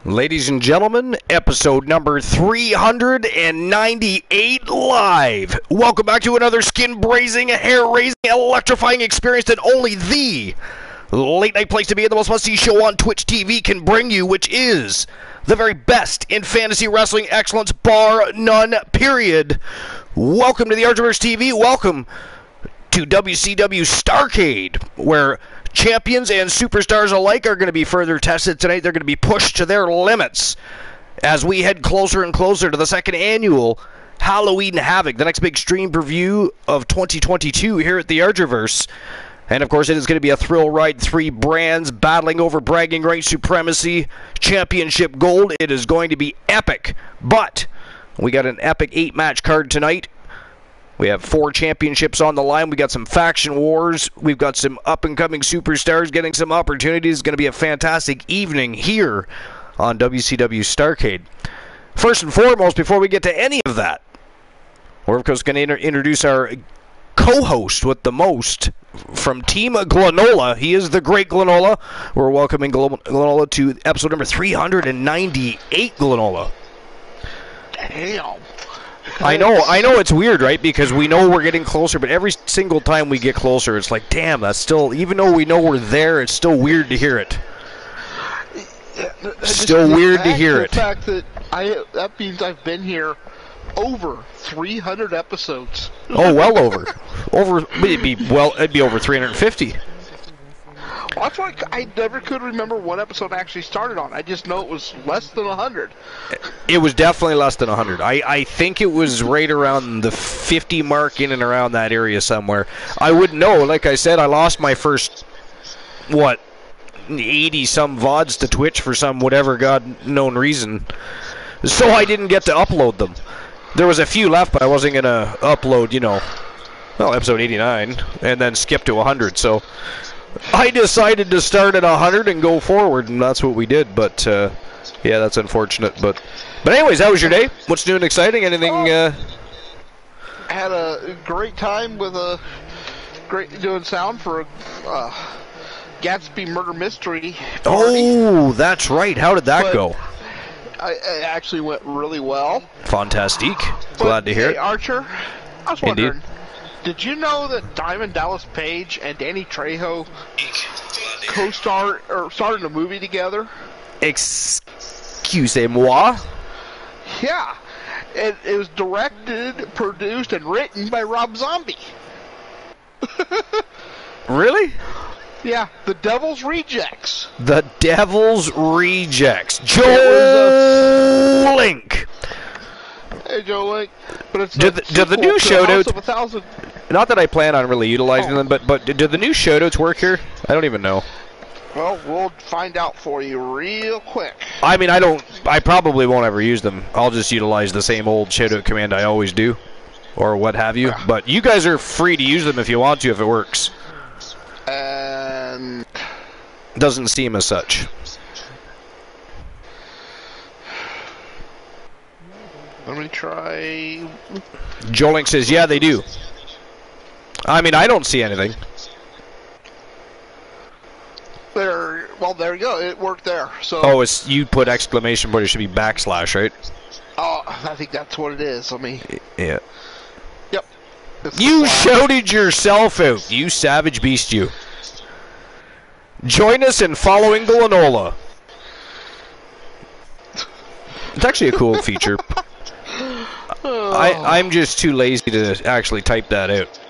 Ladies and gentlemen, episode number 398 live. Welcome back to another skin-braising, hair-raising, electrifying experience that only the late-night place to be and the most must-see show on Twitch TV can bring you, which is the very best in fantasy wrestling excellence, bar none, period. Welcome to the Archverse TV. Welcome to WCW Starrcade, where champions and superstars alike are going to be further tested tonight. They're going to be pushed to their limits as we head closer and closer to the second annual Halloween Havoc, the next big stream preview of 2022 here at the Archverse. And of course, it is going to be a thrill ride. Three brands battling over bragging rights, supremacy, championship gold. It is going to be epic. But we got an epic 8-match card tonight. We have 4 championships on the line. We got some faction wars. We've got some up-and-coming superstars getting some opportunities. It's going to be a fantastic evening here on WCW Starrcade. First and foremost, before we get to any of that, we're of course going to introduce our co-host with the most from Team Glenola. He is the great Glenola. We're welcoming Glenola to episode number 398, Glenola. Damn. I know it's weird, right? Because we know we're getting closer, but every single time we get closer, it's like, damn, that's still, even though we know we're there, it's still weird to hear it. Still weird to hear it. The fact that that means I've been here over 300 episodes. Oh, well over. It'd be over 350. Well, that's why I never could remember what episode I actually started on. I just know it was less than 100. It was definitely less than 100. I think it was right around the 50 mark, in and around that area somewhere. I wouldn't know. Like I said, I lost my first, 80-some VODs to Twitch for some whatever God-known reason. So I didn't get to upload them. There was a few left, but I wasn't going to upload, episode 89, and then skip to 100. So I decided to start at 100 and go forward, and that's what we did. But yeah, that's unfortunate. But anyways, how was your day? What's new and exciting? Anything? I had a great time with doing sound for a Gatsby murder mystery party. Oh, that's right. How did that go? It actually went really well. Fantastic. Glad to hear it. Archer, I was wondering. Indeed. Did you know that Diamond Dallas Page and Danny Trejo co-starred or starred in a movie together? Excusez-moi? Yeah. It was directed, produced, and written by Rob Zombie. Really? Yeah, The Devil's Rejects. The Devil's Rejects. Joe Link. Hey, Joe Link. But it's do the new shoutouts? 1,000. Not that I plan on really utilizing them, but do the new shoutouts work here? I don't even know. Well, we'll find out for you real quick. I mean, I probably won't ever use them. I'll just utilize the same old shoutout command I always do, or what have you. But you guys are free to use them if you want to, if it works. And doesn't seem as such. Let me try. Joe Link says, yeah, they do. I mean, I don't see anything. Well, there you go. It worked there. So. Oh, you put exclamation point. It should be backslash, right? Oh, I think that's what it is. Let me. Yeah. Yep. You shouted yourself out, you savage beast, you. Join us in following Glenola. It's actually a cool feature. I'm just too lazy to actually type that out.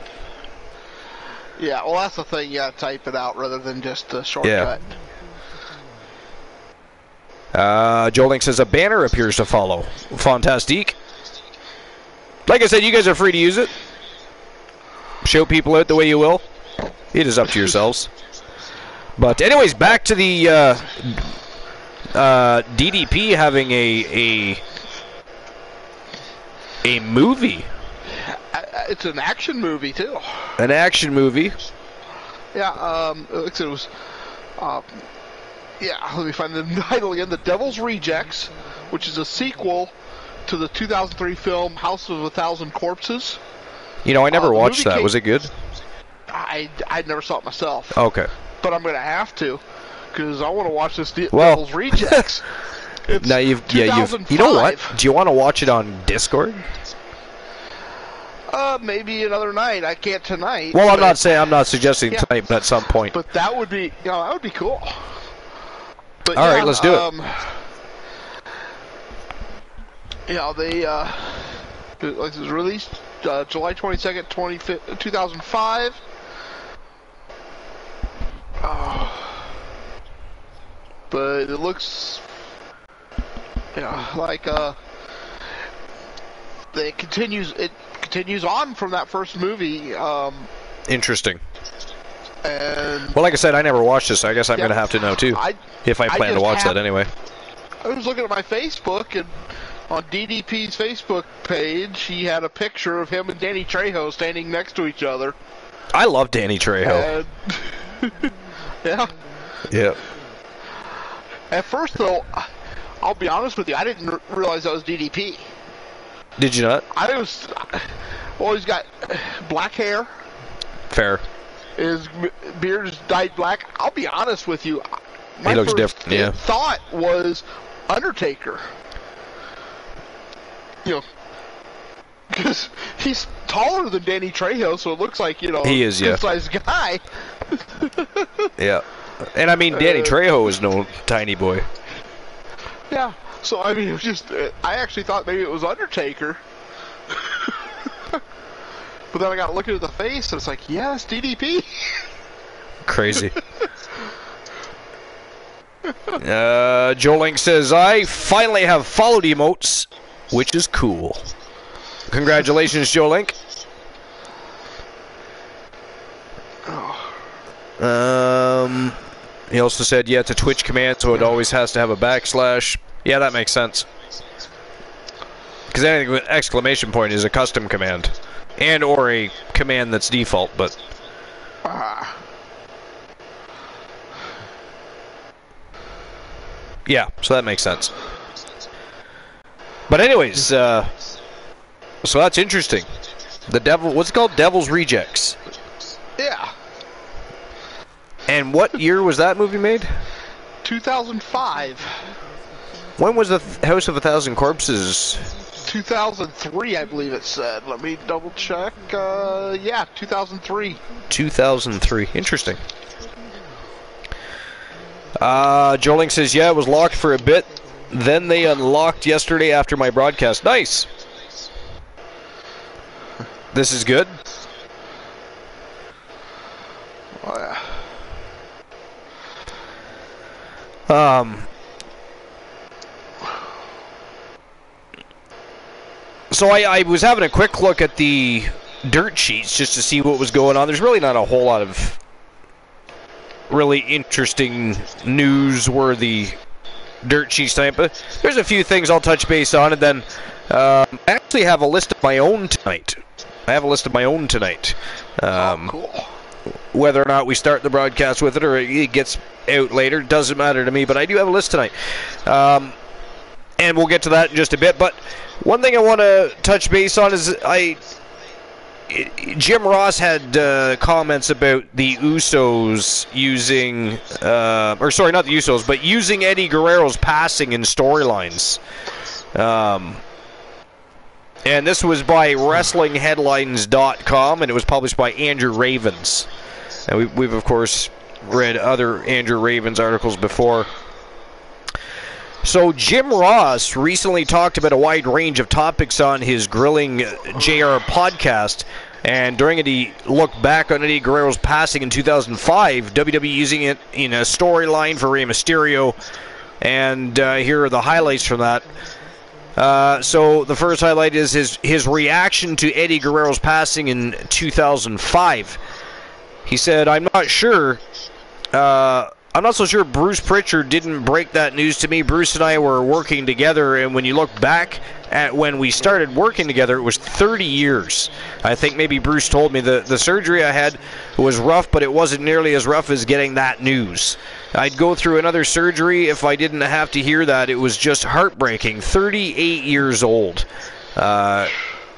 Yeah, well, that's the thing. You gotta type it out rather than just a shortcut. Yeah. Joe Link says a banner appears to follow. Fantastique. Like I said, you guys are free to use it. Show people out the way you will. It is up to yourselves. But anyways, back to the DDP having a movie. It's an action movie too. An action movie. Yeah. It was. Yeah. Let me find the title again. The Devil's Rejects, which is a sequel to the 2003 film House of a Thousand Corpses. I never watched that. Was it good? I never saw it myself. Okay. But I'm going to have to, because I want to watch this Devil's Rejects. It's now you know what? Do you want to watch it on Discord? Maybe another night. I can't tonight. Well, I'm not suggesting tonight, but at some point. But that would be, that would be cool. But all right, let's do it. They it was released July 22nd, 2005. But it looks, like it continues on from that first movie. Interesting. And well, like I said, I never watched this, so I guess I'm going to have to know too, if I plan to watch that anyway. I was looking at my Facebook, and on DDP's Facebook page, he had a picture of him and Danny Trejo standing next to each other. I love Danny Trejo. And yeah. At first, though, I'll be honest with you, I didn't realize that was DDP. Did you not? He's got black hair. Fair. His beard is dyed black. I'll be honest with you, my he looks first different. Yeah. thought was Undertaker. Because he's taller than Danny Trejo, so it looks like, he is, good-sized guy. Yeah. And I mean, Danny Trejo is no tiny boy. Yeah. So, I mean, it was just, I actually thought maybe it was Undertaker. But then I got looking at the face, and it's like, yeah, it's DDP. Crazy. Joe Link says, I finally have followed emotes, which is cool. Congratulations, Joe Link. He also said, yeah, it's a Twitch command, so it always has to have a backslash. Yeah, that makes sense. Because anything with exclamation point is a custom command. And or a command that's default, but... yeah, so that makes sense. But anyways, so that's interesting. What's it called? Devil's Rejects. Yeah. And what year was that movie made? 2005. When was the House of a Thousand Corpses? 2003, I believe it said. Let me double check. Yeah, 2003. 2003. Interesting. Joling says, yeah, it was locked for a bit. Then they unlocked yesterday after my broadcast. Nice. This is good. Oh, yeah. So I was having a quick look at the dirt sheets just to see what was going on. There's really not a whole lot of really interesting newsworthy dirt sheets tonight, but there's a few things I'll touch base on, and then I actually have a list of my own tonight. Cool. Whether or not we start the broadcast with it or it gets out later, doesn't matter to me, but I do have a list tonight. And we'll get to that in just a bit, but one thing I want to touch base on is Jim Ross had comments about the Usos using, or sorry, not the Usos, but using Eddie Guerrero's passing in storylines. And this was by WrestlingHeadlines.com, and it was published by Andrew Ravens. And we've of course read other Andrew Ravens articles before. So Jim Ross recently talked about a wide range of topics on his Grilling JR podcast, and during it he looked back on Eddie Guerrero's passing in 2005, WWE using it in a storyline for Rey Mysterio, and here are the highlights from that. So the first highlight is his reaction to Eddie Guerrero's passing in 2005. He said, I'm not so sure Bruce Pritchard didn't break that news to me. Bruce and I were working together, and when you look back at when we started working together, it was 30 years. I think maybe Bruce told me the surgery I had was rough, but it wasn't nearly as rough as getting that news. I'd go through another surgery if I didn't have to hear that. It was just heartbreaking. 38 years old.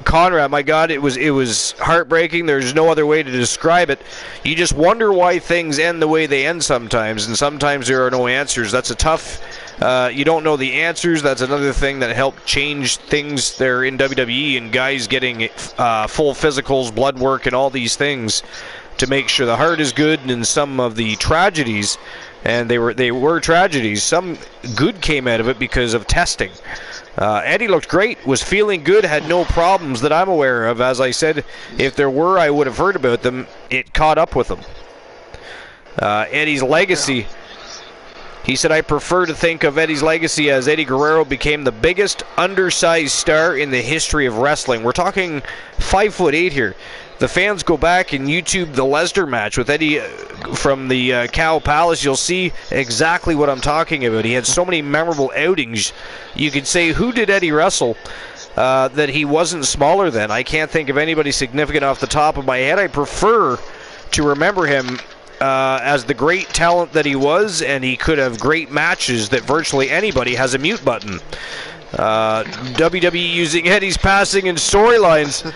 Conrad, my God, it was heartbreaking. There's no other way to describe it. You just wonder why things end the way they end sometimes, and sometimes there are no answers. That's a tough You don't know the answers. That's another thing that helped change things there in WWE, and guys getting full physicals, blood work, and all these things to make sure the heart is good. And some of the tragedies, and they were tragedies, some good came out of it because of testing. Eddie looked great, was feeling good, had no problems that I'm aware of. As I said, if there were, I would have heard about them. It caught up with him. Eddie's legacy, he said, I prefer to think of Eddie's legacy as Eddie Guerrero became the biggest undersized star in the history of wrestling. We're talking 5'8" here. The fans go back and YouTube the Lesnar match with Eddie from the Cow Palace. You'll see exactly what I'm talking about. He had so many memorable outings. You could say, who did Eddie wrestle that he wasn't smaller than? I can't think of anybody significant off the top of my head. I prefer to remember him as the great talent that he was, and he could have great matches that virtually anybody has a mute button. WWE using Eddie's passing and storylines.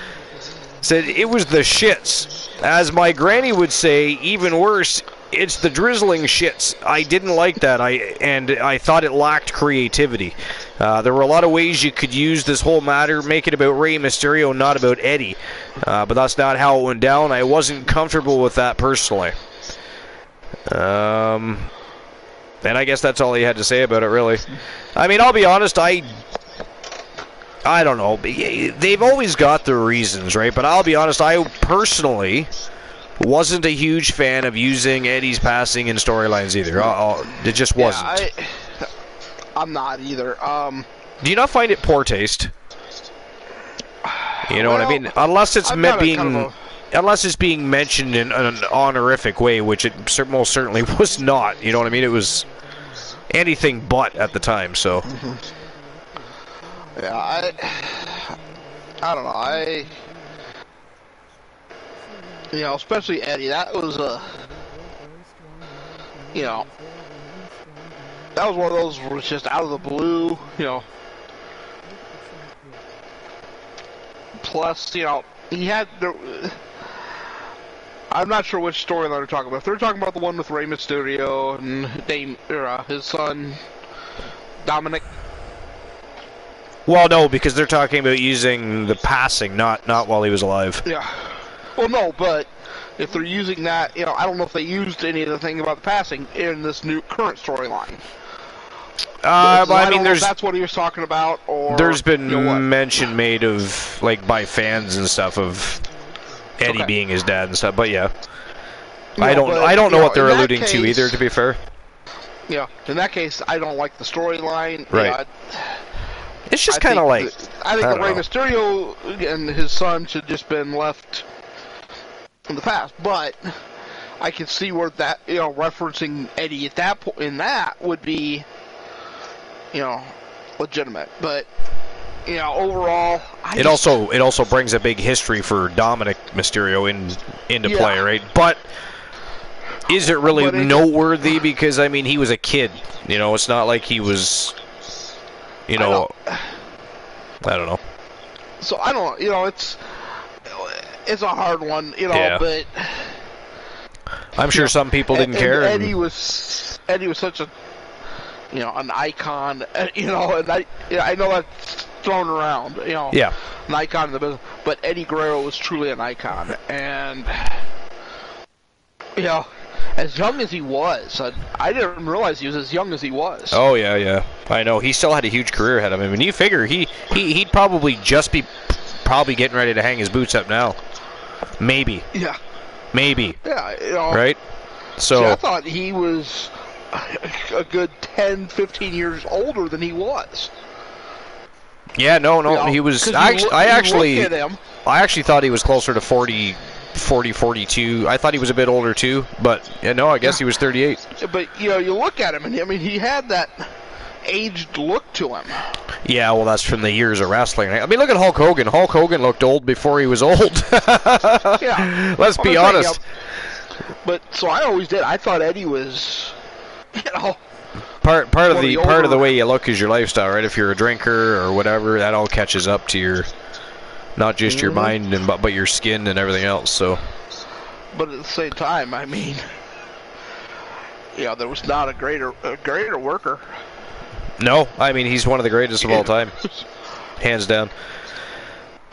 Said it was the shits. As my granny would say, even worse, it's the drizzling shits. I didn't like that. I thought it lacked creativity. There were a lot of ways you could use this whole matter, make it about Rey Mysterio, not about Eddie. But that's not how it went down. I wasn't comfortable with that personally. And I guess that's all he had to say about it, really. I mean, I'll be honest, I don't know. They've always got their reasons, right? But I'll be honest, I personally wasn't a huge fan of using Eddie's passing in storylines either. It just wasn't. I'm not either. Do you not find it poor taste? You know what I mean? Unless it's unless it's being mentioned in an honorific way, which it most certainly was not. You know what I mean? It was anything but at the time, so... Yeah, I don't know. You know, especially Eddie, that was you know, that was one of those where it's just out of the blue, you know. Plus, you know, he had I'm not sure which storyline they're talking about. If they're talking about the one with Rey Mysterio and Damme, his son Dominic. Well, no, because they're talking about using the passing, not while he was alive. Yeah. Well, no, but if they're using that, you know, I don't know if they used any of the thing about the passing in this new current storyline. I mean, if that's what he was talking about, or there's been mention made of, like, by fans and stuff of Eddie being his dad and stuff. But yeah, no, I don't know what they're alluding to either. To be fair. Yeah. In that case, I don't like the storyline. Right. It's just kind of like... I think Rey Mysterio and his son should just been left in the past. But I can see where that, you know, referencing Eddie at that point in that would be, you know, legitimate. But, you know, overall... It also brings a big history for Dominic Mysterio into play, right? But... is it really noteworthy? Because, I mean, he was a kid. You know, it's not like he was... You know, I don't know. So I don't, you know, it's a hard one, you know, but I'm sure some people didn't care. Eddie was such a, you know, an icon, you know, and I know that's thrown around, you know, an icon in the business, but Eddie Guerrero was truly an icon, and you know, as young as he was, I didn't realize he was as young as he was. Oh yeah, I know. He still had a huge career ahead of him. I mean, you figure he'd probably just be getting ready to hang his boots up now. Maybe. Yeah. Maybe. Yeah, you know. Right? So see, I thought he was a good 10, 15 years older than he was. Yeah, no, you know, he was. I actually thought he was closer to 40, 42. I thought he was a bit older too, but no, I guess he was 38. But you know, you look at him, and I mean, he had that aged look to him. Yeah, well, that's from the years of wrestling. I mean, look at Hulk Hogan. Hulk Hogan looked old before he was old. Yeah, let's be honest. But so I always did. I thought Eddie was, you know, part of the way you look is your lifestyle, right? If you're a drinker or whatever, that all catches up to your. Not just your mind, but your skin and everything else. So, but at the same time, I mean, yeah, there was not a greater worker. No, I mean, he's one of the greatest of all time. Hands down.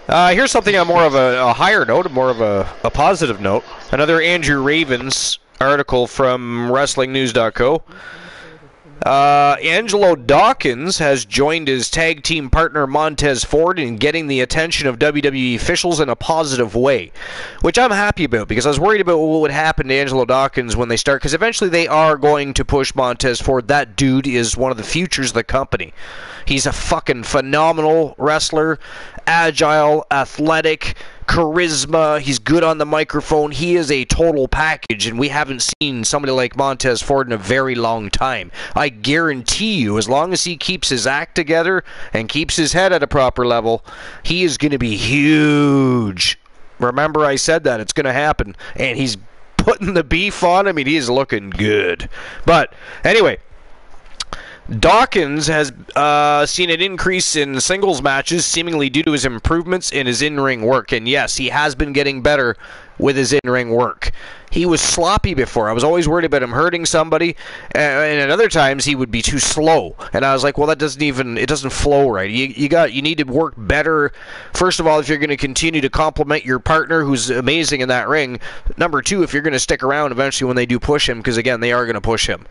Here's something on more of a higher note, more of a positive note. Another Andrew Ravens article from WrestlingNews.co. Angelo Dawkins has joined his tag team partner Montez Ford in getting the attention of WWE officials in a positive way, which I'm happy about because I was worried about what would happen to Angelo Dawkins when they start, because eventually they are going to push Montez Ford. That dude is one of the futures of the company. He's a fucking phenomenal wrestler, agile, athletic, charisma, he's good on the microphone. He is a total package, and we haven't seen somebody like Montez Ford in a very long time. I guarantee you, as long as he keeps his act together and keeps his head at a proper level, he is going to be huge. Remember, I said that. It's going to happen. And he's putting the beef on him. He is looking good. But, anyway, Dawkins has seen an increase in singles matches, seemingly due to his improvements in his in-ring work. And yes, he has been getting better with his in-ring work. He was sloppy before. I was always worried about him hurting somebody, and at other times he would be too slow. And I was like, well, it doesn't flow right. You need to work better. First of all, if you're going to continue to compliment your partner, who's amazing in that ring. Number two, if you're going to stick around eventually when they do push him, because again, they are going to push him.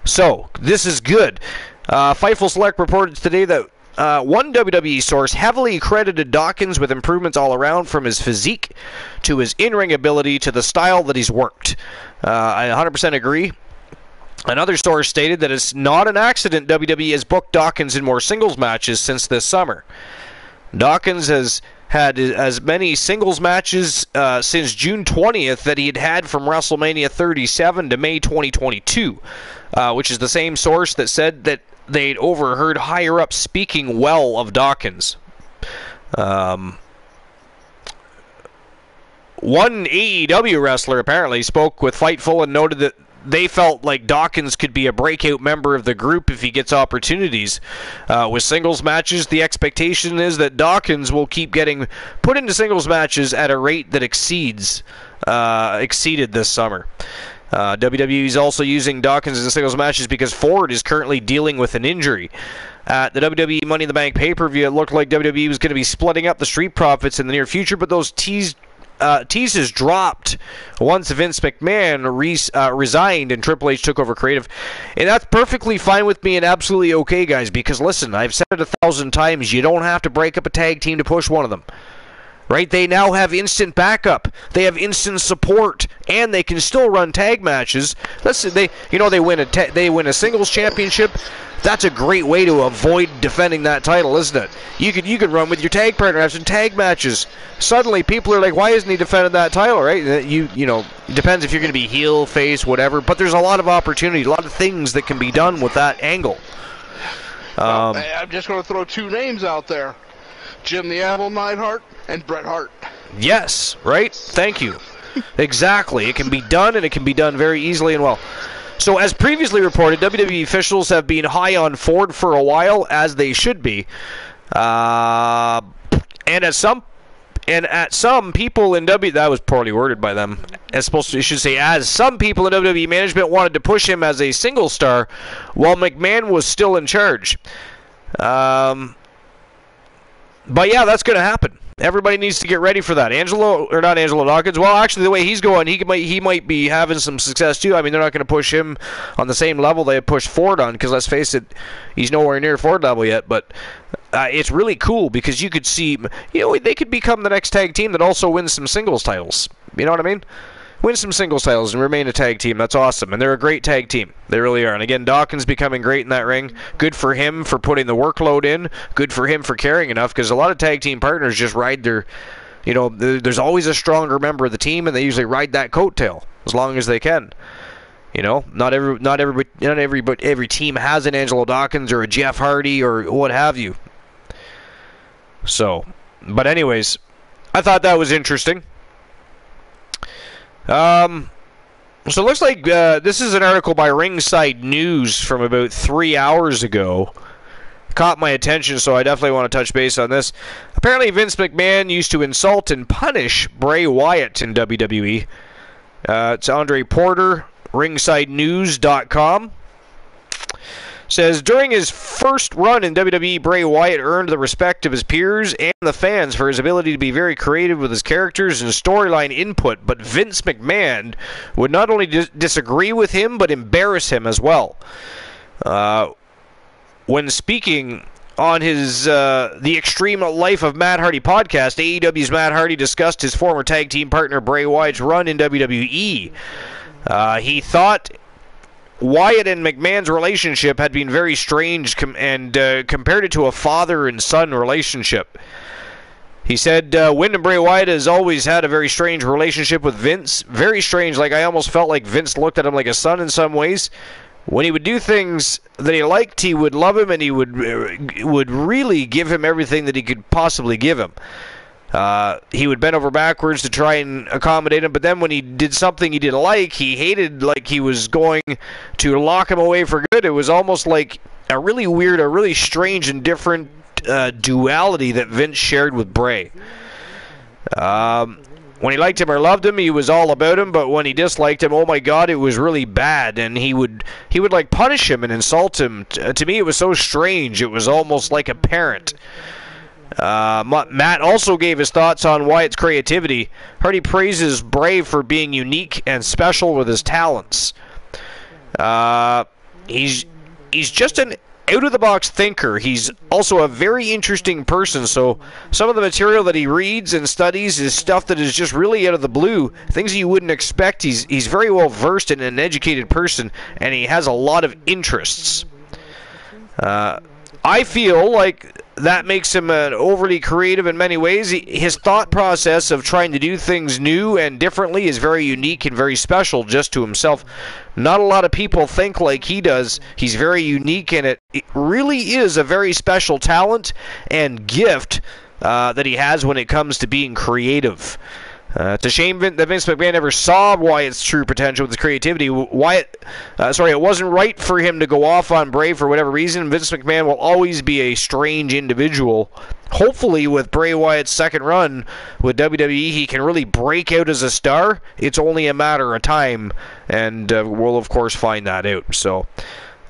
So, this is good. Fightful Select reported today that one WWE source heavily credited Dawkins with improvements all around, from his physique to his in-ring ability to the style that he's worked. I 100% agree. Another source stated that it's not an accident WWE has booked Dawkins in more singles matches since this summer. Dawkins has had as many singles matches since June 20th that he had from WrestleMania 37 to May 2022, which is the same source that said that they'd overheard higher-ups speaking well of Dawkins. One AEW wrestler apparently spoke with Fightful and noted that they felt like Dawkins could be a breakout member of the group if he gets opportunities. With singles matches, the expectation is that Dawkins will keep getting put into singles matches at a rate that exceeded this summer. WWE is also using Dawkins in singles matches because Ford is currently dealing with an injury. At the WWE Money in the Bank pay-per-view, it looked like WWE was going to be splitting up the Street Profits in the near future, but those teases dropped once Vince McMahon resigned and Triple H took over creative. And that's perfectly fine with me and absolutely okay, guys, because listen, I've said it 1,000 times, you don't have to break up a tag team to push one of them. Right? They now have instant backup. They have instant support, and they can still run tag matches. They win a singles championship. That's a great way to avoid defending that title, isn't it? You could run with your tag partner, have some tag matches. Suddenly, people are like, "Why isn't he defending that title?" Right? It depends if you're going to be heel, face, whatever. But there's a lot of opportunity, a lot of things that can be done with that angle. I'm just going to throw two names out there: Jim the Anvil Neidhart and Bret Hart. Yes, right? Thank you. Exactly. It can be done, and it can be done very easily and well. So, as previously reported, WWE officials have been high on Ford for a while, as they should be. And at some people in that was poorly worded by them. As some people in WWE management wanted to push him as a single star, while McMahon was still in charge. But yeah, that's going to happen. Everybody needs to get ready for that. Not Angelo Dawkins. Well, actually, the way he's going, he might be having some success too. I mean, they're not going to push him on the same level they pushed Ford on, because let's face it, he's nowhere near Ford level yet. But it's really cool because you could see, they could become the next tag team that also wins some singles titles. You know what I mean? Win some singles titles and remain a tag team. That's awesome. And they're a great tag team. They really are. And again, Dawkins becoming great in that ring. Good for him for putting the workload in. Good for him for caring enough, because a lot of tag team partners just ride their, there's always a stronger member of the team, and they usually ride that coattail as long as they can. Not every team has an Angelo Dawkins or a Jeff Hardy or what have you. So, but anyways, I thought that was interesting. So it looks like this is an article by Ringside News from about 3 hours ago. Caught my attention, so I definitely want to touch base on this. Apparently, Vince McMahon used to insult and punish Bray Wyatt in WWE. It's Andre Porter, ringsidenews.com. Says, during his first run in WWE, Bray Wyatt earned the respect of his peers and the fans for his ability to be very creative with his characters and storyline input, but Vince McMahon would not only disagree with him, but embarrass him as well. When speaking on his The Extreme Life of Matt Hardy podcast, AEW's Matt Hardy discussed his former tag team partner Bray Wyatt's run in WWE. He thought Wyatt and McMahon's relationship had been very strange and compared it to a father and son relationship. He said, Wynn and Bray Wyatt has always had a very strange relationship with Vince. Very strange, like I almost felt like Vince looked at him like a son in some ways. When he would do things that he liked, he would love him and he would really give him everything that he could possibly give him. He would bend over backwards to try and accommodate him, but then when he did something he didn't like, he hated, like he was going to lock him away for good. It was almost like a really weird, a really strange and different duality that Vince shared with Bray. When he liked him or loved him, he was all about him, but when he disliked him, oh my God, it was really bad, and he would like punish him and insult him. To me, it was so strange. It was almost like a parent. Matt also gave his thoughts on Wyatt's creativity. Hardy praises Bray for being unique and special with his talents. He's just an out-of-the-box thinker. He's also a very interesting person, so some of the material that he reads and studies is stuff that is just really out of the blue, things you wouldn't expect. He's very well versed and an educated person, and he has a lot of interests. I feel like that makes him overly creative in many ways. His thought process of trying to do things new and differently is very unique and very special just to himself. Not a lot of people think like he does. He's very unique, and it really is a very special talent and gift that he has when it comes to being creative. It's a shame that Vince McMahon never saw Wyatt's true potential with his creativity. It wasn't right for him to go off on Bray for whatever reason. Vince McMahon will always be a strange individual. Hopefully, with Bray Wyatt's second run with WWE, he can really break out as a star. It's only a matter of time, and we'll, of course, find that out. So,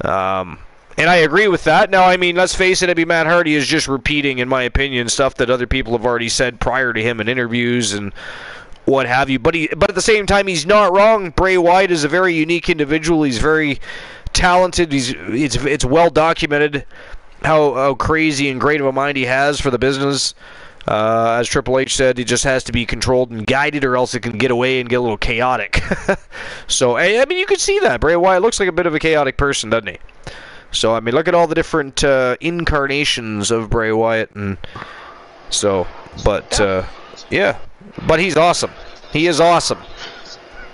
and I agree with that. Now, I mean, let's face it, Matt Hardy is just repeating, in my opinion, stuff that other people have already said prior to him in interviews and what have you. But at the same time, he's not wrong. Bray Wyatt is a very unique individual. He's very talented. It's well documented how crazy and great of a mind he has for the business. As Triple H said, he just has to be controlled and guided, or else it can get away and get a little chaotic. So, I mean, you can see that. Bray Wyatt looks like a bit of a chaotic person, doesn't he? So, I mean, look at all the different incarnations of Bray Wyatt. And so, but, yeah. But he's awesome. He is awesome.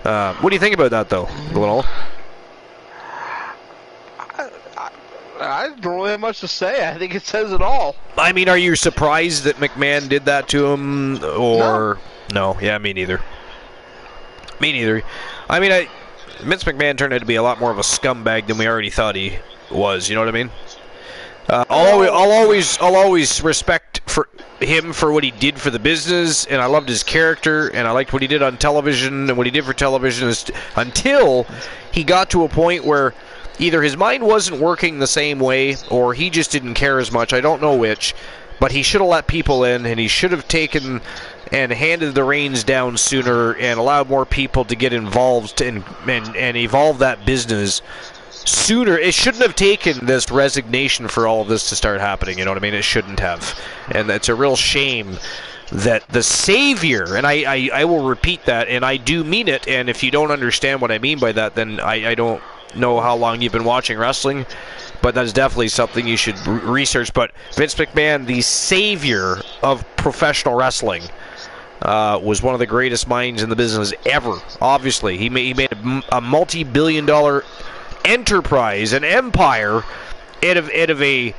What do you think about that, though, Glenol? I don't really have much to say. I think it says it all. I mean, are you surprised that McMahon did that to him? Or no? Yeah, me neither. Me neither. I mean, Vince McMahon turned out to be a lot more of a scumbag than we already thought he was. You know what I mean? I'll always respect for him for what he did for the business, and I loved his character, and I liked what he did on television and what he did for television until he got to a point where either his mind wasn't working the same way or he just didn't care as much. I don't know which, but he should have let people in, and he should have taken and handed the reins down sooner and allowed more people to get involved and evolve that business sooner. It shouldn't have taken this resignation for all of this to start happening, you know what I mean? It shouldn't have. And it's a real shame that the savior, and I will repeat that, and I do mean it, and if you don't understand what I mean by that, then I don't know how long you've been watching wrestling, but that's definitely something you should research. But Vince McMahon, the savior of professional wrestling, was one of the greatest minds in the business ever. Obviously, he made a multi-billion-dollar enterprise, an empire, out of a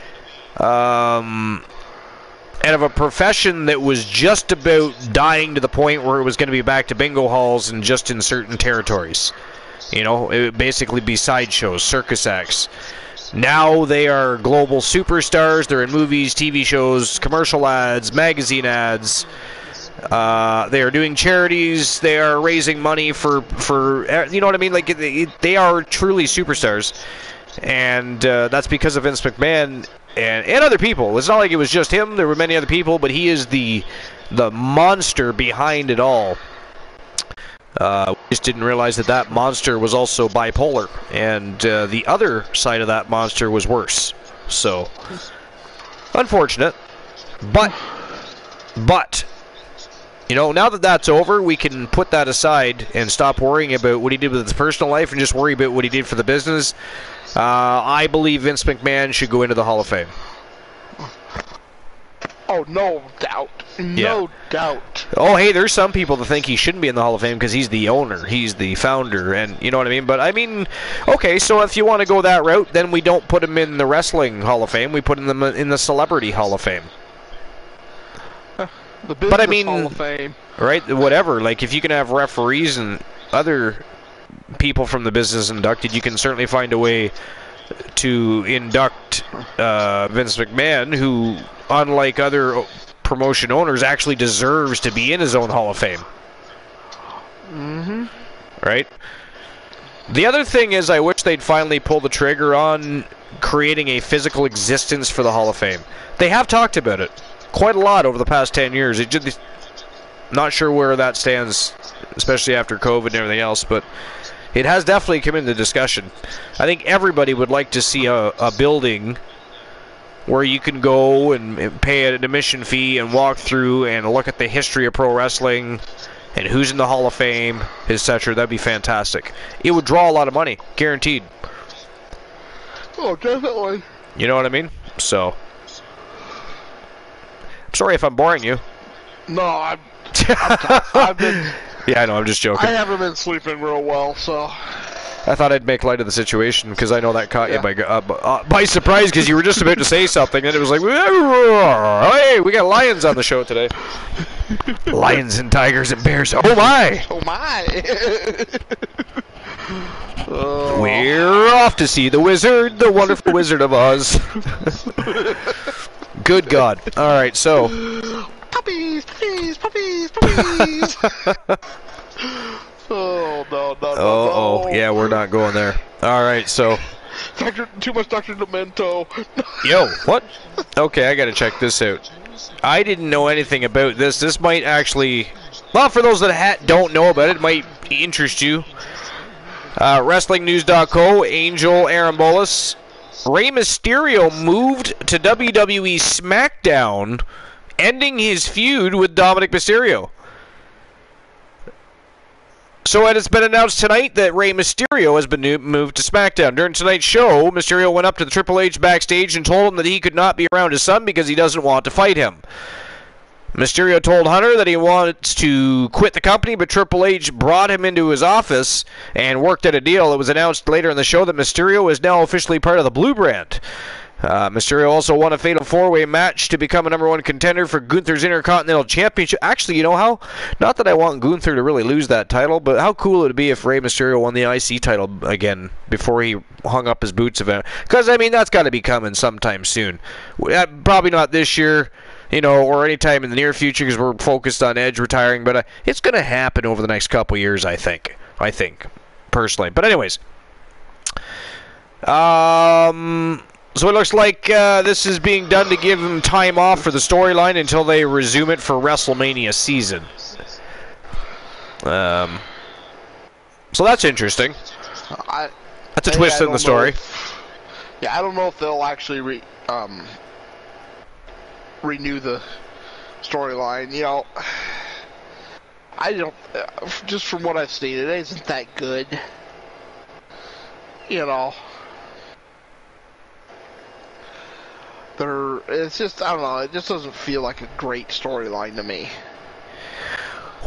profession that was just about dying to the point where it was going to be back to bingo halls and just in certain territories. You know, it would basically be sideshows, circus acts. Now they are global superstars. They're in movies, TV shows, commercial ads, magazine ads. They are doing charities. They are raising money for you know what I mean? Like they are truly superstars. And that's because of Vince McMahon and other people. It's not like it was just him. There were many other people, but he is the monster behind it all. We just didn't realize that monster was also bipolar, and the other side of that monster was worse. So, unfortunate. But, you know, now that that's over, we can put that aside and stop worrying about what he did with his personal life and just worry about what he did for the business. I believe Vince McMahon should go into the Hall of Fame. Oh, no doubt. No doubt. Oh, hey, there's some people that think he shouldn't be in the Hall of Fame because he's the owner, he's the founder, and you know what I mean? But, I mean, okay, so if you want to go that route, then we don't put him in the Wrestling Hall of Fame, we put him in the Celebrity Hall of Fame. The Business Hall of Fame. Right, whatever. Like, if you can have referees and other people from the business inducted, you can certainly find a way to induct Vince McMahon, who, unlike other promotion owners, actually deserves to be in his own Hall of Fame. Mm-hmm. Right? The other thing is, I wish they'd finally pull the trigger on creating a physical existence for the Hall of Fame. They have talked about it quite a lot over the past 10 years. Not sure where that stands, especially after COVID and everything else, but it has definitely come into discussion. I think everybody would like to see a building where you can go and pay an admission fee and walk through and look at the history of pro wrestling and who's in the Hall of Fame, etc. That'd be fantastic. It would draw a lot of money, guaranteed. Oh, definitely. You know what I mean? So, I'm sorry if I'm boring you. No, I've been... Yeah, I know, I'm just joking. I haven't been sleeping real well, so... I thought I'd make light of the situation, because I know that caught you by surprise, because you were just about to say something, and it was like, hey, we got lions on the show today. Lions and tigers and bears. Oh, my! Oh, my! We're off to see the wizard, the wonderful Wizard of Oz. Good God. All right, so... Puppies, puppies, puppies, puppies! Oh, yeah, we're not going there. All right, so... Too much Dr. Demento. Yo, what? Okay, I gotta check this out. I didn't know anything about this. This might actually... Well, for those that don't know about it, it might interest you. WrestlingNews.co, Angel Arambolas. Rey Mysterio moved to WWE Smackdown, ending his feud with Dominic Mysterio. So it has been announced tonight that Rey Mysterio has been moved to SmackDown. During tonight's show, Mysterio went up to the Triple H backstage and told him that he could not be around his son because he doesn't want to fight him. Mysterio told Hunter that he wants to quit the company, but Triple H brought him into his office and worked out a deal. It was announced later in the show that Mysterio is now officially part of the Blue Brand. Mysterio also won a fatal four-way match to become a #1 contender for Gunther's Intercontinental Championship. Actually, you know how? Not that I want Gunther to really lose that title, but how cool would it be if Rey Mysterio won the IC title again before he hung up his boots event? Because, I mean, that's got to be coming sometime soon. Probably not this year, you know, or anytime in the near future because we're focused on Edge retiring, but it's going to happen over the next couple years, I think, personally. But anyways, so it looks like this is being done to give them time off for the storyline until they resume it for WrestleMania season. So that's interesting. That's a twist in the story. I don't know if they'll actually renew the storyline. You know, I don't. Just from what I've seen, it isn't that good. You know. It's just, I don't know, it just doesn't feel like a great storyline to me.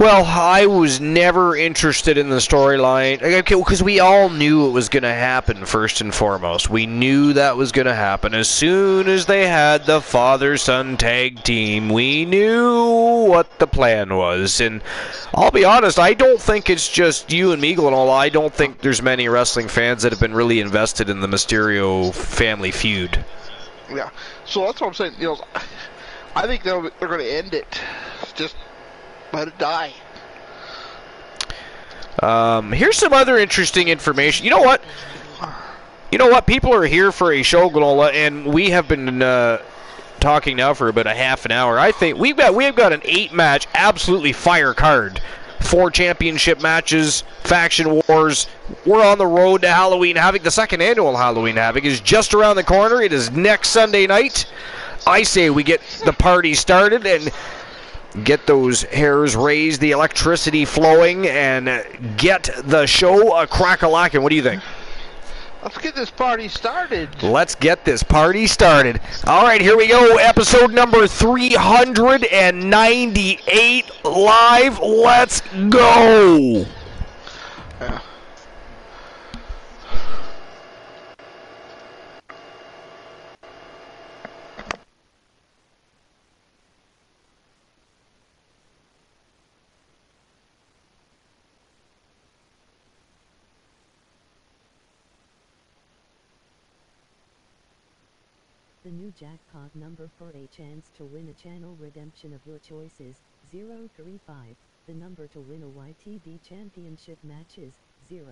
Well, I was never interested in the storyline, because we all knew it was going to happen, first and foremost. We knew that was going to happen. As soon as they had the father-son tag team, we knew what the plan was. And I'll be honest, I don't think it's just you and Meagle and all. I don't think there's many wrestling fans that have been really invested in the Mysterio family feud. Yeah, so that's what I'm saying. You know, I think they're going to end it. Just let it die. Here's some other interesting information. You know what? You know what? People are here for a show, Granola, and we have been talking now for about a half an hour. I think we've got an 8-match, absolutely fire card. 4 championship matches, faction wars. We're on the road to Halloween Havoc. The second annual Halloween Havoc is just around the corner. It is next Sunday night. I say we get the party started and get those hairs raised, the electricity flowing, and get the show a crack-a-lackin'. What do you think? Let's get this party started. Let's get this party started. All right, here we go. Episode number 398 live. Let's go. Yeah. The new jackpot number for a chance to win a channel redemption of your choices, 035. The number to win a YTV championship match is 0.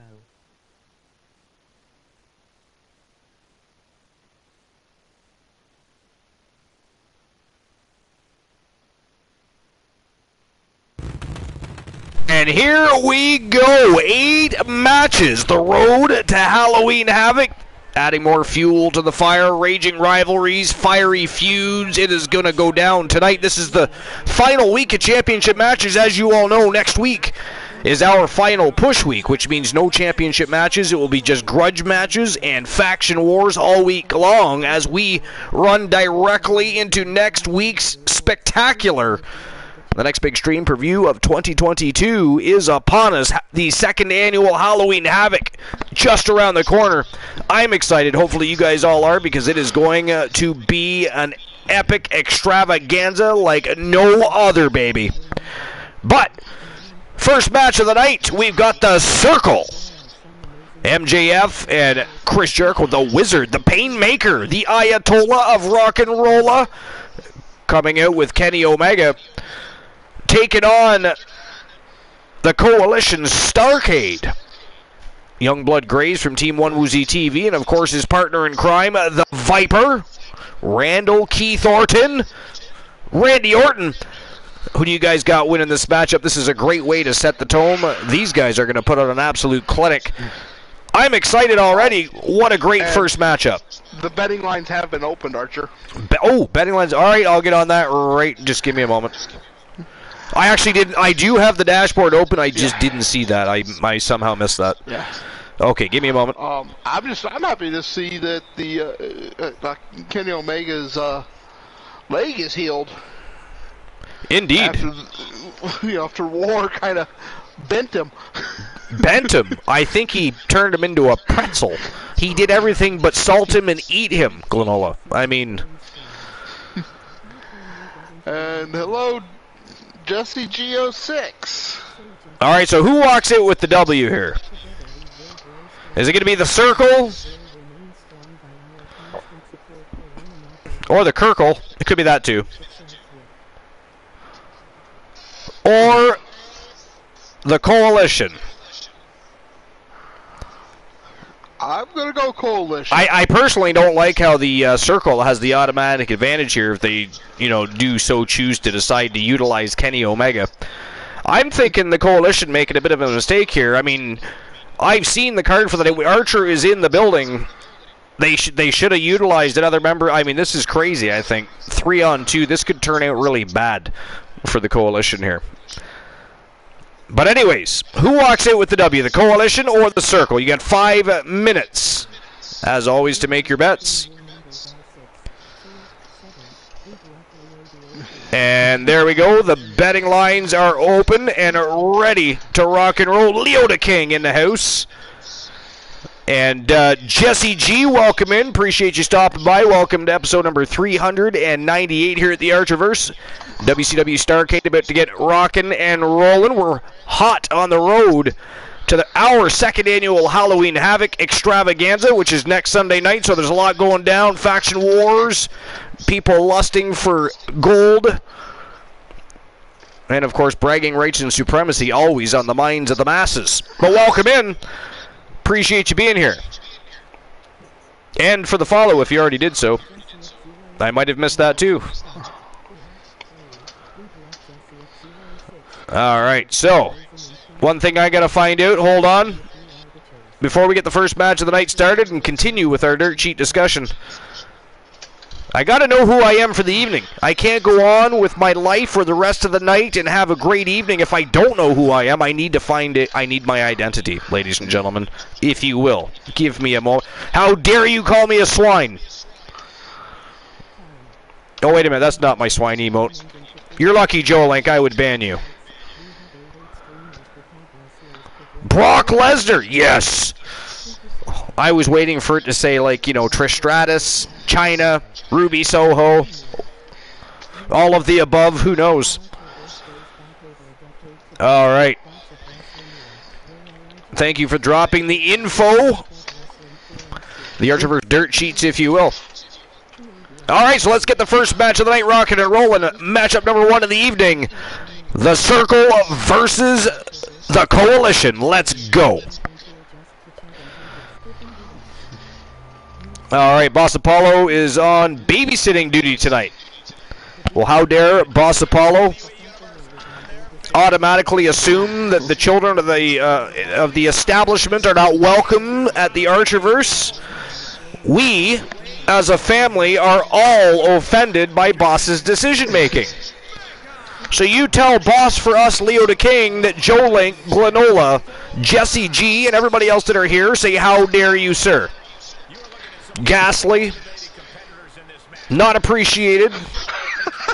And here we go. 8 matches. The road to Halloween Havoc. Adding more fuel to the fire, raging rivalries, fiery feuds. It is going to go down tonight. This is the final week of championship matches. As you all know, next week is our final push week, which means no championship matches. It will be just grudge matches and faction wars all week long as we run directly into next week's spectacular. The next big stream preview of 2022 is upon us. The second annual Halloween Havoc just around the corner. I'm excited. Hopefully you guys all are, because it is going to be an epic extravaganza like no other, baby. But first match of the night, we've got the Circle. MJF and Chris Jericho, the Wizard, the Painmaker, the Ayatollah of Rock and Rolla, coming out with Kenny Omega, taking on the Coalition's Starrcade. Youngblood Grays from Team 1 Woozy TV, and of course his partner in crime, the Viper, Randall Keith Orton. Randy Orton. Who do you guys got winning this matchup? This is a great way to set the tone. These guys are going to put on an absolute clinic. I'm excited already. What a great first matchup. The betting lines have been opened, Archer. Betting lines. All right, I'll get on that right. Just give me a moment. I actually didn't. I do have the dashboard open. I just didn't see that. I somehow missed that. Yeah. Okay, give me a moment. I'm happy to see that the Kenny Omega's leg is healed. Indeed. After war kind of bent him. Bent him. I think he turned him into a pretzel. He did everything but salt him and eat him, Granola. I mean. And hello, Jesse G06. All right, so who walks out with the W here? Is it going to be the Circle? Or the Kirkle? It could be that too. Or the Coalition? I'm going to go Coalition. I personally don't like how the Circle has the automatic advantage here if they, do so choose to decide to utilize Kenny Omega. I'm thinking the Coalition making a bit of a mistake here. I mean, I've seen the card for the day. Archer is in the building. They should have utilized another member. I mean, this is crazy, I think. 3-on-2. This could turn out really bad for the Coalition here. But anyways, who walks out with the W? The Coalition or the Circle? You got 5 minutes, as always, to make your bets. And there we go. The betting lines are open and ready to rock and roll. Leota King in the house. And Jesse G, welcome in. Appreciate you stopping by. Welcome to episode number 398 here at the Archerverse. WCW Starrcade about to get rocking and rolling. We're hot on the road to our second annual Halloween Havoc extravaganza, which is next Sunday night. So there's a lot going down. Faction wars, people lusting for gold, and of course bragging rights and supremacy always on the minds of the masses. But welcome in. Appreciate you being here. And for the follow if you already did so. I might have missed that too. Alright, so one thing I gotta find out, hold on, before we get the first match of the night started and continue with our dirt sheet discussion. I gotta know who I am for the evening. I can't go on with my life for the rest of the night and have a great evening if I don't know who I am. I need to find it. I need my identity, ladies and gentlemen, if you will. Give me a moment. How dare you call me a swine? Oh, wait a minute. That's not my swine emote. You're lucky, Joe Link. I would ban you. Brock Lesnar. Yes. I was waiting for it to say, like, you know, Trish Stratus, China, Ruby Soho, all of the above. Who knows? All right. Thank you for dropping the info. The Archiver's dirt sheets, if you will. All right, so let's get the first match of the night rocking and rolling. Matchup number 1 of the evening. The Circle versus the Coalition. Let's go. Alright, Boss Apollo is on babysitting duty tonight. Well, how dare Boss Apollo automatically assume that the children of the establishment are not welcome at the Archiverse? We, as a family, are all offended by Boss's decision-making. So you tell Boss for us, Leo the King, that Joe Link, Glenola, Jesse G, and everybody else that are here say, how dare you, sir? Ghastly, not appreciated.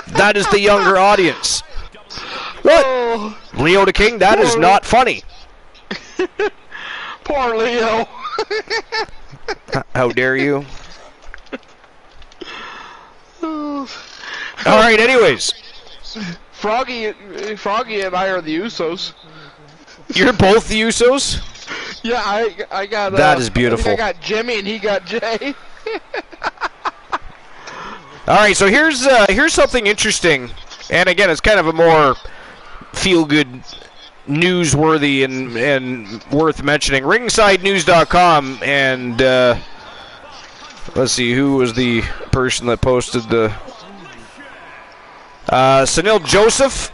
That is the younger audience. What? Oh, Leo the King, that is not funny. poor Leo. How dare you? Alright, anyways. Froggy and I are the Usos. You're both the Usos? Yeah, I got... that is beautiful. I got Jimmy and he got Jay. Alright, so here's something interesting. And again, it's kind of a more feel-good, newsworthy, and worth mentioning. RingsideNews.com, and let's see, who was the person that posted the... Sunil Joseph.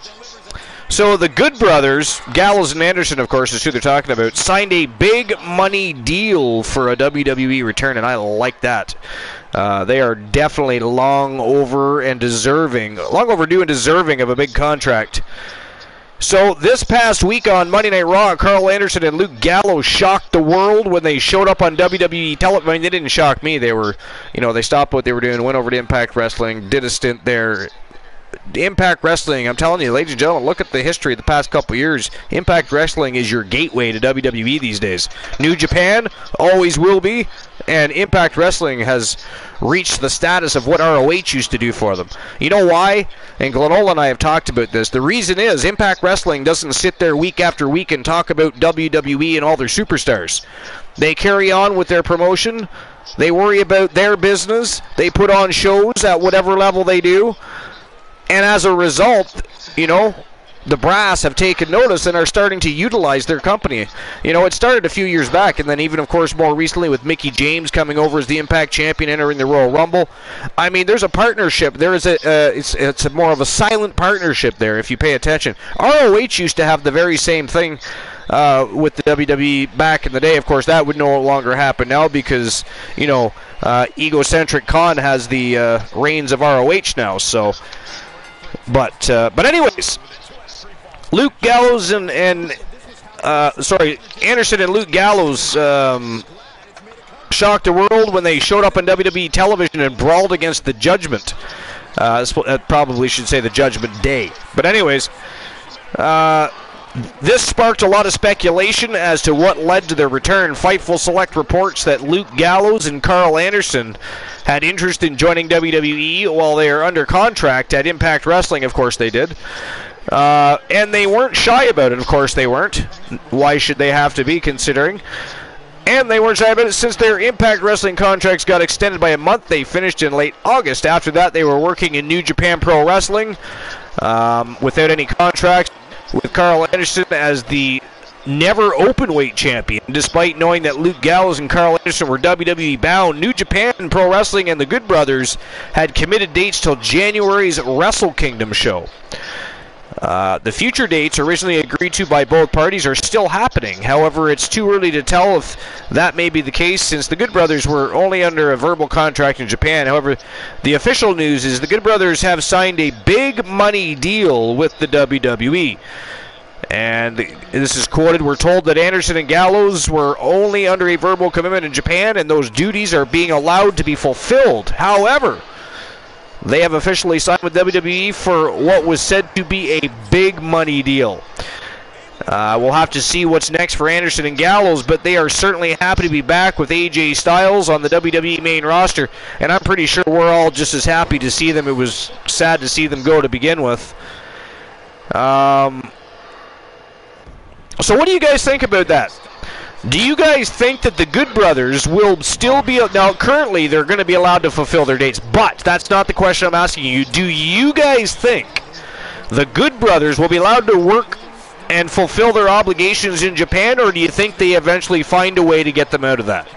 So the Good Brothers, Gallows and Anderson, of course, is who they're talking about, signed a big money deal for a WWE return, and I like that. They are definitely long overdue and deserving of a big contract. So this past week on Monday Night Raw, Carl Anderson and Luke Gallows shocked the world when they showed up on WWE television. I mean, they didn't shock me. They were, they stopped what they were doing, went over to Impact Wrestling, did a stint there. Impact Wrestling, I'm telling you, ladies and gentlemen, look at the history of the past couple years. Impact Wrestling is your gateway to WWE these days. New Japan always will be, and Impact Wrestling has reached the status of what ROH used to do for them. You know why? And Glenola and I have talked about this. The reason is Impact Wrestling doesn't sit there week after week and talk about WWE and all their superstars. They carry on with their promotion. They worry about their business. They put on shows at whatever level they do. And as a result, the brass have taken notice and are starting to utilize their company. It started a few years back, and then even, of course, more recently with Mickie James coming over as the Impact Champion, entering the Royal Rumble. I mean, there's a partnership. There is it's more of a silent partnership there if you pay attention. ROH used to have the very same thing with the WWE back in the day. Of course, that would no longer happen now because, egocentric Khan has the reins of ROH now, so... But anyways, Luke Gallows and Anderson and Luke Gallows shocked the world when they showed up on WWE television and brawled against the Judgment. Probably should say the Judgment Day. But anyways, this sparked a lot of speculation as to what led to their return. Fightful Select reports that Luke Gallows and Carl Anderson had interest in joining WWE while they are under contract at Impact Wrestling. Of course they did. And they weren't shy about it. Of course they weren't. Why should they have to be, considering? And they weren't shy about it since their Impact Wrestling contracts got extended by a month. They finished in late August. After that, they were working in New Japan Pro Wrestling without any contracts, with Carl Anderson as the never openweight champion, despite knowing that Luke Gallows and Carl Anderson were WWE bound. New Japan Pro Wrestling and the Good Brothers had committed dates till January's Wrestle Kingdom show. The future dates originally agreed to by both parties are still happening. However, it's too early to tell if that may be the case since the Good Brothers were only under a verbal contract in Japan. However, the official news is the Good Brothers have signed a big money deal with the WWE. And this is quoted, "We're told that Anderson and Gallows were only under a verbal commitment in Japan, and those duties are being allowed to be fulfilled. However, they have officially signed with WWE for what was said to be a big money deal." We'll have to see what's next for Anderson and Gallows, but they are certainly happy to be back with AJ Styles on the WWE main roster, and I'm pretty sure we're all just as happy to see them. It was sad to see them go to begin with. So what do you guys think about that? Do you guys think that the Good Brothers will still be... Now, currently, they're going to be allowed to fulfill their dates, but that's not the question I'm asking you. Do you guys think the Good Brothers will be allowed to work and fulfill their obligations in Japan, or do you think they eventually find a way to get them out of that?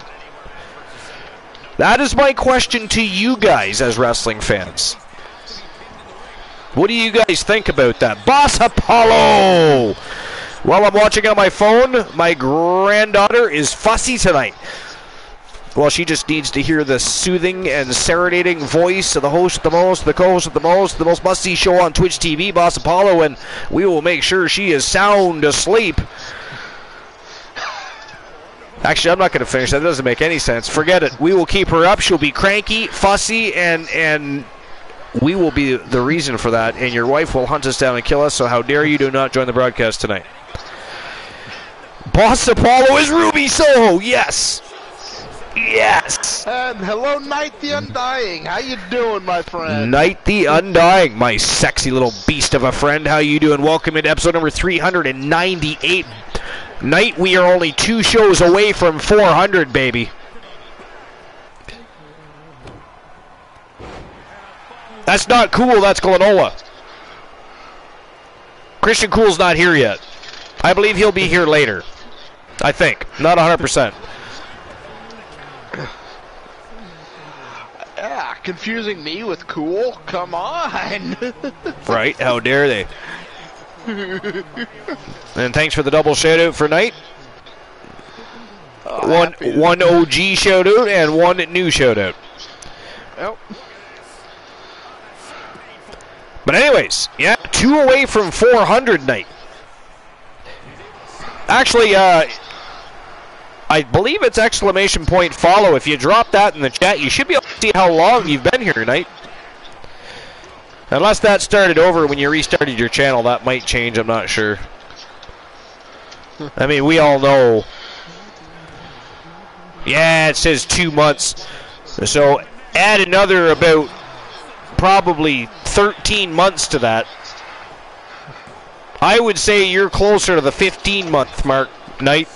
That is my question to you guys as wrestling fans. What do you guys think about that? Boss Apollo! While I'm watching on my phone, my granddaughter is fussy tonight. Well, she just needs to hear the soothing and serenading voice of the host of the most, the co-host of the most must-see show on Twitch TV, Boss Apollo, and we will make sure she is sound asleep. Actually, I'm not going to finish that. That doesn't make any sense. Forget it. We will keep her up. She'll be cranky, fussy, and we will be the reason for that, and your wife will hunt us down and kill us, so how dare you do not join the broadcast tonight. Boss Apollo is Ruby Soho, yes! Yes! And hello, Night the Undying. How you doing, my friend? Night the Undying, my sexy little beast of a friend. How you doing? Welcome into episode number 398. Night, we are only 2 shows away from 400, baby. That's not Cool, that's Glenola. Christian Cool's not here yet. I believe he'll be here later. I think. Not 100%. Yeah, confusing me with Cool? Come on! Right, how dare they? And thanks for the double shout-out for Night. One OG shout-out and one new shout-out. Yep. But anyways, yeah, 2 away from 400 Night. Actually, I believe it's exclamation point follow. If you drop that in the chat, you should be able to see how long you've been here tonight. Unless that started over when you restarted your channel, that might change, I'm not sure. I mean, we all know. Yeah, it says 2 months. So add another about probably 13 months to that. I would say you're closer to the 15-month mark, Night.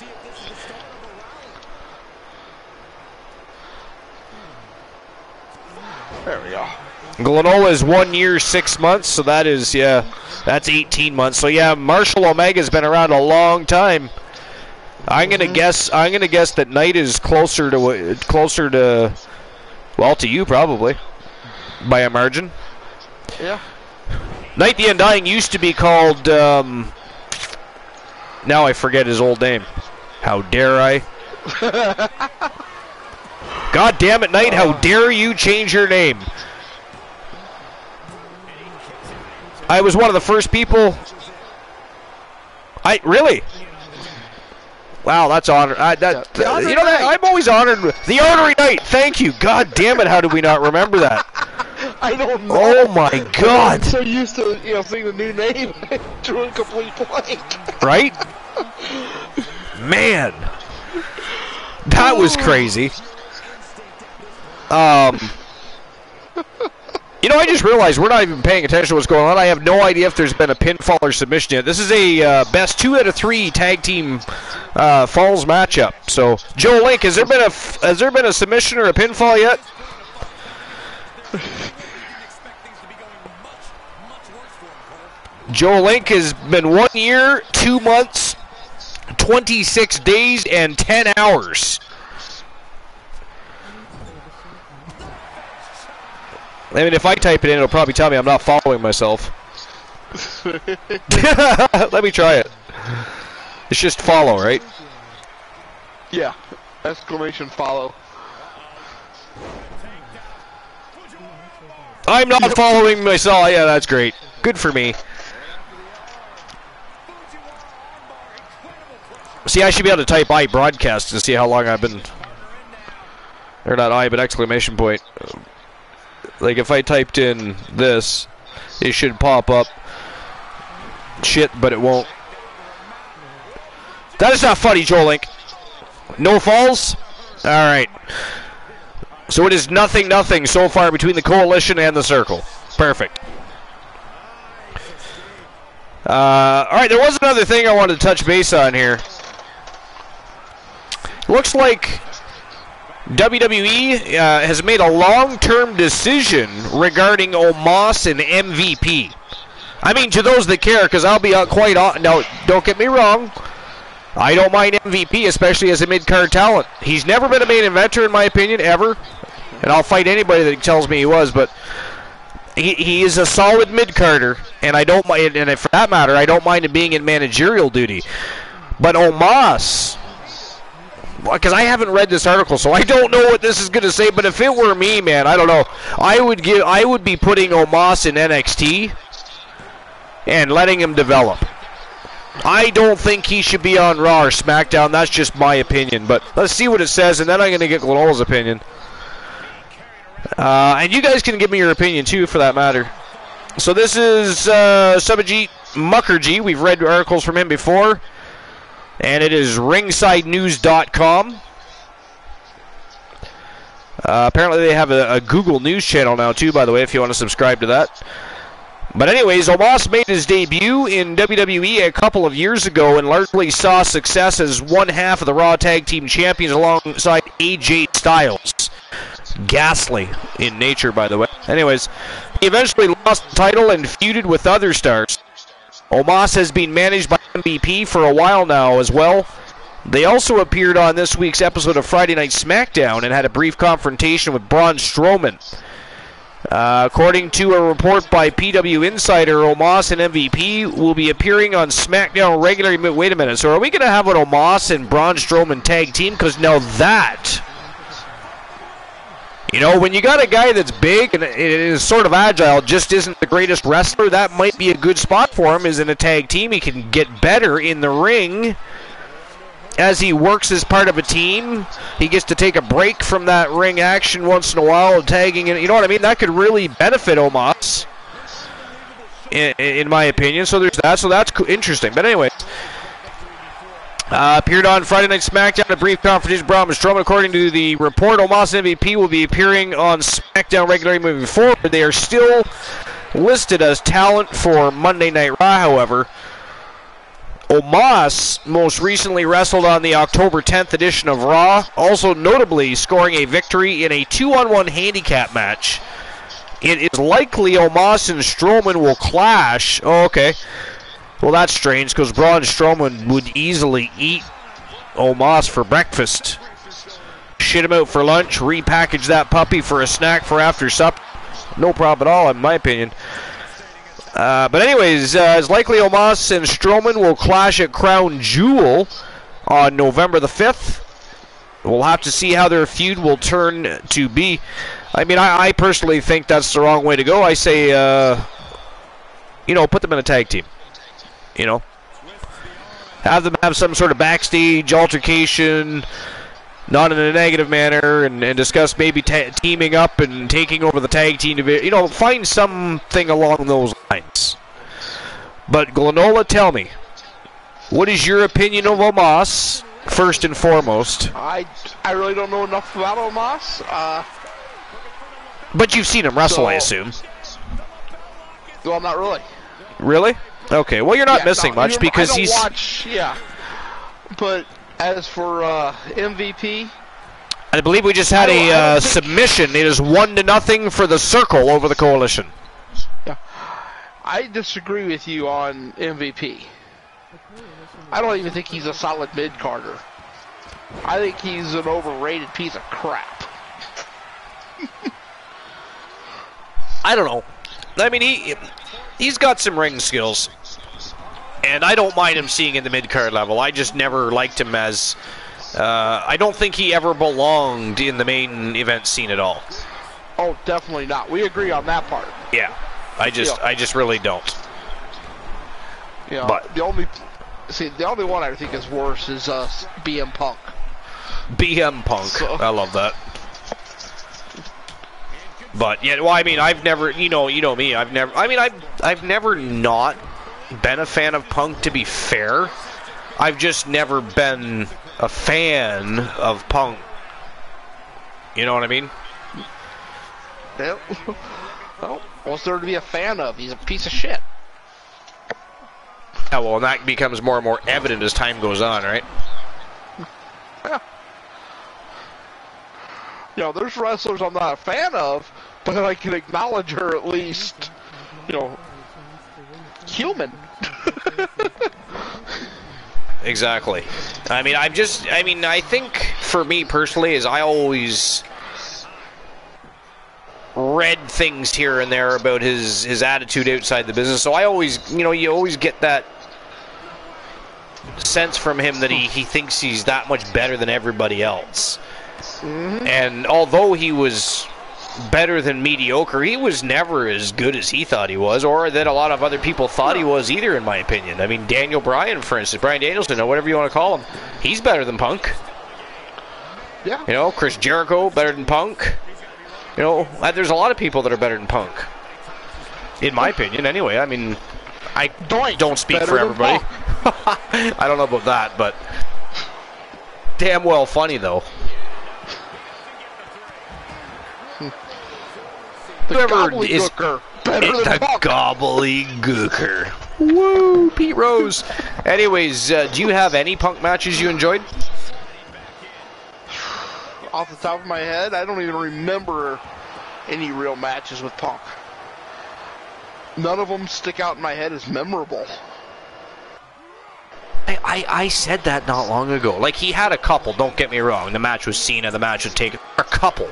There we go. Glenola is 1 year, 6 months, so that is, yeah, that's 18 months. So yeah, Marshall Omega's been around a long time. I'm gonna guess that Night is closer to, well, to you probably, by a margin. Yeah. Night the Undying used to be called, now I forget his old name. How dare I? God damn it, Night, how dare you change your name? I was one of the first people. Really? Wow, that's honor. You know that I'm always honored. The Honorary Night. Thank you. God damn it, how did we not remember that? I don't know. Oh my God. I'm so used to seeing the new name, drew a complete blank. Right? Man, that was crazy. You know, I just realized we're not even paying attention to what's going on. I have no idea if there's been a pinfall or submission yet. This is a best 2 out of 3 tag team falls matchup. So, Joe Link, has there been a submission or a pinfall yet? Joe Link has been 1 year, 2 months, 26 days and 10 hours. I mean, if I type it in, it'll probably tell me I'm not following myself. Let me try it. It's just follow, right? Yeah. Exclamation follow. I'm not following myself. Yeah, that's great. Good for me. See, I should be able to type I broadcast to see how long I've been... Or not I, but exclamation point. Like, if I typed in this, it should pop up. Shit, but it won't. That is not funny, Joe Link. No falls? Alright. So it is 0-0 so far between the Coalition and the Circle. Perfect. Alright, there was another thing I wanted to touch base on here. Looks like WWE has made a long-term decision regarding Omos and MVP. I mean, to those that care, because I'll be quite honest. Now, don't get me wrong. I don't mind MVP, especially as a mid-card talent. He's never been a main eventer, in my opinion, ever. And I'll fight anybody that tells me he was, but he is a solid mid-carder, and I don't mind, and for that matter, I don't mind him being in managerial duty. But Omos, because I haven't read this article, so I don't know what this is going to say, but if it were me, man, I don't know. I would be putting Omos in NXT and letting him develop. I don't think he should be on Raw or SmackDown. That's just my opinion. But let's see what it says, and then I'm going to get Glenola's opinion. And you guys can give me your opinion, too, for that matter. So this is Subajit Mukherjee. We've read articles from him before. And it is ringsidenews.com. Apparently they have a Google News channel now, too, by the way, if you want to subscribe to that. But anyways, Omos made his debut in WWE a couple of years ago and largely saw success as one half of the Raw Tag Team Champions alongside AJ Styles. Ghastly in nature, by the way. Anyways, he eventually lost the title and feuded with other stars. Omos has been managed by MVP for a while now as well. They also appeared on this week's episode of Friday Night SmackDown and had a brief confrontation with Braun Strowman. According to a report by PW Insider, Omos and MVP will be appearing on SmackDown regularly. Wait a minute, so are we going to have an Omos and Braun Strowman tag team? Because now that... You know, when you got a guy that's big and is sort of agile, just isn't the greatest wrestler, that might be a good spot for him, is in a tag team. He can get better in the ring as he works as part of a team. He gets to take a break from that ring action once in a while, tagging in. You know what I mean? That could really benefit Omos, in my opinion. So there's that. So that's interesting. But anyway, appeared on Friday Night SmackDown, a brief confrontation with Braun Strowman. According to the report, Omos and MVP will be appearing on SmackDown regularly moving forward. They are still listed as talent for Monday Night Raw, however. Omos most recently wrestled on the October 10th edition of Raw, also notably scoring a victory in a 2-on-1 handicap match. It is likely Omos and Strowman will clash. Oh, okay. Well, that's strange, because Braun Strowman would easily eat Omos for breakfast. Shit him out for lunch, repackage that puppy for a snack for after supper. No problem at all, in my opinion. But anyways, it's likely Omos and Strowman will clash at Crown Jewel on November the 5th. We'll have to see how their feud will turn to be. I mean, I personally think that's the wrong way to go. I say, put them in a tag team. Have them have some sort of backstage altercation, not in a negative manner, and discuss maybe teaming up and taking over the tag team. Find something along those lines. But Glenola, tell me, what is your opinion of Omos, first and foremost? I really don't know enough about Omos. But you've seen him wrestle, I assume. Well, not really. Really? Okay, well, you're not missing much because I don't watch, but as for MVP, I believe we just had a submission. It is 1-0 for the Circle over the Coalition. Yeah, I disagree with you on MVP. I don't even think he's a solid mid-carder. I think he's an overrated piece of crap. I don't know. I mean, he's got some ring skills, and I don't mind him seeing in the mid-card level. I just never liked him as... I don't think he ever belonged in the main event scene at all. Oh, definitely not. We agree on that part. Yeah. I just really don't. Yeah. But the only one I think is worse is BM Punk. BM Punk. So. I love that. But yeah, well, I mean, I've never, you know me. I've never not been a fan of Punk. To be fair, I've just never been a fan of Punk. You know what I mean? Yep. Well, what's there to be a fan of? He's a piece of shit. Yeah, well, and that becomes more and more evident as time goes on, right? Yeah. You know, there's wrestlers I'm not a fan of, but I can acknowledge her at least, human. Exactly. I mean, I think for me personally, is I always read things here and there about his attitude outside the business. So I always, you always get that sense from him that he thinks he's that much better than everybody else. Mm-hmm. And although he was better than mediocre, he was never as good as he thought he was, or that a lot of other people thought he was either, in my opinion. I mean, Daniel Bryan, for instance, Bryan Danielson, or whatever you want to call him, he's better than Punk. Yeah. Chris Jericho, better than Punk. There's a lot of people that are better than Punk. In my opinion, anyway. I mean, I don't speak for everybody. I don't know about that, but damn well funny, though. The gobbledygooker. Better than Punk. Gobbledygooker. Woo, Pete Rose. Anyways, do you have any Punk matches you enjoyed? Off the top of my head, I don't even remember any real matches with Punk. None of them stick out in my head as memorable. I said that not long ago. Like, he had a couple, don't get me wrong. The match with Cena, the match with Taker, a couple.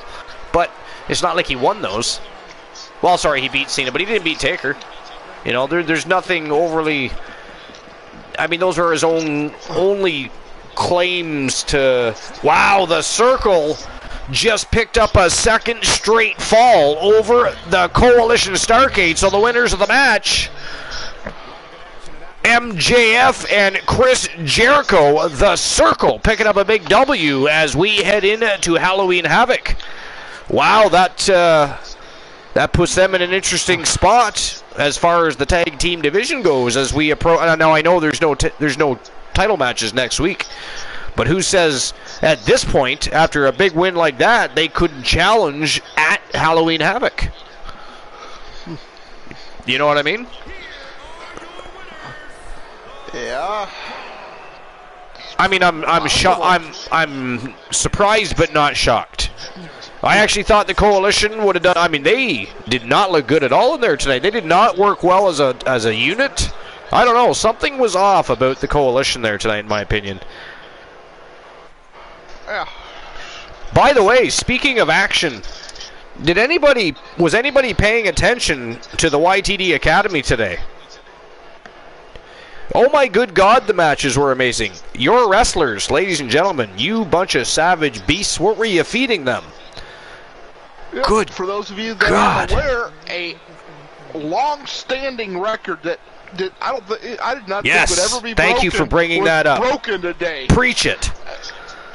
But it's not like he won those. Well, sorry, he beat Cena, but he didn't beat Taker. There's nothing overly... I mean, those are his only claims to... Wow, the Circle just picked up a second straight fall over the Coalition Starrcade. So the winners of the match, MJF and Chris Jericho, the Circle, picking up a big W as we head into Halloween Havoc. Wow, that puts them in an interesting spot as far as the tag team division goes as we approach. Now I know there's no title matches next week, but who says at this point, after a big win like that, they couldn't challenge at Halloween Havoc? You know what I mean? Yeah. I mean, I'm surprised but not shocked. I actually thought the Coalition would have done. I mean, they did not look good at all in there tonight. They did not work well as a unit. I don't know. Something was off about the Coalition there tonight, in my opinion. Yeah. By the way, speaking of action, was anybody paying attention to the YTD Academy today? Oh my good God, the matches were amazing. Your wrestlers, ladies and gentlemen, you bunch of savage beasts, what were you feeding them? Yep. Good. For those of you that God. aren't aware, a long-standing record that I did not think would ever be broken. Thank you for bringing that up. Broken today. Preach it.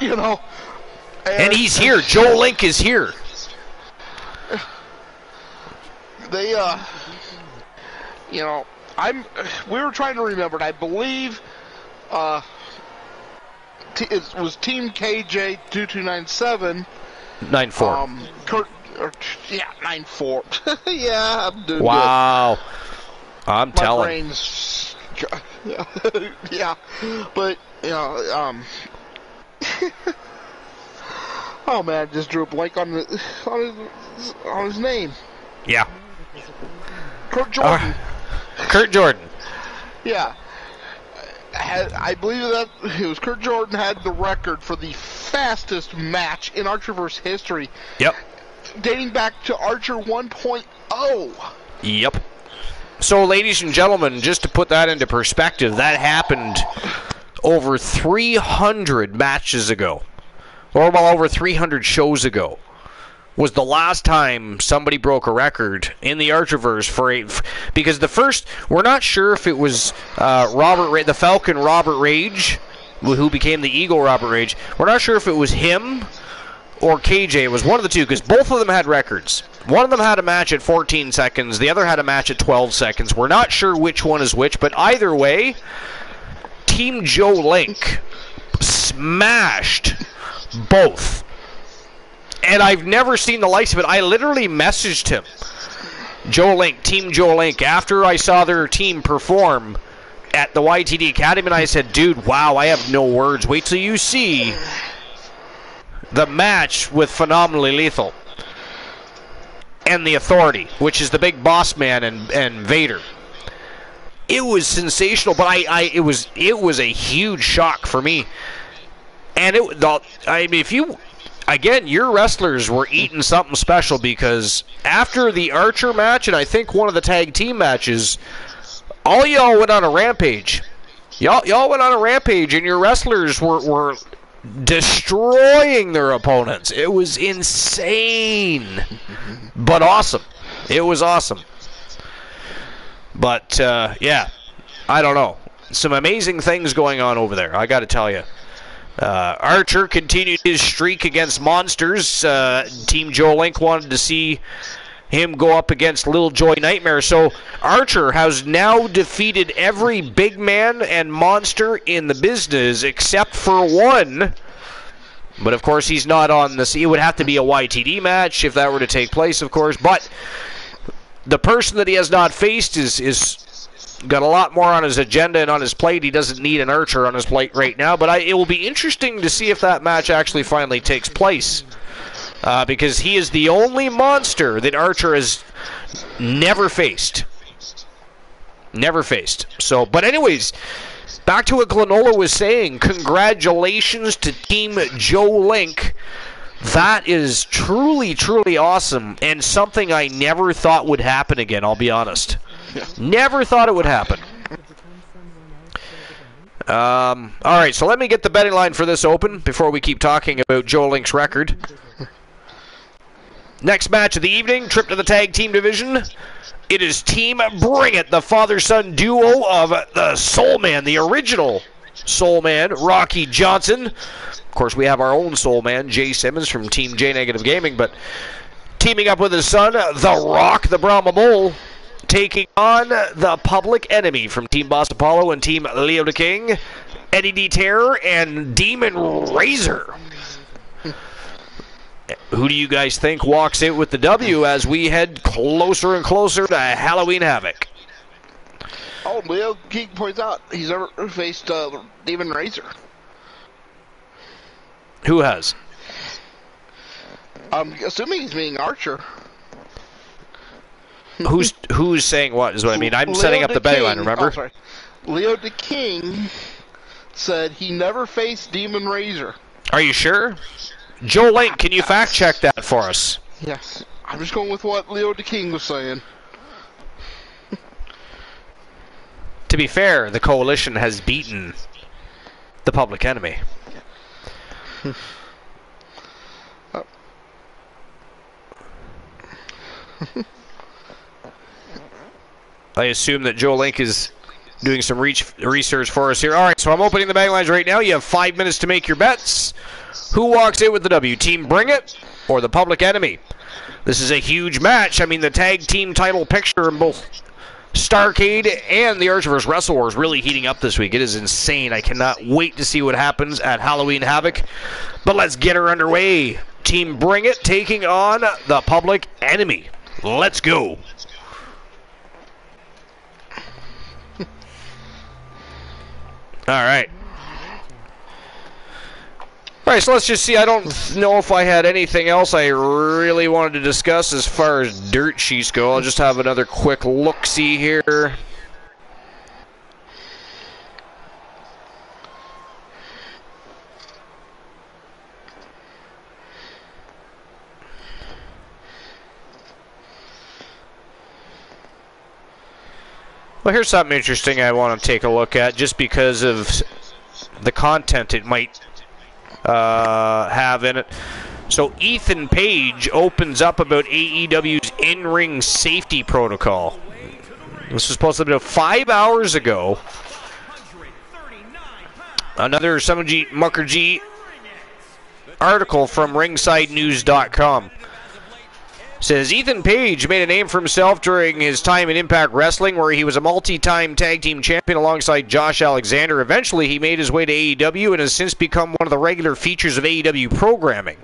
And he's here. Joe Link is here. They, we were trying to remember, and I believe, it was Team KJ 2297. 9-4. 9-4. Yeah, I'm doing wow. good. I'm My telling. brain's, yeah, but oh man, I just drew a blank on his name. Yeah. Kurt Jordan. Kurt Jordan. Yeah. I believe that it was Kurt Jordan had the record for the fastest match in Archerverse history. Yep. Dating back to Archer 1.0. Yep. So, ladies and gentlemen, just to put that into perspective, that happened over 300 matches ago. Or well, over 300 shows ago. Was the last time somebody broke a record in the Archerverse because the first, we're not sure if it was the Falcon Robert Rage, who became the Eagle Robert Rage. We're not sure if it was him or KJ. It was one of the two, because both of them had records. One of them had a match at 14 seconds, the other had a match at 12 seconds. We're not sure which one is which, but either way, Team Joe Link smashed both. And I've never seen the likes of it. I literally messaged him, Team Joe Link, after I saw their team perform at the YTD Academy, and I said, dude, wow, I have no words. Wait till you see the match with Phenomenally Lethal and the Authority, which is the big boss man and Vader. It was sensational, but it was a huge shock for me. And again, your wrestlers were eating something special, because after the Archer match, and I think one of the tag team matches, all y'all went on a rampage. Y'all went on a rampage, and your wrestlers were destroying their opponents. It was insane, but awesome. It was awesome. But, yeah, I don't know. Some amazing things going on over there, I got to tell you. Archer continued his streak against monsters. Team Joe Link wanted to see him go up against Little Joy Nightmare. So Archer has now defeated every big man and monster in the business except for one. But of course he's not on this. It would have to be a YTD match if that were to take place, of course. But the person that he has not faced is got a lot more on his agenda and on his plate. He doesn't need an Archer on his plate right now, but it will be interesting to see if that match actually finally takes place, because he is the only monster that Archer has never faced. Never faced. So, but anyways, back to what Glenola was saying. Congratulations to Team Joe Link. That is truly, truly awesome, and something I never thought would happen again, I'll be honest. Never thought it would happen. Alright, so let me get the betting line for this open before we keep talking about Joe Link's record. Next match of the evening, trip to the tag team division. It is Team Bring It, the father-son duo of the Soul Man, the original Soul Man, Rocky Johnson. Of course, we have our own Soul Man, Jay Simmons from Team J Negative Gaming, but teaming up with his son, The Rock, the Brahma Bull, taking on the Public Enemy from Team Boss Apollo and Team Leo the King, Eddie D. Terror, and Demon Razor. Who do you guys think walks out with the W as we head closer and closer to Halloween Havoc? Oh, Leo King points out he's never faced Demon Razor. Who has? I'm assuming he's meaning Archer. Who's saying what is what I mean? I'm setting up the betting line, remember? Oh, sorry. Leo the King said he never faced Demon Razor. Are you sure? Joe Link, can you fact check that for us? Yes. I'm just going with what Leo the King was saying. To be fair, the Coalition has beaten the Public Enemy. I assume that Joe Link is doing some research for us here. All right, so I'm opening the betting lines right now. You have 5 minutes to make your bets. Who walks in with the W? Team Bring It or the Public Enemy? This is a huge match. I mean, the tag team title picture in both Starrcade and the Archerverse Wrestle War is really heating up this week. It is insane. I cannot wait to see what happens at Halloween Havoc. But let's get her underway. Team Bring It taking on the Public Enemy. Let's go. All right. All right, so let's just see. I don't know if I had anything else I really wanted to discuss as far as dirt sheets go. I'll just have another quick look-see here. Well, here's something interesting I want to take a look at, just because of the content it might have in it. So Ethan Page opens up about AEW's in-ring safety protocol. This was supposed to be about 5 hours ago. Another Mukherjee article from RingsideNews.com. Says Ethan Page made a name for himself during his time in Impact Wrestling, where he was a multi-time tag team champion alongside Josh Alexander. Eventually, he made his way to AEW and has since become one of the regular features of AEW programming.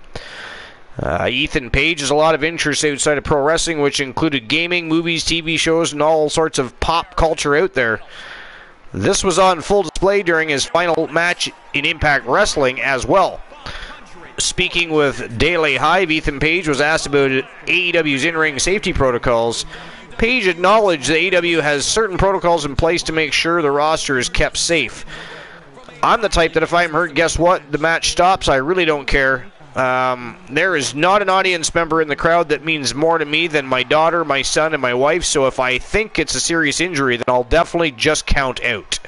Ethan Page has a lot of interests outside of pro wrestling, which included gaming, movies, TV shows, and all sorts of pop culture out there. This was on full display during his final match in Impact Wrestling as well. Speaking with Daily Hive, Ethan Page was asked about AEW's in-ring safety protocols. Page acknowledged that AEW has certain protocols in place to make sure the roster is kept safe. I'm the type that if I'm hurt, guess what? The match stops. I really don't care. There is not an audience member in the crowd that means more to me than my daughter, my son, and my wife, so if I think it's a serious injury, then I'll definitely just count out.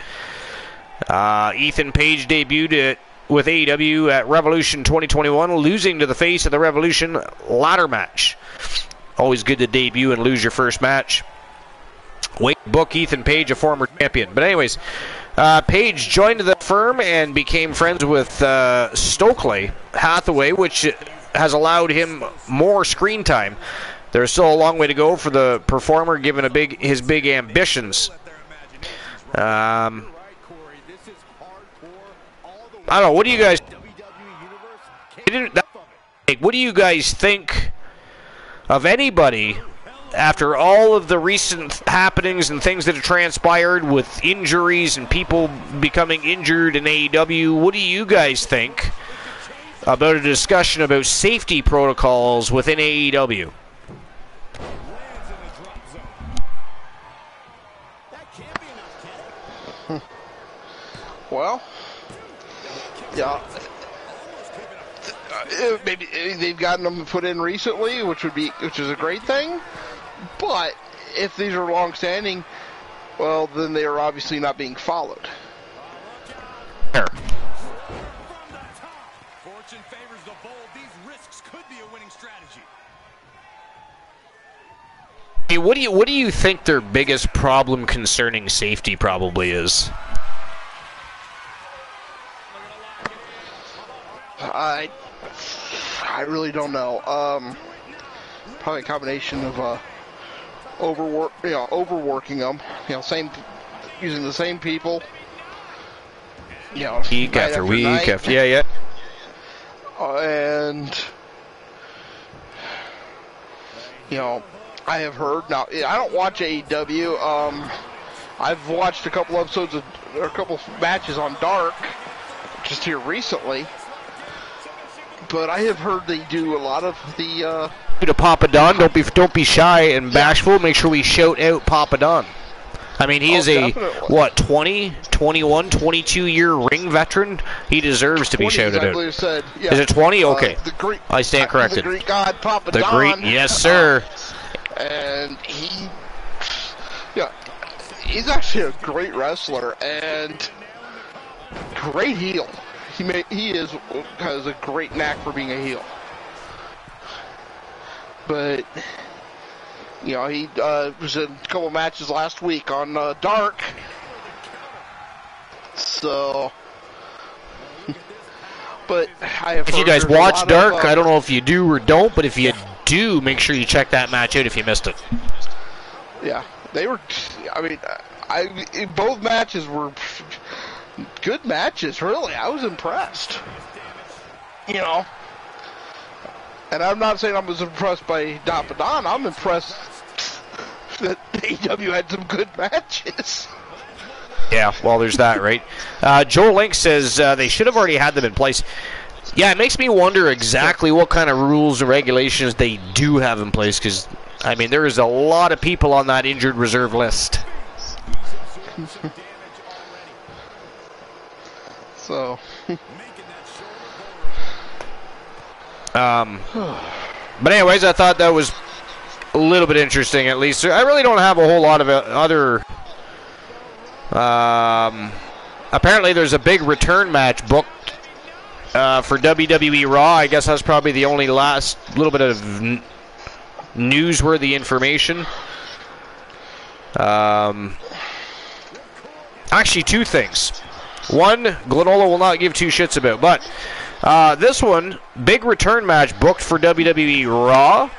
Ethan Page debuted with AEW at Revolution 2021, losing to the face of the Revolution ladder match. Always good to debut and lose your first match. Wait, book Ethan Page, a former champion. But anyways, Page joined the firm and became friends with Stokely Hathaway, which has allowed him more screen time. There's still a long way to go for the performer, given his big ambitions. I don't know. What do you guys think of anybody after all of the recent happenings and things that have transpired with injuries and people becoming injured in AEW? What do you guys think about a discussion about safety protocols within AEW? Well, yeah, maybe they've gotten them put in recently, which is a great thing. But if these are long-standing, well, then they are obviously not being followed. Sure. Fortune favors the bold. These risks could be a winning strategy. Hey, what do you think their biggest problem concerning safety probably is? I really don't know. Probably a combination of overworking them. Using the same people. Week after week after yeah. And I have heard. Now I don't watch AEW. I've watched a couple episodes or a couple matches on Dark just here recently. But I have heard they do a lot of the. To Papa Don, don't be shy and bashful. Make sure we shout out Papa Don. I mean, he is definitely. 20, 21, 22-year ring veteran. He deserves to be shouted out. Is it 20? Okay. I stand corrected. The Greek god Papa Don. Yes, sir. And he's actually a great wrestler and great heel. He has a great knack for being a heel. But he was in a couple matches last week on Dark. So, but I have. If you guys watch Dark, I don't know if you do or don't, but if you do, make sure you check that match out if you missed it. Yeah, they were. I mean, both matches were good matches. Really, I was impressed. And I'm not saying I was impressed by Papa Don. I'm impressed that AEW had some good matches. Yeah, well, there's that, right? Joe Link says they should have already had them in place. Yeah, it makes me wonder exactly what kind of rules and regulations they do have in place, because, I mean, there is a lot of people on that injured reserve list. So... but anyways, I thought that was a little bit interesting, at least. I really don't have a whole lot of other Apparently there's a big return match booked for WWE Raw. I guess that's probably the only last little bit of newsworthy information. Actually, two things. One, Glenola will not give two shits about, but this one, big return match booked for WWE Raw.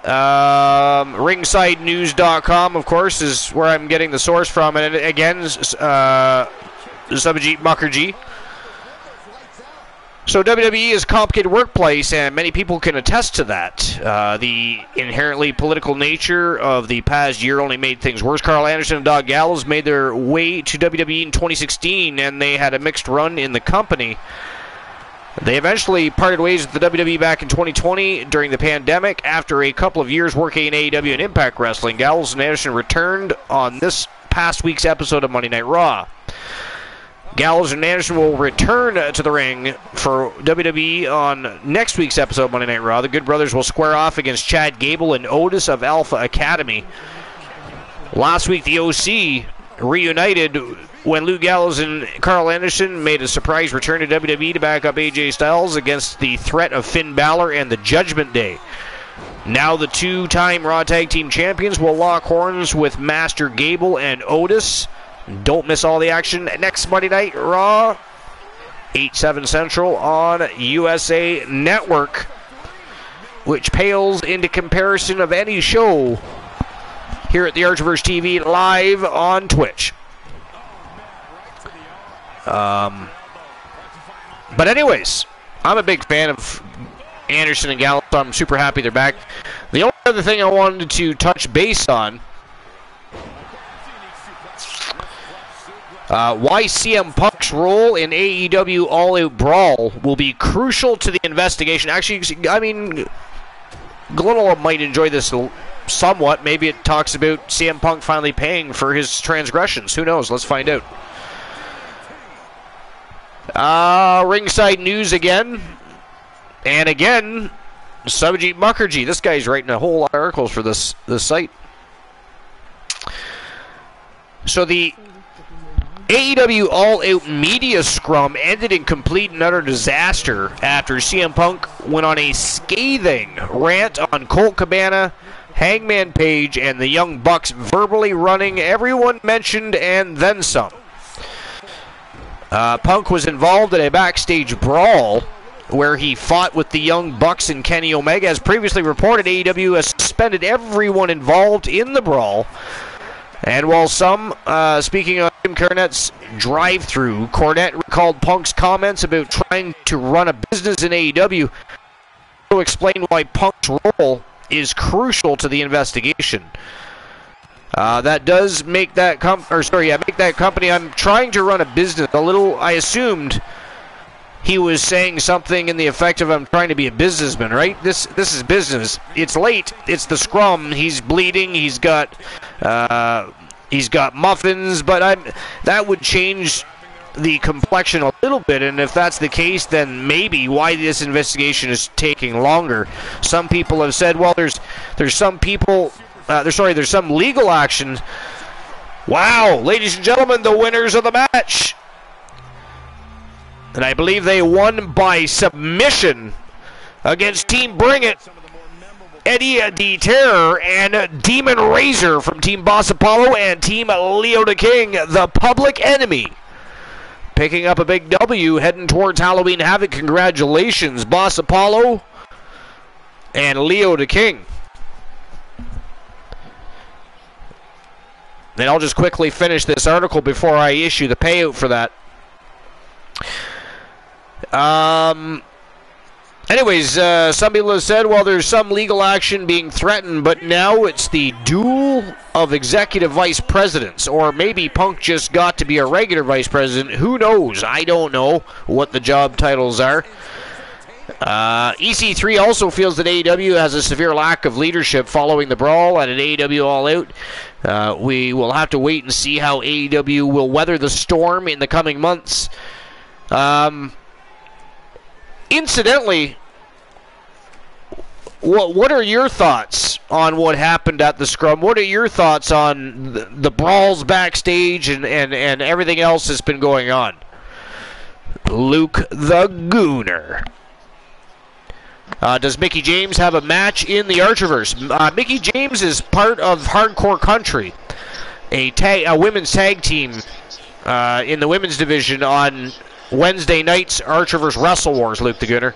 RingsideNews.com, of course, is where I'm getting the source from, and again, Sabajit Mukherjee. So WWE is a complicated workplace, and many people can attest to that. The inherently political nature of the past year only made things worse. Carl Anderson and Doug Gallows made their way to WWE in 2016, and they had a mixed run in the company. They eventually parted ways with the WWE back in 2020 during the pandemic. After a couple of years working in AEW and Impact Wrestling, Gallows and Anderson returned on this past week's episode of Monday Night Raw. Gallows and Anderson will return to the ring for WWE on next week's episode of Monday Night Raw. The Good Brothers will square off against Chad Gable and Otis of Alpha Academy. Last week, the OC reunited when Luke Gallows and Carl Anderson made a surprise return to WWE to back up AJ Styles against the threat of Finn Balor and the Judgment Day. Now the two-time Raw Tag Team Champions will lock horns with Master Gable and Otis. Don't miss all the action next Monday Night Raw, 8/7 Central on USA Network, which pales into comparison of any show here at the Archverse TV live on Twitch. But anyways, I'm a big fan of Anderson and Gallows, so I'm super happy they're back. The only other thing I wanted to touch base on, why CM Punk's role in AEW All Out Brawl will be crucial to the investigation. Actually, I mean, Glenola might enjoy this somewhat. Maybe it talks about CM Punk finally paying for his transgressions. Who knows? Let's find out. Ringside News again. And again, Sabajit Mukherjee. This guy's writing a whole lot of articles for this site. So the AEW All Out media scrum ended in complete and utter disaster after CM Punk went on a scathing rant on Colt Cabana, Hangman Page, and the Young Bucks, verbally running everyone mentioned and then some. Punk was involved in a backstage brawl where he fought with the Young Bucks and Kenny Omega. As previously reported, AEW has suspended everyone involved in the brawl. And while some, speaking of Jim Cornette's drive-thru, Cornette recalled Punk's comments about trying to run a business in AEW to explain why Punk's role is crucial to the investigation. That does make that make that company. I'm trying to run a business. I assumed he was saying something in the effect of, I'm trying to be a businessman, right? This is business. It's late. It's the scrum. He's bleeding. He's got muffins, but that would change the complexion a little bit, and if that's the case, then maybe why this investigation is taking longer. Some people have said, well, there's some legal action. Wow, ladies and gentlemen, the winners of the match. And I believe they won by submission against Team Bring It, Eddie the Terror, and Demon Razor from Team Boss Apollo and Team Leo the King, the Public Enemy, picking up a big W heading towards Halloween Havoc. Congratulations, Boss Apollo and Leo the King. Then I'll just quickly finish this article before I issue the payout for that. Anyways, some people have said, well, there's some legal action being threatened, but now it's the duel of executive vice presidents. Or maybe Punk just got to be a regular vice president. Who knows? I don't know what the job titles are. EC3 also feels that AEW has a severe lack of leadership following the brawl at an AEW All Out. We will have to wait and see how AEW will weather the storm in the coming months. Incidentally, what are your thoughts on what happened at the scrum. What are your thoughts on the brawls backstage and everything else that's been going on? Luke the Gooner. Does Mickie James have a match in the Archerverse? Mickie James is part of Hardcore Country, a women's tag team in the women's division on Wednesday night's Archerverse Wrestle Wars, Luke the Gooner.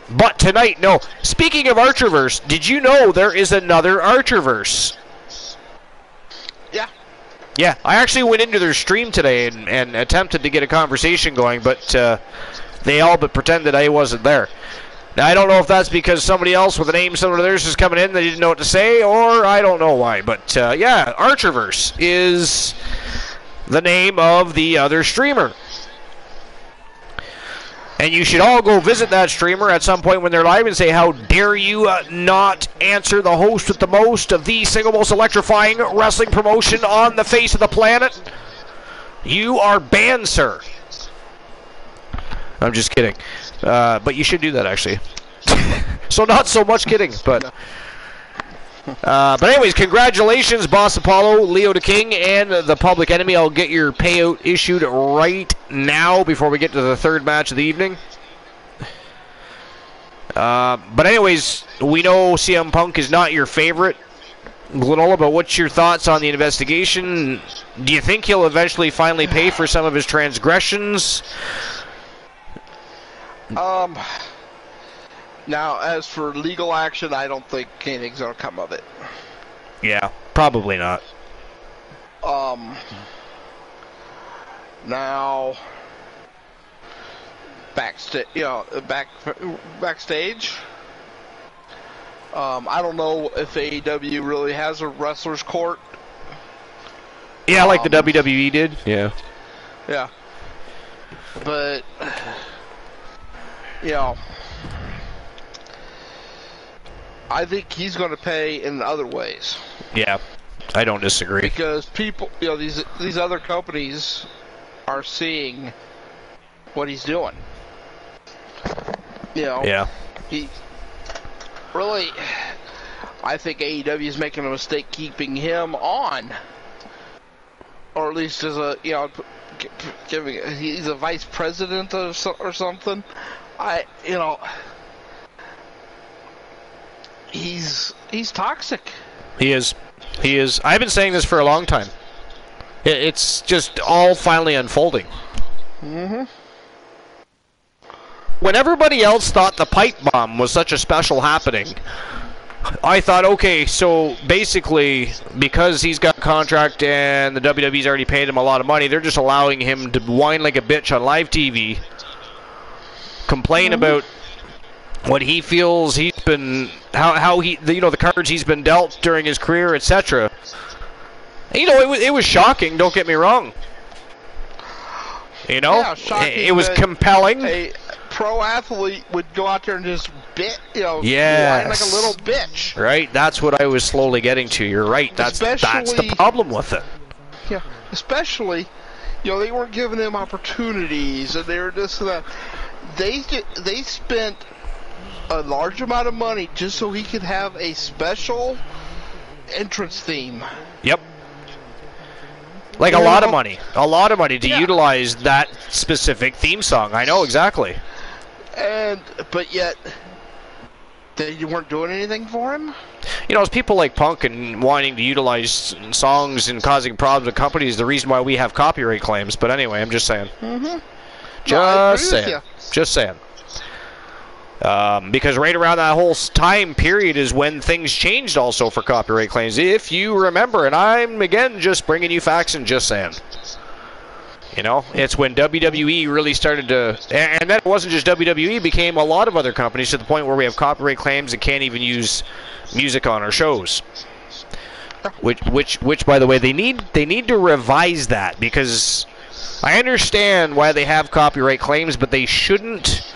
But tonight, no. Speaking of Archerverse, did you know there is another Archerverse? Yeah. Yeah, I actually went into their stream today and attempted to get a conversation going, but they all but pretended I wasn't there. Now, I don't know if that's because somebody else with a name similar to theirs is coming in, they didn't know what to say, or I don't know why. But, yeah, Archerverse is the name of the other streamer. And you should all go visit that streamer at some point when they're live and say, how dare you not answer the host with the most of the single most electrifying wrestling promotion on the face of the planet? You are banned, sir. I'm just kidding. But you should do that, actually. So not so much kidding, but anyways, congratulations, Boss Apollo, Leo the King, and the Public Enemy. I'll get your payout issued right now before we get to the third match of the evening. But anyways, we know CM Punk is not your favorite. Glenola, but what's your thoughts on the investigation? Do you think he'll eventually finally pay for some of his transgressions? Now, as for legal action, I don't think anything's going to come of it. Yeah, probably not. Now, backstage, I don't know if AEW really has a wrestler's court. Yeah, like the WWE did. Yeah. Yeah. But, I think he's going to pay in other ways. Yeah, I don't disagree. Because people, these other companies are seeing what he's doing. Yeah. He really, I think AEW is making a mistake keeping him on, or at least as a he's a vice president or something. He's toxic. He is. I've been saying this for a long time. It's just all finally unfolding. Mm-hmm. When everybody else thought the pipe bomb was such a special happening, I thought, okay, so basically, because he's got a contract and the WWE's already paid him a lot of money, they're just allowing him to whine like a bitch on live TV, complain about what he feels he's been, how he, the cards he's been dealt during his career, etc. It was shocking. Don't get me wrong. Shocking. It was compelling. A pro athlete would go out there and just whine like a little bitch. Right. That's what I was slowly getting to. You're right. That's the problem with it. Yeah. Especially, they weren't giving him opportunities, and they were this and that. They spent a large amount of money just so he could have a special entrance theme. Yep. Like a lot of money to utilize that specific theme song. I know exactly. But yet they weren't doing anything for him. It's people like Punk and wanting to utilize songs and causing problems with companies. The reason why we have copyright claims. But anyway, I'm just saying. Mm-hmm. Just saying. Because right around that whole time period is when things changed also for copyright claims, if you remember, and I'm, again, just bringing you facts and just saying. It's when WWE really started to, and then it wasn't just WWE, it became a lot of other companies to the point where we have copyright claims and can't even use music on our shows. Which by the way, they need to revise that, because I understand why they have copyright claims, but they shouldn't.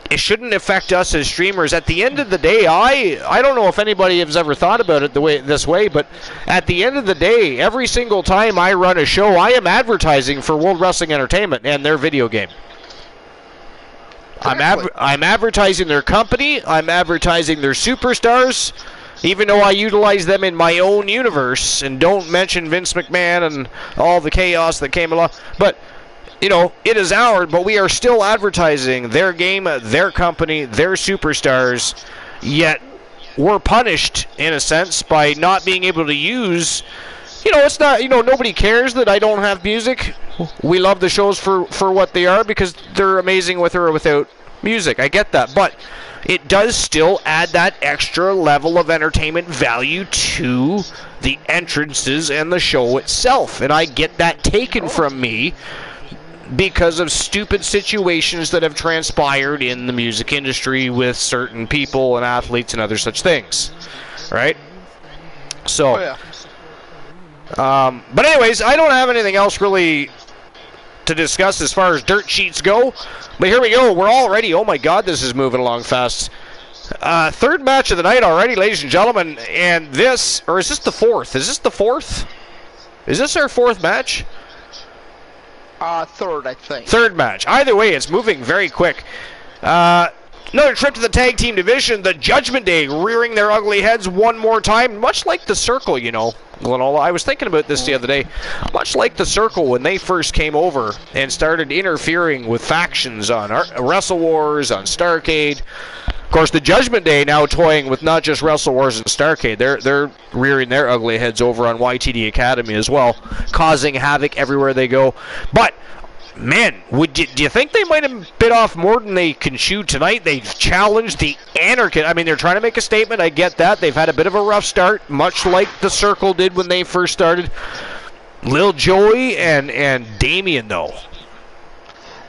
It shouldn't affect us as streamers. At the end of the day, I don't know if anybody has ever thought about it this way, but at the end of the day, every single time I run a show, I am advertising for World Wrestling Entertainment and their video game. Exactly. I'm advertising their company. I'm advertising their superstars, even though I utilize them in my own universe and don't mention Vince McMahon and all the chaos that came along. But, you know, it is ours, but we are still advertising their game, their company, their superstars, yet we're punished, in a sense, by not being able to use... You know, it's not, you know, nobody cares that I don't have music. We love the shows for what they are because they're amazing with or without music. I get that. But it does still add that extra level of entertainment value to the entrances and the show itself. And I get that taken from me because of stupid situations that have transpired in the music industry with certain people and athletes and other such things. Right? So... Oh, yeah. But anyways, I don't have anything else really to discuss as far as dirt sheets go. But here we go. We're already, oh my God, this is moving along fast. Third match of the night already, ladies and gentlemen. And this, or is this the fourth? Is this the fourth? Is this our fourth match? Third, I think. Third match. Either way, it's moving very quick. Another trip to the tag team division. The Judgment Day rearing their ugly heads one more time, much like the Circle, you know. I was thinking about this the other day. Much like the Circle when they first came over and started interfering with factions on Wrestle Wars, on Starrcade. Of course, the Judgment Day now toying with not just Wrestle Wars and Starrcade. They're rearing their ugly heads over on YTD Academy as well, causing havoc everywhere they go. But man, do you think they might have bit off more than they can chew tonight? They've challenged the Anarchist. I mean, they're trying to make a statement. I get that. They've had a bit of a rough start, much like the Circle did when they first started. Lil Joey and Damien, though.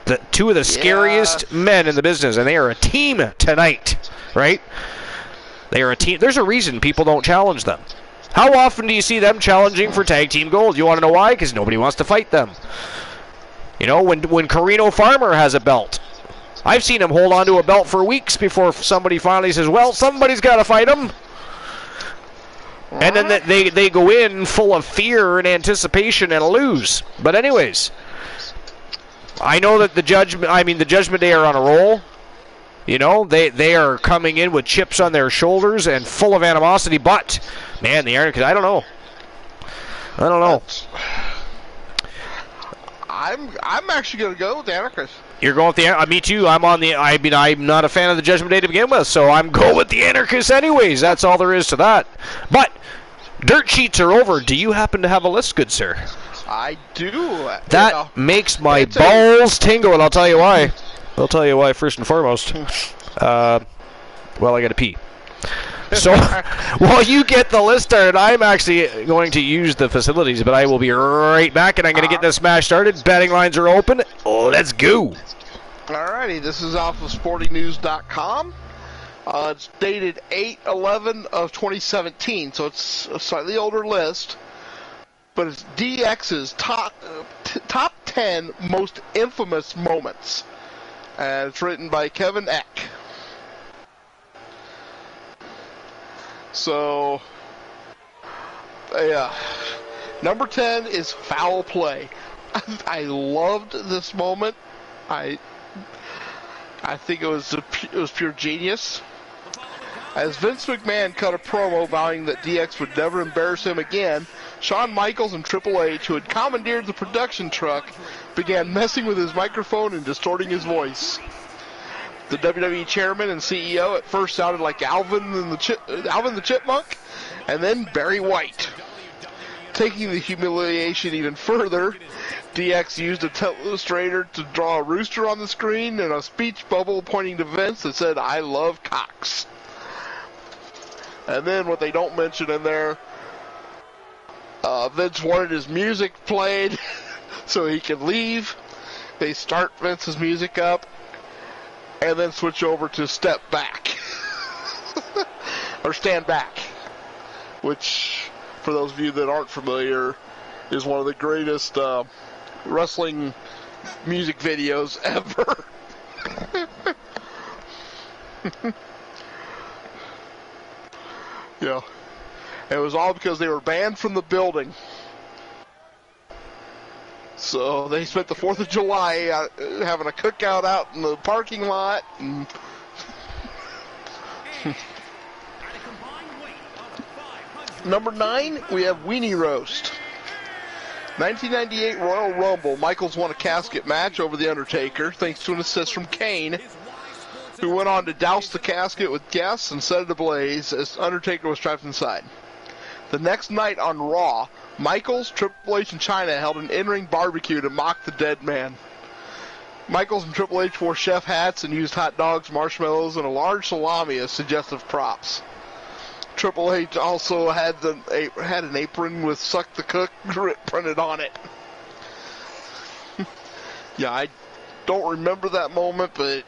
The two of the scariest men in the business, and they are a team tonight, right? They are a team. There's a reason people don't challenge them. How often do you see them challenging for tag team gold? You want to know why? Because nobody wants to fight them. You know, when Carino Farmer has a belt, I've seen him hold on to a belt for weeks before somebody finally says, well, somebody's got to fight him. And then they go in full of fear and anticipation and lose. But anyways, I know that the Judgment Day are on a roll. You know, they are coming in with chips on their shoulders and full of animosity. But, man, the Iron, I don't know. I'm actually going to go with the Anarchist. You're going with the me too. I'm not a fan of the Judgment Day to begin with, so I'm going with the Anarchists anyways. That's all there is to that. But dirt sheets are over. Do you happen to have a list, good sir? I do. That makes my balls tingle, and I'll tell you why. I'll tell you why first and foremost. Well, I got to pee. So, while you get the list started, I'm actually going to use the facilities, but I will be right back, and I'm going to get this match started. Betting lines are open. Let's go. Alrighty, this is off of SportyNews.com. It's dated 8/11 of 2017, so it's a slightly older list. But it's DX's top 10 most infamous moments. And it's written by Kevin Eck. So, yeah. Number 10 is foul play. I loved this moment. I think it was pure genius. As Vince McMahon cut a promo vowing that DX would never embarrass him again, Shawn Michaels and Triple H, who had commandeered the production truck, began messing with his microphone and distorting his voice. The WWE chairman and CEO at first sounded like Alvin the Chipmunk, and then Barry White. Taking the humiliation even further, DX used a telestrator to draw a rooster on the screen and a speech bubble pointing to Vince that said, "I love cocks." And then what they don't mention in there, Vince wanted his music played so he could leave. They start Vince's music up and then switch over to step back or stand back, which, for those of you that aren't familiar, is one of the greatest wrestling music videos ever. Yeah. It was all because they were banned from the building. So they spent the 4th of July having a cookout out in the parking lot. And Number 9, we have Weenie Roast. 1998 Royal Rumble. Michaels won a casket match over The Undertaker thanks to an assist from Kane, who went on to douse the casket with gas and set it ablaze as Undertaker was trapped inside. The next night on Raw, Michaels, Triple H, and Chyna held an in-ring barbecue to mock the dead man. Michaels and Triple H wore chef hats and used hot dogs, marshmallows, and a large salami as suggestive props. Triple H also had an apron with "Suck the Cook" printed on it. Yeah, I don't remember that moment, but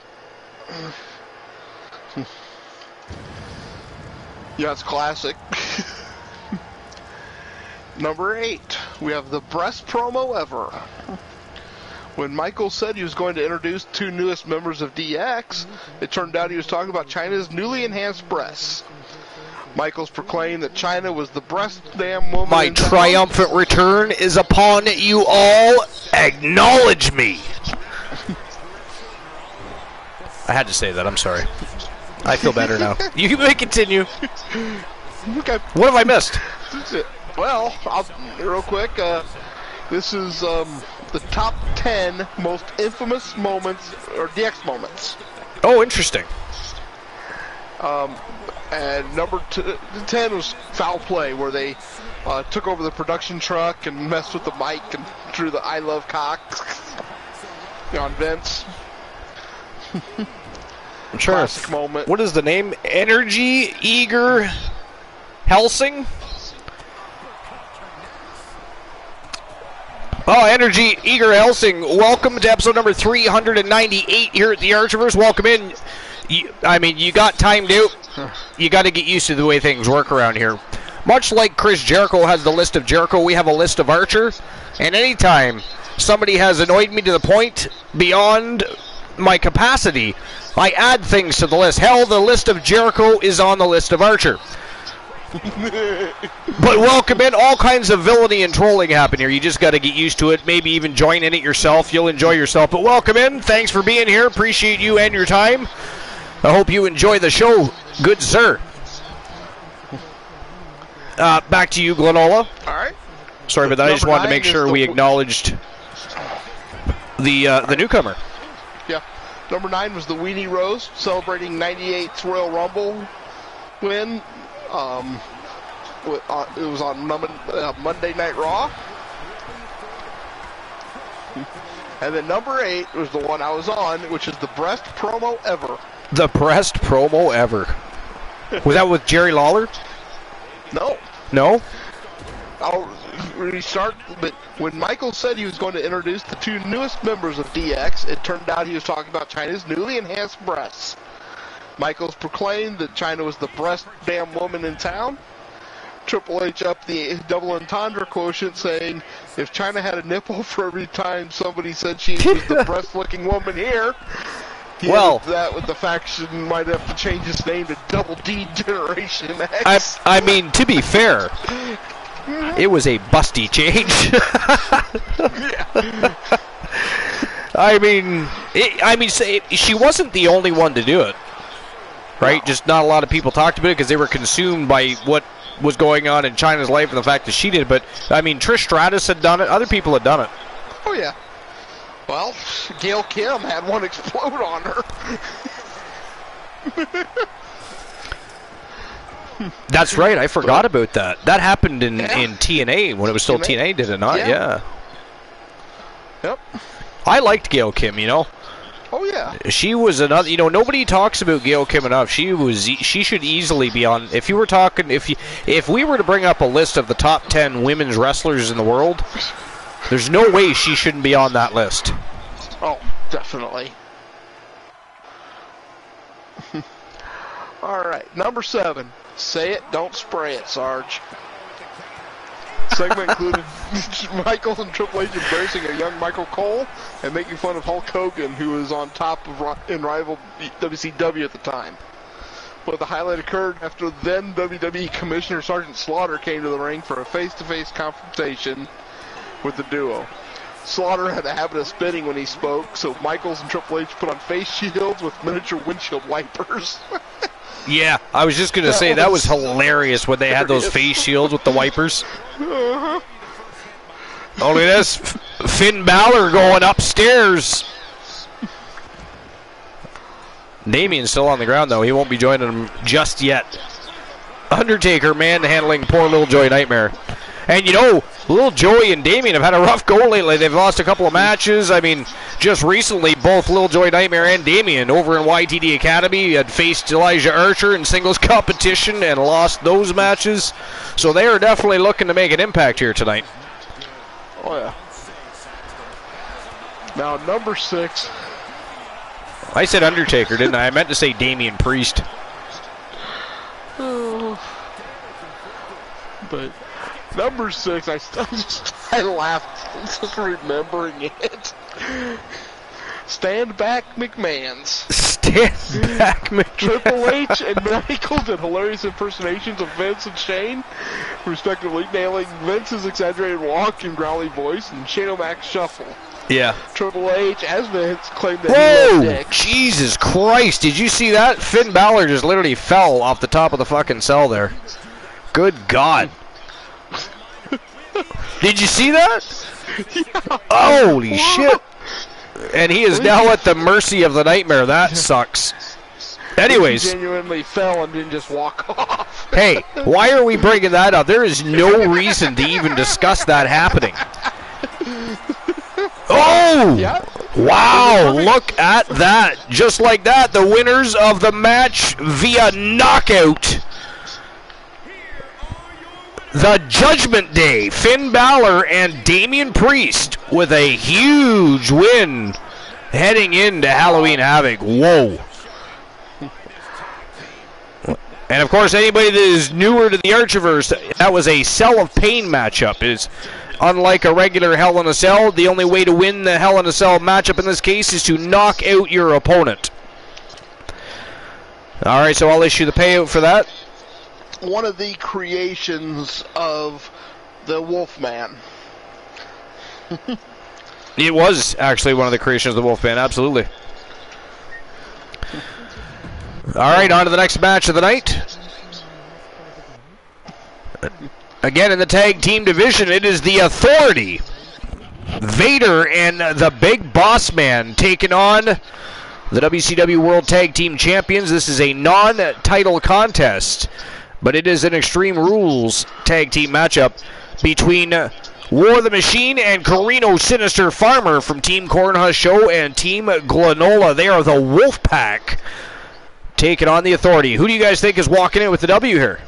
yeah, it's classic. Number 8, we have the best promo ever. When Michael said he was going to introduce 2 newest members of DX, it turned out he was talking about Chyna's newly enhanced breasts. Michaels proclaimed that Chyna was the breast damn woman. My triumphant return is upon you all. Acknowledge me. I had to say that. I'm sorry. I feel better now. You may continue. Okay. What have I missed? Well, real quick. This is the top 10 most infamous moments, or DX moments. Oh, interesting. And number 10 was Foul Play, where they took over the production truck and messed with the mic and drew the "I love cock" on Vince. I'm sure. Classic moment. What is the name? Energy Eager Helsing? Oh, Energy Eager Helsing. Welcome to episode number 398 here at the Archiverse. Welcome in. You got timed out. You got to get used to the way things work around here. Much like Chris Jericho has the list of Jericho, we have a list of Archer. And anytime somebody has annoyed me to the point beyond my capacity, I add things to the list. Hell, the list of Jericho is on the list of Archer. But welcome in. All kinds of villainy and trolling happen here. You just got to get used to it. Maybe even join in it yourself. You'll enjoy yourself. But welcome in. Thanks for being here. Appreciate you and your time. I hope you enjoy the show, good sir. Back to you, Glenola. All right. Sorry about that. I just wanted to make sure we acknowledged the newcomer. Yeah. Number 9 was the Weenie Roast, celebrating 98's Royal Rumble win. It was on Monday Night Raw. And then number 8 was the one I was on, which is the best promo ever. The best promo ever. Was that with Jerry Lawler? No. No? I'll restart, but when Michael said he was going to introduce the 2 newest members of DX, it turned out he was talking about Chyna's newly enhanced breasts. Michaels proclaimed that Chyna was the breast damn woman in town. Triple H upped the double entendre quotient, saying, if Chyna had a nipple for every time somebody said she was the breast-looking woman here, well, that with the faction might have to change its name to Double D Generation X. I mean, to be fair, it was a busty change. She wasn't the only one to do it, right? No. Just not a lot of people talked about it because they were consumed by what was going on in Chyna's life and the fact that she did it. But I mean, Trish Stratus had done it. Other people had done it. Oh yeah. Well, Gail Kim had one explode on her. That's right. I forgot about that. That happened in TNA when it was still TNA, did it not? Yeah. Yep. I liked Gail Kim, you know. Oh yeah. She was another. You know, nobody talks about Gail Kim enough. She should easily be on. If you were talking, if we were to bring up a list of the top 10 women's wrestlers in the world, there's no way she shouldn't be on that list. Oh, definitely. All right, number 7. Say it, don't spray it, Sarge. Segment included Michael and Triple H embracing a young Michael Cole and making fun of Hulk Hogan, who was on top of in rival WCW at the time. But the highlight occurred after then WWE Commissioner Sergeant Slaughter came to the ring for a face-to-face confrontation with the duo. Slaughter had a habit of spitting when he spoke, so Michaels and Triple H put on face shields with miniature windshield wipers. Yeah, I was just going to say, that was hilarious when they had those face shields with the wipers. Uh-huh. Oh, look at this. Finn Balor going upstairs. Damien's still on the ground, though. He won't be joining him just yet. Undertaker manhandling poor Little Joy Nightmare. And, you know, Little Joey and Damien have had a rough go lately. They've lost a couple of matches. I mean, just recently, both Little Joy Nightmare and Damien over in YTD Academy had faced Elijah Archer in singles competition and lost those matches. So they are definitely looking to make an impact here tonight. Oh, yeah. Now, number 6. I said Undertaker, didn't I? I meant to say Damian Priest. But number 6, I laughed just remembering it. Stand back McMahons. Stand back McMahon. Triple H and Michael did hilarious impersonations of Vince and Shane, respectively, nailing Vince's exaggerated walk and growly voice and Shane O'Mac's shuffle. Yeah. Triple H, as Vince, claimed that he was Dick. Jesus Christ. Did you see that? Finn Balor just literally fell off the top of the fucking cell there. Good God. Did you see that? Yeah. Holy shit. And he is now at the mercy of the Nightmare. That sucks. Anyways. He genuinely fell and didn't just walk off. Hey, why are we bringing that up? There is no reason to even discuss that happening. Oh! Yeah. Wow, look at that. Just like that, the winners of the match via knockout. The Judgment Day, Finn Balor and Damian Priest with a huge win heading into Halloween Havoc. Whoa. And of course, anybody that is newer to the Archiverse, that was a Cell of Pain matchup. It's unlike a regular Hell in a Cell, the only way to win the Hell in a Cell matchup in this case is to knock out your opponent. Alright, so I'll issue the payout for that. One of the creations of the Wolfman. It was actually one of the creations of the Wolfman, absolutely. Alright, on to the next match of the night. Again, in the tag team division, it is the Authority. Vader and the Big Boss Man taking on the WCW World Tag Team Champions. This is a non-title contest, but it is an Extreme Rules tag team matchup between War the Machine and Carino Sinister Farmer from Team Cornhusk Show and Team Glenola. They are the Wolfpack taking on the Authority. Who do you guys think is walking in with the W here?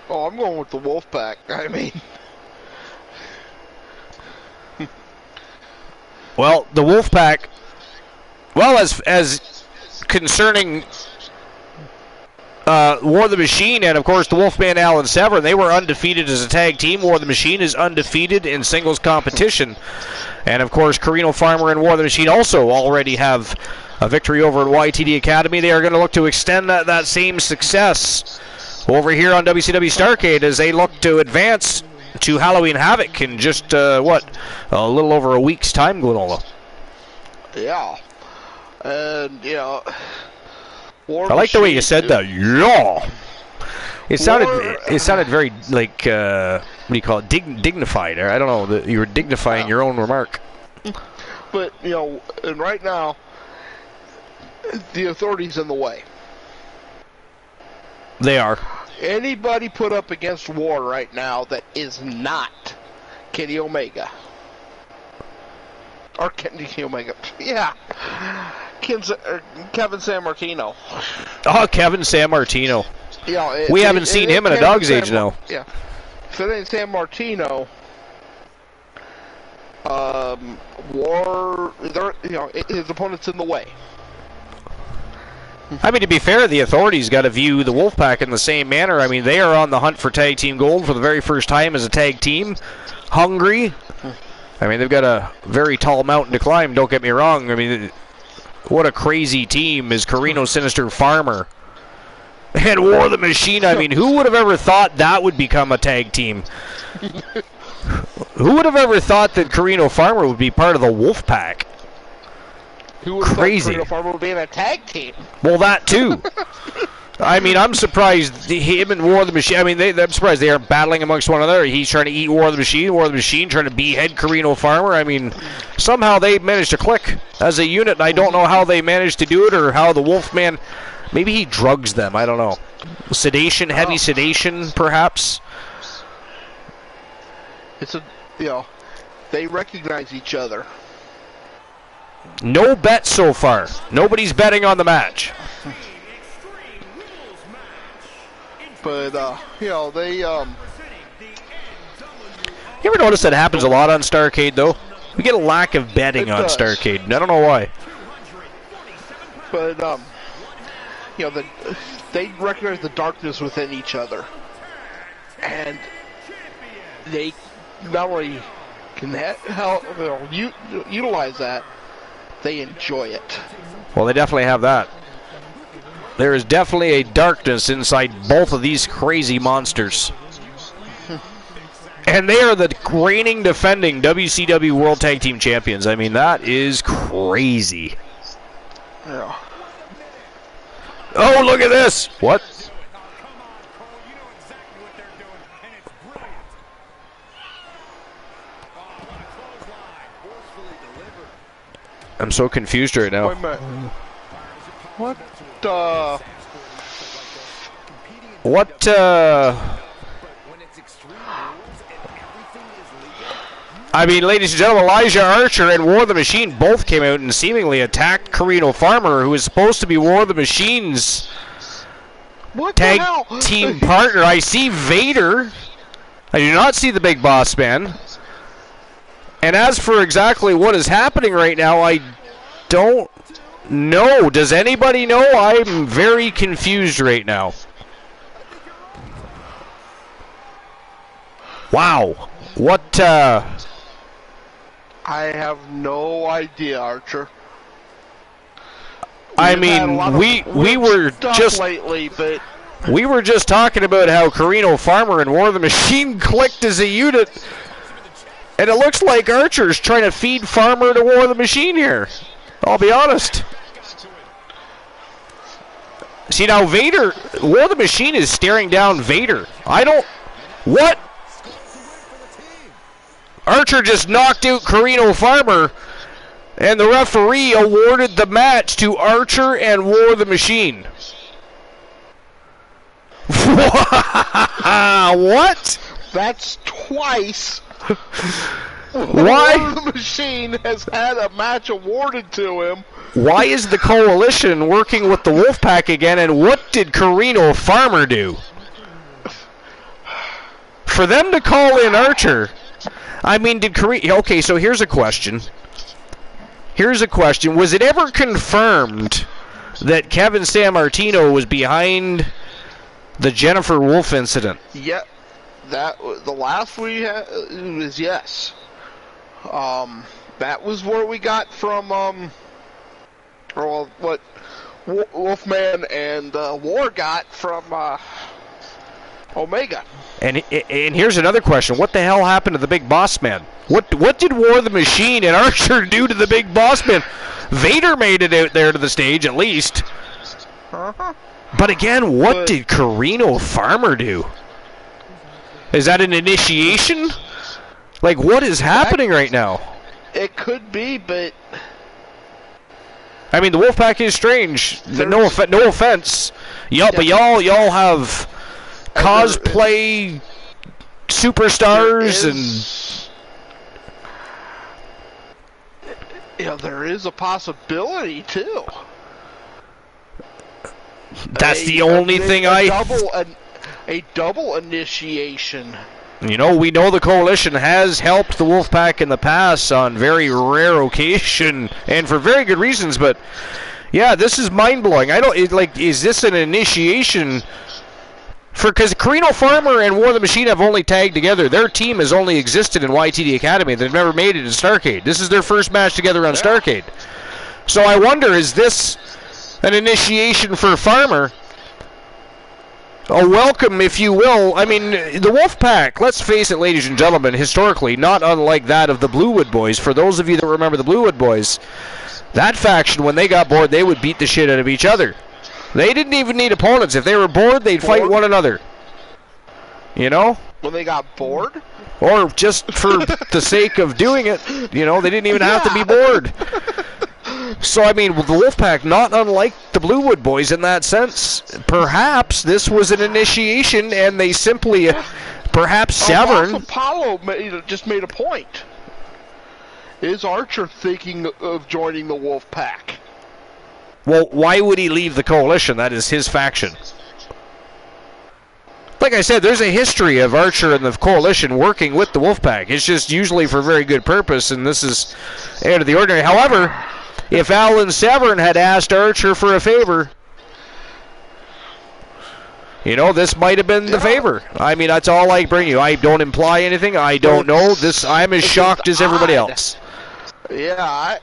Oh, I'm going with the Wolfpack. I mean... Well, the Wolfpack, well, as concerning War the Machine and, of course, the Wolfman Alan Severn, they were undefeated as a tag team. War the Machine is undefeated in singles competition. And, of course, Carino Farmer and War the Machine also already have a victory over at YTD Academy. They are going to look to extend that same success over here on WCW Starrcade as they look to advance to Halloween Havoc in just, a little over a week's time, Glenola. Yeah. And, you know... I like the way you said that. Yeah. It sounded very, like, what do you call it, dignified. I don't know, you were dignifying your own remark. But, you know, and right now, the Authority's in the way. They are. Anybody put up against War right now that is not Kenny Omega. Or Kenny Omega. Yeah. Kevin Sammartino. Oh, Kevin Sammartino. Yeah, we haven't seen him in a dog's age now. Yeah. If it ain't Sammartino, War, his opponent's in the way. I mean, to be fair, the Authority's got to view the Wolfpack in the same manner. I mean, they are on the hunt for tag team gold for the very first time as a tag team. Hungry. I mean, they've got a very tall mountain to climb, don't get me wrong. I mean, what a crazy team is Carino Sinister Farmer and War the Machine. I mean, who would have ever thought that would become a tag team? Who would have ever thought that Carino Farmer would be part of the Wolfpack? Who would Crazy. Carino Farmer would be in a tag team? Well, that too. I mean, I'm surprised him and War of the Machine. I mean, I'm surprised they aren't battling amongst one another. He's trying to eat War of the Machine trying to behead Carino Farmer. I mean, somehow they managed to click as a unit, and I don't know how they managed to do it or how the Wolfman, maybe he drugs them, I don't know. Sedation, heavy sedation, perhaps? It's a, they recognize each other. No bet so far. Nobody's betting on the match. But, they, You ever notice that happens a lot on Starrcade, though? We get a lack of betting on Starrcade, and I don't know why. But, they recognize the darkness within each other. And they not only can utilize that, they enjoy it. Well, they definitely have that. There is definitely a darkness inside both of these crazy monsters. And they are the reigning defending WCW World Tag Team Champions. I mean, that is crazy. Yeah. Oh, look at this! What? I'm so confused right now. Wait a minute. What? I mean, ladies and gentlemen, Elijah Archer and War of the Machine both came out and seemingly attacked Carino Farmer, who is supposed to be War of the Machine's tag team partner. I see Vader. I do not see the Big Boss Man. And as for exactly what is happening right now, I don't know. Does anybody know? I'm very confused right now. Wow. What, I have no idea, Archer. I mean, we were just lately, but we were just talking about how Carino Farmer and War of the Machine clicked as a unit. And it looks like Archer's trying to feed Farmer to War of the Machine here. I'll be honest. See, now Vader, War of the Machine is staring down Vader. What? Archer just knocked out Carino Farmer, and the referee awarded the match to Archer and War of the Machine. What? That's twice. Why? War of the Machine has had a match awarded to him. Why is the Coalition working with the Wolfpack again, and what did Carino Farmer do? For them to call in Archer, I mean, did Carino... Okay, so here's a question. Was it ever confirmed that Kevin Sammartino was behind the Jennifer Wolf incident? Yeah, the last we had was yes. That was where we got from what Wolfman and War got from Omega. And here's another question: what the hell happened to the Big Boss Man? What did War of the Machine and Archer do to the Big Boss Man? Vader made it out there to the stage, at least. But again, what did Carino Farmer do? Is that an initiation? Like, what is happening right now? It could be, but I mean, the Wolfpack is strange. No offense. But y'all have cosplay superstars and there is a possibility too. That's the only thing a double initiation. You know, we know the Coalition has helped the Wolfpack in the past on very rare occasion and for very good reasons, but yeah, this is mind-blowing. Is this an initiation because Carino Farmer and War of the Machine have only tagged together. Their team has only existed in YTD Academy. They've never made it in Starrcade. This is their first match together on Starrcade. So I wonder, is this an initiation for Farmer a welcome, if you will. I mean, the Wolfpack, let's face it, ladies and gentlemen, historically, not unlike that of the Bluewood Boys. For those of you that remember the Bluewood Boys, that faction, when they got bored, they would beat the shit out of each other. They didn't even need opponents. If they were bored, they'd fight one another. You know? When they got bored? Or just for the sake of doing it. You know, they didn't even have to be bored. So, I mean, the Wolfpack, not unlike the Bluewood Boys in that sense. Perhaps this was an initiation, and they simply, perhaps Severn... Apollo just made a point. Is Archer thinking of joining the Wolfpack? Well, why would he leave the Coalition? That is his faction. Like I said, there's a history of Archer and the Coalition working with the Wolfpack. It's just usually for very good purpose, and this is out of the ordinary. However, if Alan Severn had asked Archer for a favor, you know, this might have been the favor. I mean, that's all I bring you. I don't imply anything. I don't know. I'm as shocked as everybody else. Yeah,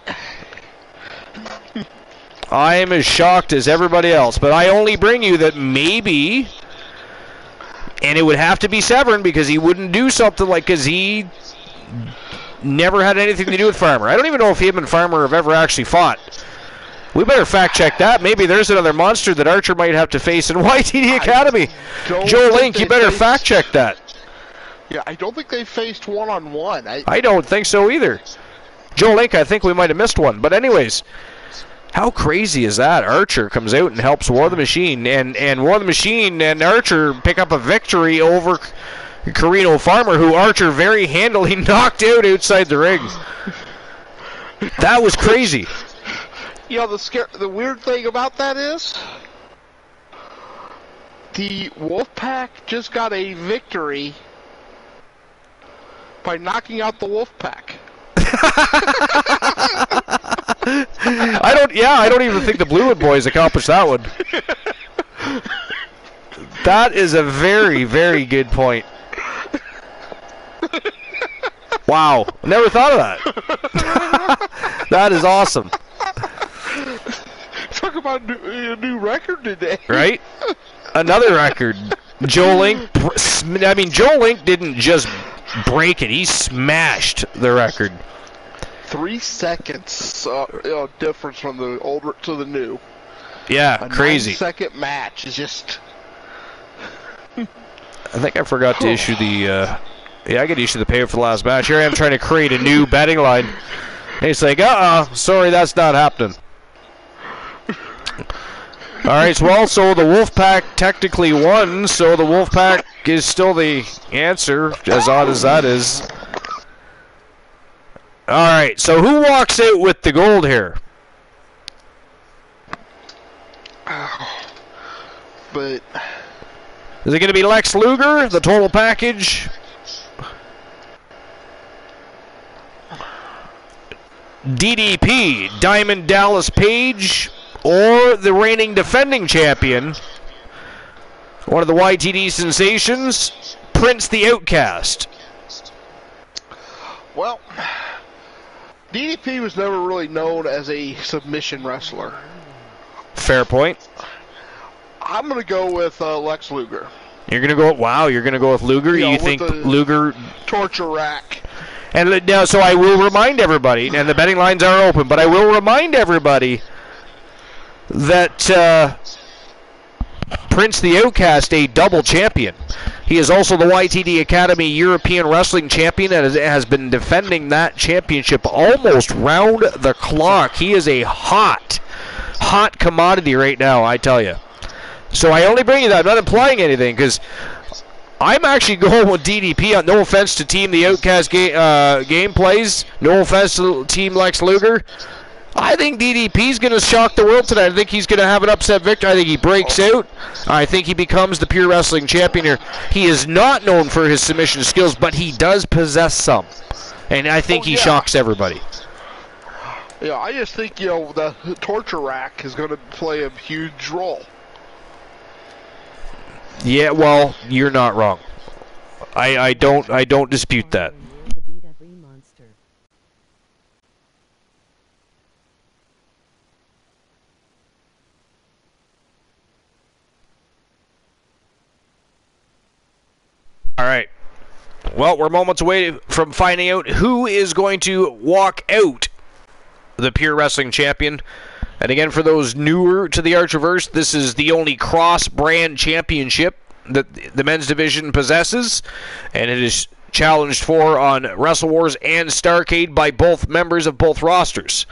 I am as shocked as everybody else. But I only bring you that maybe, and it would have to be Severn because he wouldn't do something like, because he never had anything to do with Farmer. I don't even know if him and Farmer have ever actually fought. We better fact check that. Maybe there's another monster that Archer might have to face in YTD Academy. Joe Link, you better fact check that. Yeah, I don't think they faced one-on-one. I don't think so either. Joe Link, I think we might have missed one. But anyways, how crazy is that? Archer comes out and helps War the Machine, and War the Machine and Archer pick up a victory over Carino Farmer, who Archer very handily knocked out outside the ring. That was crazy. You know, the weird thing about that is, the Wolfpack just got a victory by knocking out the Wolfpack. I don't even think the Bluewood Boys accomplished that one. That is a very, very good point. Wow, never thought of that. That is awesome. Talk about a new record today. Right? Another record. Joe Link, Joe Link didn't just break it, he smashed the record. 3 seconds difference from the old to the new. Yeah, crazy. 9-second match is just... I think I forgot to issue the... I could issue the payout for the last match. Here I am trying to create a new betting line. And he's like, sorry, that's not happening. Alright, so the Wolfpack technically won, so the Wolfpack is still the answer, as odd as that is. Alright, so who walks out with the gold here? But... Is it going to be Lex Luger, the total package? DDP, Diamond Dallas Page, or the reigning defending champion, one of the YTD sensations, Prince the Outcast? Well, DDP was never really known as a submission wrestler. Fair point. I'm going to go with Lex Luger. You're going to go, wow, you're going to go with Luger? You think Luger... Torture rack. And now, so I will remind everybody, and the betting lines are open, but I will remind everybody that Prince the Outcast, a double champion. He is also the YTD Academy European Wrestling Champion and has been defending that championship almost round the clock. He is a hot commodity right now, I tell you. So I only bring you that. I'm not implying anything, because I'm actually going with DDP. No offense to Team the Outcast gameplays. No offense to Team Lex Luger. I think DDP's going to shock the world tonight. I think he's going to have an upset victory. I think he breaks out. I think he becomes the pure wrestling champion here. He is not known for his submission skills, but he does possess some. And I think he shocks everybody. Yeah, I just think, the torture rack is going to play a huge role. Yeah, well, you're not wrong. I don't dispute that. To beat every monster. Well, we're moments away from finding out who is going to walk out the Pure Wrestling Champion. And again, for those newer to the Archerverse, this is the only cross-brand championship that the men's division possesses, and it is challenged for on Wrestle Wars and Starrcade by both members of both rosters.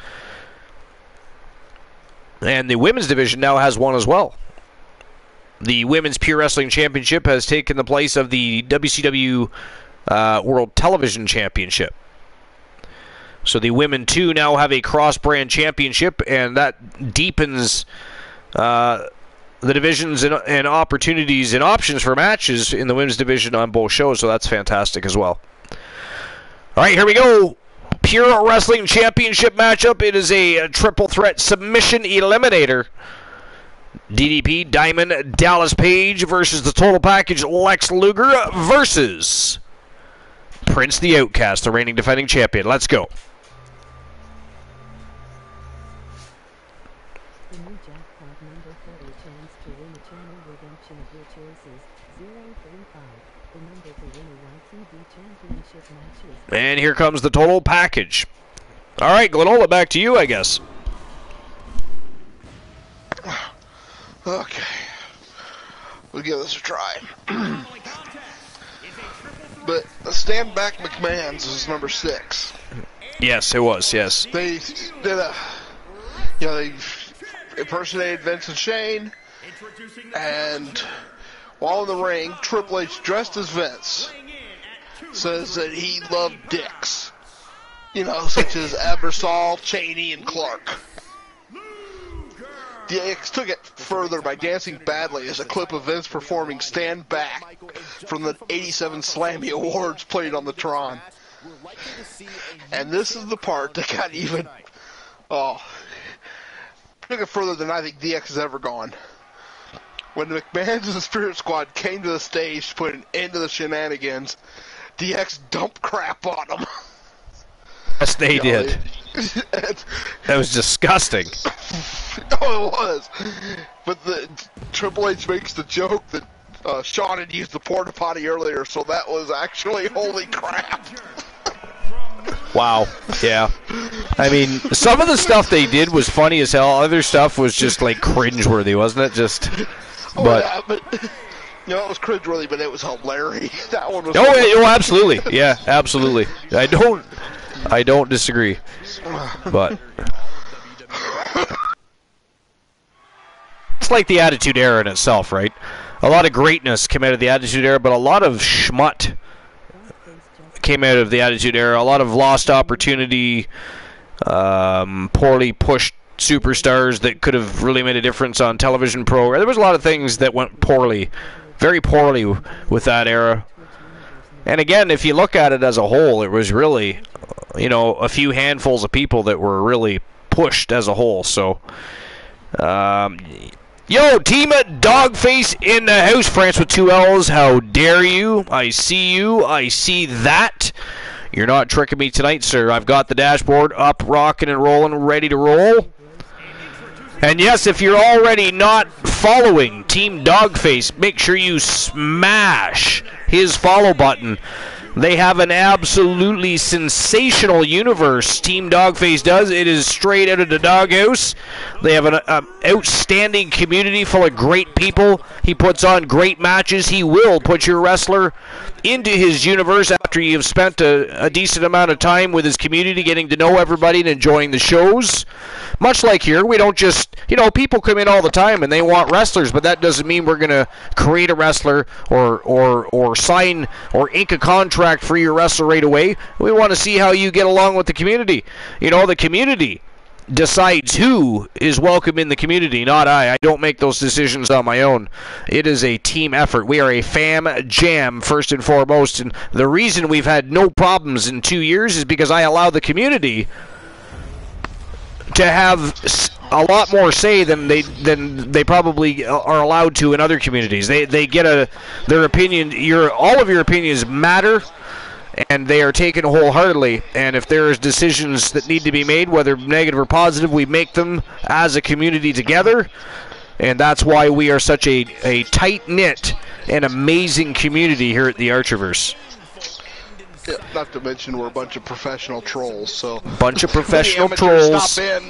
And the women's division now has one as well. The Women's Pure Wrestling Championship has taken the place of the WCW World Television Championship. So the women, too, now have a cross-brand championship, and that deepens the divisions and opportunities and options for matches in the women's division on both shows, so that's fantastic as well. All right, here we go. Pure Wrestling Championship matchup. It is a triple threat submission eliminator. DDP, Diamond, Dallas Page versus the Total Package, Lex Luger versus Prince the Outcast, the reigning defending champion. Let's go. The new jackpot number for a chance to win a channel redemption of your choices, 035. The number to win a YTV championship matches. And here comes the Total Package. All right, Glenola, back to you, I guess. Okay. We'll give this a try. But stand back McMahon's is number 6. Yes, it was, yes. They did they impersonated Vince and Shane, and while in the ring, Triple H, dressed as Vince, says that he loved dicks. Such as Ebersol, Cheney, and Clark. DX took it further by dancing badly as a clip of Vince performing Stand Back from the 87 Slammy Awards played on the Tron. And this is the part that got even... took it further than I think DX has ever gone. When the McMahons and the Spirit Squad came to the stage to put an end to the shenanigans, DX dumped crap on them. Yes, they did. That was disgusting. Oh, it was. But the Triple H makes the joke that Shawn had used the porta potty earlier, so that was actually holy crap. Wow. Yeah. I mean, some of the stuff they did was funny as hell. Other stuff was just like cringeworthy, wasn't it? Just. But. Yeah, but it was cringeworthy, but it was hilarious. That one was. Oh, absolutely. Yeah, absolutely. I don't disagree. But it's like the Attitude Era in itself, right? A lot of greatness came out of the Attitude Era, but a lot of schmutt came out of the Attitude Era. A lot of lost opportunity, poorly pushed superstars that could have really made a difference on television program. There was a lot of things that went poorly, very poorly with that era. And again, if you look at it as a whole, it was really, a few handfuls of people that were really pushed as a whole. So, Team Dogface in the house, France with 2 L's. How dare you? I see you. I see that. You're not tricking me tonight, sir. I've got the dashboard up, rocking and rolling, ready to roll. And yes, if you're already not following Team Dogface, make sure you smash his follow button. They have an absolutely sensational universe, Team Dogface does. It is straight out of the doghouse. They have an outstanding community full of great people. He puts on great matches. He will put your wrestler into his universe after you've spent a decent amount of time with his community, getting to know everybody and enjoying the shows. Much like here, we don't just, people come in all the time and they want wrestlers, but that doesn't mean we're going to create a wrestler or sign or ink a contract for your wrestler right away. We want to see how you get along with the community. The community decides who is welcome in the community, not I. I don't make those decisions on my own. It is a team effort. We are a fam jam, first and foremost, and the reason we've had no problems in 2 years is because I allow the community to have a lot more say than they probably are allowed to in other communities. They get their opinion. All of your opinions matter, and they are taken wholeheartedly. And if there is decisions that need to be made, whether negative or positive, we make them as a community together. And that's why we are such a tight-knit and amazing community here at the Archerverse. Yeah, not to mention we're a bunch of professional trolls, so... Bunch of professional the amateurs trolls. Stop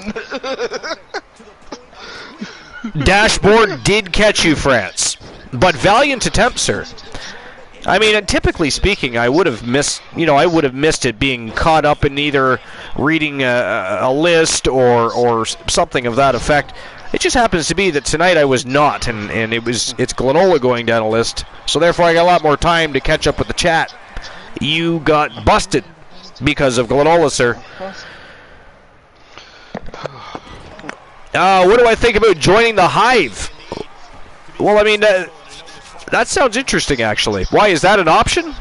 in. Dashboard did catch you, France. But valiant attempt, sir. I mean, typically speaking, I would have missed, I would have missed it being caught up in either reading a list or something of that effect. It just happens to be that tonight I was not, and it's Glenola going down a list, so therefore I got a lot more time to catch up with the chat. You got busted because of Glenola, sir. What do I think about joining the Hive? Well, I mean, that sounds interesting, actually. Why, is that an option?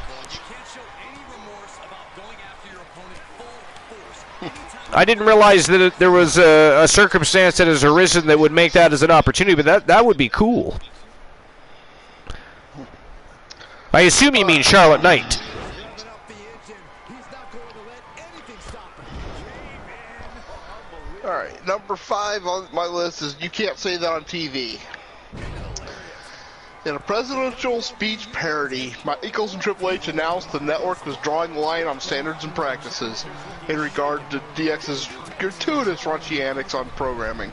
I didn't realize that there was a circumstance that has arisen that would make that as an opportunity, but that would be cool. I assume you mean Charlotte Knight. Alright, number 5 on my list is you can't say that on TV. In a presidential speech parody, Michaels and Triple H announced the network was drawing the line on standards and practices in regard to DX's gratuitous raunchy antics on programming.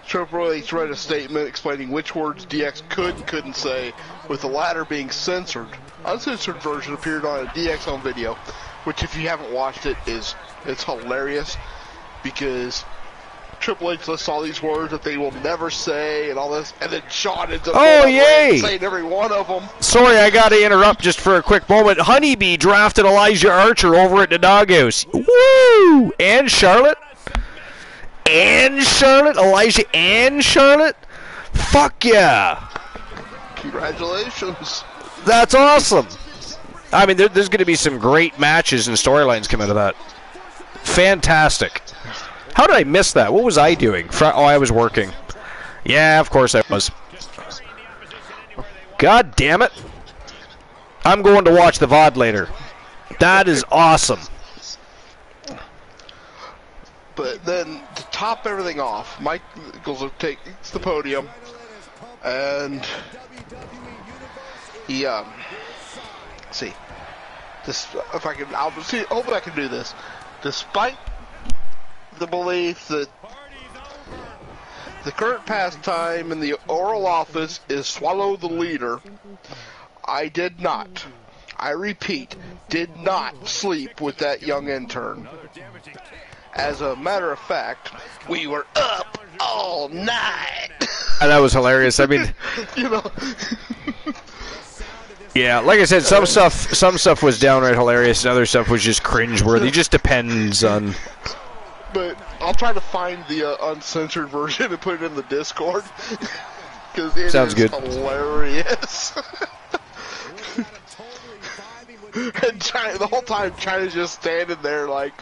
Triple H read a statement explaining which words DX could and couldn't say, with the latter being censored. Uncensored version appeared on a DX home video, which if you haven't watched it, it's hilarious, because Triple H lists all these words that they will never say and all this, and then Shawn ends up saying every one of them. Sorry, I got to interrupt just for a quick moment. Honeybee drafted Elijah Archer over at the Doghouse. Woo! And Charlotte? Elijah and Charlotte? Fuck yeah! Congratulations. That's awesome. I mean, there's going to be some great matches and storylines come out of that. Fantastic. How did I miss that? What was I doing? I was working. Yeah, of course I was. God damn it. I'm going to watch the VOD later. That is awesome. But then, to top everything off, Michaels takes the podium, and he, see, this, if I can, hopefully I can do this. Despite the belief that the current pastime in the Oral Office is swallow the leader, I did not, I repeat, did not sleep with that young intern. As a matter of fact, we were up all night. And that was hilarious. I mean, yeah, like I said, some stuff was downright hilarious, and other stuff was just cringeworthy. It just depends on. But I'll try to find the uncensored version and put it in the Discord, because it sounds is good. Hilarious. And China, the whole time, China's just standing there like,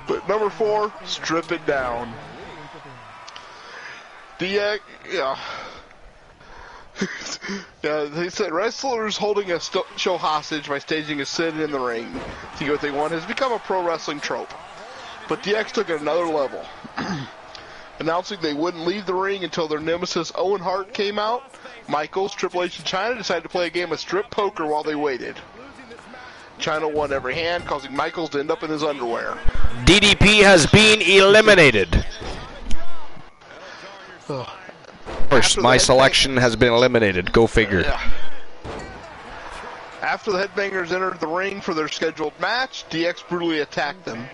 But number 4, strip it down. DX, yeah. Yeah, they said wrestlers holding a show hostage by staging a sit in the ring to get what they want has become a pro wrestling trope. But DX took it another level. Announcing they wouldn't leave the ring until their nemesis Owen Hart came out, Michaels, Triple H, and Chyna decided to play a game of strip poker while they waited. Chyna won every hand, causing Michaels to end up in his underwear. DDP has been eliminated. Of course, my selection has been eliminated. Go figure. Yeah. After the Headbangers entered the ring for their scheduled match, DX brutally attacked them.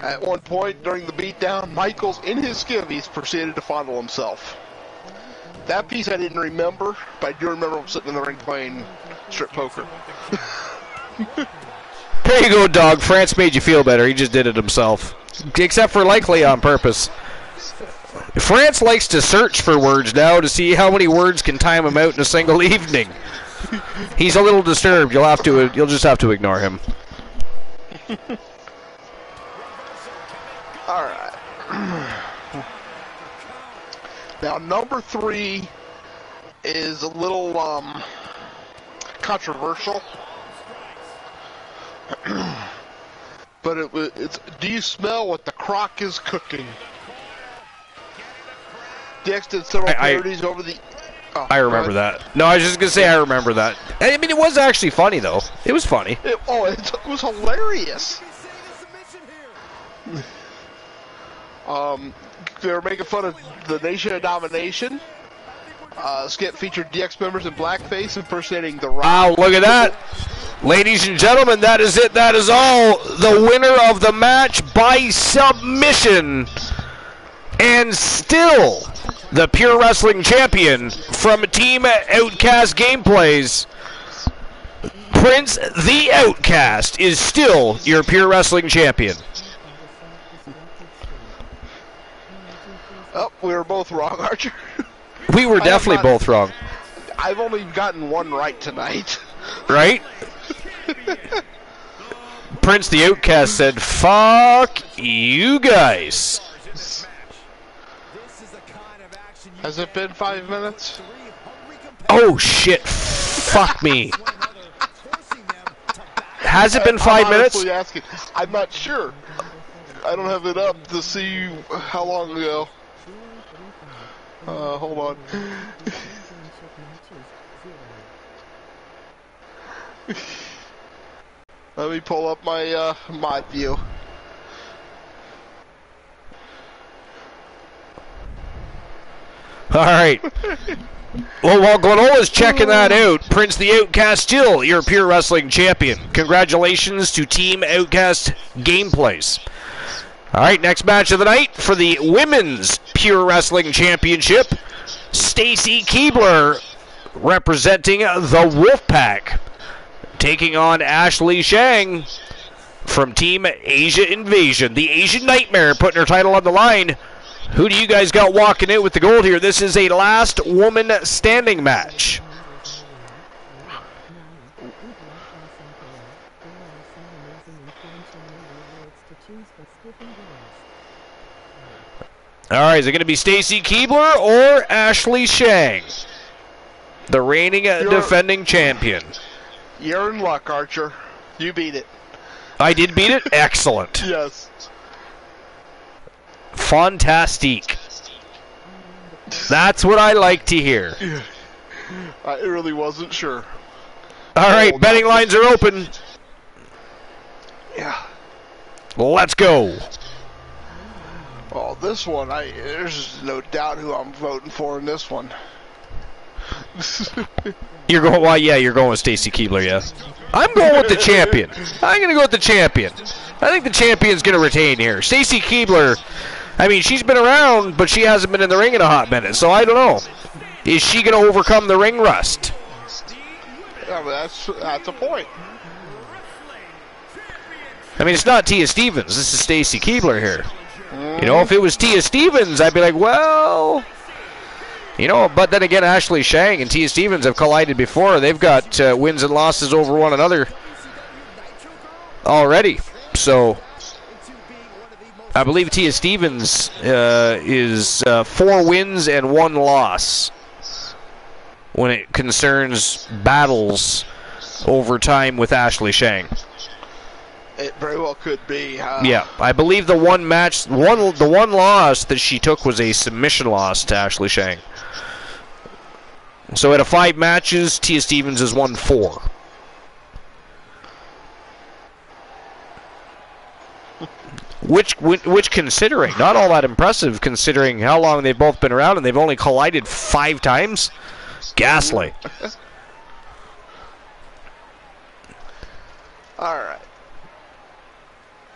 At one point during the beatdown, Michaels, in his skivvies, proceeded to fondle himself. That piece I didn't remember, but I do remember him sitting in the ring playing strip poker. Here you go, dog. France made you feel better. He just did it himself. Except for likely on purpose. France likes to search for words now to see how many words can time him out in a single evening. He's a little disturbed. You'll just have to ignore him. Alright. Now, number 3 is a little, controversial. But it's, do you smell what the crock is cooking? DX did several parodies over the... Oh, I remember that. No, I was just going to say I remember that. I mean, it was actually funny, though. It was funny. It was hilarious. They were making fun of the Nation of Domination. Skit featured DX members in blackface impersonating The Rock. Wow, look at that. Ladies and gentlemen, that is it. That is all. The winner of the match by submission. And still the Pure Wrestling Champion from Team Outcast Gameplays. Prince the Outcast is still your Pure Wrestling Champion. Oh, we were both wrong, Archer. We were definitely both wrong. I've only gotten one right tonight. Right? Prince the Outcast said, "Fuck you guys." Has it been 5 minutes? Oh shit, fuck me. Has it been 5 minutes? Asking. I'm not sure. I don't have it up to see how long ago. Hold on. Let me pull up my mod view. All right. Well, while Glenola's checking that out, Prince the Outcast still your Pure Wrestling Champion. Congratulations to Team Outcast Gameplays. All right, next match of the night for the Women's Pure Wrestling Championship. Stacy Keibler representing the Wolfpack, taking on Ashley Shang from Team Asia Invasion. The Asian Nightmare putting her title on the line. Who do you guys got walking out with the gold here? This is a last woman standing match. All right, is it going to be Stacy Keibler or Ashley Shang, the reigning defending champion? You're in luck, Archer. You beat it. I did beat it? Excellent. Yes. Fantastique. That's what I like to hear. I really wasn't sure. All right, betting lines are open. Yeah. Let's go. Oh, this one, there's no doubt who I'm voting for in this one. You're going, well, yeah, you're going with Stacy Keibler, yeah. I'm going with the champion. I'm going to go with the champion. I think the champion's going to retain here. Stacy Keibler, I mean, she's been around, but she hasn't been in the ring in a hot minute, so I don't know. Is she going to overcome the ring rust? Yeah, but that's a point. I mean, it's not Tia Stevens. This is Stacy Keibler here. You know, if it was Tia Stevens, I'd be like, well, you know, but then again, Ashley Shang and Tia Stevens have collided before. They've got wins and losses over one another already. So I believe Tia Stevens is 4 wins and 1 loss when it concerns battles over time with Ashley Shang. It very well could be. Yeah, I believe the one loss that she took was a submission loss to Ashley Shang. So out of 5 matches, Tia Stevens has won 4. Which considering, not all that impressive considering how long they've both been around and they've only collided 5 times. Ghastly. Alright.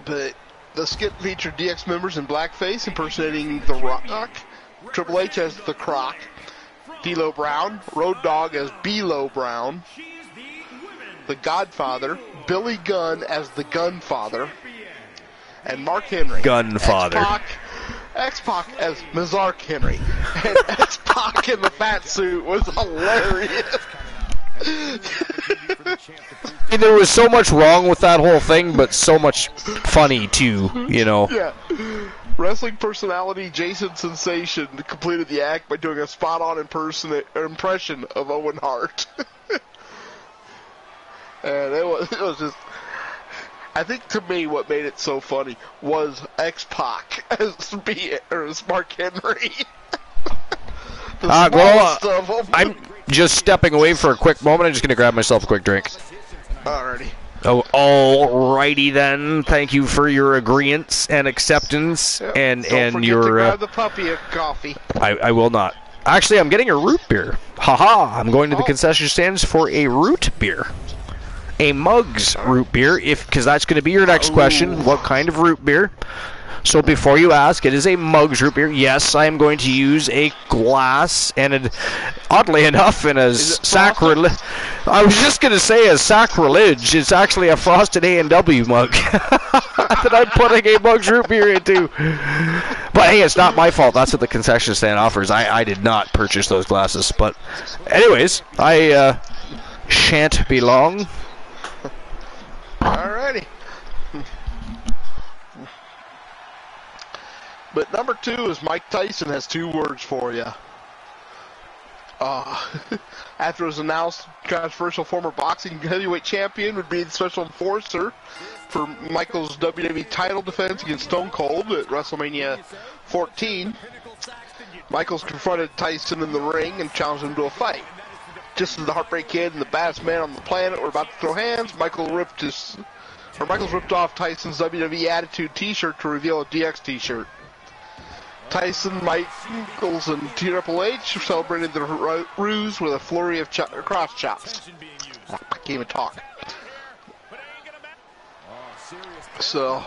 But the skit featured DX members in blackface impersonating The Rock, Triple H as The Croc, D'Lo Brown, Road Dogg as B-Lo Brown, The Godfather, Billy Gunn as The Gunfather, and Mark Henry. Gunfather. X-Pac as Mazark Henry. And X-Pac in the fat suit was hilarious. There was so much wrong with that whole thing, but so much funny too, you know. Yeah. Wrestling personality Jason Sensation completed the act by doing a spot-on impression of Owen Hart. And it was just, I think to me what made it so funny was X-Pac as Mark Henry. The smallest of them. I'm just stepping away for a quick moment. I'm just going to grab myself a quick drink. Alrighty. Oh, alrighty then. Thank you for your agreeance and acceptance, Yep. and Don't forget your. to grab the puppy a coffee. I will not. Actually, I'm getting a root beer. Haha! I'm going to the concession stands for a root beer, a Muggs root beer. Because that's going to be your next question. What kind of root beer? So before you ask, it is a Muggs root beer. Yes, I am going to use a glass, and oddly enough, in a sacrilege. I was just going to say a sacrilege. It's actually a frosted A&W mug that I'm putting a Muggs root beer into. But hey, it's not my fault. That's what the concession stand offers. I did not purchase those glasses. But anyways, I shan't be long. Alrighty. But number 2 is Mike Tyson has 2 words for you. After it was announced, controversial former boxing heavyweight champion would be the special enforcer for Michael's WWE title defense against Stone Cold at WrestleMania 14. Michaels confronted Tyson in the ring and challenged him to a fight. Just as the Heartbreak Kid and the baddest man on the planet were about to throw hands, Michaels ripped off Tyson's WWE Attitude t-shirt to reveal a DX t-shirt. Tyson, Michaels, and Triple H celebrated the ruse with a flurry of cross chops. I can't even talk. So,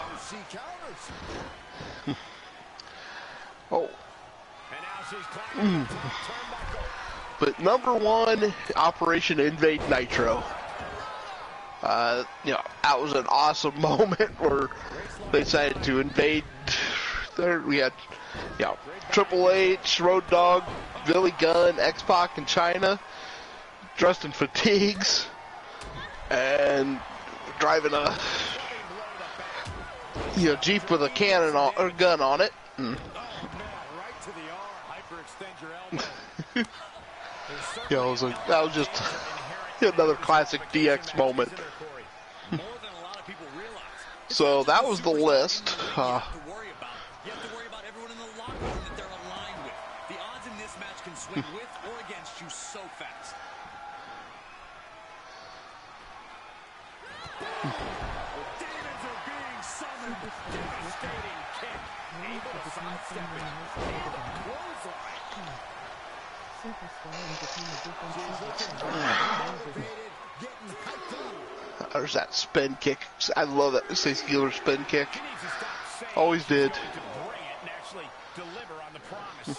but number 1, Operation Invade Nitro. That was an awesome moment where they decided to invade. There we had, Triple H, Road Dogg, Billy Gunn, X-Pac, and China dressed in fatigues and driving a Jeep with a cannon or a gun on it. That was just another classic DX moment. So that was the list. You have to worry about everyone in the locker room that they're aligned with. The odds in this match can swing with or against you so fast. Demons are being summoned. Devastating kick. Able to sidestep it. Able to clothesline. There's that spin kick. I love that Stacy Keibler spin kick. Always did. Of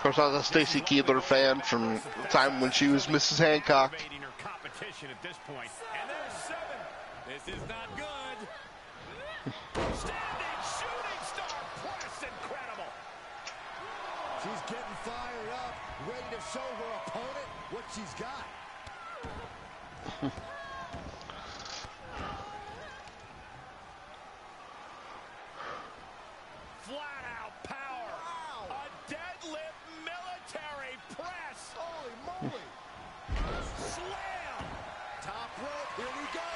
course, I was a Stacy Keibler fan from the time when she was Mrs. Hancock. This is not good. Standing shooting star press, incredible. She's getting fired up, ready to show her opponent what she's got. Flat out power. Wow. A deadlift military press. Holy moly. Slam. Top rope. Here we go.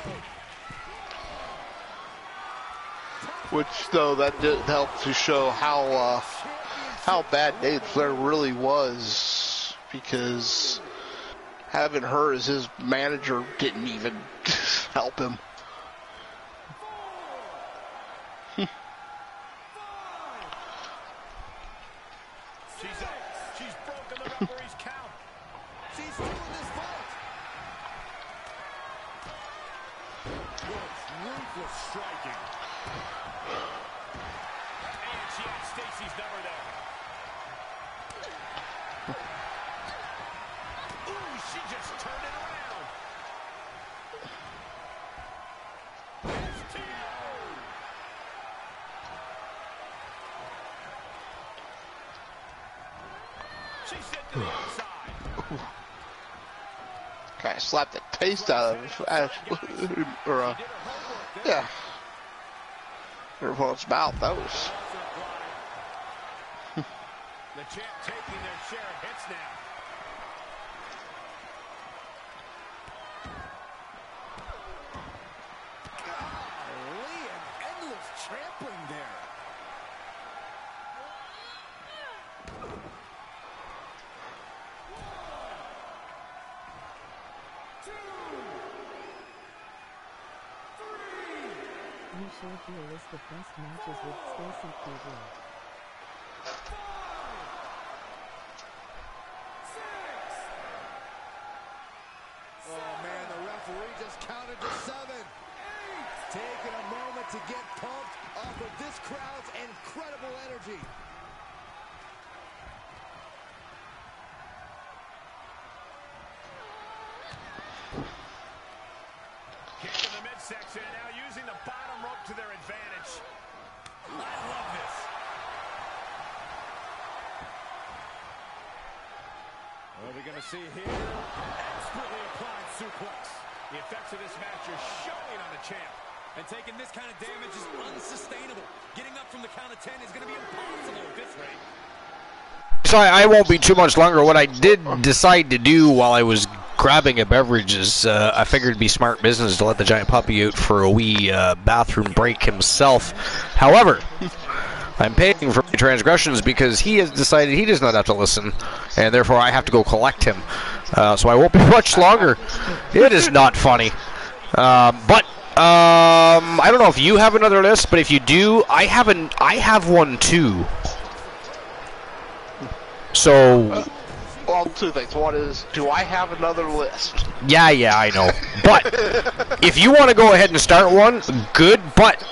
Which, though, that did help to show how bad David Flair really was, because having her as his manager didn't even help him. She's broken the referee's count. She's doing this vault. Ruthless striking. And she had Stacy's number there. Ooh, she just turned it around. She sent to the outside. Kind of slapped the taste out of her opponent's mouth. That was. The champ taking their share of hits now. Golly, an endless trampling there. You showed you a list of best matches with CCCXCVIII. Oh man, the referee just counted to 7. Taking a moment to get pumped off of this crowd's incredible energy. Kick in the midsection, now using the bottom rope to their advantage. I love this. What are we going to see here? Expertly applied suplex. The effects of this match are showing on the champ. And taking this kind of damage is unsustainable. Getting up from the count of 10 is going to be impossible at this rate. So I won't be too much longer. What I did decide to do while I was grabbing a beverage is I figured it'd be smart business to let the giant puppy out for a wee bathroom break himself. However, I'm paying for my transgressions because he has decided he does not have to listen, and therefore I have to go collect him. So I won't be much longer. It is not funny. But I don't know if you have another list, but if you do, I have one too. So, well, two things. One is, do I have another list? Yeah, I know. But if you want to go ahead and start one, good. But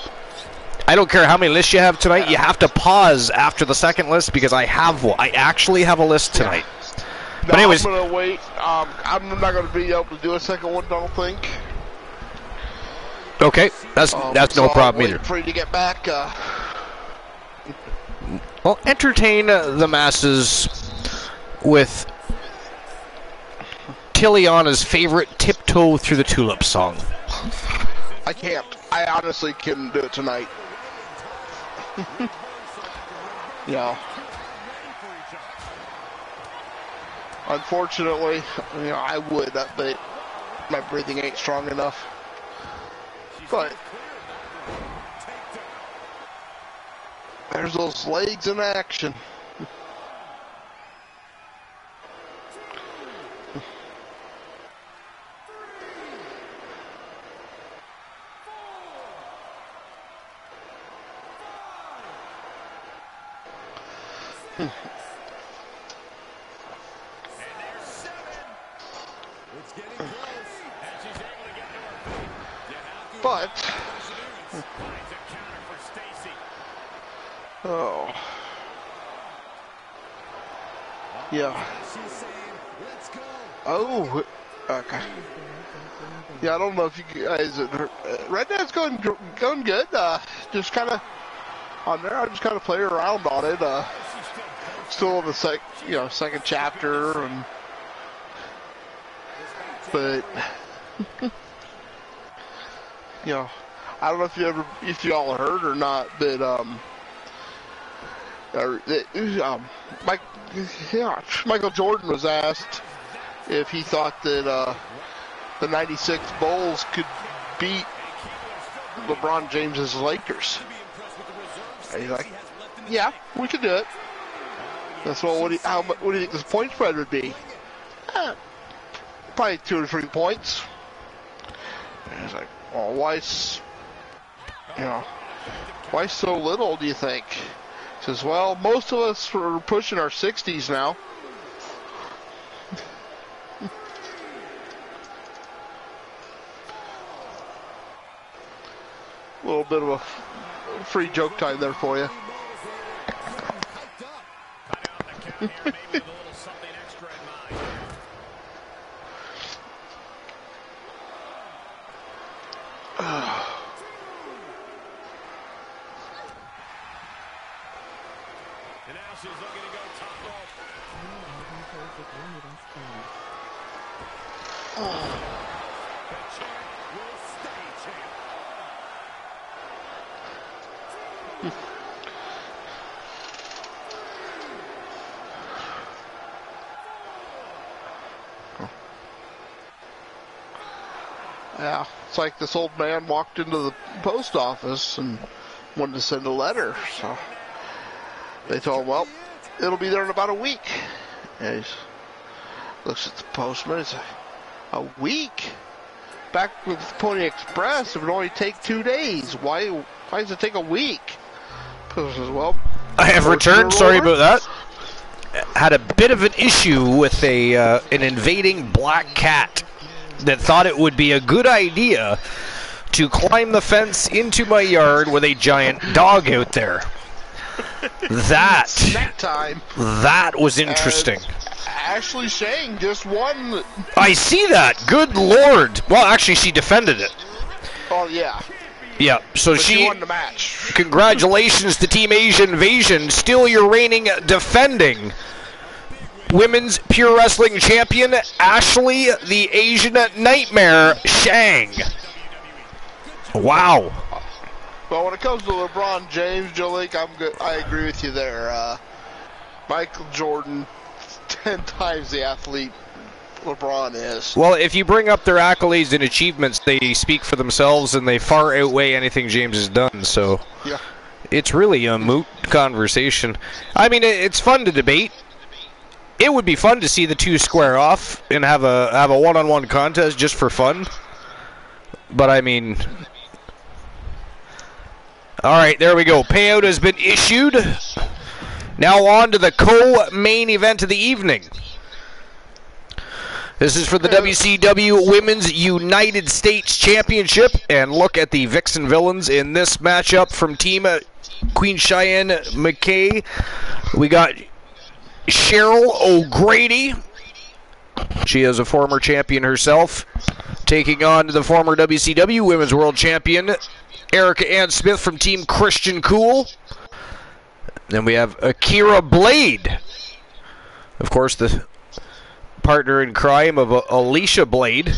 I don't care how many lists you have tonight. You have to pause after the second list because I have one. I actually have a list tonight. No, But anyways, I'm gonna wait. I'm not gonna be able to do a second one. Don't think. okay, that's no problem either. For you to get back. Well, entertain the masses with Tiliana's favorite "Tiptoe Through the Tulip" song. I can't. I honestly couldn't do it tonight. Yeah. Unfortunately, I would, but my breathing ain't strong enough. But there's those legs in action. But oh yeah. Oh, okay. Yeah, I don't know if you guys. Red Dead's going good. Just kind of on there. I just kind of play around on it. Still in the second chapter, but I don't know if you all heard or not, but Michael Jordan was asked if he thought that the '96 Bulls could beat LeBron James's Lakers. And he's like, "Yeah, we could do it." That's what do you think this point spread would be? Probably 2 or 3 points. And he's like, "Well, why so little, do you think?" He says, "Well, most of us are pushing our 60s now." A little bit of a free joke time there for you. Yeah, it's like this old man walked into the post office and wanted to send a letter. So they told him, "Well, it'll be there in about a week." And he looks at the postman and says, "A week? back with Pony Express, it would only take 2 days. Why does it take a week? Well, I have returned. Sorry about that. Had a bit of an issue with an invading black cat that thought it would be a good idea to climb the fence into my yard with a giant dog out there. Snack time. That was interesting. Ashley Shang just won. I see that. Good Lord. Well, actually, she defended it. Oh, yeah. Yeah, so But she won the match. Congratulations to Team Asian Invasion, still your reigning defending Women's Pure Wrestling Champion, Ashley the Asian Nightmare Shang. Wow. Well, when it comes to LeBron James, Joe Lake, I'm good. I agree with you there. Michael Jordan, 10 times the athlete LeBron is. Well, if you bring up their accolades and achievements, they speak for themselves, and they far outweigh anything James has done. So, yeah, it's really a moot conversation. I mean, it's fun to debate. It would be fun to see the two square off and have a one-on-one contest just for fun. But I mean, all right, there we go. Payout has been issued. Now on to the co-main event of the evening. This is for the WCW Women's United States Championship. And look at the Vixen Villains in this matchup from Team Queen Cheyenne McKay. We got Cheryl O'Grady. She is a former champion herself. Taking on the former WCW Women's World Champion, Erica Ann Smith from Team Christian Cool. Then we have Akira Blade. Of course, the partner in crime of Alicia Blade,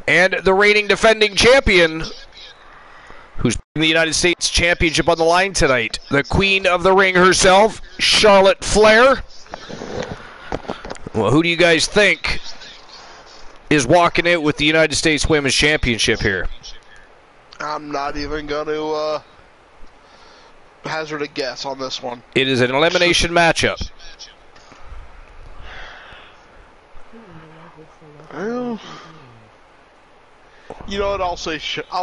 and the reigning defending champion, who's in the United States Championship on the line tonight, the Queen of the Ring herself, Charlotte Flair. Well, who do you guys think is walking out with the United States Women's Championship here? I'm not even going to hazard a guess on this one. It is an elimination matchup. Well, you know what? I'll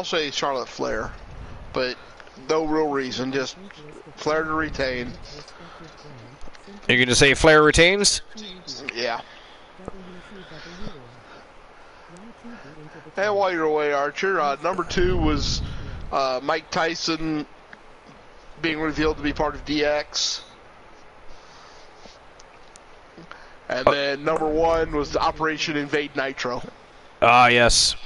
say Charlotte Flair, but no real reason. Just Flair to retain. You're going to say Flair retains? Yeah. And while you're away, Archer, number 2 was Mike Tyson being revealed to be part of DX. And then number 1 was the Operation Invade Nitro. Ah, yes.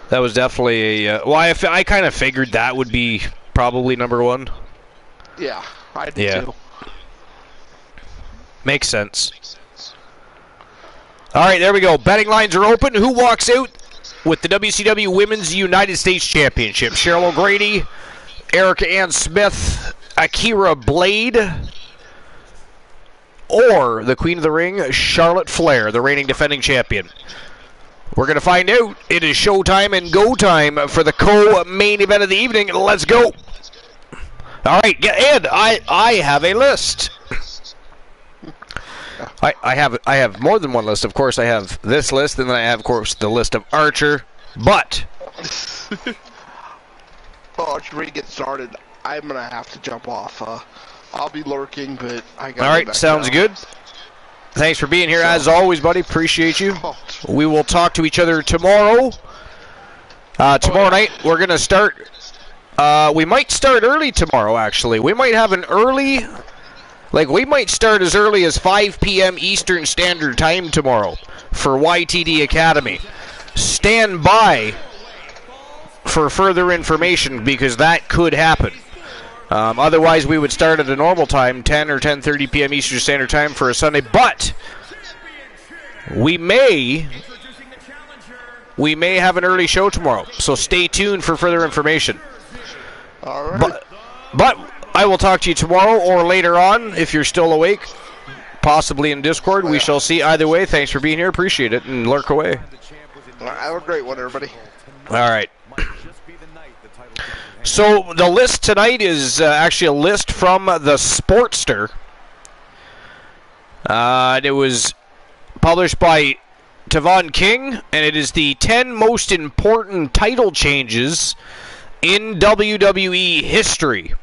That was definitely a... well, I kind of figured that would be probably number 1. Yeah, I did too. Makes sense. All right, there we go. Betting lines are open. Who walks out with the WCW Women's United States Championship? Cheryl O'Grady, Erica Ann Smith, Akira Blade, or the Queen of the Ring, Charlotte Flair, the reigning defending champion? We're going to find out. It is showtime and go time for the co-main event of the evening. Let's go. All right, and I have a list. I have more than one list. Of course, I have this list, and then I have, of course, the list of Archer. But Archer, ready to get started. I'm gonna have to jump off. I'll be lurking, but I got. All right, sounds good. Thanks for being here, as always, buddy. Appreciate you. We will talk to each other tomorrow. Tomorrow night, we're gonna start. We might start early tomorrow. Actually, we might have an early. Like, we might start as early as 5 p.m. Eastern Standard Time tomorrow for YTD Academy. Stand by for further information, because that could happen. Otherwise, we would start at a normal time, 10 or 10:30 p.m. Eastern Standard Time for a Sunday. But we may have an early show tomorrow, so stay tuned for further information. All right. But I will talk to you tomorrow or later on if you're still awake, possibly in Discord. We shall see. Either way, thanks for being here. Appreciate it, and lurk away. All right, have a great one, everybody. All right. So the list tonight is actually a list from the Sportster. It was published by Tavon King, and it is the 10 most important title changes in WWE history.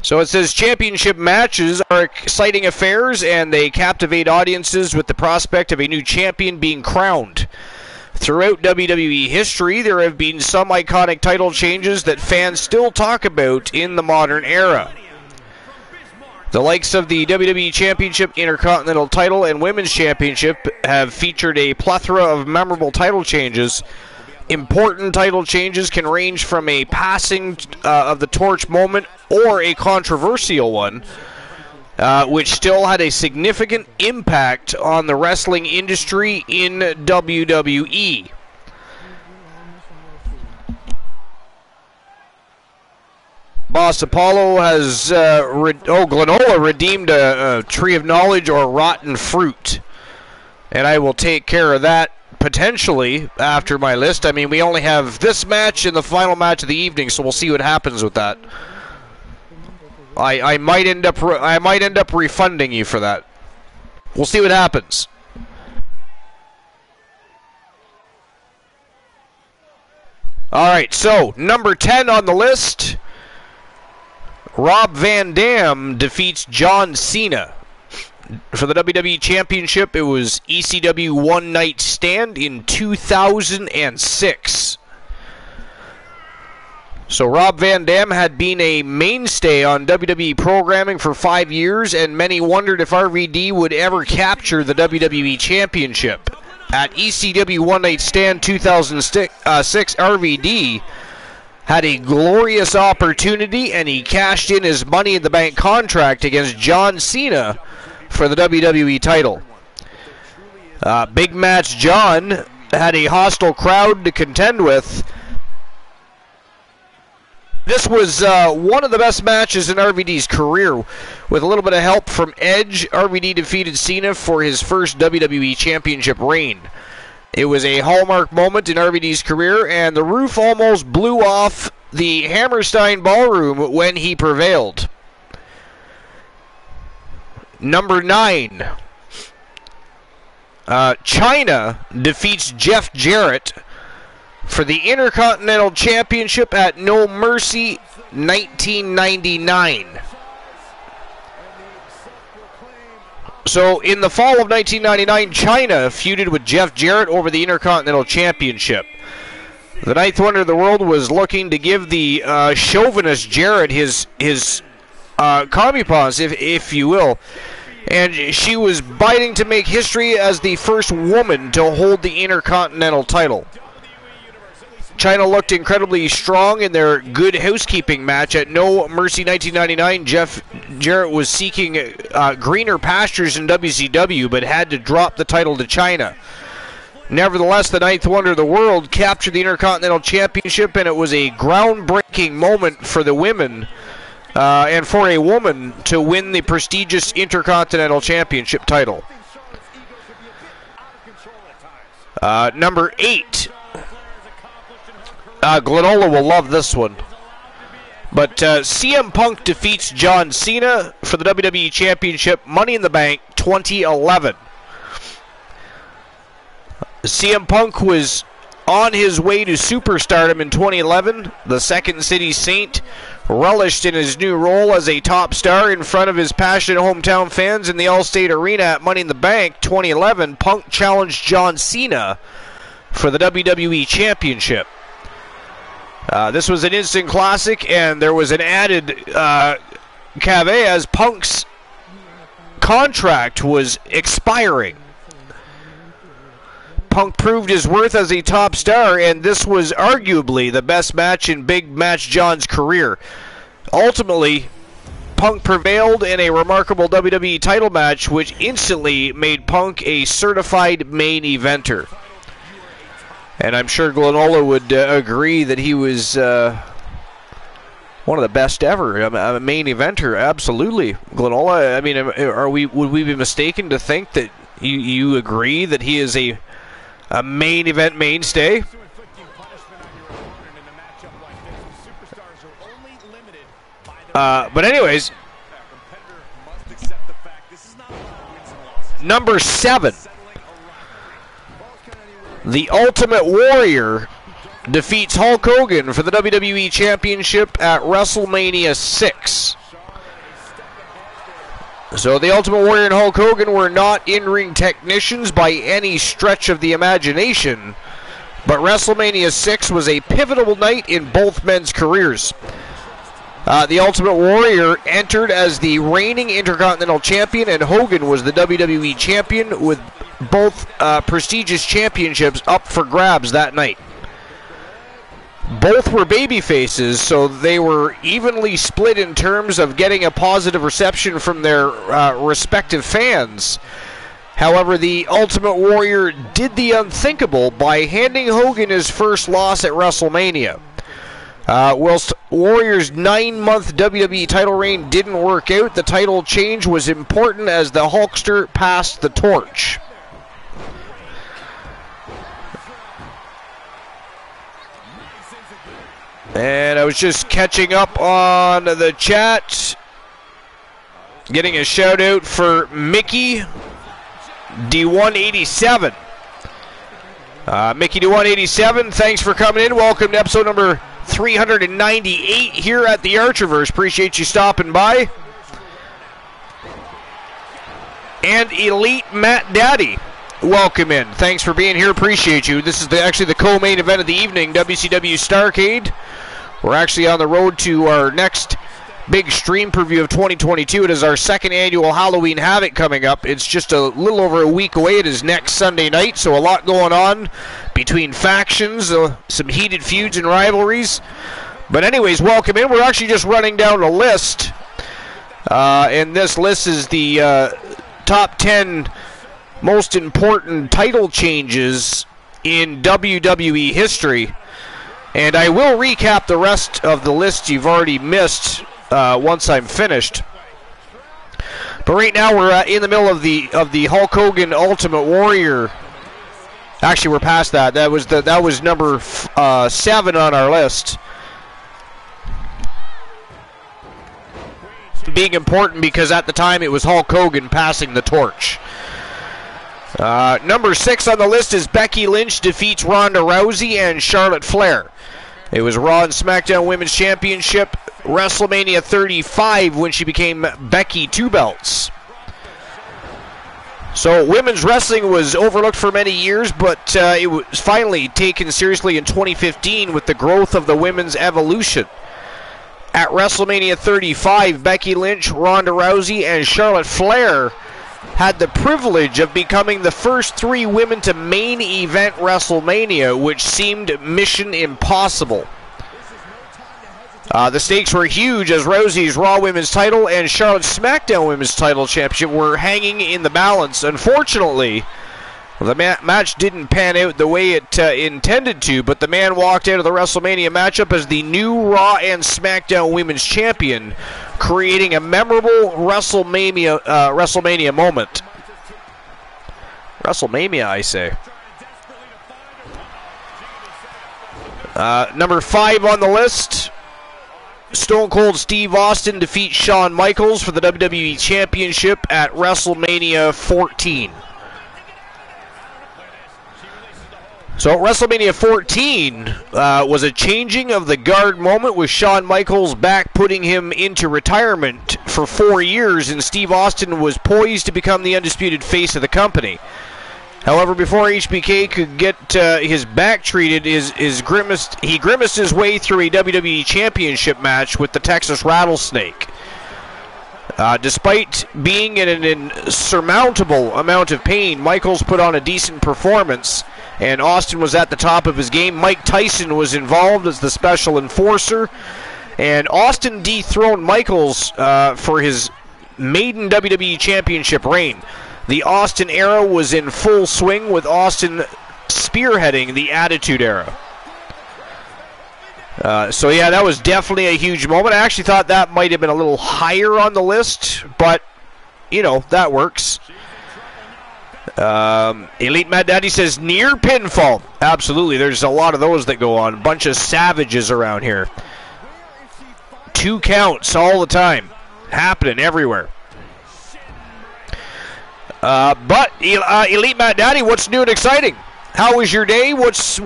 So it says championship matches are exciting affairs, and they captivate audiences with the prospect of a new champion being crowned. Throughout WWE history, there have been some iconic title changes that fans still talk about in the modern era. The likes of the WWE Championship, Intercontinental title, and Women's Championship have featured a plethora of memorable title changes. Important title changes can range from a passing of the torch moment or a controversial one, which still had a significant impact on the wrestling industry in WWE. Boss Apollo has, Glenola redeemed a Tree of Knowledge or Rotten Fruit. And I will take care of that potentially after my list. I mean, we only have this match and the final match of the evening, so we'll see what happens with that. I might end up refunding you for that. We'll see what happens. Alright, so number 10 on the list, Rob Van Dam defeats John Cena. For the WWE Championship, it was ECW One Night Stand in 2006. So Rob Van Dam had been a mainstay on WWE programming for 5 years, and many wondered if RVD would ever capture the WWE Championship. At ECW One Night Stand 2006, RVD had a glorious opportunity, and he cashed in his Money in the Bank contract against John Cena for the WWE title. Big Match John had a hostile crowd to contend with. This was one of the best matches in RVD's career. With a little bit of help from Edge, RVD defeated Cena for his first WWE Championship reign. It was a hallmark moment in RVD's career, and the roof almost blew off the Hammerstein Ballroom when he prevailed. Number 9. China defeats Jeff Jarrett for the Intercontinental Championship at No Mercy 1999. So, in the fall of 1999, China feuded with Jeff Jarrett over the Intercontinental Championship. The Ninth Wonder of the World was looking to give the chauvinist Jarrett his commie-paws, if you will. And she was biting to make history as the first woman to hold the Intercontinental title. China looked incredibly strong in their Good Housekeeping match at No Mercy 1999. Jeff Jarrett was seeking greener pastures in WCW, but had to drop the title to China. Nevertheless, the Ninth Wonder of the World captured the Intercontinental Championship, and it was a groundbreaking moment for the women, and for a woman to win the prestigious Intercontinental Championship title. Number 8. Glenola will love this one. But CM Punk defeats John Cena for the WWE Championship, Money in the Bank 2011. CM Punk was on his way to superstardom in 2011. The Second City Saint relished in his new role as a top star in front of his passionate hometown fans in the Allstate Arena at Money in the Bank 2011. Punk challenged John Cena for the WWE Championship. This was an instant classic, and there was an added caveat as Punk's contract was expiring. Punk proved his worth as a top star, and this was arguably the best match in Big Match John's career. Ultimately, Punk prevailed in a remarkable WWE title match, which instantly made Punk a certified main eventer. And I'm sure Glenola would agree that he was one of the best ever. A main eventer, absolutely. Glenola, I mean, would we be mistaken to think that you agree that he is a main event mainstay? But anyways, Number 7. The Ultimate Warrior defeats Hulk Hogan for the WWE Championship at WrestleMania 6. So the Ultimate Warrior and Hulk Hogan were not in-ring technicians by any stretch of the imagination, but WrestleMania 6 was a pivotal night in both men's careers. The Ultimate Warrior entered as the reigning Intercontinental Champion, and Hogan was the WWE Champion, with both prestigious championships up for grabs that night. Both were babyfaces, so they were evenly split in terms of getting a positive reception from their respective fans. However, the Ultimate Warrior did the unthinkable by handing Hogan his first loss at WrestleMania. Whilst Warrior's 9-month WWE title reign didn't work out, the title change was important as the Hulkster passed the torch. And I was just catching up on the chat, getting a shout out for Mickey D187. Mickey D187, thanks for coming in. Welcome to episode number 398 here at the Archerverse. Appreciate you stopping by. And Elite Matt Daddy, welcome in. Thanks for being here. Appreciate you. This is actually the co-main event of the evening, WCW Starrcade. We're actually on the road to our next big stream preview of 2022. It is our second annual Halloween Havoc coming up. It's just a little over a week away. It is next Sunday night, so a lot going on between factions, some heated feuds and rivalries. But anyways, welcome in. We're actually just running down a list, and this list is the top 10 most important title changes in WWE history. And I will recap the rest of the list you've already missed once I'm finished. But right now we're in the middle of the Hulk Hogan Ultimate Warrior. Actually, we're past that. That was number 7 on our list. Being important because at the time it was Hulk Hogan passing the torch. Number 6 on the list is Becky Lynch defeats Ronda Rousey and Charlotte Flair. It was Raw and SmackDown Women's Championship, WrestleMania 35, when she became Becky Two Belts. So women's wrestling was overlooked for many years, but it was finally taken seriously in 2015 with the growth of the women's evolution. At WrestleMania 35, Becky Lynch, Ronda Rousey, and Charlotte Flair had the privilege of becoming the first 3 women to main event WrestleMania, which seemed mission impossible. The stakes were huge as Rousey's Raw Women's title and Charlotte's SmackDown Women's title championship were hanging in the balance. Unfortunately, the match didn't pan out the way it intended to, but the man walked out of the WrestleMania matchup as the new Raw and SmackDown Women's Champion, creating a memorable WrestleMania moment. WrestleMania, I say. Number 5 on the list, Stone Cold Steve Austin defeats Shawn Michaels for the WWE Championship at WrestleMania 14. So WrestleMania 14 was a changing of the guard moment, with Shawn Michaels back putting him into retirement for 4 years, and Steve Austin was poised to become the undisputed face of the company. However, before HBK could get his back treated, he grimaced his way through a WWE Championship match with the Texas Rattlesnake. Despite being in an insurmountable amount of pain, Michaels put on a decent performance, and Austin was at the top of his game. Mike Tyson was involved as the special enforcer, and Austin dethroned Michaels for his maiden WWE Championship reign. The Austin era was in full swing, with Austin spearheading the Attitude Era. So yeah, that was definitely a huge moment. I actually thought that might have been a little higher on the list, but, you know, that works. Elite Mad Daddy says near pinfall. Absolutely, there's a lot of those that go on. A bunch of savages around here. 2 counts all the time. Happening everywhere. But Elite Matt Daddy, what's new and exciting? How was your day? What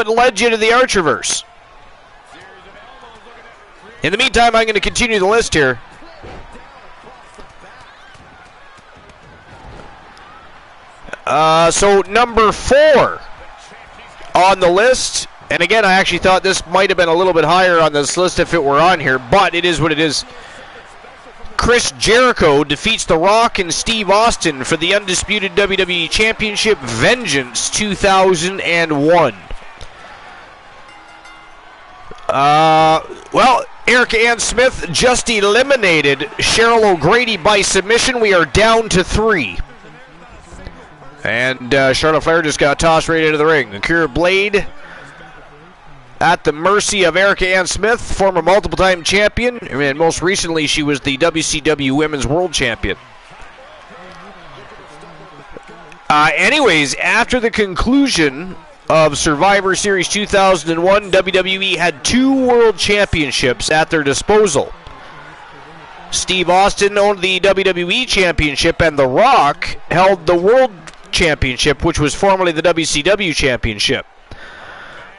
led you to the Archerverse? In the meantime, I'm going to continue the list here. So number 4 on the list, and again, I actually thought this might have been a little bit higher on this list if it were on here, but it is what it is. Chris Jericho defeats The Rock and Steve Austin for the Undisputed WWE Championship Vengeance 2001. Well, Erica Ann Smith just eliminated Cheryl O'Grady by submission. We are down to 3. And Charlotte Flair just got tossed right into the ring. Akira Blade at the mercy of Erica Ann Smith, former multiple-time champion, and most recently she was the WCW Women's World Champion. Anyways, after the conclusion of Survivor Series 2001, WWE had 2 World Championships at their disposal. Steve Austin owned the WWE Championship, and The Rock held the World Championship, which was formerly the WCW Championship.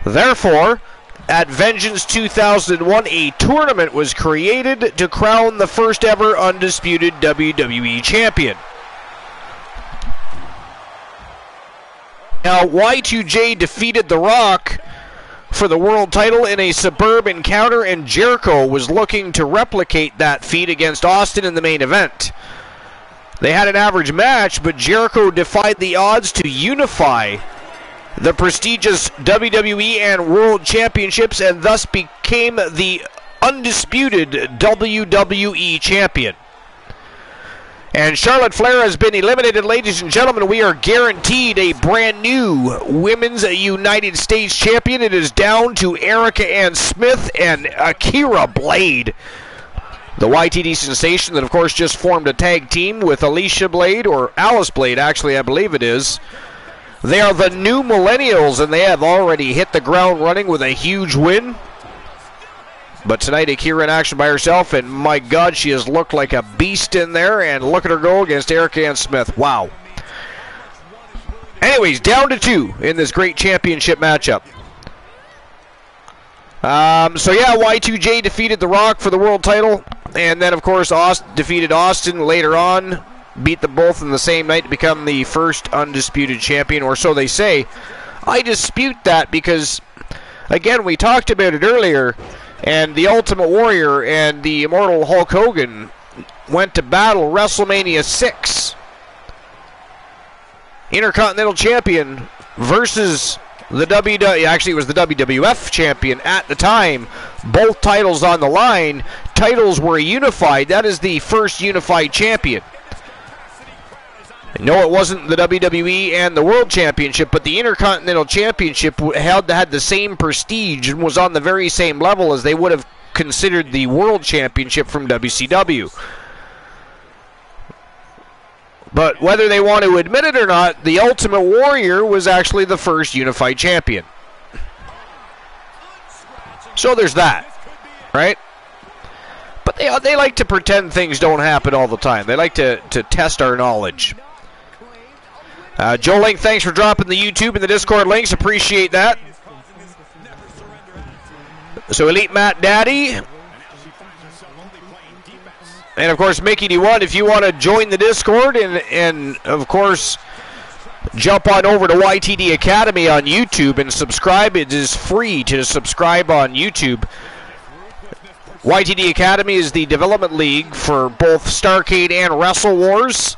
Therefore, at Vengeance 2001, a tournament was created to crown the first ever undisputed WWE champion. Now, Y2J defeated The Rock for the world title in a superb encounter, and Jericho was looking to replicate that feat against Austin in the main event. They had an average match, but Jericho defied the odds to unify the prestigious WWE and World Championships, and thus became the undisputed WWE Champion. And Charlotte Flair has been eliminated, ladies and gentlemen. We are guaranteed a brand new Women's United States Champion. It is down to Erica Ann Smith and Akira Blade. The YTD sensation that, of course, just formed a tag team with Alicia Blade, or Alice Blade, actually, I believe it is. They are the new millennials, and they have already hit the ground running with a huge win. But tonight, Akira in action by herself, and my God, she has looked like a beast in there, and look at her go against Erica Ann Smith. Wow. Anyways, down to 2 in this great championship matchup. So yeah, Y2J defeated The Rock for the world title, and then, of course, defeated Austin later on. Beat them both in the same night to become the first undisputed champion, or so they say. I dispute that because, again, we talked about it earlier, and the Ultimate Warrior and the Immortal Hulk Hogan went to battle WrestleMania 6. Intercontinental Champion versus the actually it was the WWF Champion at the time. Both titles on the line. Titles were unified. That is the first unified champion. No, it wasn't the WWE and the World Championship, but the Intercontinental Championship had the same prestige and was on the very same level as they would have considered the World Championship from WCW. But whether they want to admit it or not, the Ultimate Warrior was actually the first unified champion. So there's that, right? But they like to pretend things don't happen all the time. They like to test our knowledge. Joe Link, thanks for dropping the YouTube and the Discord links. Appreciate that. So Elite Matt Daddy. And, of course, Mickey D1, if you want to join the Discord and, of course, jump on over to YTD Academy on YouTube and subscribe. It is free to subscribe on YouTube. YTD Academy is the development league for both Starrcade and Wrestle Wars.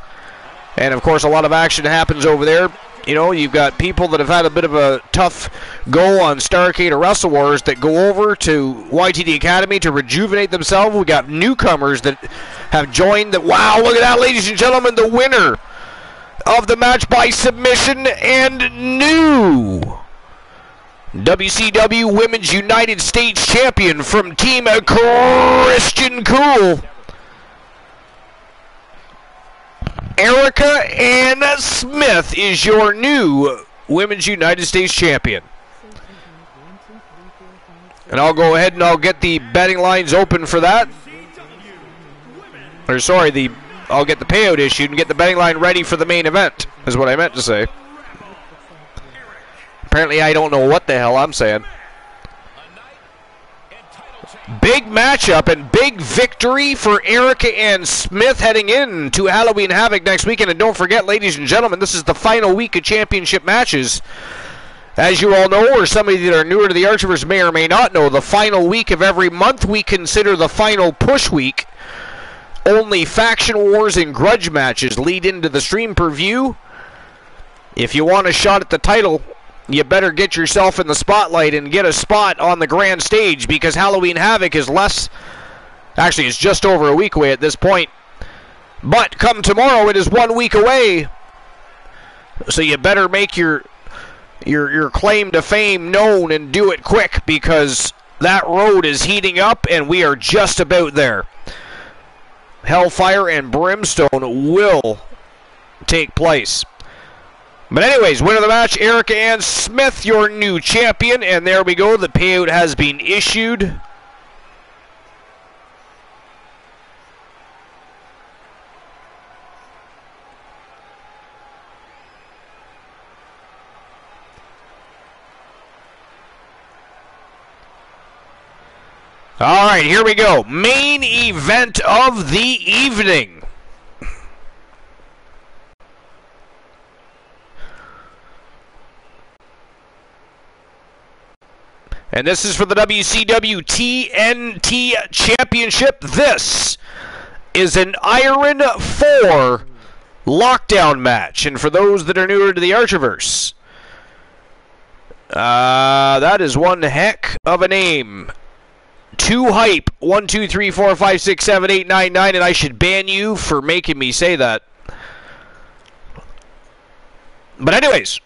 And, of course, a lot of action happens over there. You know, you've got people that have had a bit of a tough go on Starrcade or Wrestle Wars that go over to YTD Academy to rejuvenate themselves. We've got newcomers that have joined. Wow, look at that, ladies and gentlemen, the winner of the match by submission and new WCW Women's United States Champion from Team Christian Cool, Erica Ann Smith is your new Women's United States Champion. And I'll go ahead and I'll get the betting lines open for that. Or sorry, the I'll get the payout issued and get the betting line ready for the main event, is what I meant to say. Apparently I don't know what the hell I'm saying. Big matchup and big victory for Erica and Smith heading in to Halloween Havoc next weekend. And don't forget, ladies and gentlemen, this is the final week of championship matches. As you all know, or some of you that are newer to the Archivers may or may not know, the final week of every month we consider the final push week. Only faction wars and grudge matches lead into the stream per view. If you want a shot at the title, you better get yourself in the spotlight and get a spot on the grand stage, because Halloween Havoc is actually it's just over a week away at this point. But come tomorrow, it is 1 week away. So you better make your claim to fame known and do it quick, because that road is heating up and we are just about there. Hellfire and Brimstone will take place. But anyways, winner of the match, Erica Ann Smith, your new champion. And there we go. The payout has been issued. All right, here we go. Main event of the evening. And this is for the WCW TNT Championship. This is an Iron 4 lockdown match. And for those that are newer to the Archiverse, that is one heck of a name. 2 hype. 1, 2, 3, 4, 5, 6, 7, 8, 9, 9. And I should ban you for making me say that. But anyways,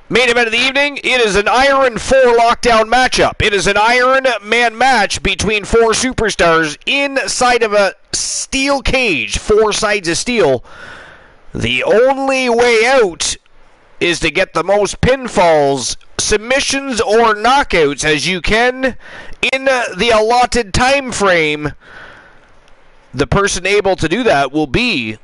main event of the evening, it is an Iron 4 lockdown matchup. It is an Iron Man match between 4 superstars inside of a steel cage, 4 sides of steel. The only way out is to get the most pinfalls, submissions, or knockouts as you can in the allotted time frame. The person able to do that will be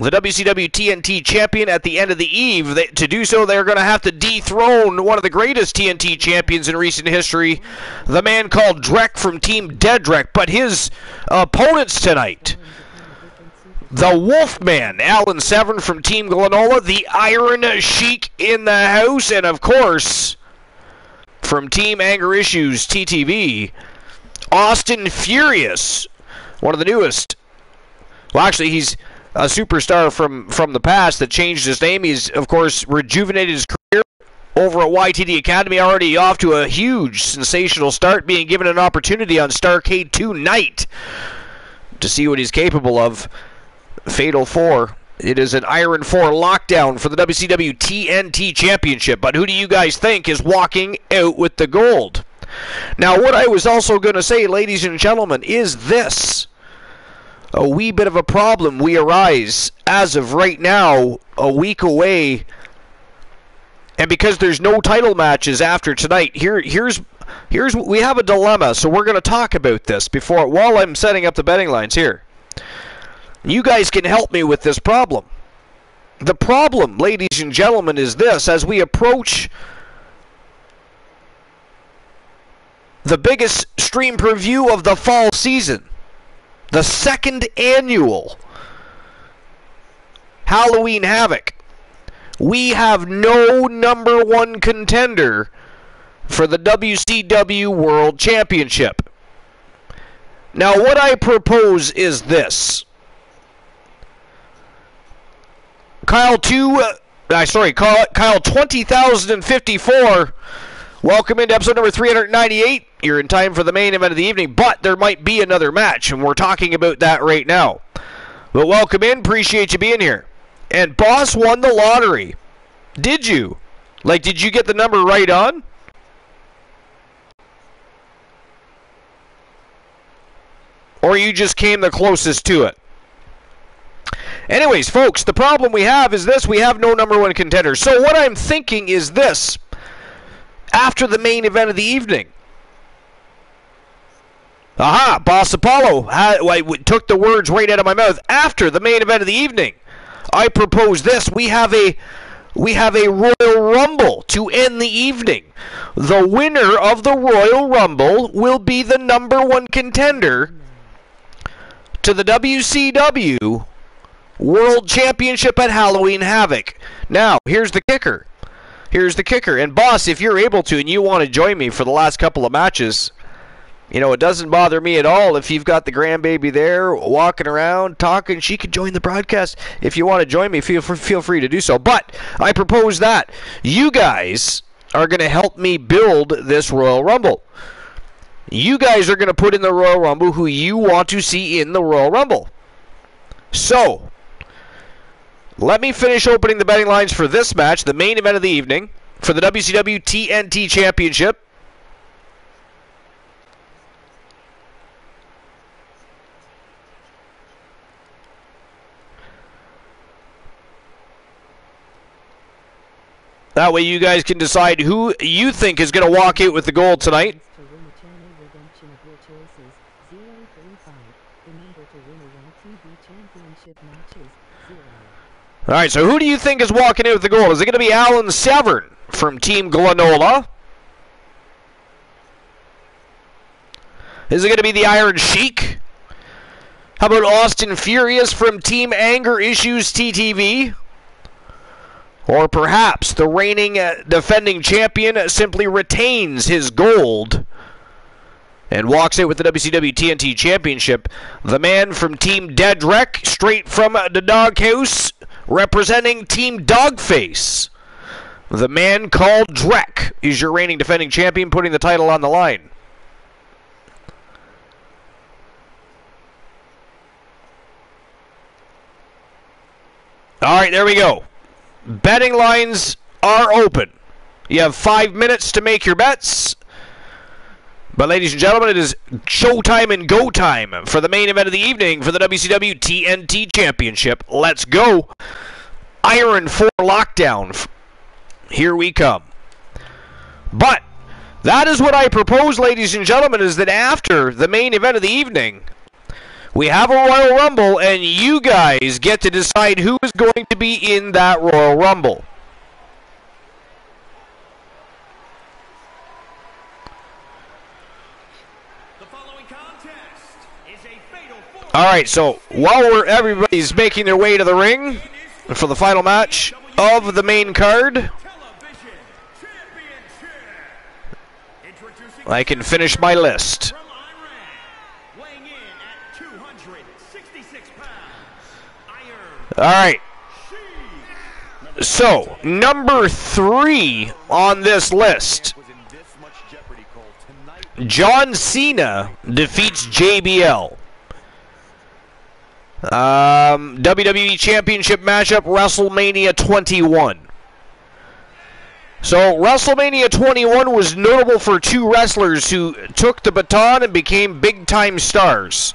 the WCW TNT champion at the end of the eve. To do so, they're going to have to dethrone one of the greatest TNT champions in recent history, the man called Drek from Team Dedrick. But his opponents tonight, the Wolfman, Alan Severn from Team Glenola, the Iron Sheik in the house, and of course, from Team Anger Issues TTV, Austin Furious, one of the newest. Well, actually, he's a superstar from the past that changed his name. He's, of course, rejuvenated his career over at YTD Academy, already off to a huge, sensational start, being given an opportunity on Starrcade tonight to see what he's capable of. Fatal 4. It is an Iron 4 lockdown for the WCW TNT Championship. But who do you guys think is walking out with the gold? Now, what I was also going to say, ladies and gentlemen, is this. A wee bit of a problem we arise as of right now, a week away, and because there's no title matches after tonight, here's we have a dilemma. So we're going to talk about this while I'm setting up the betting lines here. You guys can help me with this problem. The problem, ladies and gentlemen, is this: as we approach the biggest stream per view of the fall season, the second annual Halloween Havoc, we have no number 1 contender for the WCW World Championship. Now, what I propose is this. Kyle 20,054, welcome into episode number 398. You're in time for the main event of the evening, but there might be another match, and we're talking about that right now. But welcome in, appreciate you being here. And Boss won the lottery. Did you? Did you get the number right on? Or you just came the closest to it? Anyways, folks, the problem we have is this: we have no number 1 contender. So what I'm thinking is this: after the main event of the evening, Aha, Boss Apollo took the words right out of my mouth. After the main event of the evening, I propose this. We have a Royal Rumble to end the evening. The winner of the Royal Rumble will be the #1 contender to the WCW World Championship at Halloween Havoc. Now, here's the kicker. And boss, if you're able to and you want to join me for the last couple of matches, it doesn't bother me at all if you've got the grandbaby there walking around talking. She could join the broadcast. If you want to join me, feel free to do so. But I propose that you guys are going to help me build this Royal Rumble. You guys are going to put in the Royal Rumble who you want to see in the Royal Rumble. So, let me finish opening the betting lines for this match, the main event of the evening, for the WCW TNT Championship. That way you guys can decide who you think is going to walk out with the gold tonight. Alright, so who do you think is walking in with the gold? Is it going to be Alan Severn from Team Glenola? Is it going to be the Iron Sheik? How about Austin Furious from Team Anger Issues TTV? Or perhaps the reigning defending champion simply retains his gold and walks out with the WCW TNT Championship. The man from Team Dedrick, straight from the doghouse, representing Team Dogface. The man called Drek is your reigning defending champion, putting the title on the line. Alright, there we go. Betting lines are open. You have 5 minutes to make your bets. But ladies and gentlemen, it is showtime and go time for the main event of the evening for the WCW TNT Championship. Let's go. Iron 4 lockdown. Here we come. But that is what I propose, ladies and gentlemen, is that after the main event of the evening, we have a Royal Rumble, and you guys get to decide who is going to be in that Royal Rumble. Alright, so while everybody's making their way to the ring for the final match of the main card, I can finish my list. Alright, so number 3 on this list, John Cena defeats JBL. WWE Championship matchup, WrestleMania 21. So WrestleMania 21 was notable for 2 wrestlers who took the baton and became big-time stars.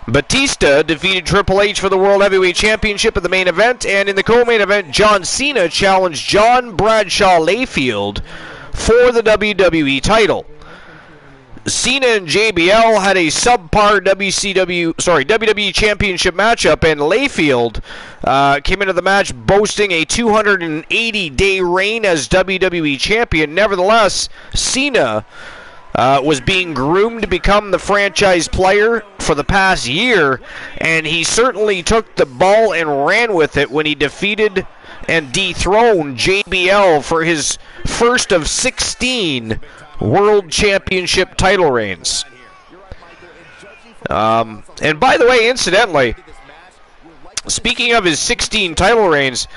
Batista defeated Triple H for the World Heavyweight Championship in the main event, and in the co-main event, John Cena challenged John Bradshaw Layfield for the WWE title. Cena and JBL had a subpar WWE Championship matchup, and Layfield came into the match boasting a 280-day reign as WWE Champion. Nevertheless, Cena was being groomed to become the franchise player for the past year, and he certainly took the ball and ran with it when he defeated and dethroned JBL for his first of 16 World Championship title reigns. And by the way, incidentally, speaking of his 16 title reigns,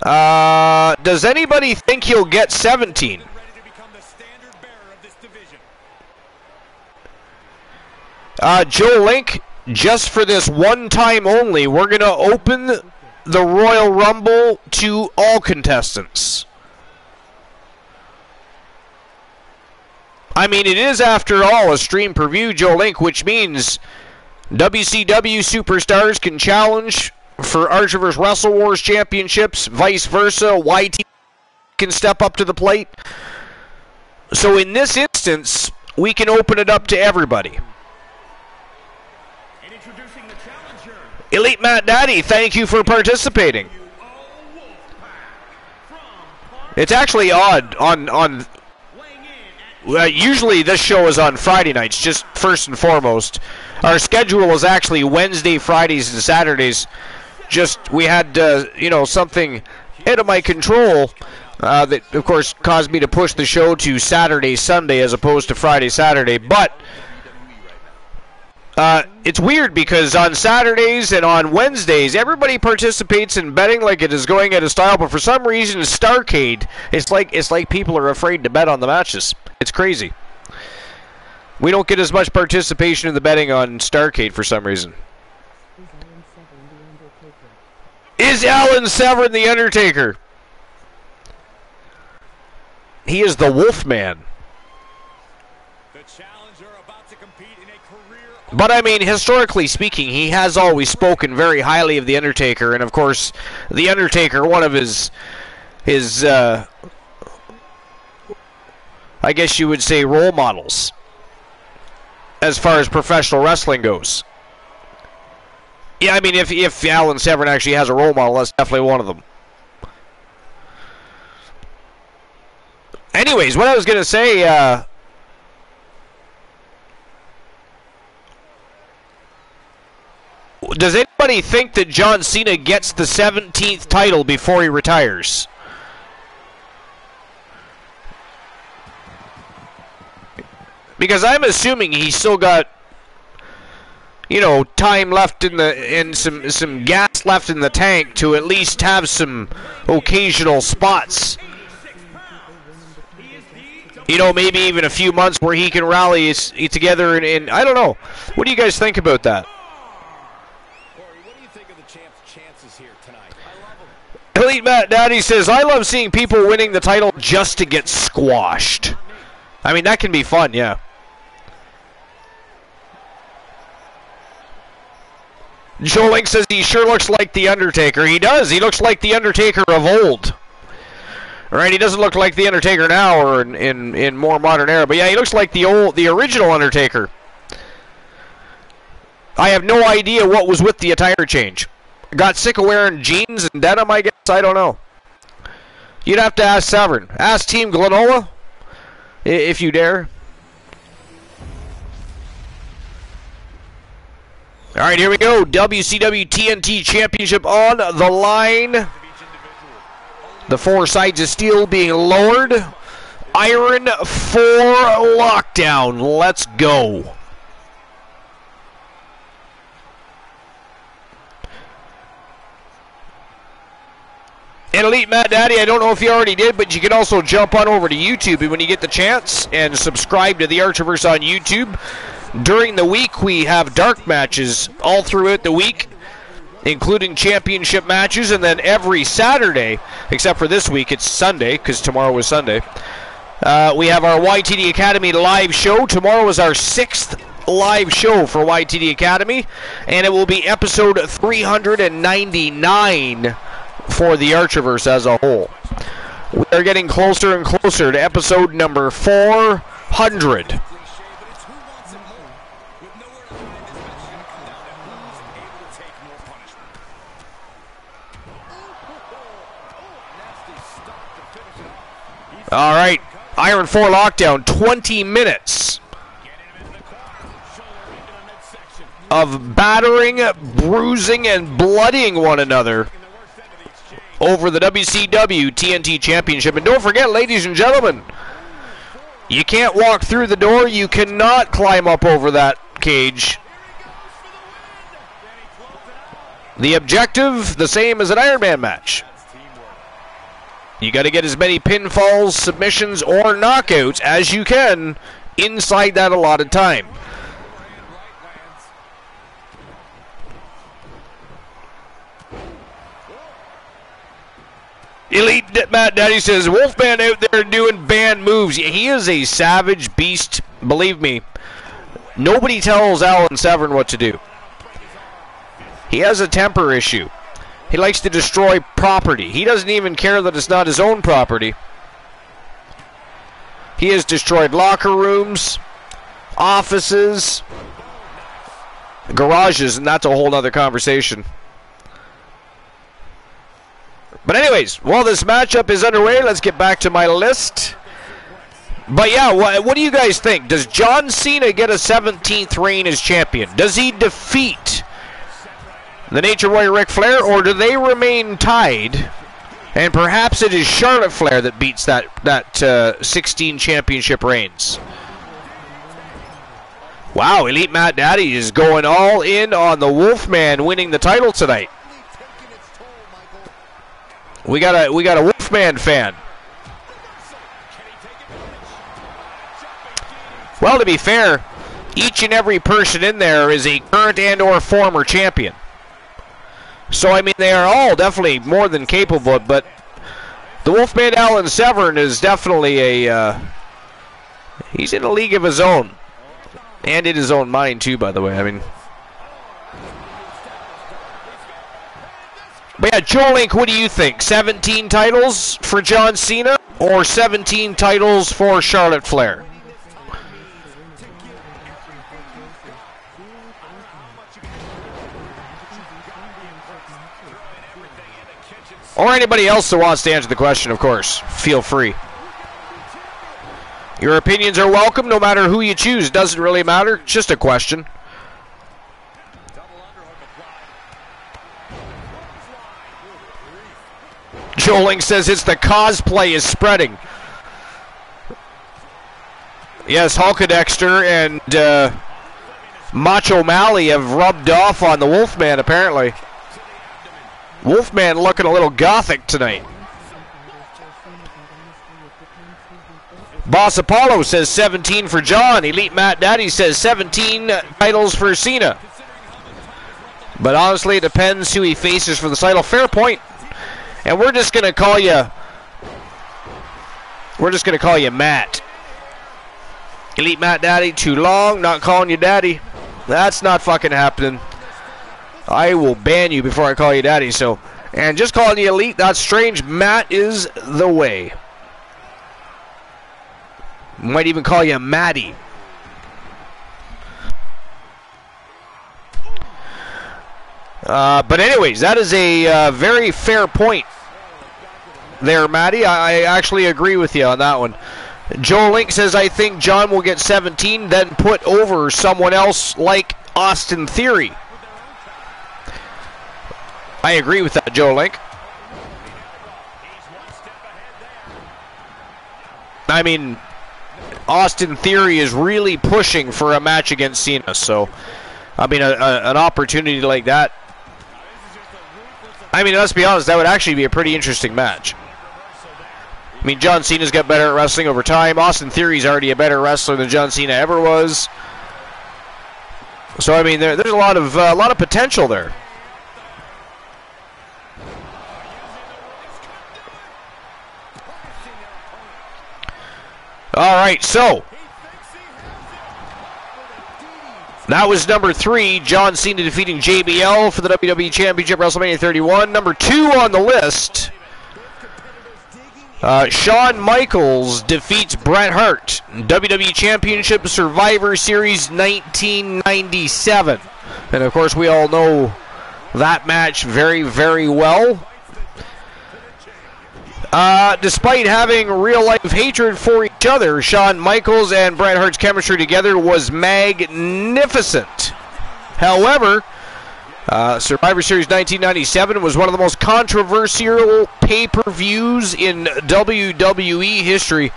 does anybody think he'll get 17? Joe Link, just for this one time only, we're going to open the Royal Rumble to all contestants. I mean, it is, after all, a stream per view, Joe Link, which means WCW superstars can challenge for Archer vs. Wrestle Wars championships, vice versa. YT can step up to the plate. So in this instance, we can open it up to everybody. Elite Matt Daddy, thank you for participating. It's actually odd on usually this show is on Friday nights, just first and foremost. Our schedule is actually Wednesday, Fridays, and Saturdays. Just we had something out of my control that, of course, caused me to push the show to Saturday, Sunday, as opposed to Friday, Saturday. But it's weird because on Saturdays and on Wednesdays, everybody participates in betting like it is going out of style. But for some reason, Starrcade, it's like people are afraid to bet on the matches. It's crazy. We don't get as much participation in the betting on Starrcade for some reason. Is Alan Severn the Undertaker? He is the Wolfman. But I mean, historically speaking, he has always spoken very highly of the Undertaker, and of course, the Undertaker, one of his I guess you would say role models as far as professional wrestling goes. Yeah, I mean, if Alan Severn actually has a role model, that's definitely one of them. Anyways, what I was going to say, does anybody think that John Cena gets the 17th title before he retires? Because I'm assuming he's still got, time left in some gas left in the tank to at least have some occasional spots. Maybe even a few months where he can rally together and I don't know. What do you guys think about that? What do you think of the champ's chances here tonight? I love him. Elite Matt Daddy says, I love seeing people winning the title just to get squashed. I mean, that can be fun, yeah. Joe Link says he sure looks like The Undertaker. He does. He looks like The Undertaker of old. Right? He doesn't look like The Undertaker now or in more modern era. But yeah, he looks like the original Undertaker. I have no idea what was with the attire change. Got sick of wearing jeans and denim, I guess? I don't know. You'd have to ask Severn. Ask Team Glenola, if you dare. All right, here we go. WCW TNT Championship on the line. The four sides of steel being lowered. Iron 4 lockdown. Let's go. And Elite Matt Daddy, I don't know if you already did, but you can also jump on over to YouTube when you get the chance and subscribe to the Archiverse on YouTube. During the week, we have dark matches all throughout the week, including championship matches, and then every Saturday, except for this week, it's Sunday, because tomorrow was Sunday, we have our YTD Academy live show. Tomorrow is our 6th live show for YTD Academy, and it will be episode 399 for the Archiverse as a whole. We are getting closer and closer to episode number 400. All right, Iron 4 lockdown, 20 minutes of battering, bruising, and bloodying one another over the WCW TNT Championship. And don't forget, ladies and gentlemen, you can't walk through the door. You cannot climb up over that cage. The objective, the same as an Iron Man match. You got to get as many pinfalls, submissions, or knockouts as you can inside that allotted time. Elite Matt Daddy says, Wolfman out there doing band moves. He is a savage beast, believe me. Nobody tells Alan Severn what to do. He has a temper issue. He likes to destroy property. He doesn't even care that it's not his own property. He has destroyed locker rooms, offices, garages, and that's a whole other conversation. But anyways, while this matchup is underway, let's get back to my list. But yeah, what do you guys think? Does John Cena get a 17th reign as champion? Does he defeat the Nature Warrior Ric Flair, or do they remain tied? And perhaps it is Charlotte Flair that beats that 16 championship reigns. Wow, Elite Matt Daddy is going all in on the Wolfman winning the title tonight. We got a Wolfman fan. Well, to be fair, each and every person in there is a current and or former champion. So, I mean, they are all definitely more than capable, but the Wolfman Alan Severn is definitely he's in a league of his own. And in his own mind, too, by the way. I mean, but yeah, Joe Link, what do you think? 17 titles for John Cena or 17 titles for Charlotte Flair? Or anybody else that wants to answer the question, of course. Feel free. Your opinions are welcome, no matter who you choose. Doesn't really matter. It's just a question. Joe Link says it's the cosplay is spreading. Yes, Hulkadexter and Macho Mally have rubbed off on the Wolfman, apparently. Wolfman looking a little gothic tonight. Boss Apollo says 17 for John. Elite Matt Daddy says 17 titles for Cena. But honestly, it depends who he faces for the title. Fair point. And we're just gonna call you Matt. Elite Matt Daddy, too long, not calling you Daddy. That's not fucking happening. I will ban you before I call you Daddy. So, and just calling you Elite, that's strange. Matt is the way. Might even call you Matty. But anyways, that is a very fair point there, Matty. I actually agree with you on that one. Joe Link says, I think John will get 17, then put over someone else like Austin Theory. I agree with that, Joe Link. I mean, Austin Theory is really pushing for a match against Cena, so, I mean, an opportunity like that. I mean, let's be honest, that would actually be a pretty interesting match. I mean, John Cena's got better at wrestling over time. Austin Theory's already a better wrestler than John Cena ever was. So, I mean, there's a lot of potential there. All right, so that was number 3, John Cena defeating JBL for the WWE Championship, WrestleMania 31. Number 2 on the list, Shawn Michaels defeats Bret Hart, WWE Championship, Survivor Series 1997. And of course, we all know that match very, very well. Despite having real-life hatred for each other, Shawn Michaels and Bret Hart's chemistry together was magnificent. However, Survivor Series 1997 was one of the most controversial pay-per-views in WWE history,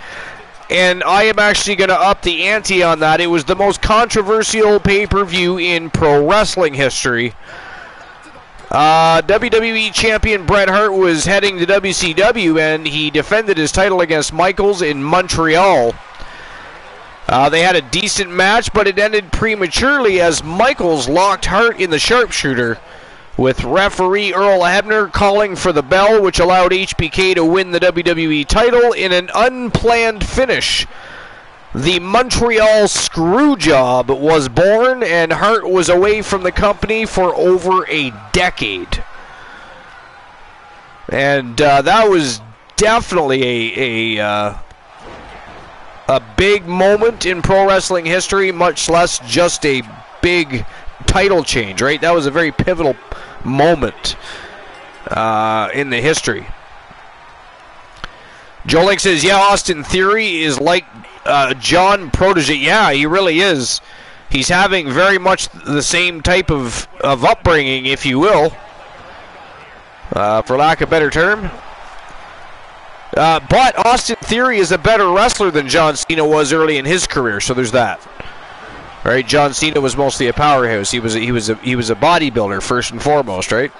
and I am actually going to up the ante on that. It was the most controversial pay-per-view in pro wrestling history. WWE Champion Bret Hart was heading to WCW, and he defended his title against Michaels in Montreal. They had a decent match, but it ended prematurely as Michaels locked Hart in the sharpshooter, with referee Earl Hebner calling for the bell, which allowed HBK to win the WWE title in an unplanned finish. The Montreal Screwjob was born, and Hart was away from the company for over a decade. And that was definitely a big moment in pro wrestling history, much less just a big title change, right? That was a very pivotal moment in the history. Joe Link says, yeah, Austin Theory is like John Protege. Yeah, he really is. He's having very much the same type of upbringing, if you will, for lack of a better term. But Austin Theory is a better wrestler than John Cena was early in his career, so there's that. All right, John Cena was mostly a powerhouse. He was a bodybuilder first and foremost, right?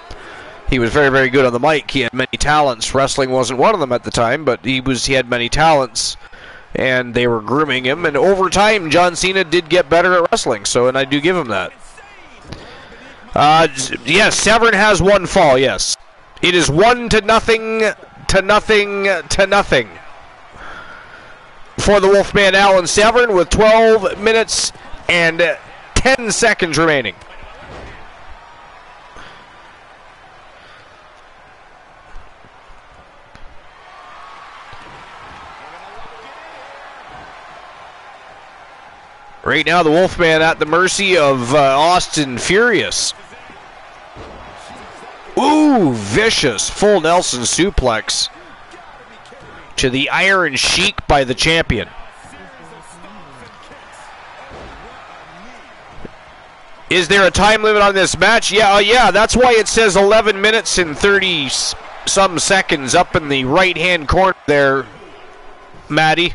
He was very, very good on the mic. He had many talents. Wrestling wasn't one of them at the time, but he had many talents, and they were grooming him. And over time, John Cena did get better at wrestling. And I do give him that. Yes, Severn has one fall. Yes, it is 1-0 to nothing for the Wolfman Alan Severn with 12 minutes and 10 seconds remaining. Right now, the Wolfman at the mercy of Austin Furious. Ooh, vicious full Nelson suplex to the Iron Sheik by the champion. Is there a time limit on this match? Yeah, that's why it says 11 minutes and 30-some seconds up in the right-hand corner there, Maddie.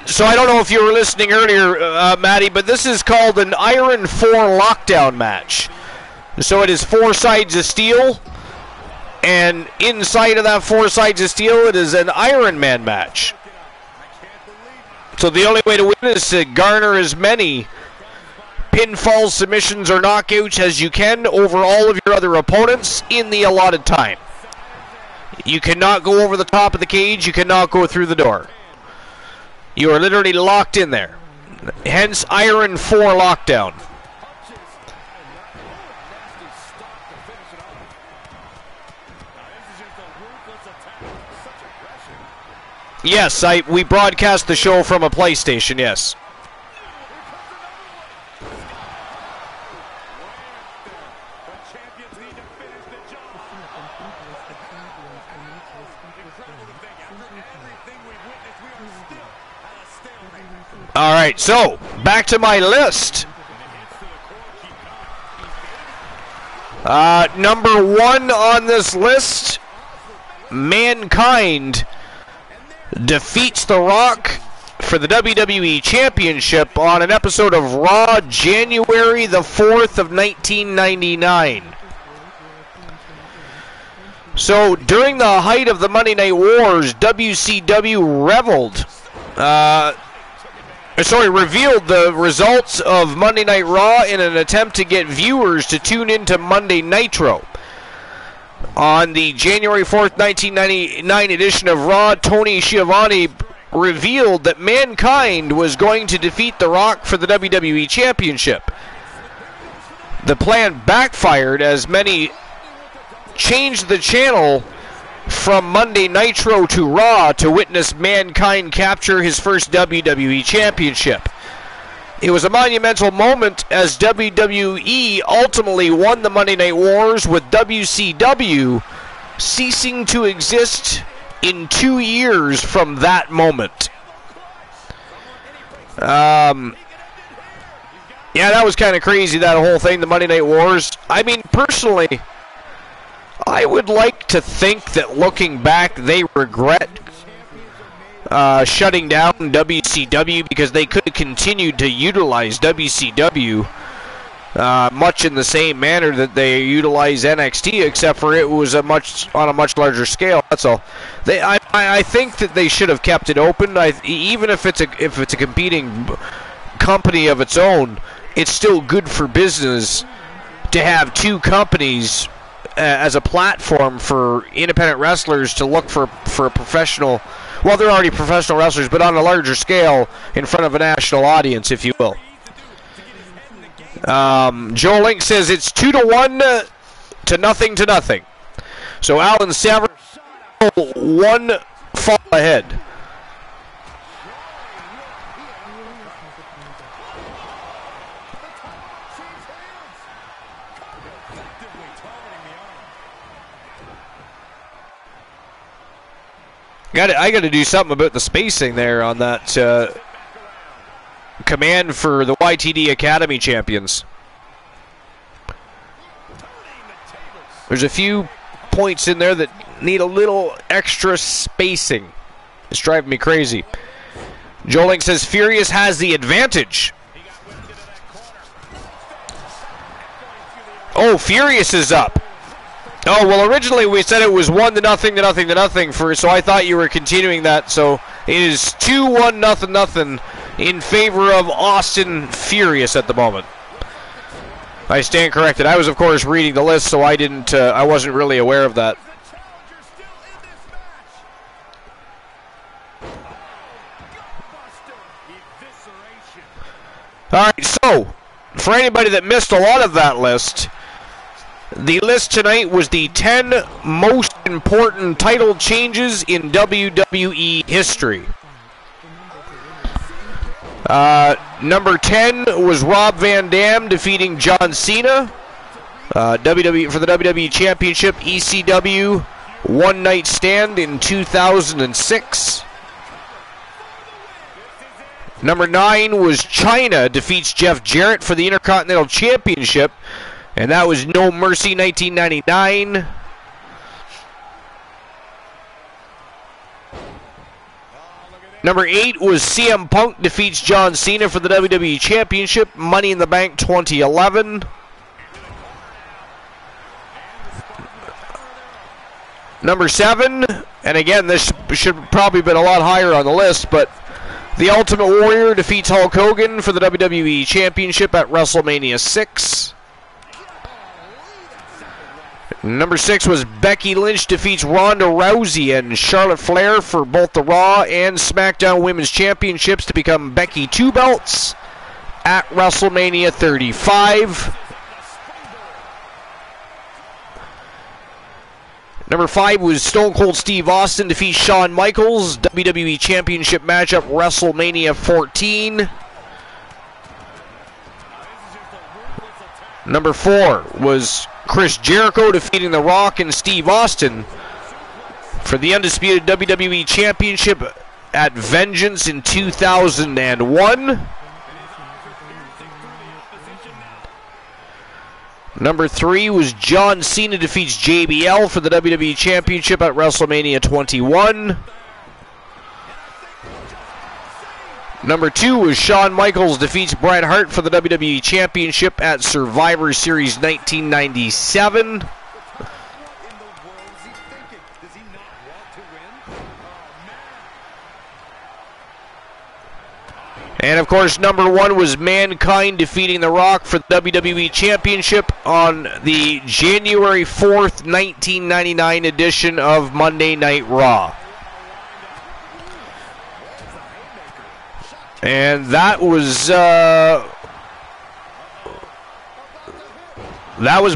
So I don't know if you were listening earlier, Maddie, but this is called an Iron 4 lockdown match. So it is 4 sides of steel, and inside of that 4 sides of steel, it is an Iron Man match. So the only way to win is to garner as many pinfalls, submissions, or knockouts as you can over all of your other opponents in the allotted time. You cannot go over the top of the cage. You cannot go through the door. You are literally locked in there. Hence, Iron 4 lockdown. Yes, we broadcast the show from a PlayStation, yes. All right, so back to my list. Number 1 on this list, Mankind defeats The Rock for the WWE Championship on an episode of Raw, January the 4th of 1999. So during the height of the Monday Night Wars, WCW revealed the results of Monday Night Raw in an attempt to get viewers to tune into Monday Nitro. On the January 4th, 1999 edition of Raw, Tony Schiavone revealed that Mankind was going to defeat The Rock for the WWE Championship. The plan backfired as many changed the channel from Monday Nitro to Raw to witness Mankind capture his first WWE Championship. It was a monumental moment as WWE ultimately won the Monday Night Wars, with WCW ceasing to exist in 2 years from that moment. Yeah, that was kind of crazy, that whole thing, the Monday Night Wars. I mean, personally, I would like to think that looking back, they regret shutting down WCW, because they could have continued to utilize WCW much in the same manner that they utilize NXT, except for it was on a much larger scale. That's all. I think that they should have kept it open. Even if it's a competing company of its own, it's still good for business to have 2 companies as a platform for independent wrestlers to look for a professional. Well, they're already professional wrestlers, but on a larger scale in front of a national audience, if you will. Joe Link says it's 2-1 to nothing. So Alan Severn 1 fall ahead. I got to do something about the spacing there on that command for the YTD Academy champions. There's a few points in there that need a little extra spacing. It's driving me crazy. Joe Link says Furious has the advantage. Oh, Furious is up. Oh, well, originally we said it was 1-0 to nothing so I thought you were continuing that. So it is 2-1 nothing in favor of Austin Furious at the moment. I stand corrected. I was, of course, reading the list, so I wasn't really aware of that. All right, so for anybody that missed a lot of that list, the list tonight was the 10 most important title changes in WWE history. Number 10 was Rob Van Dam defeating John Cena for the WWE Championship ECW One Night Stand in 2006. Number 9 was China defeats Jeff Jarrett for the Intercontinental Championship, and that was No Mercy 1999. Number 8 was CM Punk defeats John Cena for the WWE Championship, Money in the Bank 2011. Number 7, and again, this should probably have been a lot higher on the list, but The Ultimate Warrior defeats Hulk Hogan for the WWE Championship at WrestleMania 6. Number 6 was Becky Lynch defeats Ronda Rousey and Charlotte Flair for both the Raw and SmackDown Women's Championships to become Becky 2 belts at WrestleMania 35. Number 5 was Stone Cold Steve Austin defeats Shawn Michaels, WWE Championship matchup WrestleMania 14. Number 4 was Chris Jericho defeating The Rock and Steve Austin for the Undisputed WWE Championship at Vengeance in 2001. Number 3 was John Cena defeats JBL for the WWE Championship at WrestleMania 21. Number 2 was Shawn Michaels defeats Bret Hart for the WWE Championship at Survivor Series 1997. And of course, number 1 was Mankind defeating The Rock for the WWE Championship on the January 4th, 1999 edition of Monday Night Raw. And that was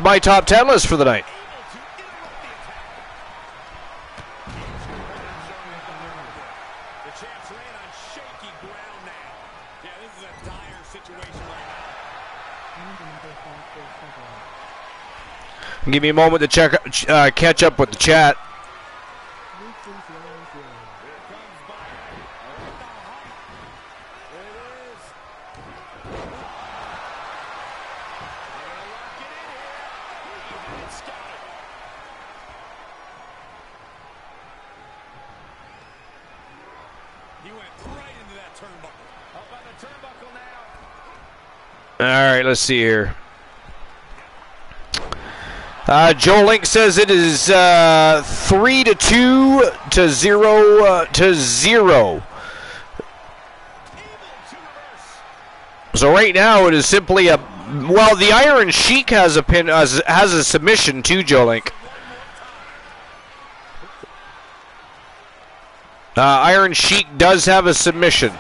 my top 10 list for the night. Give me a moment to catch up with the chat. All right, let's see here. Joe Link says it is 3-2 to 0. So right now it is simply a the Iron Sheik has a pin has a submission to Joe Link. Iron Sheik does have a submission.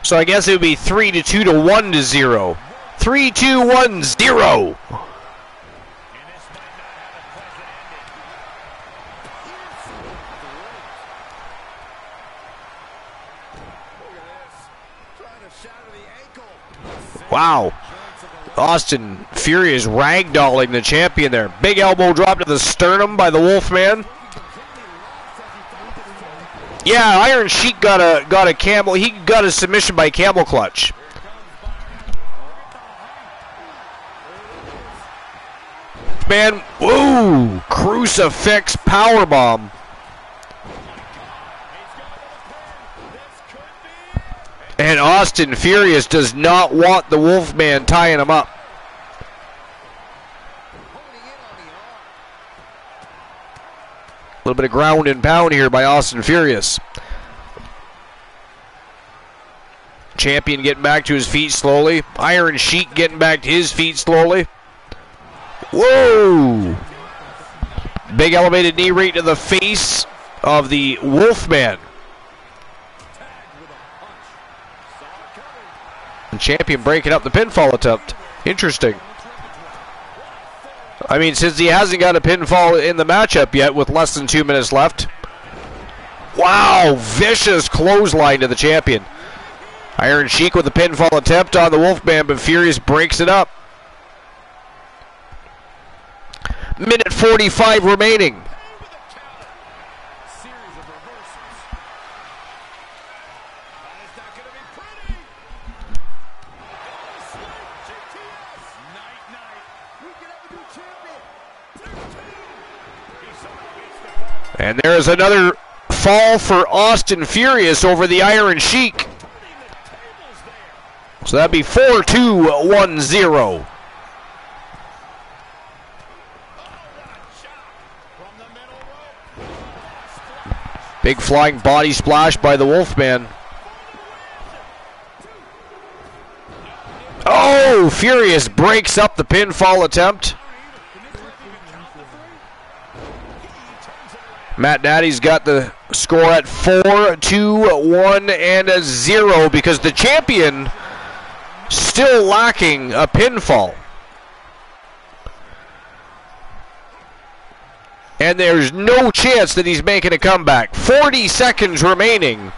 So I guess it would be 3-2 to 1-0. 3-2-1-0. Wow. Austin Fury is ragdolling the champion there. Big elbow drop to the sternum by the Wolfman. Yeah, Iron Sheik got a camel. He got a submission by camel clutch. Man, woo! Crucifix powerbomb. And Austin Furious does not want the Wolfman tying him up. A little bit of ground and pound here by Austin Furious. Champion getting back to his feet slowly. Iron Sheik getting back to his feet slowly. Whoa! Big elevated knee right to the face of the Wolfman. And champion breaking up the pinfall attempt. Interesting. I mean, since he hasn't got a pinfall in the matchup yet with less than 2 minutes left. Wow, vicious clothesline to the champion. Iron Sheik with the pinfall attempt on the Wolfman, but Furious breaks it up. Minute 45 remaining. And there is another fall for Austin Furious over the Iron Sheik. So that'd be 4-2-1-0. Big flying body splash by the Wolfman. Oh, Furious breaks up the pinfall attempt. Matt Natty's got the score at 4-2-1-0 because the champion still lacking a pinfall. And there's no chance that he's making a comeback. 40 seconds remaining.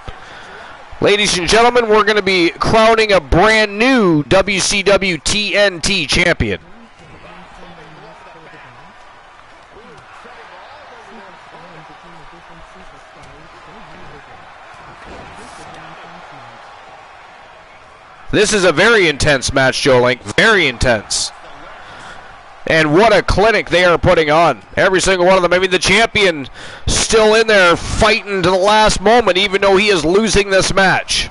Ladies and gentlemen, we're going to be crowning a brand new WCW TNT champion. This is a very intense match, Joe Link. Very intense. And what a clinic they are putting on. Every single one of them. I mean, the champion still in there fighting to the last moment, even though he is losing this match.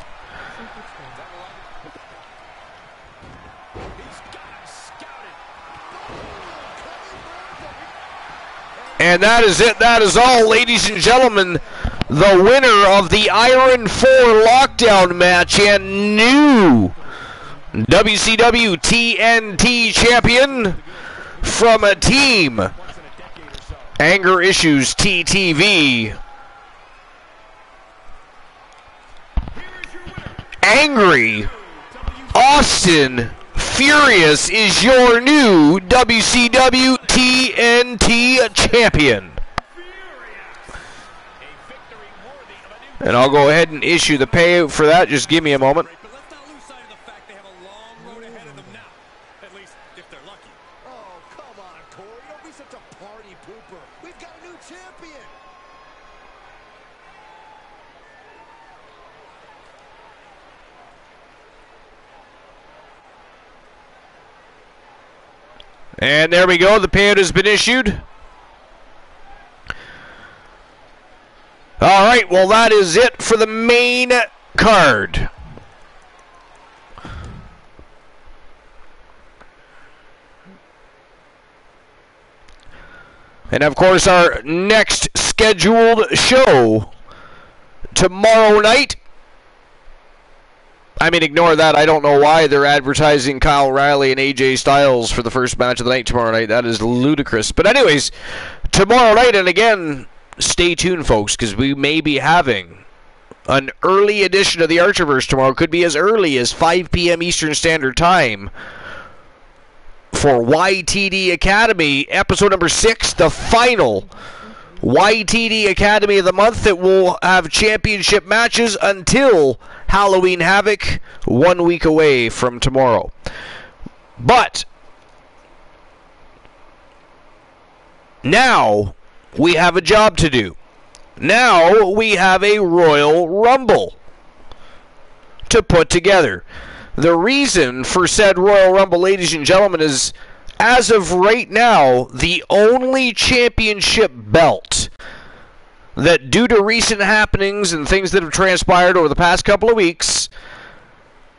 And that is it. That is all, ladies and gentlemen. The winner of the Iron 4 Lockdown match and new WCW TNT champion from a team Anger Issues TTV. Angry Austin Furious is your new WCW TNT champion. And I'll go ahead and issue the payout for that. Just give me a moment. But let's not lose sight of the fact they have a long road ahead of them now. At least if they're lucky. Oh, come on, Corey. Don't be such a party pooper. We've got a new champion. And there we go. The payout has been issued. All right, well, that is it for the main card. And, of course, our next scheduled show tomorrow night. I mean, ignore that. I don't know why they're advertising Kyle O'Reilly and AJ Styles for the first match of the night tomorrow night. That is ludicrous. But anyways, tomorrow night, and again, stay tuned, folks, because we may be having an early edition of the Archerverse tomorrow. Could be as early as 5 p.m. Eastern Standard Time for YTD Academy, episode number 6, the final YTD Academy of the month that will have championship matches until Halloween Havoc, 1 week away from tomorrow. But now we have a job to do. Now we have a Royal Rumble to put together. The reason for said Royal Rumble, ladies and gentlemen, is as of right now, the only championship belt that, due to recent happenings and things that have transpired over the past couple of weeks,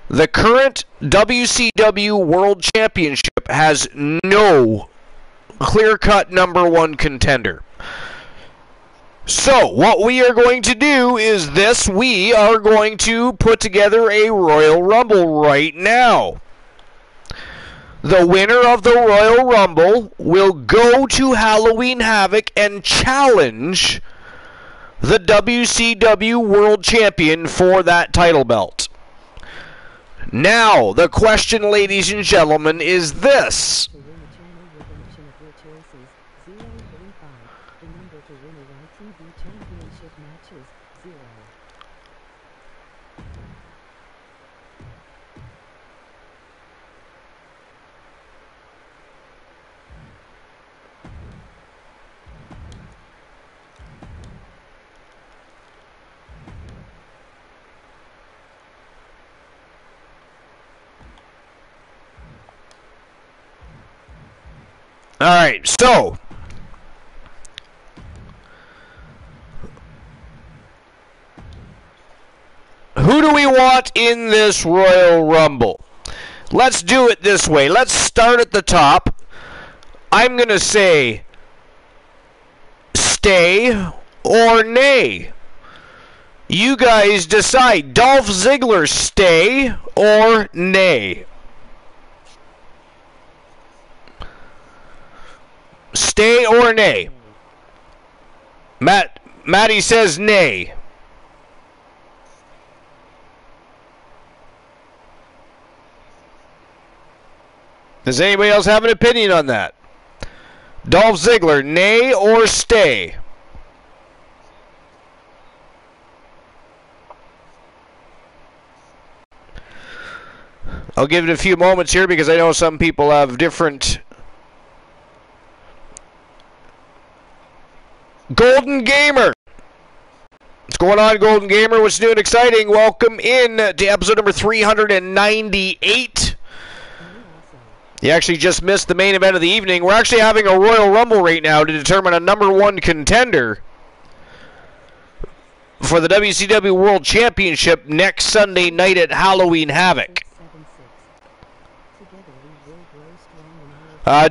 the current WCW World Championship has no clear-cut number one contender. So, what we are going to do is this. We are going to put together a Royal Rumble right now. The winner of the Royal Rumble will go to Halloween Havoc and challenge the WCW World Champion for that title belt. Now, the question, ladies and gentlemen, is this. Alright, so who do we want in this Royal Rumble? Let's do it this way. Let's start at the top. I'm going to say stay or nay. You guys decide. Dolph Ziggler, stay or nay? Stay or nay? Matty says nay. Does anybody else have an opinion on that? Dolph Ziggler, nay or stay? I'll give it a few moments here because I know some people have different... Golden Gamer. What's going on, Golden Gamer? What's new and exciting? Welcome in to episode number 398. You actually just missed the main event of the evening. We're actually having a Royal Rumble right now to determine a number one contender for the WCW World Championship next Sunday night at Halloween Havoc.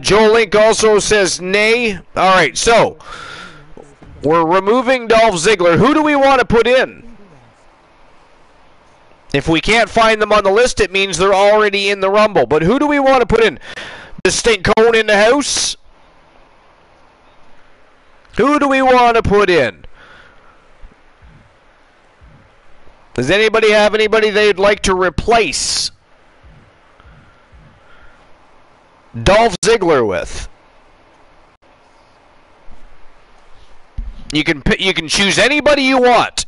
Joe Link also says nay. Alright, so we're removing Dolph Ziggler. Who do we want to put in? If we can't find them on the list, it means they're already in the Rumble. But who do we want to put in? Does Stink Cone in the house? Who do we want to put in? Does anybody have anybody they'd like to replace Dolph Ziggler with? You can choose anybody you want.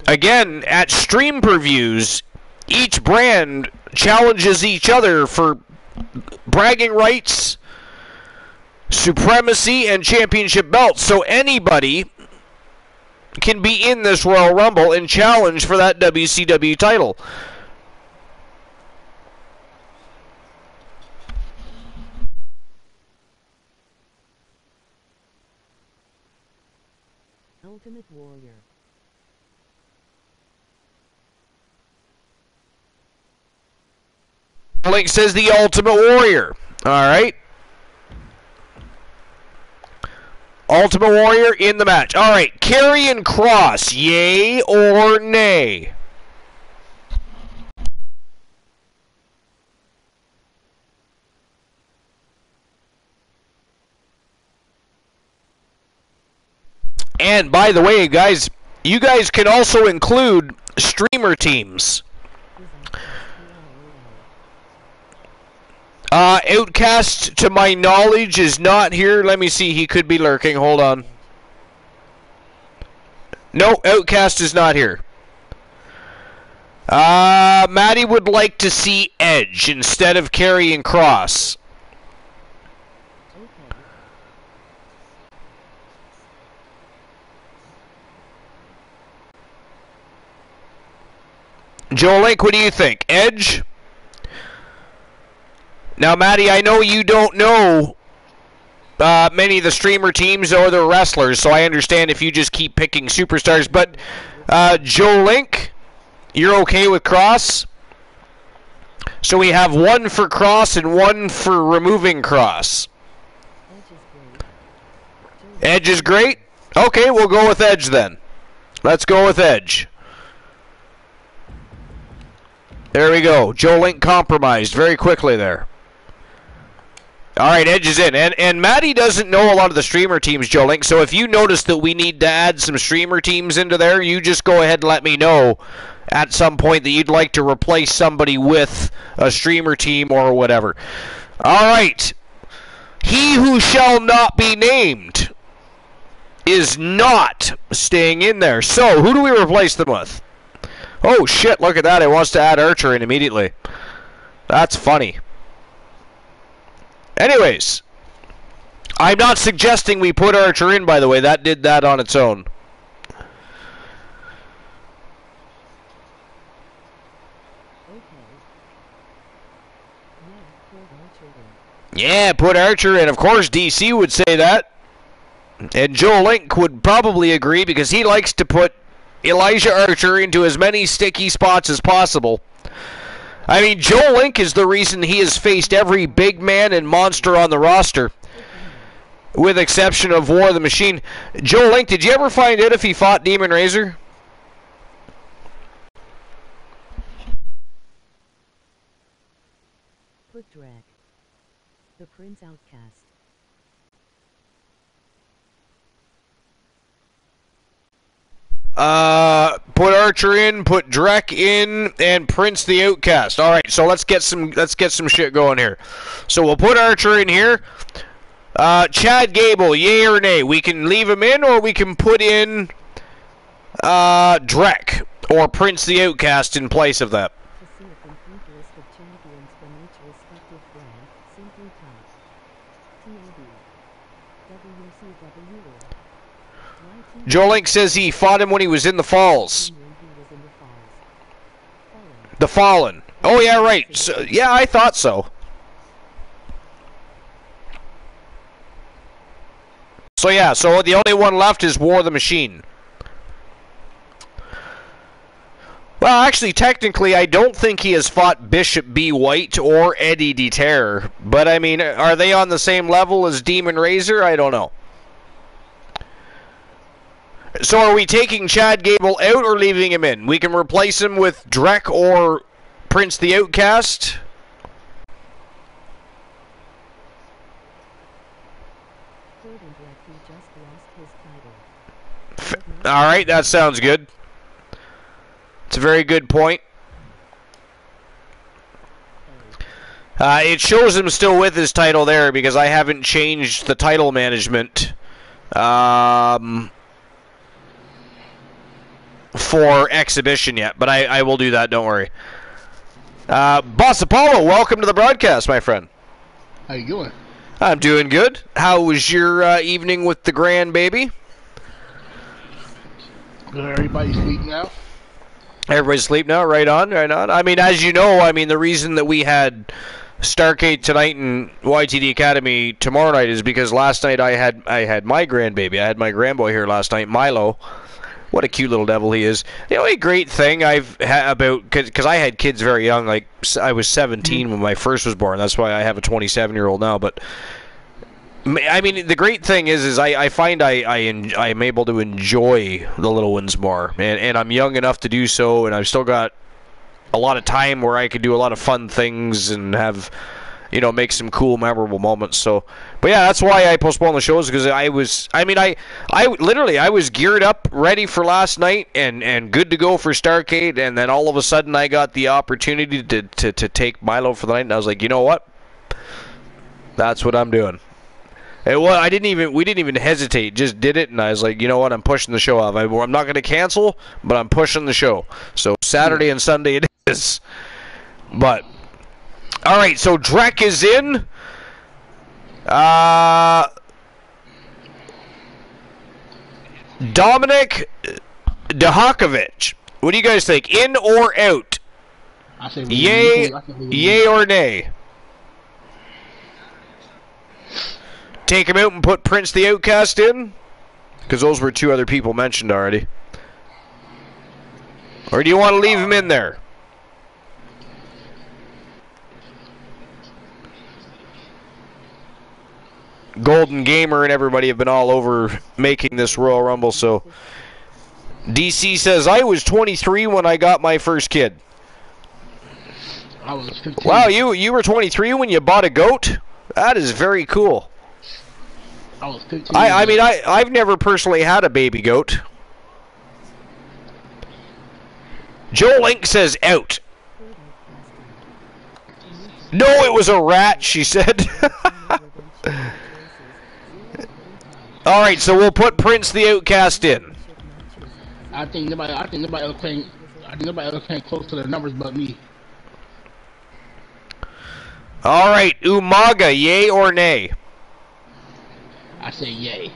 Again, at stream previews, each brand challenges each other for bragging rights, supremacy, and championship belts. So anybody can be in this Royal Rumble and challenge for that WCW title. Ultimate Warrior. Link says the Ultimate Warrior. Alright. Ultimate Warrior in the match. Alright, Karrion Kross, yay or nay? And by the way, guys, you guys can also include streamer teams. Outcast, to my knowledge, is not here. Let me see. He could be lurking. Hold on. No, Outcast is not here. Maddie would like to see Edge instead of Karrion Kross. Joe Link, what do you think? Edge? Now, Maddie, I know you don't know many of the streamer teams or the wrestlers, so I understand if you just keep picking superstars, but Joe Link, you're okay with Kross? So we have one for Kross and one for removing Kross. Edge is great? Okay, we'll go with Edge then. Let's go with Edge. There we go. Joe Link compromised very quickly there. All right, Edge is in. And Maddie doesn't know a lot of the streamer teams, Joe Link, so if you notice that we need to add some streamer teams into there, you just go ahead and let me know at some point that you'd like to replace somebody with a streamer team or whatever. All right. He who shall not be named is not staying in there. So, who do we replace them with? Oh, shit, look at that. It wants to add Archer in immediately. That's funny. Anyways, I'm not suggesting we put Archer in, by the way. That did that on its own. Yeah, put Archer in. Of course, DC would say that. And Joe Link would probably agree because he likes to put Elijah Archer into as many sticky spots as possible. I mean, Joe Link is the reason he has faced every big man and monster on the roster, with exception of War of the Machine. Joe Link, did you ever find out if he fought Demon Razor? Put Drag. The Prince Outcast. Put Archer in, put Drek in, and Prince the Outcast. All right, so let's get some shit going here. So we'll put Archer in here. Chad Gable, yay or nay? We can leave him in, or we can put in Drek or Prince the Outcast in place of that. To see a complete list of champions from each respective brand, simply type TAB WCW. Joe Link says he fought him when he was in the Falls. The Fallen. Oh, yeah, right. So, yeah, I thought so. So, yeah, so the only one left is War of the Machine. Well, actually, technically, I don't think he has fought Bishop B. White or Eddie D. Terror. But, I mean, are they on the same level as Demon Razor? I don't know. So are we taking Chad Gable out or leaving him in? We can replace him with Drek or Prince the Outcast. Alright, that sounds good. It's a very good point. It shows him still with his title there because I haven't changed the title management. For exhibition yet, but I will do that, don't worry. Boss Apollo, welcome to the broadcast, my friend. How you doing? I'm doing good. How was your evening with the grandbaby? Everybody's asleep now? Everybody's asleep now? Right on, right on. I mean, as you know, I mean, the reason that we had Starrcade tonight and YTD Academy tomorrow night is because last night I had my grandbaby. I had my grandboy here last night, Milo. What a cute little devil he is. The only great thing I've had about... Because I had kids very young. Like, I was 17 when my first was born. That's why I have a 27-year-old now. But, I mean, the great thing is I find I'm able to enjoy the little ones more. And I'm young enough to do so. And I've still got a lot of time where I could do a lot of fun things and have... You know, make some cool, memorable moments. So, but yeah, that's why I postponed the shows because I was geared up, ready for last night, and good to go for Starrcade. And then all of a sudden, I got the opportunity to take Milo for the night, and I was like, you know what? That's what I'm doing. I didn't even. We didn't even hesitate. Just did it, and I was like, you know what? I'm pushing the show off. I'm not going to cancel, but I'm pushing the show. So Saturday and Sunday it is. But all right. So Drek is in. Dominic Dijakovic. What do you guys think? In or out? I say Yay or nay? Take him out and put Prince the Outcast in? Because those were two other people mentioned already. Or do you want to leave him in there? Golden Gamer and everybody have been all over making this Royal Rumble, so DC says, I was 23 when I got my first kid. I was 15. Wow, you were 23 when you bought a goat? That is very cool. I was 15. I mean, I've never personally had a baby goat. Joe Link says out. No, it was a rat, she said. All right, so we'll put Prince the Outcast in. I think nobody else came close to the numbers but me. All right, Umaga, yay or nay? I say yay.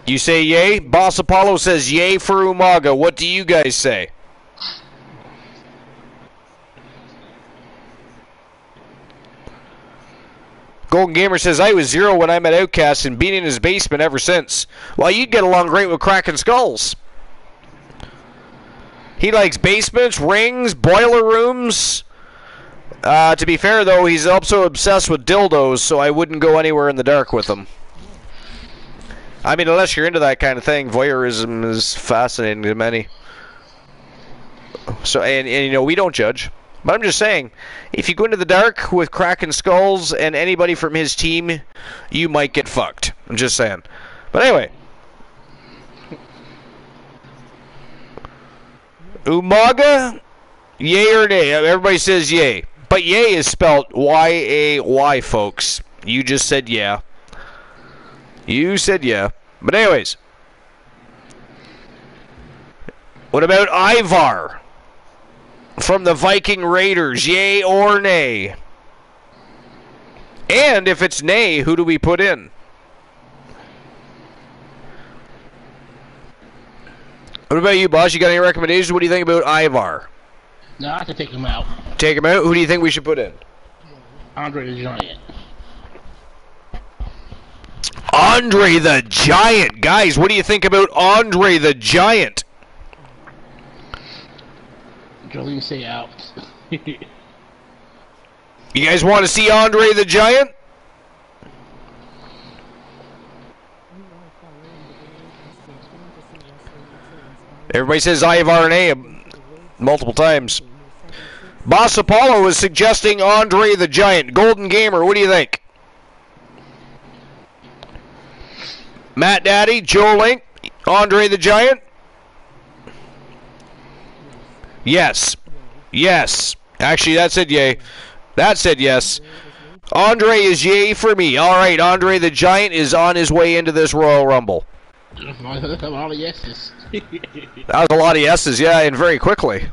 You say yay? Boss Apollo says yay for Umaga. What do you guys say? Golden Gamer says, I was 0 when I met Outcast and been in his basement ever since. Well, you'd get along great with Cracking Skulls. He likes basements, rings, boiler rooms. To be fair, though, he's also obsessed with dildos, so I wouldn't go anywhere in the dark with him. I mean, unless you're into that kind of thing, voyeurism is fascinating to many. So, and you know, we don't judge. But I'm just saying, if you go into the dark with Cracking Skulls and anybody from his team, you might get fucked. I'm just saying. But anyway. Umaga, yay or nay? Everybody says yay. But yay is spelled Y-A-Y, folks. You just said yeah. You said yeah. But anyways. What about Ivar? From the Viking Raiders, yay or nay? And if it's nay, who do we put in? What about you, boss? You got any recommendations? What do you think about Ivar? No, I have to take him out. Take him out? Who do you think we should put in? Andre the Giant. Andre the Giant. Guys, what do you think about Andre the Giant? Jolene say out. You guys want to see Andre the Giant? Everybody says Ivar and A multiple times. Boss Apollo is suggesting Andre the Giant. Golden Gamer, what do you think? Matt Daddy, Joe Link, Andre the Giant? Yes. Yes. Actually, that said yay. That said yes. Andre is yay for me. All right, Andre the Giant is on his way into this Royal Rumble. That's a lot of yeses. That was a lot of yeses, yeah, and very quickly.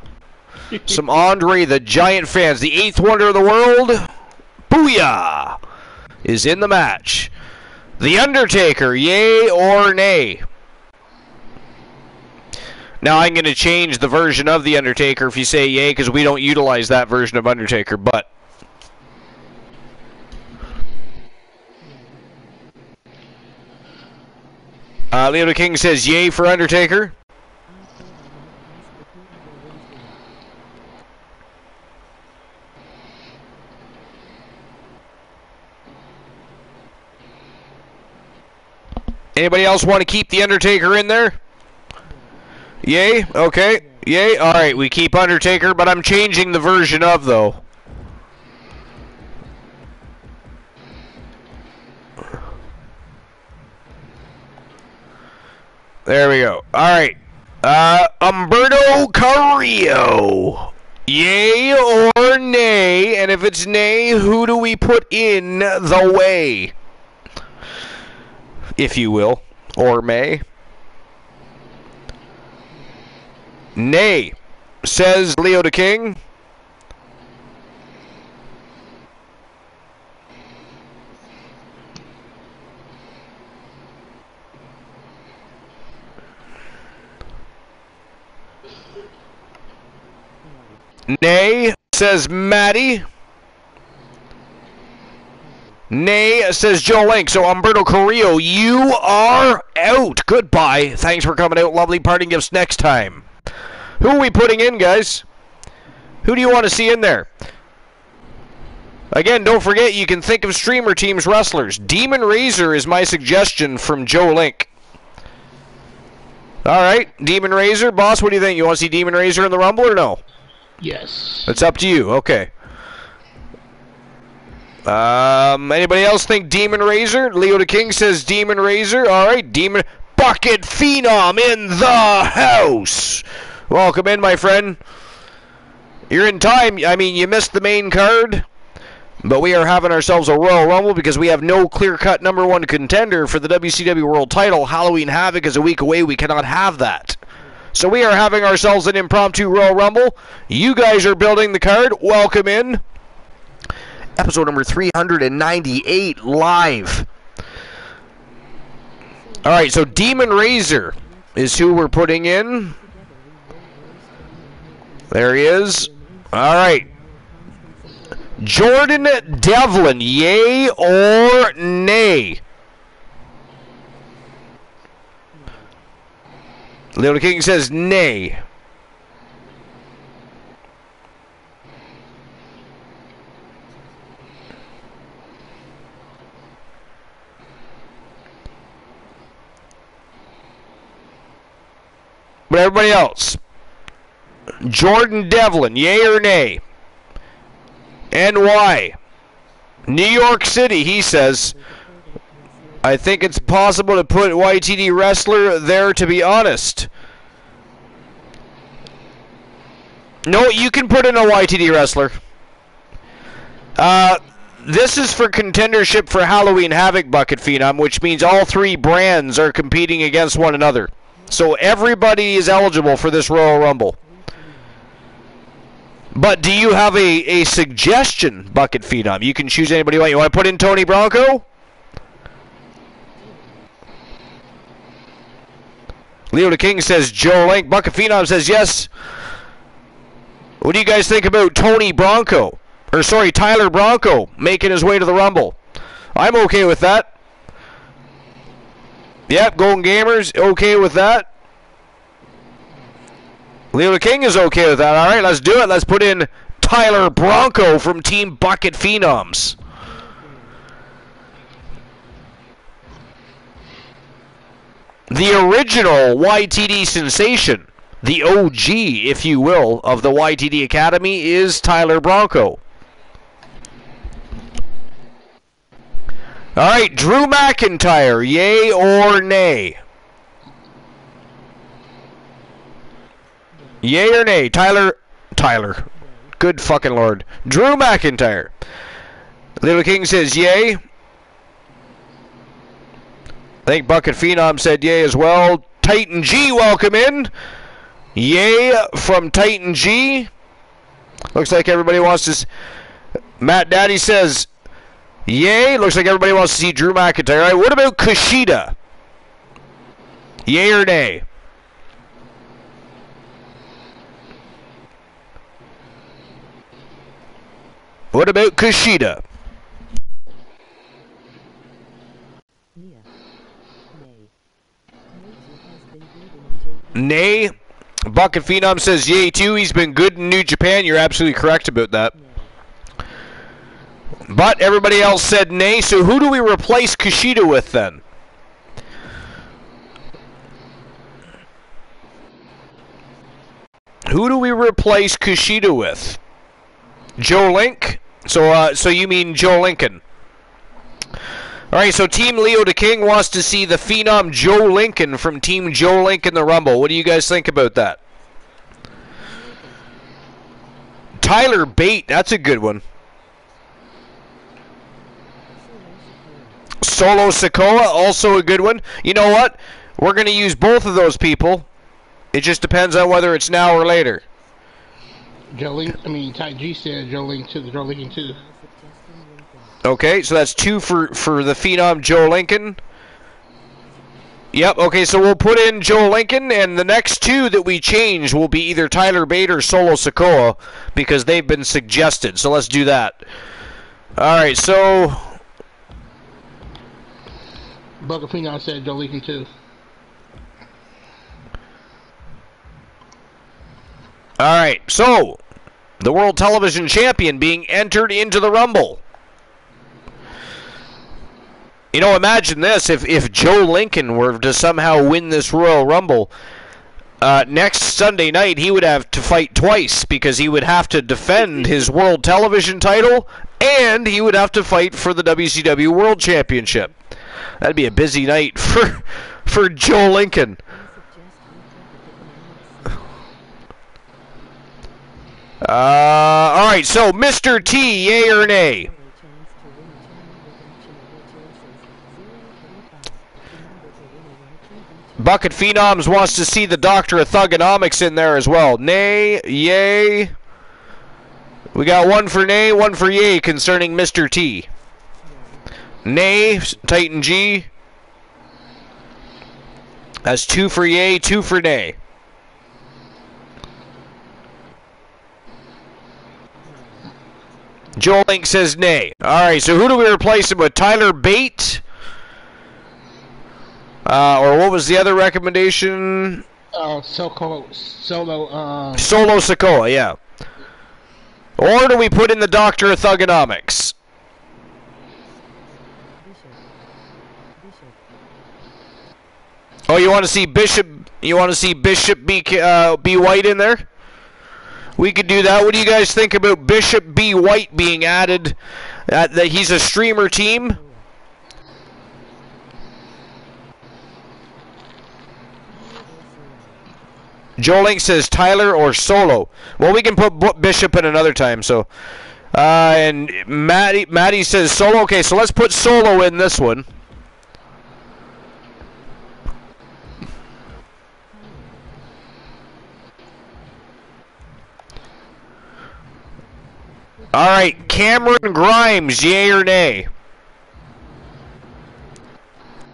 Some Andre the Giant fans. The 8th wonder of the world, Booyah, is in the match. The Undertaker, yay or nay? Now I'm going to change the version of The Undertaker if you say yay, because we don't utilize that version of Undertaker, but... Leo the King says yay for Undertaker. Anybody else want to keep The Undertaker in there? Yay? Okay. Yay? Alright, we keep Undertaker, but I'm changing the version of, though. There we go. Alright. Humberto Carrillo. Yay or nay? And if it's nay, who do we put in the way? if you will, or may. Nay, says Leo the King. Nay, says Maddie. Nay, says Joe Link. So, Humberto Carrillo, you are out. Goodbye. Thanks for coming out. Lovely parting gifts next time. Who are we putting in, guys? Who do you want to see in there? Again, don't forget, you can think of streamer teams wrestlers. Demon Razor is my suggestion from Joe Link. Alright, Demon Razor. Boss, what do you think? You want to see Demon Razor in the Rumble or no? Yes. It's up to you. Okay. Anybody else think Demon Razor? Leo the King says Demon Razor. Alright, Demon Bucket Phenom in the house. Welcome in, my friend. You're in time. I mean, you missed the main card, but we are having ourselves a Royal Rumble because we have no clear-cut #1 contender for the WCW World Title. Halloween Havoc is a week away. We cannot have that. So we are having ourselves an impromptu Royal Rumble. You guys are building the card. Welcome in. Episode number 398 live. Alright, so Demon Razor is who we're putting in. There he is. Alright. Jordan Devlin, yay or nay? Leo the King says nay. But everybody else, Jordan Devlin, yay or nay? And why? New York City, he says, I think it's possible to put YTD wrestler there, to be honest. No, you can put in a YTD wrestler. This is for contendership for Halloween Havoc, Bucket Phenom, which means all three brands are competing against one another. So everybody is eligible for this Royal Rumble. But do you have a suggestion, Bucket Phenom? You can choose anybody you want. You want to put in Tony Bronco? Leo the King says Joe Link. Bucket Phenom says yes. What do you guys think about Tony Bronco? Or sorry, Tyler Bronco making his way to the Rumble? I'm okay with that. Yep, Golden Gamers, okay with that. Leo the King is okay with that. Alright, let's do it. Let's put in Tyler Bronco from Team Bucket Phenoms. The original YTD sensation, the OG, if you will, of the YTD Academy is Tyler Bronco. Alright, Drew McIntyre, yay or nay? Yay or nay? Tyler. Good fucking lord. Drew McIntyre. Little King says yay. I think Bucket Phenom said yay as well. Titan G, welcome in. Yay from Titan G. Looks like everybody wants to... Matt Daddy says yay. Looks like everybody wants to see Drew McIntyre. All right, what about Kushida? Yay or nay? What about Kushida? Nay. Bucket Phenom says yay too. He's been good in New Japan. You're absolutely correct about that. But everybody else said nay. So who do we replace Kushida with then? Who do we replace Kushida with? Joe Link? So you mean Joe Lincoln? Alright, so Team Leo the King wants to see the Phenom Joe Lincoln from Team Joe Lincoln the Rumble. What do you guys think about that? Tyler Bate, that's a good one. Solo Sikoa, also a good one. You know what? We're going to use both of those people. It just depends on whether it's now or later. Tai G said Joe Lincoln too. Okay, so that's 2 for the Phenom Joe Lincoln. Yep, okay, so we'll put in Joe Lincoln, and the next 2 that we change will be either Tyler Bate or Solo Sikoa, because they've been suggested, so let's do that. Alright, so... Buck of Phenom said Joe Lincoln too. Alright, so, the World Television Champion being entered into the Rumble. You know, imagine this, if Joe Lincoln were to somehow win this Royal Rumble, next Sunday night he would have to fight twice, because he would have to defend his World Television title, and he would have to fight for the WCW World Championship. That'd be a busy night for Joe Lincoln. Alright, so Mr. T, yay or nay? Bucket Phenoms wants to see the Doctor of Thugonomics in there as well. Nay, yay. We got 1 for nay, 1 for yay concerning Mr. T. Nay, Titan G. That's 2 for yay, 2 for nay. Joel Link says nay. Alright, so who do we replace him with? Tyler Bate? Or what was the other recommendation? Solo Sikoa, yeah. Or do we put in the Doctor of Thugonomics? Oh, you want to see Bishop? You want to see Bishop B White in there? We could do that. What do you guys think about Bishop B White being added? That he's a streamer team. Joe Link says Tyler or Solo. Well, we can put Bishop in another time. So, and Maddie says Solo. Okay, so let's put Solo in this one. All right, Cameron Grimes, yay or nay?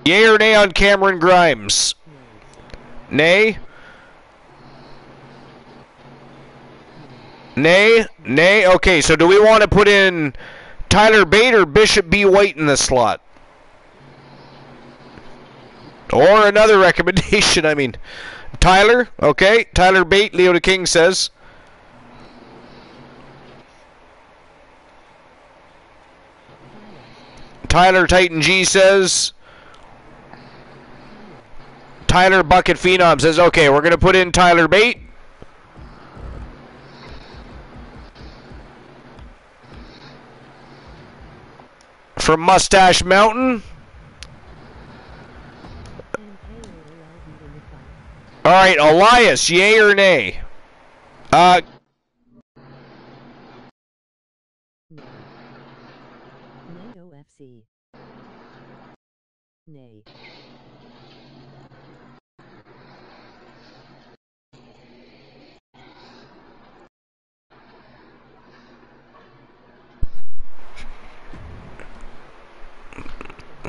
Yay or nay on Cameron Grimes? Nay? Nay? Nay? Okay, so do we want to put in Tyler Bate or Bishop B. White in this slot? Or another recommendation, I mean, Tyler? Okay, Tyler Bate, Leo the King says. Tyler Titan G says. Tyler Bucket Phenom says, okay, we're going to put in Tyler Bate. From Mustache Mountain. Alright, Elias, yay or nay? Nay.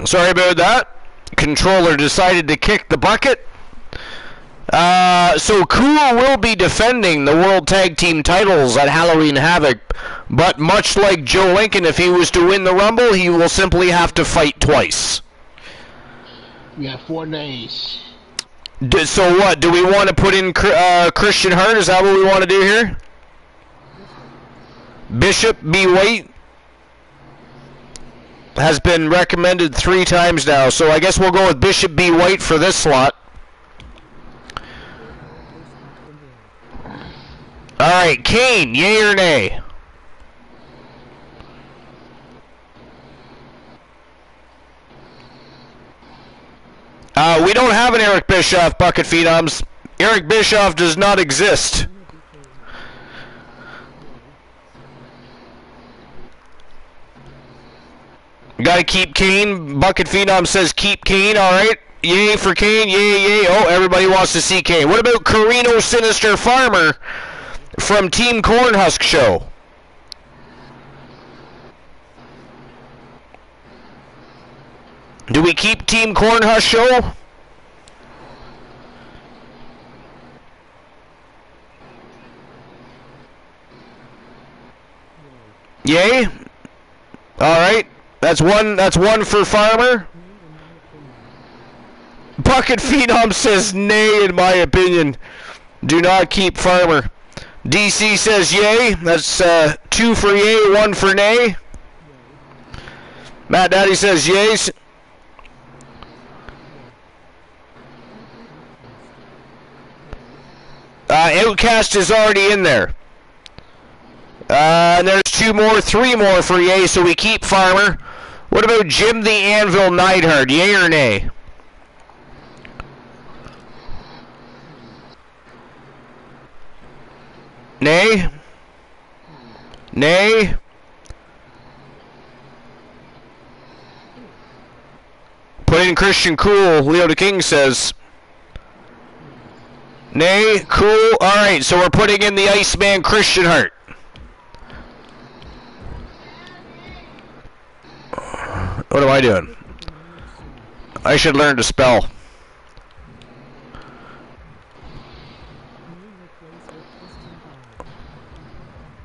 Sorry about that. Controller decided to kick the bucket. So Cool will be defending the World Tag Team titles at Halloween Havoc, but much like Joe Lincoln, if he was to win the Rumble, he will simply have to fight twice. We got 4 days. So what? Do we want to put in Christian Hart? Is that what we want to do here? Bishop B. White has been recommended 3 times now, so I guess we'll go with Bishop B. White for this slot. Alright, Kane, yay or nay? We don't have an Eric Bischoff, Bucket Phenoms. Eric Bischoff does not exist. Gotta keep Kane. Bucket Phenom says keep Kane. All right. Yay for Kane. Yay, yay. Oh, everybody wants to see Kane. What about Carino Sinister Farmer from Team Cornhusk Show? Do we keep Team Cornhusk Show? Yay. All right. That's one for Farmer. Bucket Phenom says nay, in my opinion. Do not keep Farmer. DC says yay. That's 2 for yay, 1 for nay. Matt Daddy says yays. Outcast is already in there. And there's 2 more, 3 more for yay, so we keep Farmer. What about Jim the Anvil Neidhart? Yay or nay? Nay? Nay? Put in Christian Cool, Leo the King says. Nay? Cool? Alright, so we're putting in the Iceman Christian Hart. What am I doing? I should learn to spell.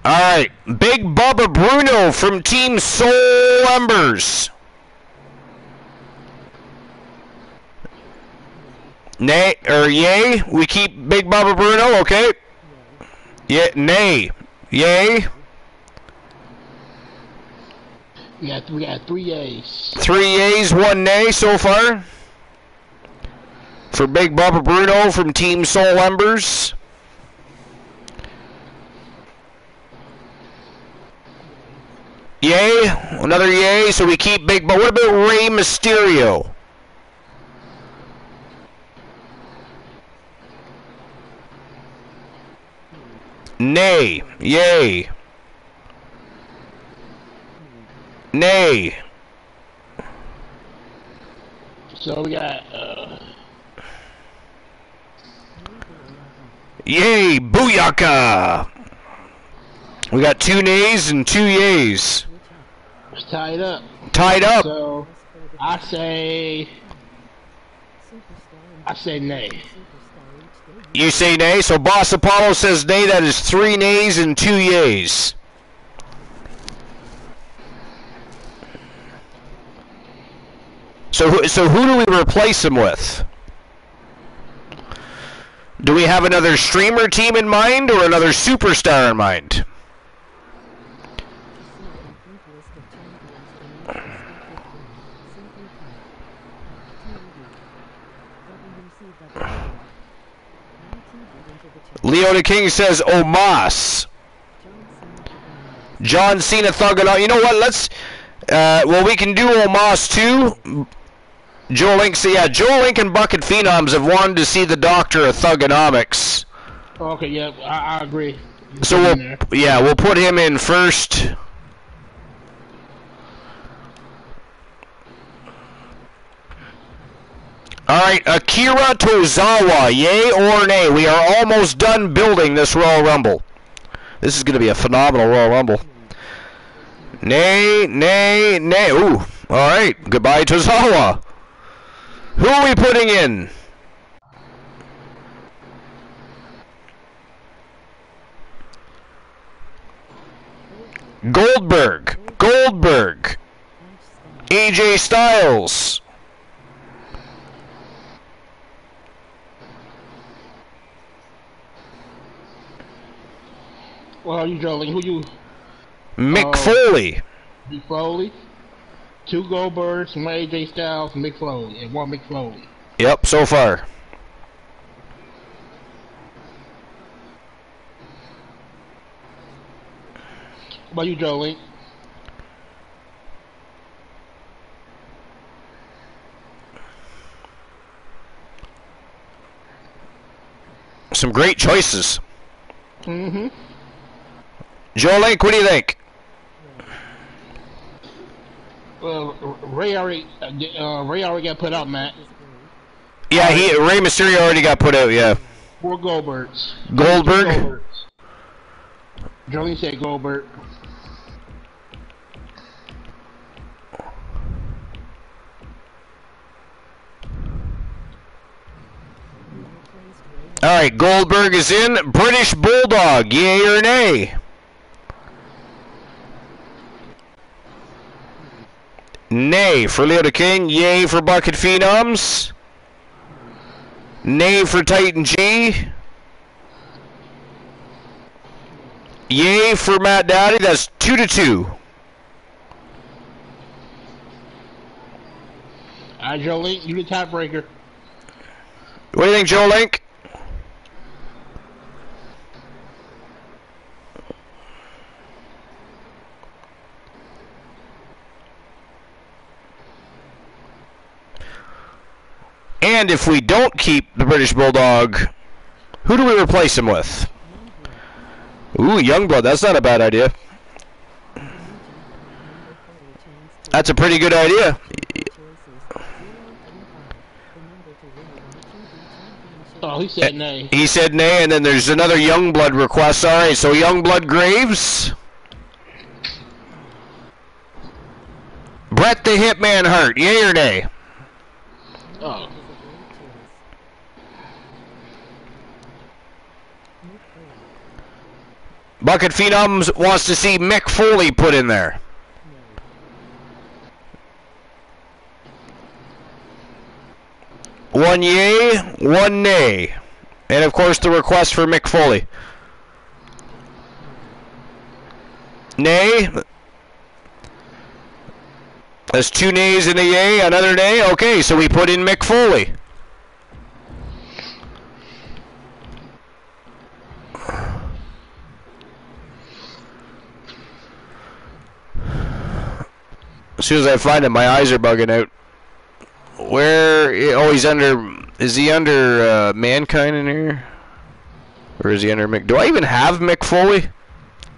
Alright, Big Bubba Bruno from Team Soul Embers. Nay, or yay? We keep Big Bubba Bruno, okay? Yeah, nay. Yay? We got 3 yays. 3 yays, 1 nay so far. For Big Bubba Bruno from Team Soul Embers. Yay, another yay, so we keep Big Bubba. What about Rey Mysterio? Nay, yay. Nay. So we got, Yay, booyaka! We got 2 nays and 2 yays. it's tied up. Tied up. So, I say nay. You say nay, so Boss Apollo says nay. That is 3 nays and 2 yays. So who do we replace him with? Do we have another streamer team in mind or another superstar in mind? Leo the King says Omos. John Cena thugging out. You know what? Let's. Well, we can do Omos too. Joe Link, so yeah, Joe Link and Bucket Phenoms have wanted to see the Doctor of Thugonomics. Okay, yeah, I agree. So we'll put him in first. Alright, Akira Tozawa, yay or nay? We are almost done building this Royal Rumble. This is going to be a phenomenal Royal Rumble. Nay, nay, nay. Ooh, alright, goodbye Tozawa. Who are we putting in? Goldberg. AJ Styles. Well, you Jolie, who you? Mick Foley. Mick Foley. 2 Goldbergs, 1 AJ Styles, Mick Foley, and 1 Mick Foley. Yep, so far. What about you, Jolie? Some great choices. Mm-hmm. Joe Link, what do you think? Ray already got put out, Matt. Yeah, Rey Mysterio already got put out. Yeah. 4 Goldbergs. Goldberg. Jolene said Goldberg. All right, Goldberg is in. British Bulldog, yay or nay? Nay for Leo the King. Yay for Bucket Phenoms. Nay for Titan G. Yay for Matt Dowdy. That's 2-2. All right, Joe Link, you the tiebreaker. What do you think, Joe Link? And if we don't keep the British Bulldog, who do we replace him with? Ooh, Youngblood. That's not a bad idea. That's a pretty good idea. Oh, he said nay. He said nay, and then there's another Youngblood request. All right, so Youngblood Graves. Bret the Hitman Hart. Yay or nay? Oh. Bucket Phenoms wants to see Mick Foley put in there. One yay, one nay. And of course the request for Mick Foley. Nay. That's 2 nays and a yay, another nay. Okay, so we put in Mick Foley. As soon as I find him, my eyes are bugging out. Where? Oh, he's under. Is he under Mankind in here? Or is he under Mick? Do I even have Mick Foley?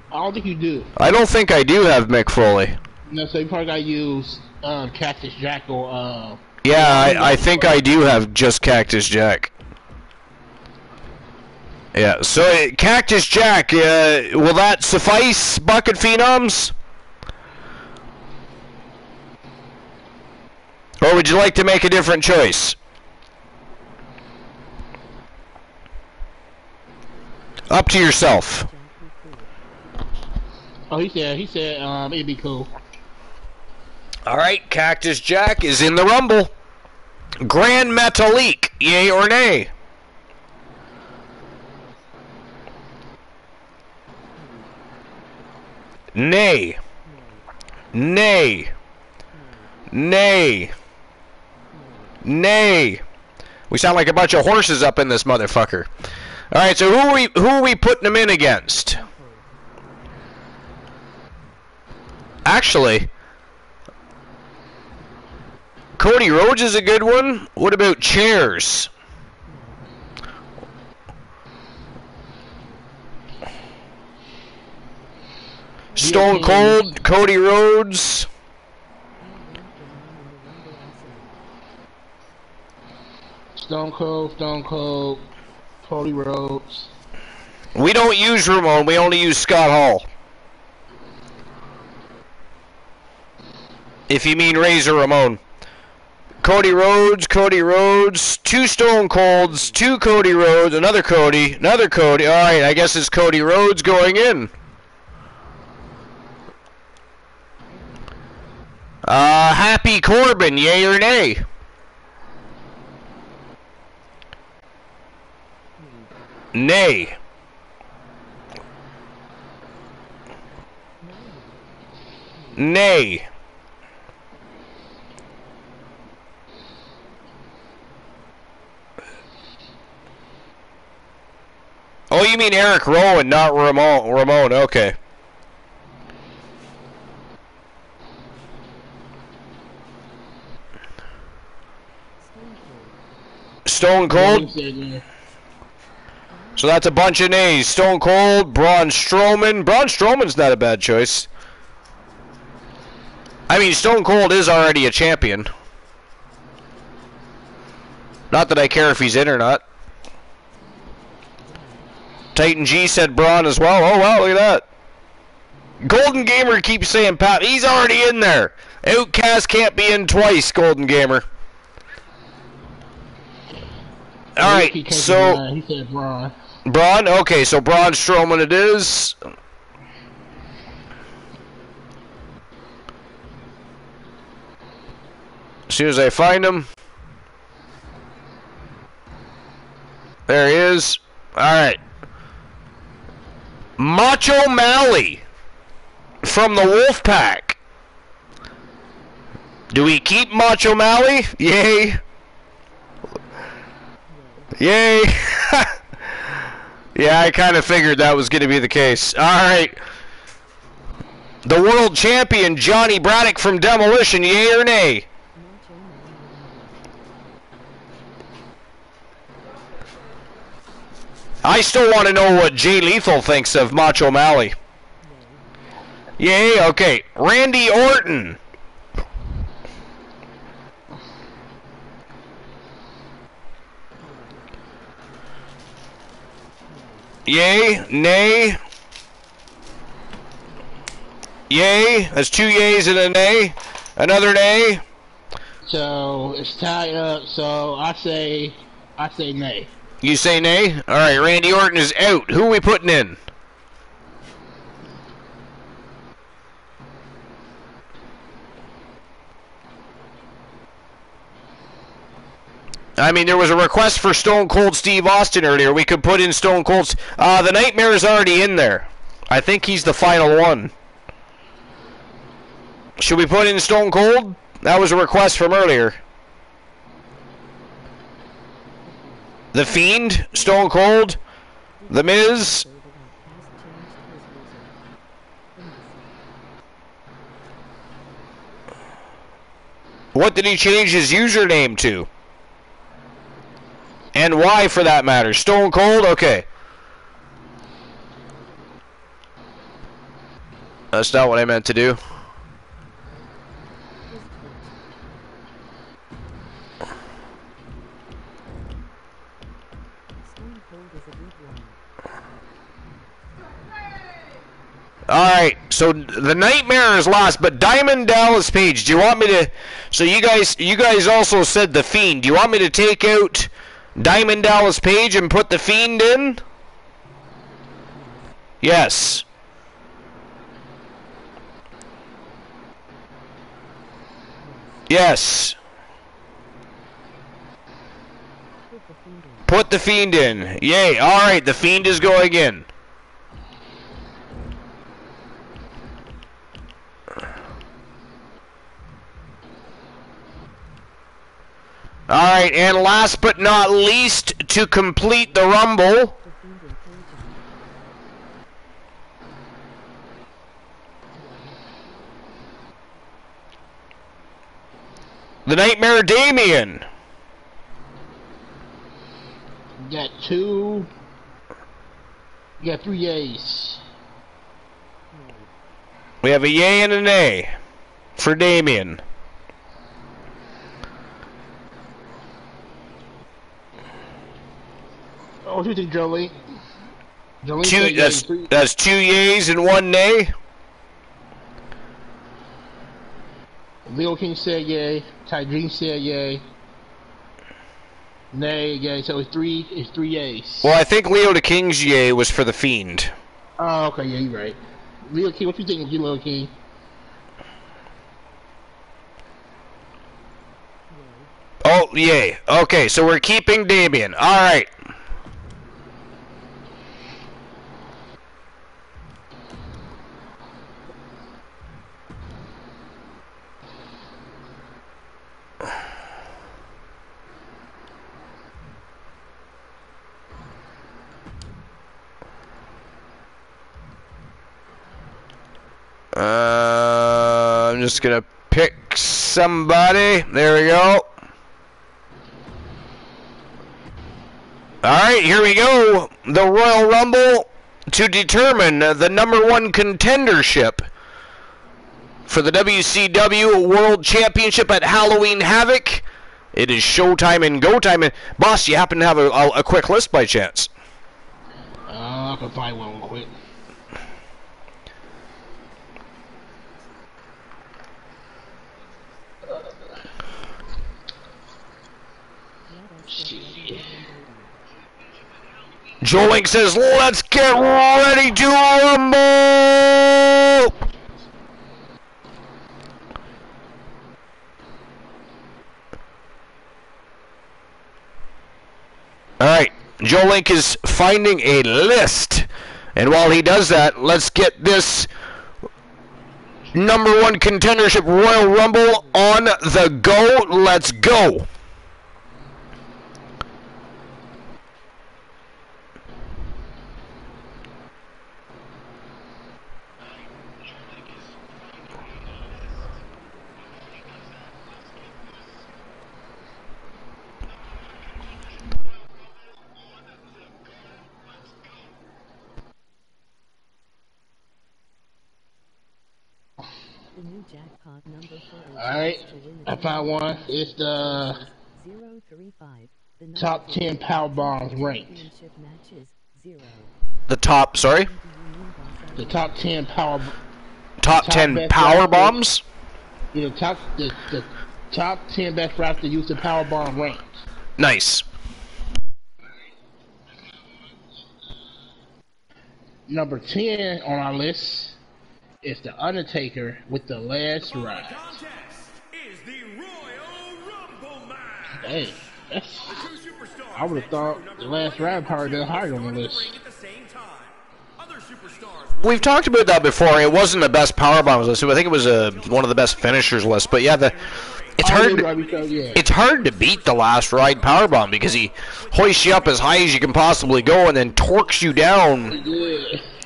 I don't think you do. I don't think I do have Mick Foley. No, so you probably got to use Cactus Jack or. Yeah, I think I do have just Cactus Jack. Yeah, so Cactus Jack, will that suffice, Bucket Phenoms? Or would you like to make a different choice? Up to yourself. Oh, he said it'd be cool. All right, Cactus Jack is in the Rumble. Grand Metalik, yay or nay? Nay. Nay. Nay. Nay. We sound like a bunch of horses up in this motherfucker. All right, so who are we putting them in against? Actually, Cody Rhodes is a good one. What about chairs? Stone Cold, Cody Rhodes. Stone Cold, Cody Rhodes. We don't use Ramon, we only use Scott Hall. If you mean Razor Ramon. Cody Rhodes, 2 Stone Colds, 2 Cody Rhodes, another Cody. Alright, I guess it's Cody Rhodes going in. Happy Corbin, yay or nay? Nay. Nay. Oh, you mean Eric Rowan, not Ramon, okay. Stone Cold? So that's a bunch of nays. Stone Cold, Braun Strowman. Braun Strowman's not a bad choice. I mean, Stone Cold is already a champion. Not that I care if he's in or not. Titan G said Braun as well. Oh, wow, look at that. Golden Gamer keeps saying Pat. He's already in there. Outcast can't be in twice, Golden Gamer. Alright, so... He said Braun. Braun? Okay, so Braun Strowman it is. As soon as I find him. There he is. Alright. Macho Mally from the Wolfpack. Do we keep Macho Mally? Yay. Yay. Yeah, I kind of figured that was going to be the case. Alright. The world champion, Johnny Braddock from Demolition. Yay or nay? I still want to know what Jay Lethal thinks of Macho Mally. Yay, okay. Randy Orton. Yay, nay. Yay, that's 2 yays and a nay. Another nay. So it's tied up. So I say nay. You say nay? Alright, Randy Orton is out. Who are we putting in? I mean, there was a request for Stone Cold Steve Austin earlier. We could put in Stone Cold's... the Nightmare is already in there. I think he's the final one. Should we put in Stone Cold? That was a request from earlier. The Fiend, Stone Cold, The Miz. What did he change his username to? And why, for that matter? Stone Cold? Okay. That's not what I meant to do. Alright, so the Nightmare is lost, but Diamond Dallas Page, do you want me to... So you guys also said The Fiend. Do you want me to take out Diamond Dallas Page and put The Fiend in? Yes. Yes. Put The Fiend in. Yay, alright, The Fiend is going in. Alright, and last but not least, to complete the Rumble, the Nightmare Damien. You got two. You got 3 yays. We have a yay and a nay for Damien. Oh, what do you think, Jolene? That's 2 yays and 1 nay. Leo King said yay. Ty Dream said yay. Nay, yay. So it's 3 yays. Well, I think Leo the King's yay was for the Fiend. Oh, okay, yeah, you're right. Leo King, what you think of you, Leo King? Oh, yay. Okay, so we're keeping Damien. Alright. I'm just gonna pick somebody. There we go. Alright, here we go. The Royal Rumble to determine the #1 contendership For the WCW World Championship at Halloween Havoc, it is showtime and go time. And boss, you happen to have a quick list by chance? I can find one real quick. Joe Link says, let's get ready to rumble! Alright, Joe Link is finding a list. And while he does that, let's get this #1 contendership Royal Rumble on the go. Let's go! Alright, I found one. It's the 035. top 10 power bombs ranked. The top, sorry? The top 10 power. Top 10 power bombs? You know, the top 10 best rappers to use the power bomb ranked. Nice. Number 10 on our list is The Undertaker with the last ride. Hey, I would have thought the last ride probably been higher on the list. We've talked about that before. It wasn't the best powerbombs list. I think it was one of the best finishers list. But yeah, it's hard. It's hard to beat the last ride powerbomb because he hoists you up as high as you can possibly go and then torques you down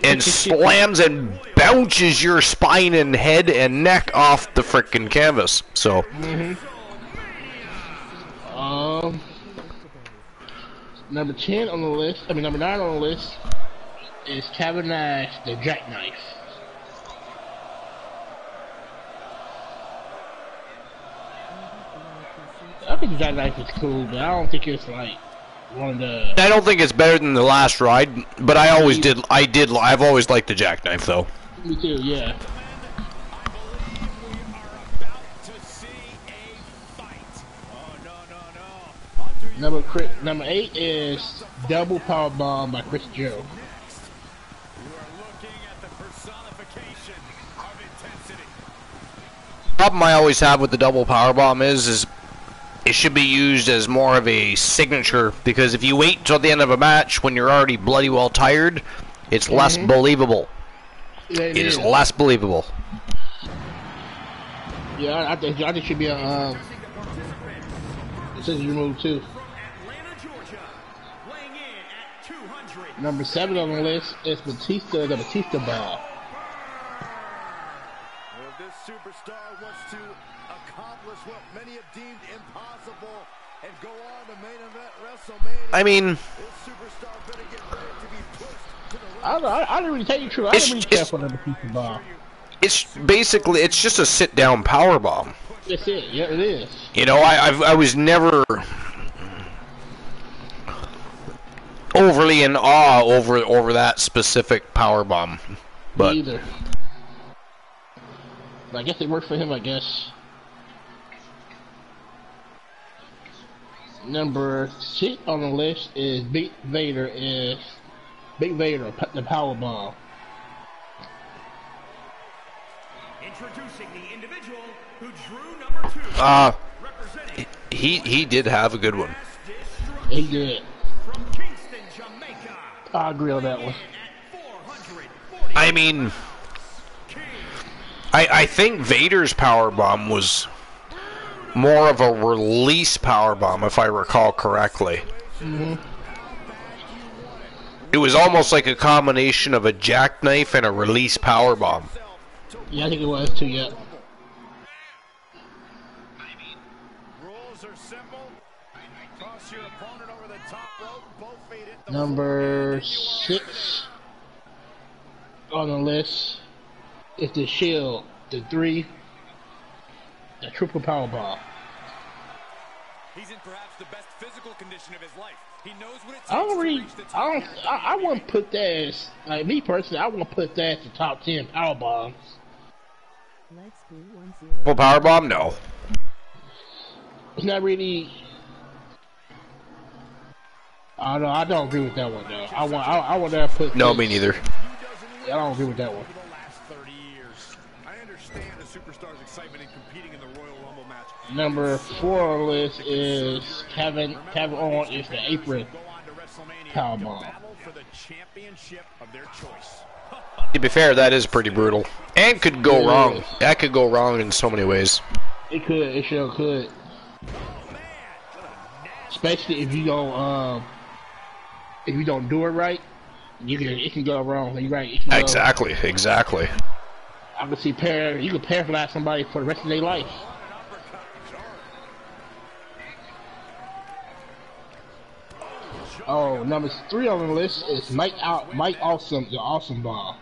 and slams and bounces your spine and head and neck off the frickin' canvas. So. Number 10 on the list, number 9 on the list is Kevin Nash, the Jackknife. I think the Jackknife is cool, but I don't think it's like one of the... I don't think it's better than the last ride, but I've always liked the Jackknife though. Me too, yeah. Number 8 is Double Power Bomb by Chris Joe. The problem I always have with the double power bomb is it should be used as more of a signature, because if you wait until the end of a match when you're already bloody well tired, it's less believable. Yeah, it is less believable. Yeah, I think it should be a signature move too. Number 7 on the list is Batista, the Batista Ball. Well, this superstar wants to accomplish what many have deemed impossible and go on to main event WrestleMania. I mean, this superstar better get ready to be pushed to the I didn't really tell you the truth. I didn't really care for the Batista Ball. It's just a sit-down power bomb. That's it. Yeah, it is. You know, I was never overly in awe over that specific power bomb, but Me either. But I guess it worked for him. I guess. Number 6 on the list is Big Vader, the power bomb. Introducing the individual who drew number 2. He did have a good one. He did. I agree on that one. I mean, I think Vader's powerbomb was more of a release powerbomb, if I recall correctly. It was almost like a combination of a jackknife and a release powerbomb. Yeah, I think it was too, yeah. Number 6 on the list is the Shield, the 3, the triple powerbomb. He's in perhaps the best physical condition of his life. He knows what it takes I don't to really, reach the top. I wouldn't put that as, like me personally, I wouldn't put that as the top 10 power bombs. Let's do 10. Well, powerbomb, no. It's not really. I don't know. I don't agree with that one though. I want to put. No, this. me neither. I don't agree with that one. For the last 30 years. I understand the superstar's excitement in competing in the Royal Rumble match. Number 4 on the list is Kevin Owens is the apron Go on to WrestleMania to powerbomb. battle for the championship of their choice. To be fair, that is pretty brutal. And could go It wrong. is. That could go wrong in so many ways. It could. It sure could. Especially if you don't do it right, it can go wrong. You're right. It can go- Exactly, exactly. I can see you can paralyze somebody for the rest of their life. Oh, number 3 on the list is Mike Awesome, the Awesome Bomb.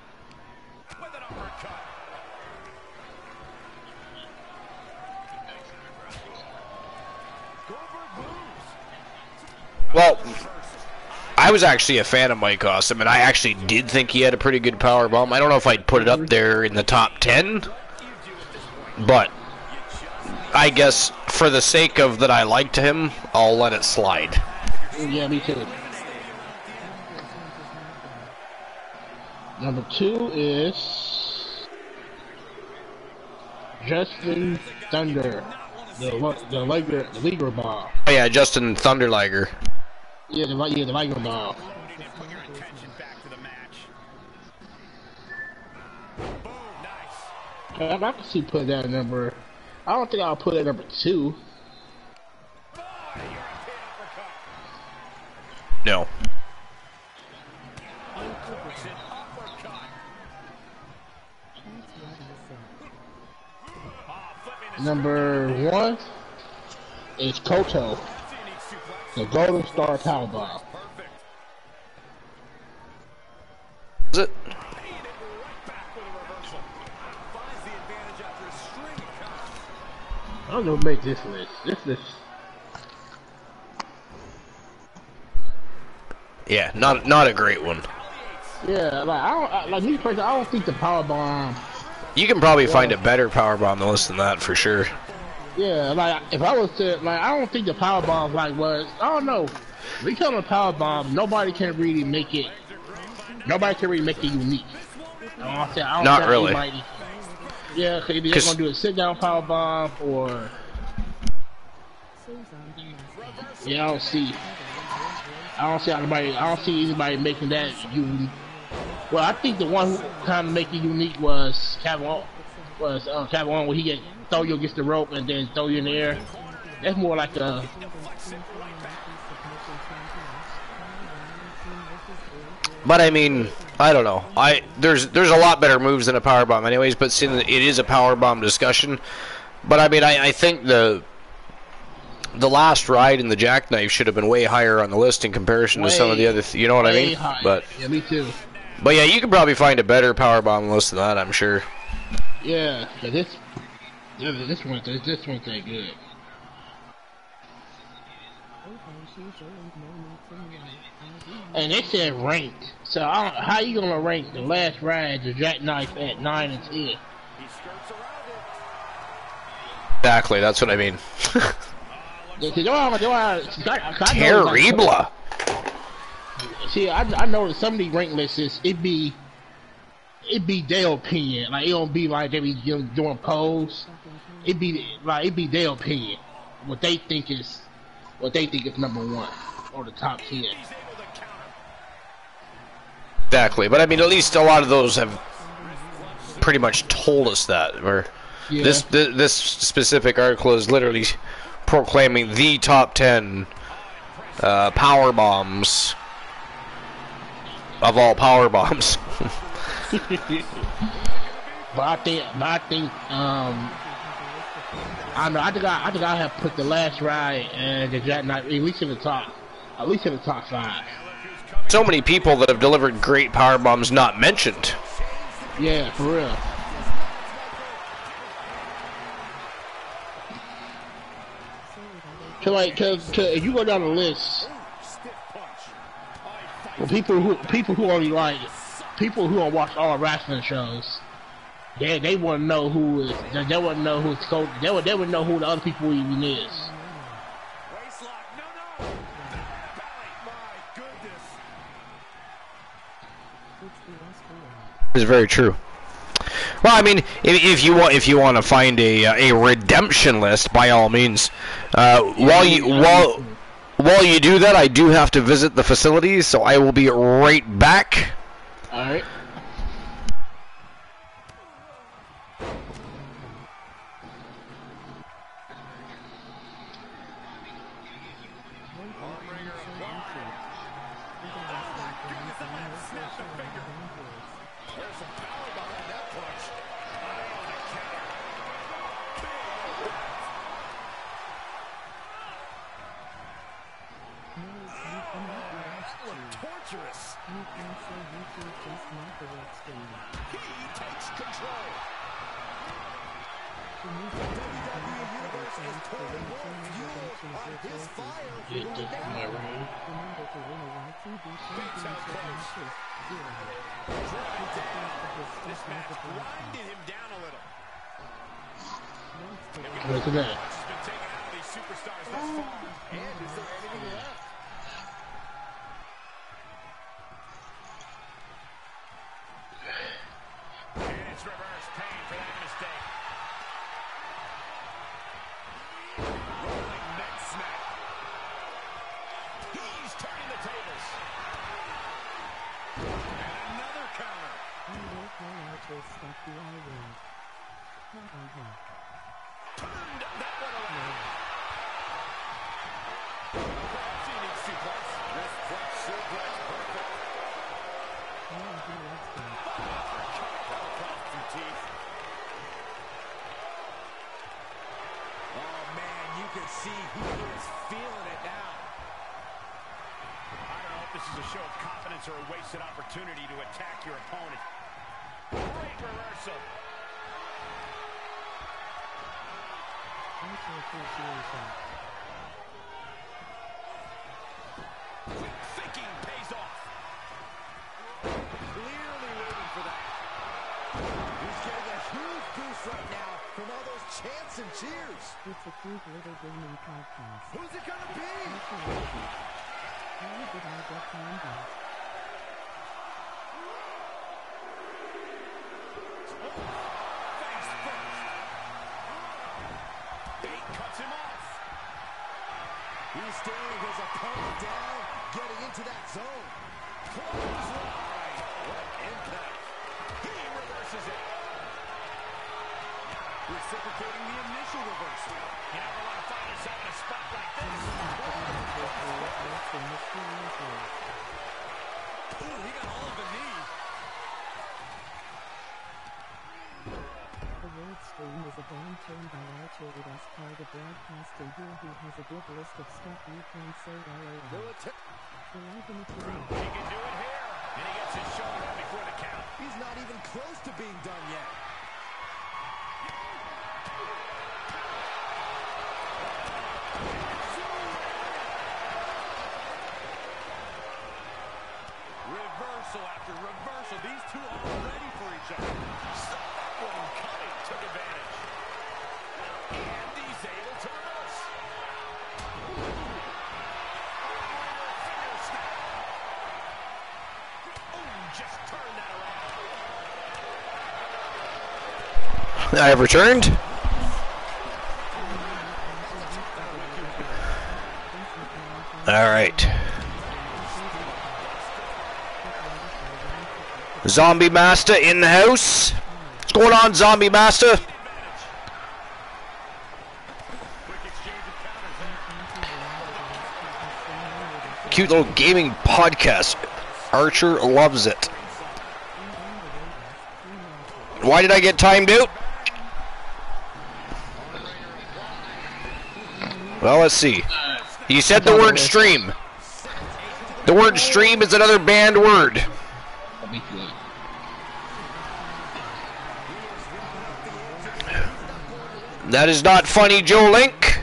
Well, I was actually a fan of Mike Awesome, and I actually did think he had a pretty good power bomb. I don't know if I'd put it up there in the top 10, but I guess for the sake of that I liked him, I'll let it slide. Yeah, me too. Number 2 is Justin Thunder, the Liger Bomb. Oh yeah, Justin Thunder Liger. Yeah, the Liger Bomb. Bring your attention back to the match. Boom, nice. I can see put that number. I don't think I'll put it at number 2. No. Number 1 is Koto, the Golden Star Powerbomb. Is it? I don't know who made this list. This list. Yeah, not a great one. Yeah, like me personally, I don't think the Powerbomb. You can probably find a better power bomb than that for sure. Yeah, like if I was to, like, I don't think the Powerbomb was. I don't know. When you come to Powerbomb, nobody can really make it. Nobody can really make it unique. I don't Not think really. anybody- Yeah, cause either they're gonna do a sit down Powerbomb or. Yeah, I don't see anybody making that unique. Well, I think the one who kind of make it unique was Kevin Owens, where he throw you against the rope and then throw you in the air. That's more like a. But I mean, I don't know. There's a lot better moves than a power bomb, anyways. But seeing that it is a power bomb discussion, but I mean, I think the last ride in the jackknife should have been way higher on the list in comparison to some of the other. You know what I mean? High. But yeah, me too. But yeah, you can probably find a better power bomb list than that, I'm sure. Yeah, but this one's that good. And they said ranked. So how you gonna rank the last ride to jackknife at 9 and 10? Exactly, that's what I mean. Terrible. See, I know that some of these rank lists, it be their opinion. Like, it don't be like they be doing polls. It be their opinion. What they think is number 1 or the top 10. Exactly, but I mean, at least a lot of those have pretty much told us that. Or Yeah. this specific article is literally proclaiming the top 10 power bombs of all power bombs. But I think I know. I think I have put the last ride and the jackknife at least in the top 5. So many people that have delivered great power bombs not mentioned. Yeah, for real. Cause if you go down the list, well, people who only like people who don't watch all wrestling shows, they wouldn't know who is. They wouldn't know who's coach. They wouldn't know who the other people even is. It's very true. Well, I mean, if you want to find a redemption list, by all means. While you do that, I do have to visit the facilities, so I will be right back. All right. Look at that. Or a wasted opportunity to attack your opponent. Great reversal. Quick thinking pays off. Clearly waiting for that. He's getting a huge boost right now from all those chants and cheers. It's a cute little gaming podcast. Who's it gonna be? How did I get time back? He's staring his opponent down, getting into that zone. Clothesline. What impact. He reverses it. Reciprocating the initial reversal. You never want to find yourself in a spot like this. Ooh, he got all of the knee. The word stream is a band term by Archer with us part of broadcasting here who has a good list of stuff you can say LOL. He can do it here. And he gets his shoulder up before the count. He's not even close to being done yet. Reversal after reversal. These two are ready for each other. Saw that one coming. Took advantage. And he's able to reverse. Finger snap. Oh, just turn that around. I have returned. All right. Zombie Master in the house. What's going on, Zombie Master? Cute little gaming podcast. Archer loves it. Why did I get timed out? Well, let's see. You said the word stream. The word stream is another banned word. That is not funny, Joe Link.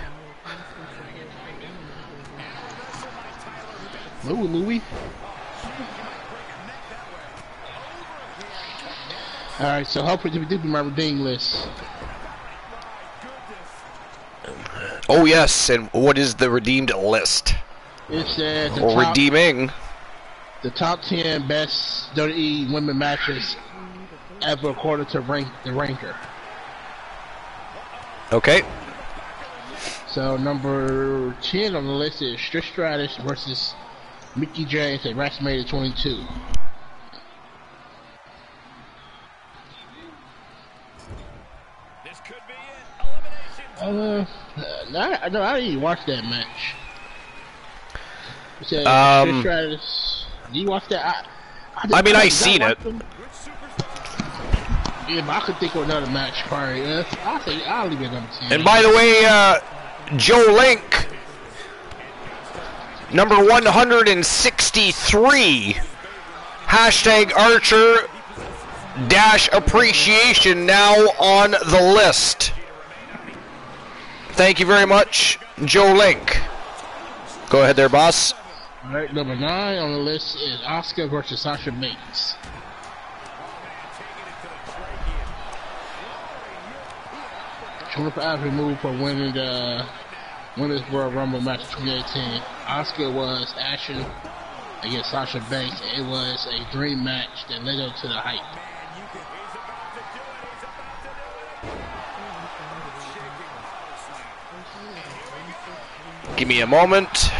Louie. Alright, so hopefully we do be my redeem list. Oh yes, and what is the redeemed list? It says redeeming the top 10 best WWE women matches ever according to the ranker. Okay. So number 10 on the list is Trish Stratus versus Mickie James at WrestleMania 22. This could be it. Elimination. I didn't even watch that match. It says Trish Stratus. Do you watch that? I mean, I seen it. Yeah, but I could think of another match probably. I'll leave it number 10. And by the way, Joe Link, number 163, hashtag Archer dash appreciation now on the list. Thank you very much, Joe Link. Go ahead there, boss. Alright, number 9 on the list is Asuka versus Sasha Banks. 25 removed for winning the Women's World Rumble match 2018. Asuka was action against Sasha Banks, and it was a dream match that led up to the hype. Give me a moment.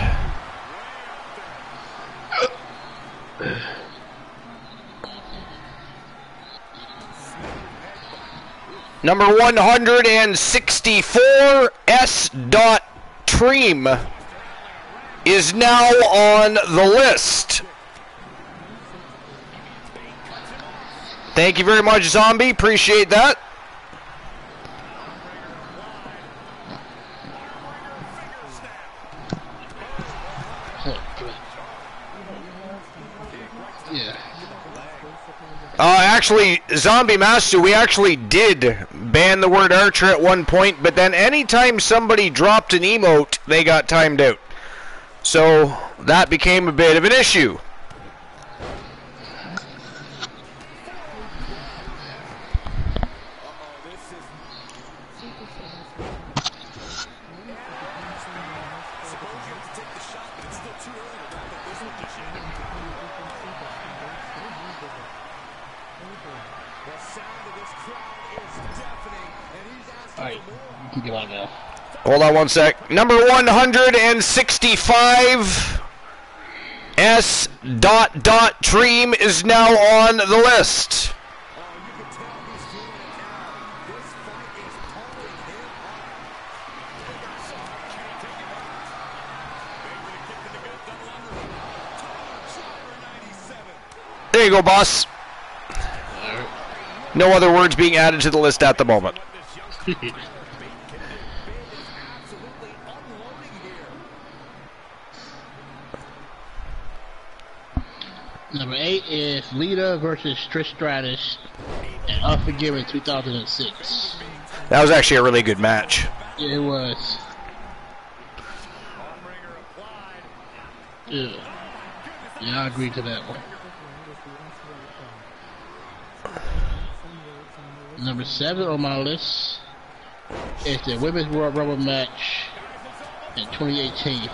Number 164, S.Treem is now on the list. Thank you very much, Zombie. Appreciate that. Yeah. Actually, Zombie Master, we actually did ban the word Archer at one point, but then anytime somebody dropped an emote, they got timed out. So that became a bit of an issue. Hold on one sec. Number 165, S.Treem is now on the list. There you go, boss. No other words being added to the list at the moment. Number 8 is Lita versus Trish Stratus at Unforgiven 2006. That was actually a really good match. Yeah, it was. Yeah, I agree to that one. Number 7 on my list is the Women's World Rumble match in 2018.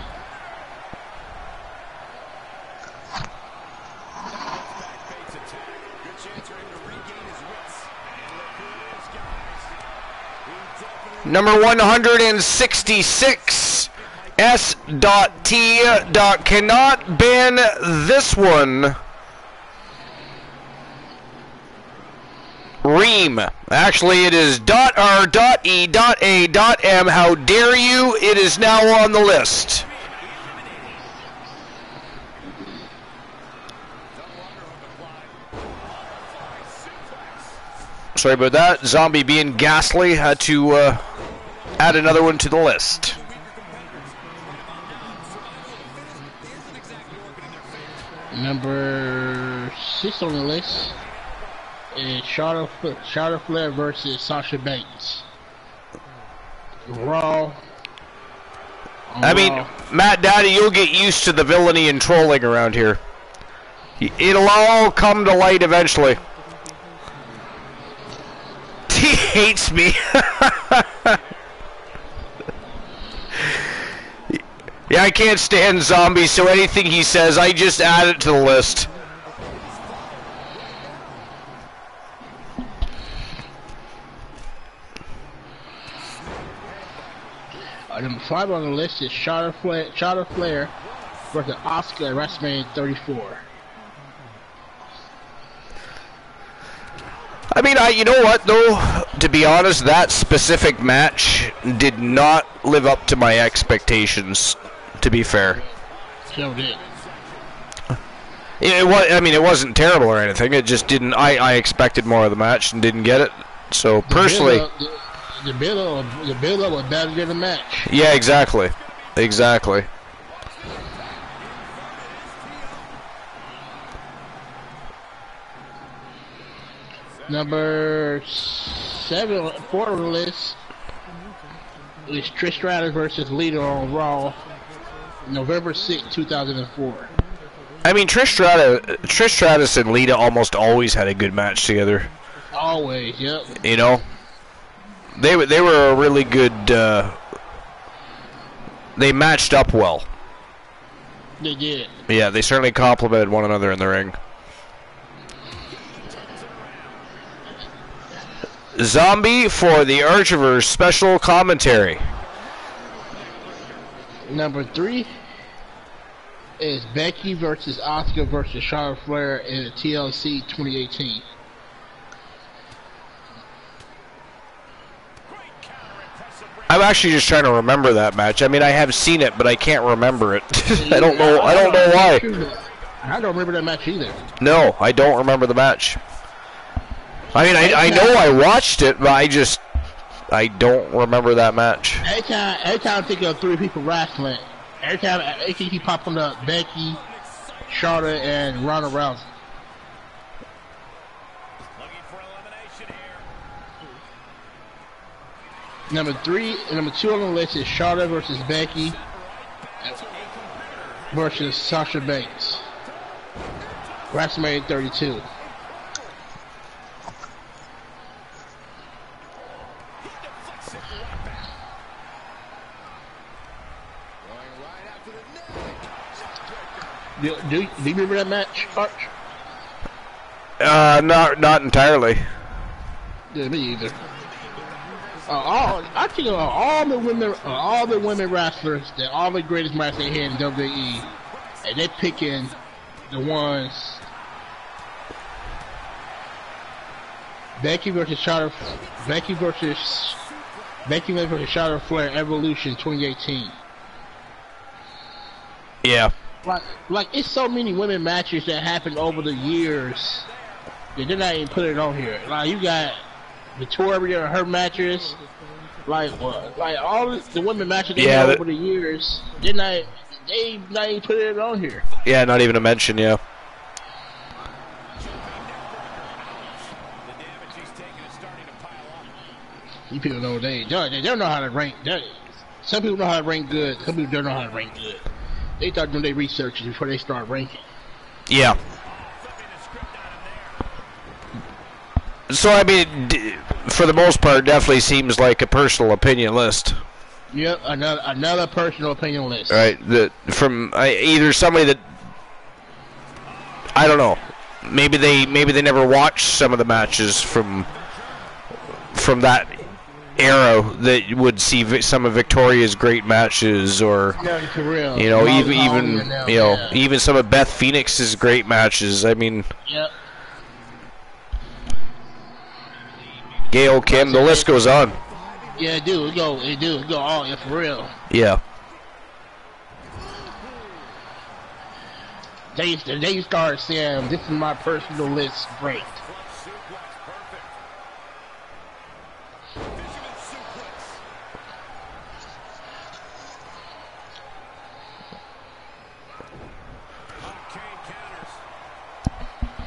Number 166, S.T. Cannot ban this one. Ream. Actually, it is .R.E.A.M. How dare you? It is now on the list. Sorry about that. Zombie being ghastly had to add another one to the list. Number 6 on the list is Charlotte Flair versus Sasha Banks. Raw I mean, Matt Daddy, you'll get used to the villainy and trolling around here. It'll all come to light eventually. He hates me. Yeah, I can't stand zombies, so anything he says, I just add it to the list. Number 5 on the list is Charlotte Flair versus Asuka at WrestleMania 34. I mean, you know what, though? To be honest, that specific match did not live up to my expectations, to be fair. So did. It wasn't terrible or anything. It just didn't. I expected more of the match and didn't get it. So, personally... The build-up was better than the match. Yeah, exactly. Exactly. Number 4 on the list is Trish Stratus versus Lita on Raw, November 6, 2004. I mean, Trish Stratus and Lita almost always had a good match together. Always, yep. You know? They were a really good, they matched up well. They did. Yeah, they certainly complimented one another in the ring. Zombie for the Archiver's special commentary. Number 3 is Becky versus Asuka versus Charlotte Flair in the TLC 2018. I'm actually just trying to remember that match. I mean, I have seen it, but I can't remember it. I don't know why. I don't remember that match either. No, I don't remember the match. I mean, I know I watched it, but I don't remember that match. Every time I think of 3 people wrestling, every time I keep popping up Becky, Charlotte, and Ronda Rousey. Number 2 on the list is Charlotte versus Becky versus Sasha Banks. WrestleMania 32. Do you remember that match, Arch? Not entirely. Yeah, me either. I think all the women wrestlers, all the greatest matches they had in WWE, and they're picking the ones. Becky versus Charlotte Flair Evolution 2018. Yeah. Like it's so many women matches that happened over the years that they're not even putting it on here. Like you got Victoria, her matches, like all the women matches they had over the years, they not even putting it on here. Yeah, not even a mention, yeah. You people know they don't know how to rank. Some people know how to rank good. Some people don't know how to rank good. They start doing their research before they start ranking. Yeah. So I mean, for the most part, definitely seems like a personal opinion list. Yep, another personal opinion list. Right. From either somebody that I don't know. Maybe they never watched some of the matches from that era that would see some of Victoria's great matches, or you know, even some of Beth Phoenix's great matches. I mean, yep. Gail Kim, the list goes on. Yeah, it do go all, yeah, for real. Yeah. They start saying, "This is my personal list." Great.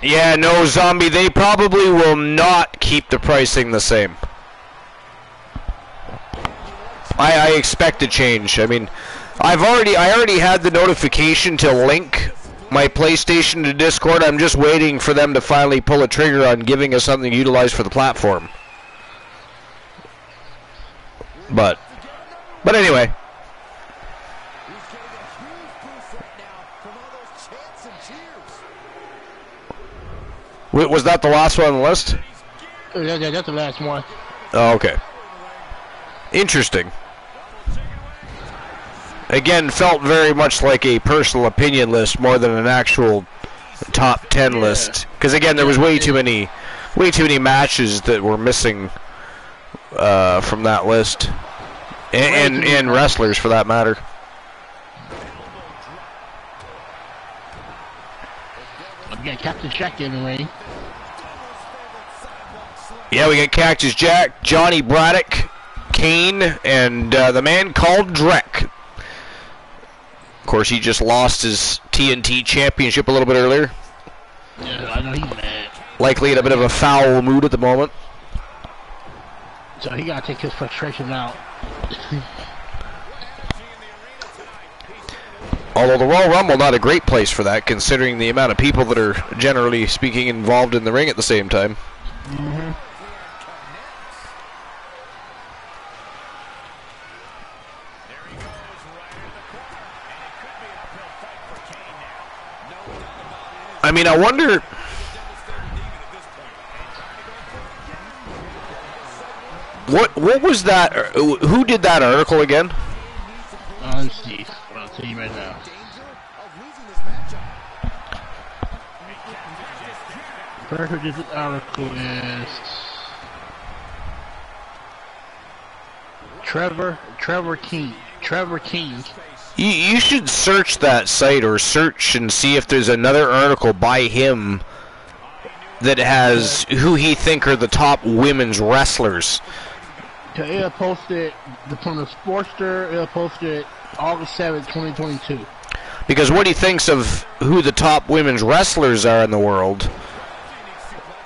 Yeah, no, Zombie, they probably will not keep the pricing the same. I expect a change. I mean, I already had the notification to link my PlayStation to Discord. I'm just waiting for them to finally pull a trigger on giving us something to utilize for the platform. But anyway. Was that the last one on the list? Yeah, that's the last one. Oh, okay. Interesting. Again, felt very much like a personal opinion list more than an actual top 10 list. Because again, there was way too many matches that were missing from that list, and wrestlers for that matter. We got Cactus Jack in the ring. Yeah, we got Cactus Jack, Johnny Braddock, Kane, and the man called Drek. Of course, he just lost his TNT championship a little bit earlier. Yeah, I know he's mad. Likely in a bit of a foul mood at the moment. So he gotta take his frustration out. Although the Royal Rumble, not a great place for that, considering the amount of people that are generally speaking involved in the ring at the same time. Mm-hmm. I mean, I wonder. What was that? Who did that article again? Let's see. I'll tell you right now. The person who did this article is Trevor King. Trevor King. You should search that site or search and see if there's another article by him that has who he think are the top women's wrestlers. It'll post it from the Sportster. It'll post it August 7th, 2022. Because what he thinks of who the top women's wrestlers are in the world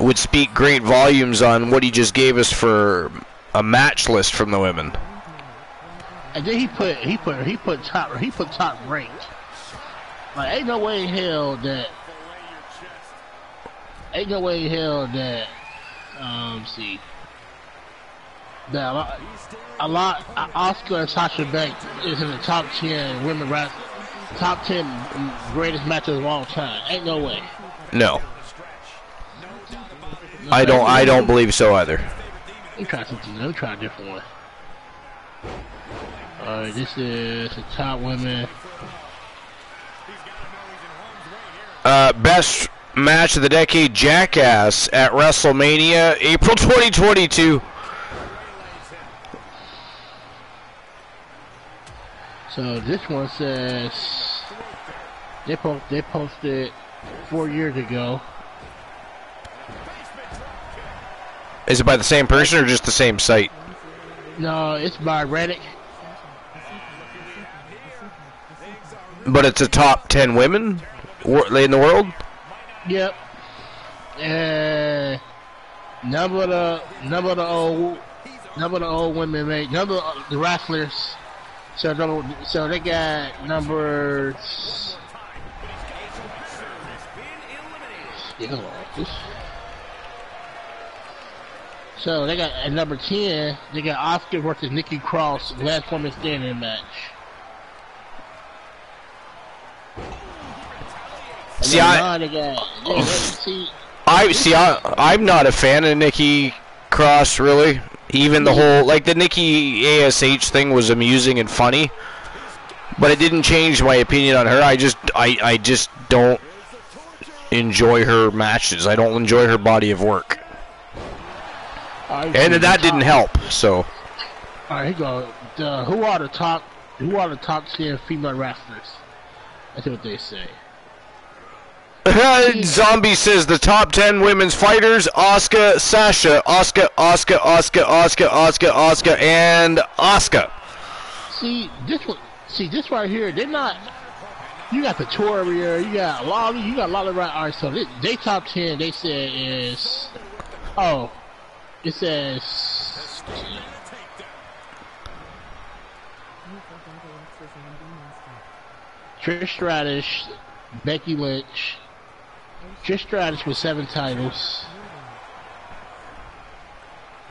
would speak great volumes on what he just gave us for a match list from the women. And then he put top ranked. Like ain't no way in hell that see that a lot Oscar and Sasha Banks is in the top 10 women top 10 greatest matches of all time. Ain't no way. No. I don't believe so either. Let me try something. Let me try a different one. This is the top women. Best match of the decade, Jackass at WrestleMania, April 2022. So this one says they posted 4 years ago. Is it by the same person or just the same site? No, it's by Reddit. But it's a top 10 women in the world? Yep. And number of the old women made number of the wrestlers. So they got numbers. So they got at number 10. They got Oscar versus Nikki Cross, last woman standing match. I'm not a fan of Nikki Cross, really. Even the whole, like, the Nikki ASH thing was amusing and funny, but it didn't change my opinion on her. I just don't enjoy her matches. I don't enjoy her body of work, and that didn't help. So, all right, here you go. Who are the top 10 female wrestlers? That's what they say. Zombie says the top 10 women's fighters: Asuka, Sasha, Asuka, and Asuka. See this right here. They're not. You got Victoria. You got Lolly. You got Lolly right. All right, so they top 10. They said is. Oh, it says. Trish Stratus, Becky Lynch. Trish Stratus with 7 titles.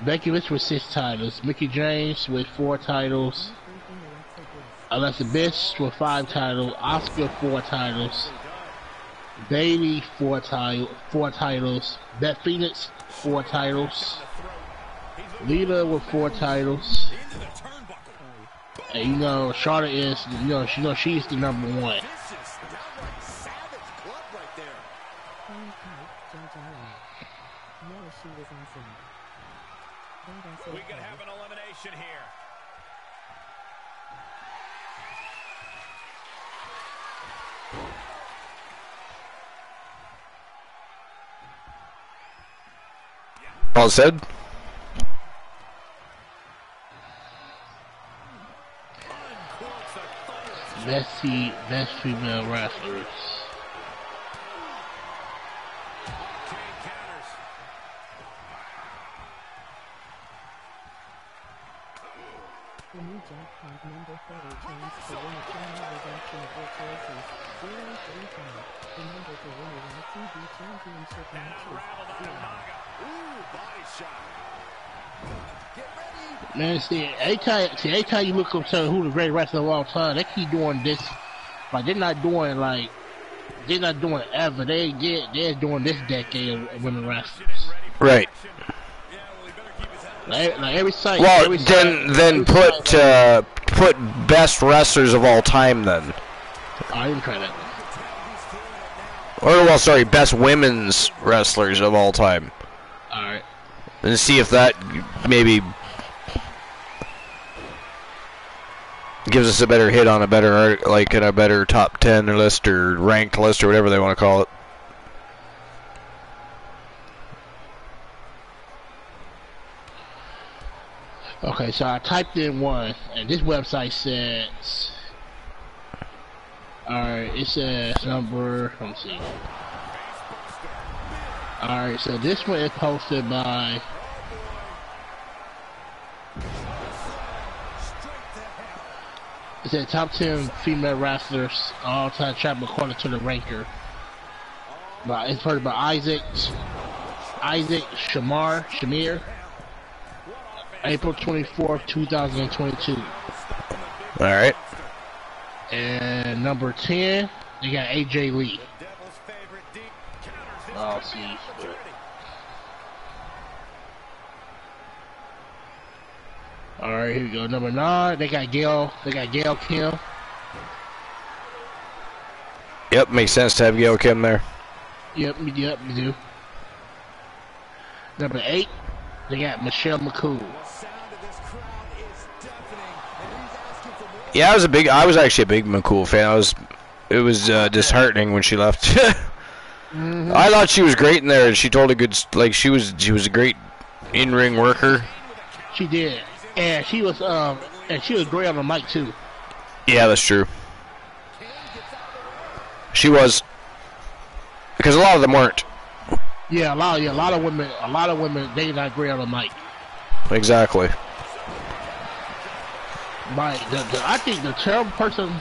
Becky Lynch with 6 titles. Mickie James with 4 titles. Alexa Bliss with 5 titles. Asuka 4 titles. Bayley 4 titles. Beth Phoenix 4 titles. Lita with 4 titles. And you know Charlotte is, she's the number 1. We could have an elimination here. All said. Best female wrestlers. The new jackpot number 30 chance to win a channel redemption of your choices. 035. The number to win a YTV championship matches. 0. Ooh, body shot. Get ready. Man, every time you look up to who the great wrestler of all time, they keep doing this. Like they're not doing ever. They're doing this decade of women wrestlers. Right. Like every site. Well, every then put best wrestlers of all time then. I didn't try that. Or well, sorry, best women's wrestlers of all time. All right. And see if that maybe gives us a better hit on a better, like in a better top 10 list or ranked list or whatever they want to call it. Okay, so I typed in one, and this website says, alright, it says number, let me see. Alright, so this one is posted by, it said top 10 female wrestlers all-time champ according to the ranker. But it's posted by Isaac Shamir. April 24th, 2022. Alright. And number 10, they got AJ Lee. Oh, see. Alright, here we go. Number 9, they got Gail Kim. Yep, makes sense to have Gail Kim there. Yep, we do. Number 8, they got Michelle McCool. Yeah, I was actually a big McCool fan. It was disheartening when she left. I thought she was great in there, and she told a good, like she was a great in-ring worker. She did, and she was great on the mic too. Yeah, that's true. She was, because a lot of them weren't. Yeah, a lot of women, they not great on the mic. Exactly. I think the terrible person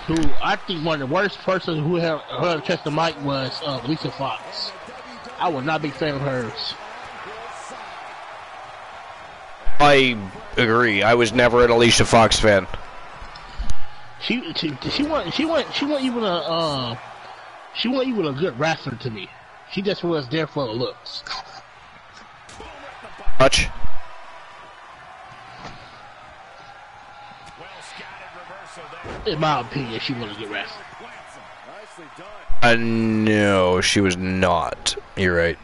one of the worst person who had her touch the mic was Lisa Fox. I was not a big fan of hers. I agree. I was never an Alicia Fox fan. She wasn't even a good wrestler to me. She just was there for the looks. Much. In my opinion, she wasn't a good wrestler. No, she was not. You're right.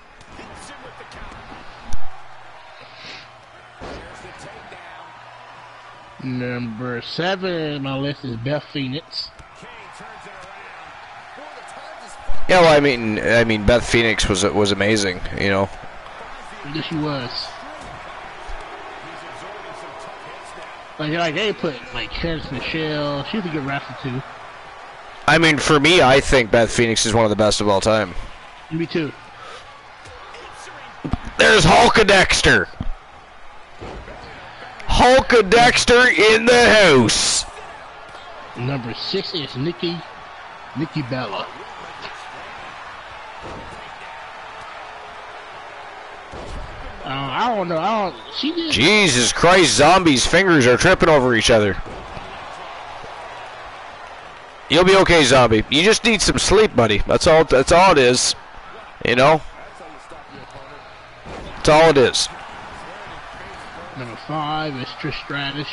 Number 7 in my list is Beth Phoenix. Yeah, well, I mean, Beth Phoenix was amazing. You know. Yes, she was. Like they put like Candice Michelle. She was a good wrestler too. I mean, for me, I think Beth Phoenix is one of the best of all time. Me too. There's Hulk-a-Dexter. Hulk-a-Dexter in the house. Number 6 is Nikki Bella. I don't know. She did. Jesus Christ, Zombie's fingers are tripping over each other. You'll be okay, Zombie. You just need some sleep, buddy. That's all it is. You know? That's all it is. Number 5 is Trish Stratus.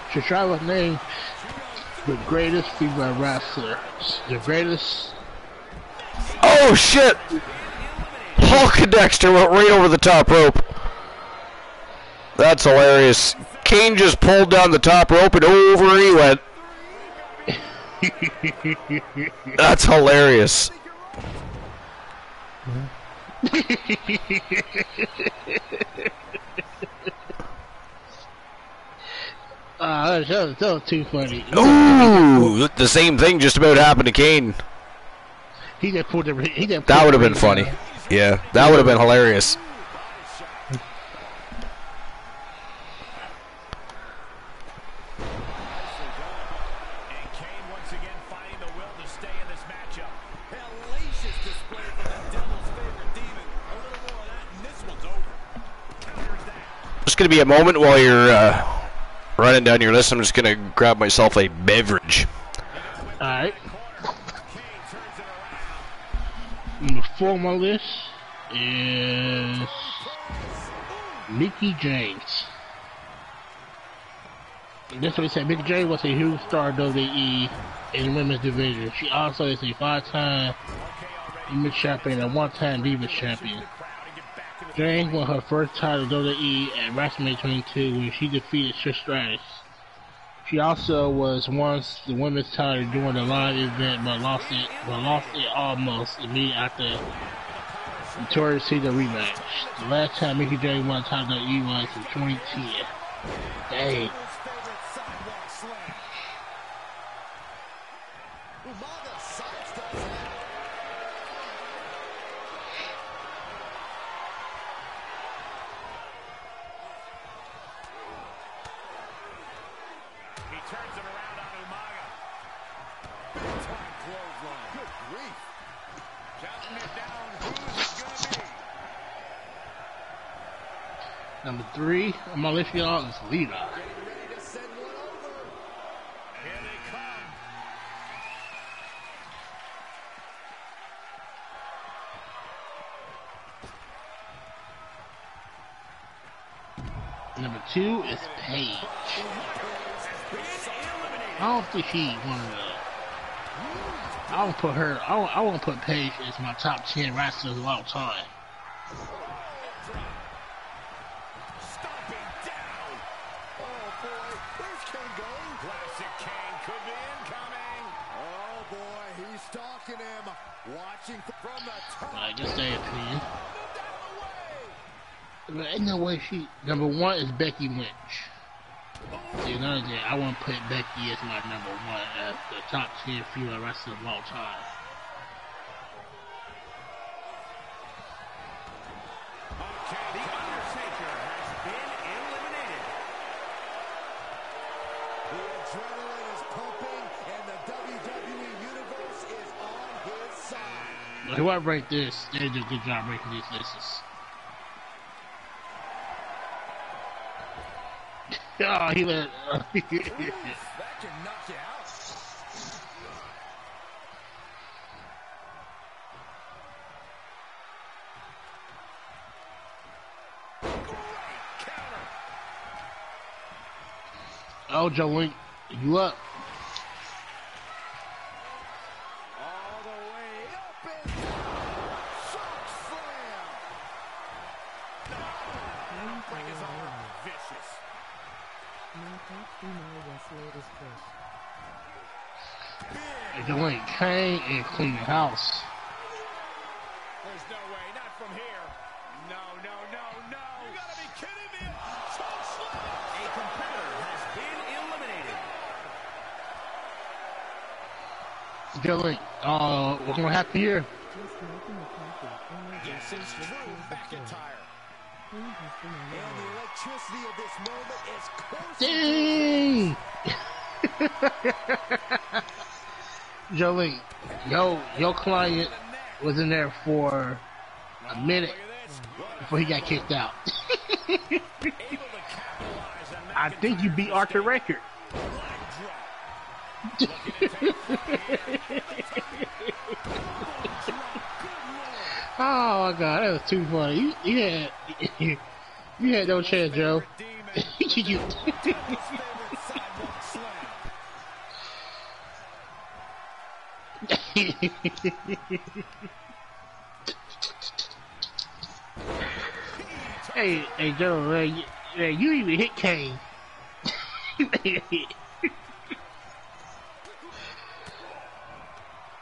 Trish Stratus was named the greatest female wrestler. The greatest. Oh, shit! Hulk Dexter went right over the top rope. That's hilarious. Kane just pulled down the top rope and over he went. That's hilarious. That was too funny. Ooh, the same thing just about happened to Kane. That would have been funny. Yeah, that would have been hilarious. Just going to be a moment while you're running down your list. I'm just going to grab myself a beverage. Alright. Number 4 on my list is Mickie James. This way said Mickie James was a huge star of WWE in the women's division. She also is a 5-time women's champion and 1-time Divas champion. James won her first title WWE at WrestleMania 22 when she defeated Trish Stratus. She also was once the women's title during the live event, but lost it almost immediately after Victoria's Secret rematch. The last time Mickie James won the title WWE was in 2010. Dang. Number 3 on my list, y'all, is Lita. Number 2 is Paige. I don't think she's one of the. I won't put her. I won't put Paige as my top 10 wrestlers of all time. I just say opinion. But ain't no way she. Number 1 is Becky Lynch. See, another thing, I want to put Becky as my number 1 as the top 10 female wrestler of all time. Okay, the Undertaker has been eliminated. The adrenaline is pumping, and the WWE Universe is on his side. Whoever rate this, they did a good job ranking these lists. Oh, he let. That can knock you out. Oh, Joe Link, you up? All the way up and down. Shock slam. Break his arm. Vicious. My top female wrestler is Trish. Joe Link, Kane, and clean the house. There's no way. Not from here. No. You gotta be kidding me. Choke slam. A competitor has been eliminated. Joe Link, what's gonna happen here? Just making a coffee. Only Yes, it's true. McIntyre. And the electricity of this moment is coursing. Dang! Jolie, your client was in there for a minute before he got kicked out. I think you beat Arthur record. Oh my god, that was too funny. You had no chance, Joe. Hey, Joe, you even hit Kane.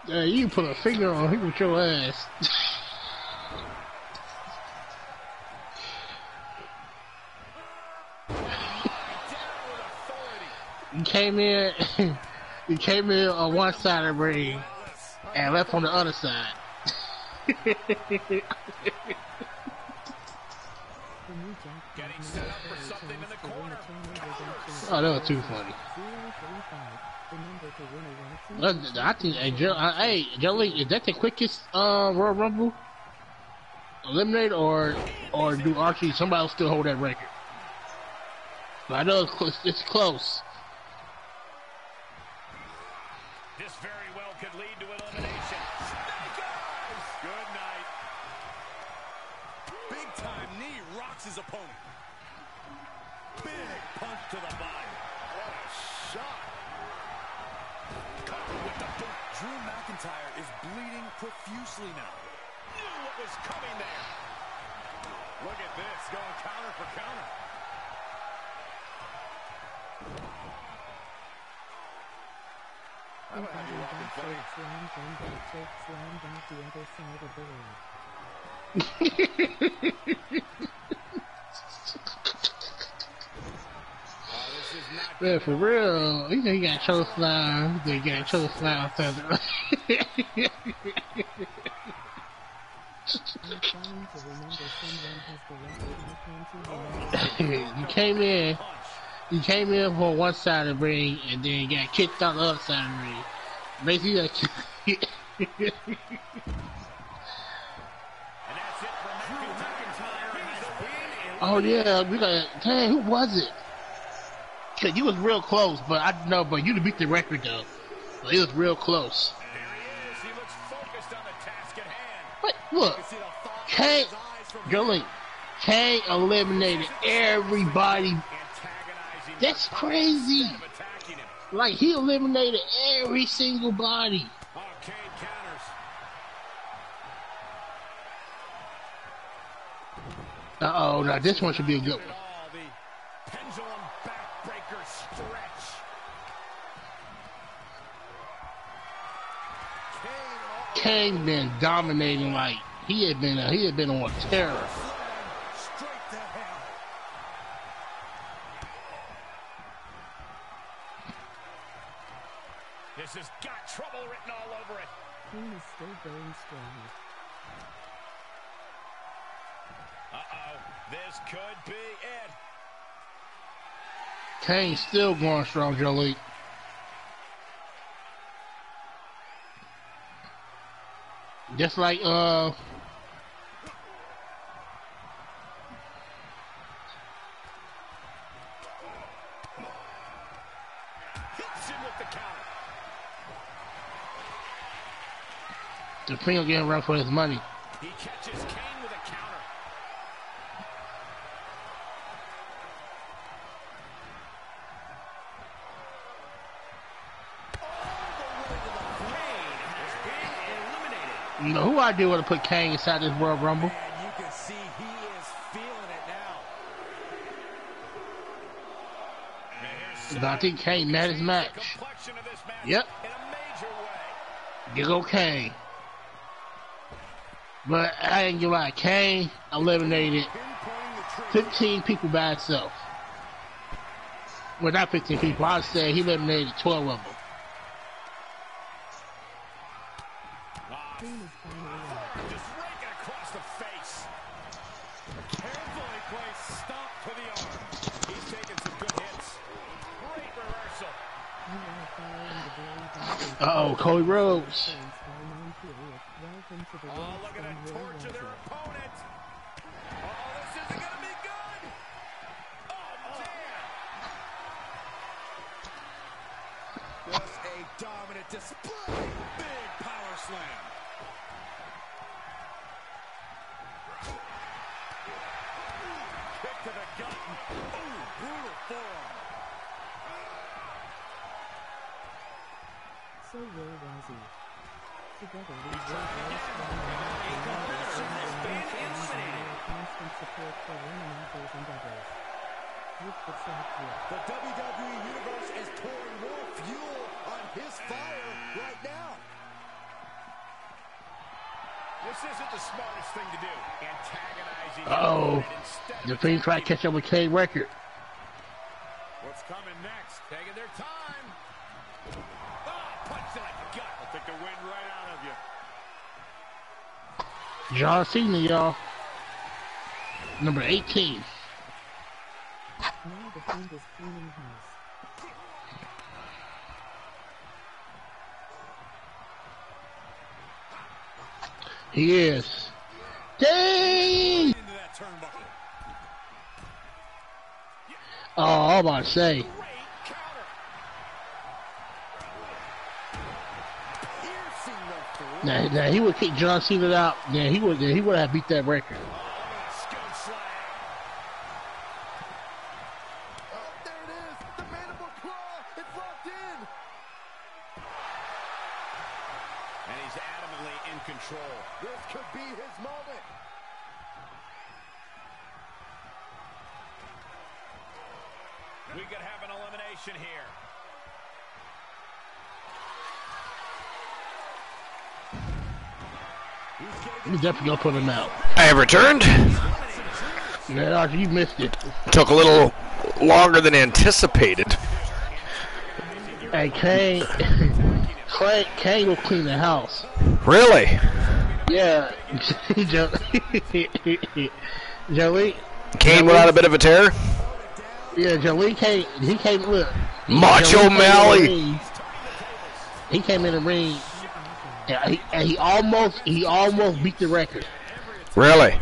You put a finger on him with your ass. You came in on one side of the ring and left on the other side. Oh, that was too funny. I think, Joey, is that the quickest Royal Rumble eliminate, or do Archie somebody else still hold that record? But I know it's close. This very well could lead to elimination. Good night. Big time knee rocks his opponent. Big punch to the body. What a shot. Caught with the boot. Drew McIntyre is bleeding profusely now. Knew what was coming there. Look at this, going counter for counter. I don't know how you walk Man, for real, you know you got choke slam, you got choke slam. You came in for one side of the ring and then you got kicked out the other side of the ring. Basically, oh yeah, we got. Dang, who was it? Cause you was real close, but I know, but you beat the record though. But it was real close. There he is. He looks focused on the task at hand. What? Look, Kane eliminated everybody. That's crazy. Like, he eliminated every single body. Oh, Kane counters. Uh-oh, now this one should be a good one. The pendulum backbreaker stretch. Kane been dominating like he had been on terror. Straight to hell. This has got trouble written all over it. Kane is still going strong. Uh-oh. This could be it. Kane's still going strong, Jolie. Just like Hits him with the counter. the Fiend getting run for his money. He catches Kane with a counter. You know who I do want to put Kane inside this World Rumble? And you can see he is feeling it now. I think Kane mad his match. Complexion of this match Yep. in a major way. You go Kane. But I ain't gonna lie, Kane eliminated 15 people by himself. Well, not 15 people, I'd say he eliminated 12 of them. Just raking across the face. Carefully place stomped to the arm. He's taking some good hits. Great reversal. Uh-oh, Cody Rhodes. Oh, look at that torture their opponent. Oh, this isn't going to be good. Oh, man. Just a dominant display. Big power slam. Kick to the gut. Ooh, brutal forearm. So where was he? Together we will constant support for one another's endeavors. The WWE Universe is pouring more fuel on his fire right now. This isn't the smartest thing to do. Antagonizing. Uh-oh. The Fiend trying to catch up with K Record. What's coming next? Taking their time. Oh, punch to the gut. I'll take the wind right out of you. John Cena, y'all. Number 18. Now the Fiend is cleaning house. He is. Dang! Into that turnbuckle. Oh, I'm about to say. Great counter. Piercing the throat. Now he would kick John Cena out. Yeah, he would have beat that record. Skilled slam. Oh, there it is. The mandible claw. It's locked in. And he's adamantly in control. This could be his moment. We could have an elimination here. He's definitely gonna put him out. I have returned. Man, Archie, you missed it. Took a little longer than anticipated. Hey, Kane will clean the house. Really? Yeah. Jolie. Kane went on a bit of a tear. Yeah, Jolie came. He came. Look. Macho Mally. He came in the ring. And he almost beat the record. Really?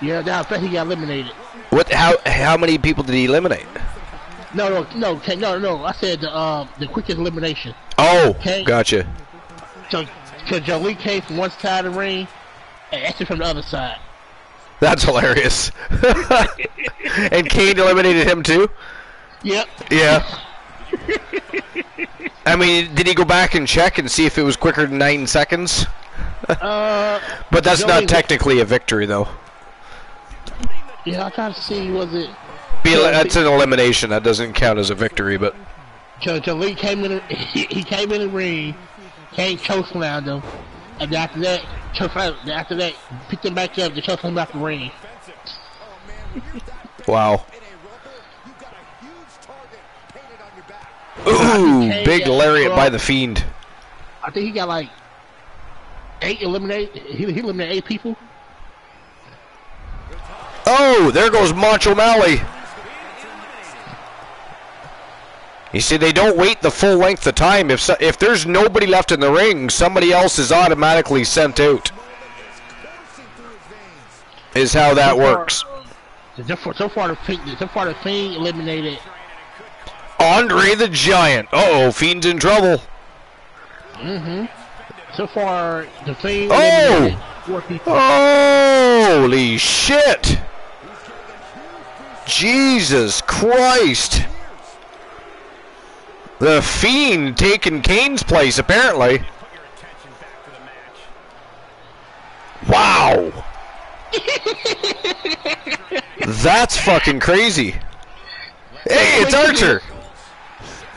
Yeah, now in fact he got eliminated. What? How many people did he eliminate? No. I said the quickest elimination. Oh, Kane. gotcha. So, cause Jolie came from one side of the ring, and Esther from the other side. That's hilarious. And Kane eliminated him too? Yep. Yeah. I mean, did he go back and check and see if it was quicker than 9 seconds? But that's not technically a victory, though. Yeah, I tried to see, was it... That's an elimination. That doesn't count as a victory, but... Jolie came in, he came in the ring, Kane chokeslammed him, and after that, picked him back up, to choke him back the ring. Wow. Ooh, big lariat by the Fiend. I think he got like 8 eliminated. He eliminated 8 people. Oh, there goes Macho Mally. You see, they don't wait the full length of time. If there's nobody left in the ring, somebody else is automatically sent out. Is how that works. So far the Fiend eliminated Andre the Giant. Uh-oh, Fiend's in trouble. So far the Fiend Oh! eliminated 4 people. Holy shit! Jesus Christ! The Fiend taking Kane's place, apparently. Wow! That's fucking crazy. Hey, it's Archer!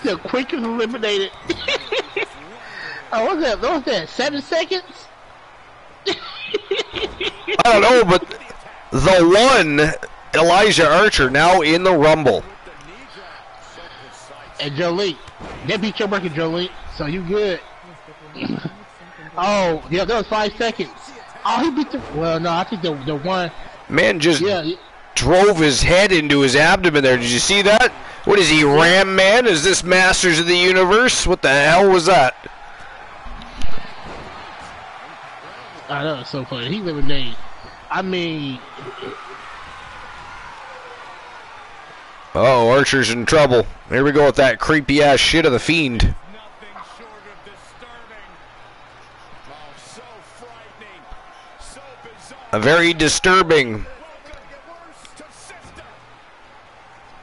The quickest eliminated. Oh, what was that? 7 seconds? I don't know, but the one, Elijah Archer, now in the Rumble. And Jolie, they beat your record, Jolie, so you good. Oh, yeah, that was 5 seconds. Oh, he beat the. Well, no, I think the one. Man just drove his head into his abdomen there. Did you see that? What is he, Ram Man? Is this Masters of the Universe? What the hell was that? I know, it's so funny. He eliminated. I mean... Oh, Archer's in trouble. Here we go with that creepy-ass shit of the Fiend. Nothing short of disturbing. Oh, so frightening. So bizarre. A very disturbing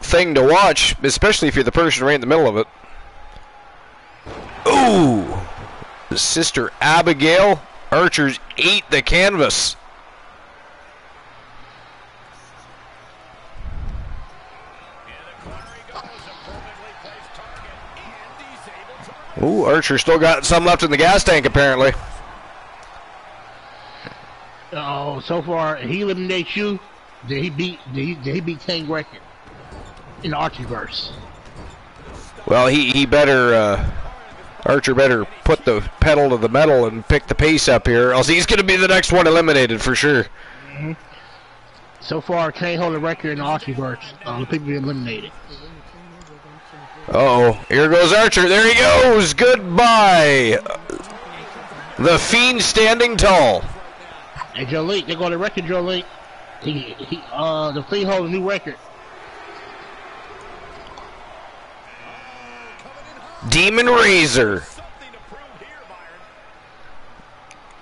thing to watch, especially if you're the person right in the middle of it. Ooh! Sister Abigail. Archer's ate the canvas. Ooh, Archer still got some left in the gas tank, apparently. Oh, so far he eliminates you. Did he beat Tank record in the Archieverse? Well, he better Archer better put the pedal to the metal and pick the pace up here, else he's gonna be the next one eliminated for sure. Mm-hmm. So far, Kane hold the record in the Archieverse. The people be eliminated. Uh-oh, here goes Archer. There he goes. Goodbye. The Fiend standing tall. Hey, Joe Link, they go to record, Joe Link. The Fiend holds a new record. Demon Razor.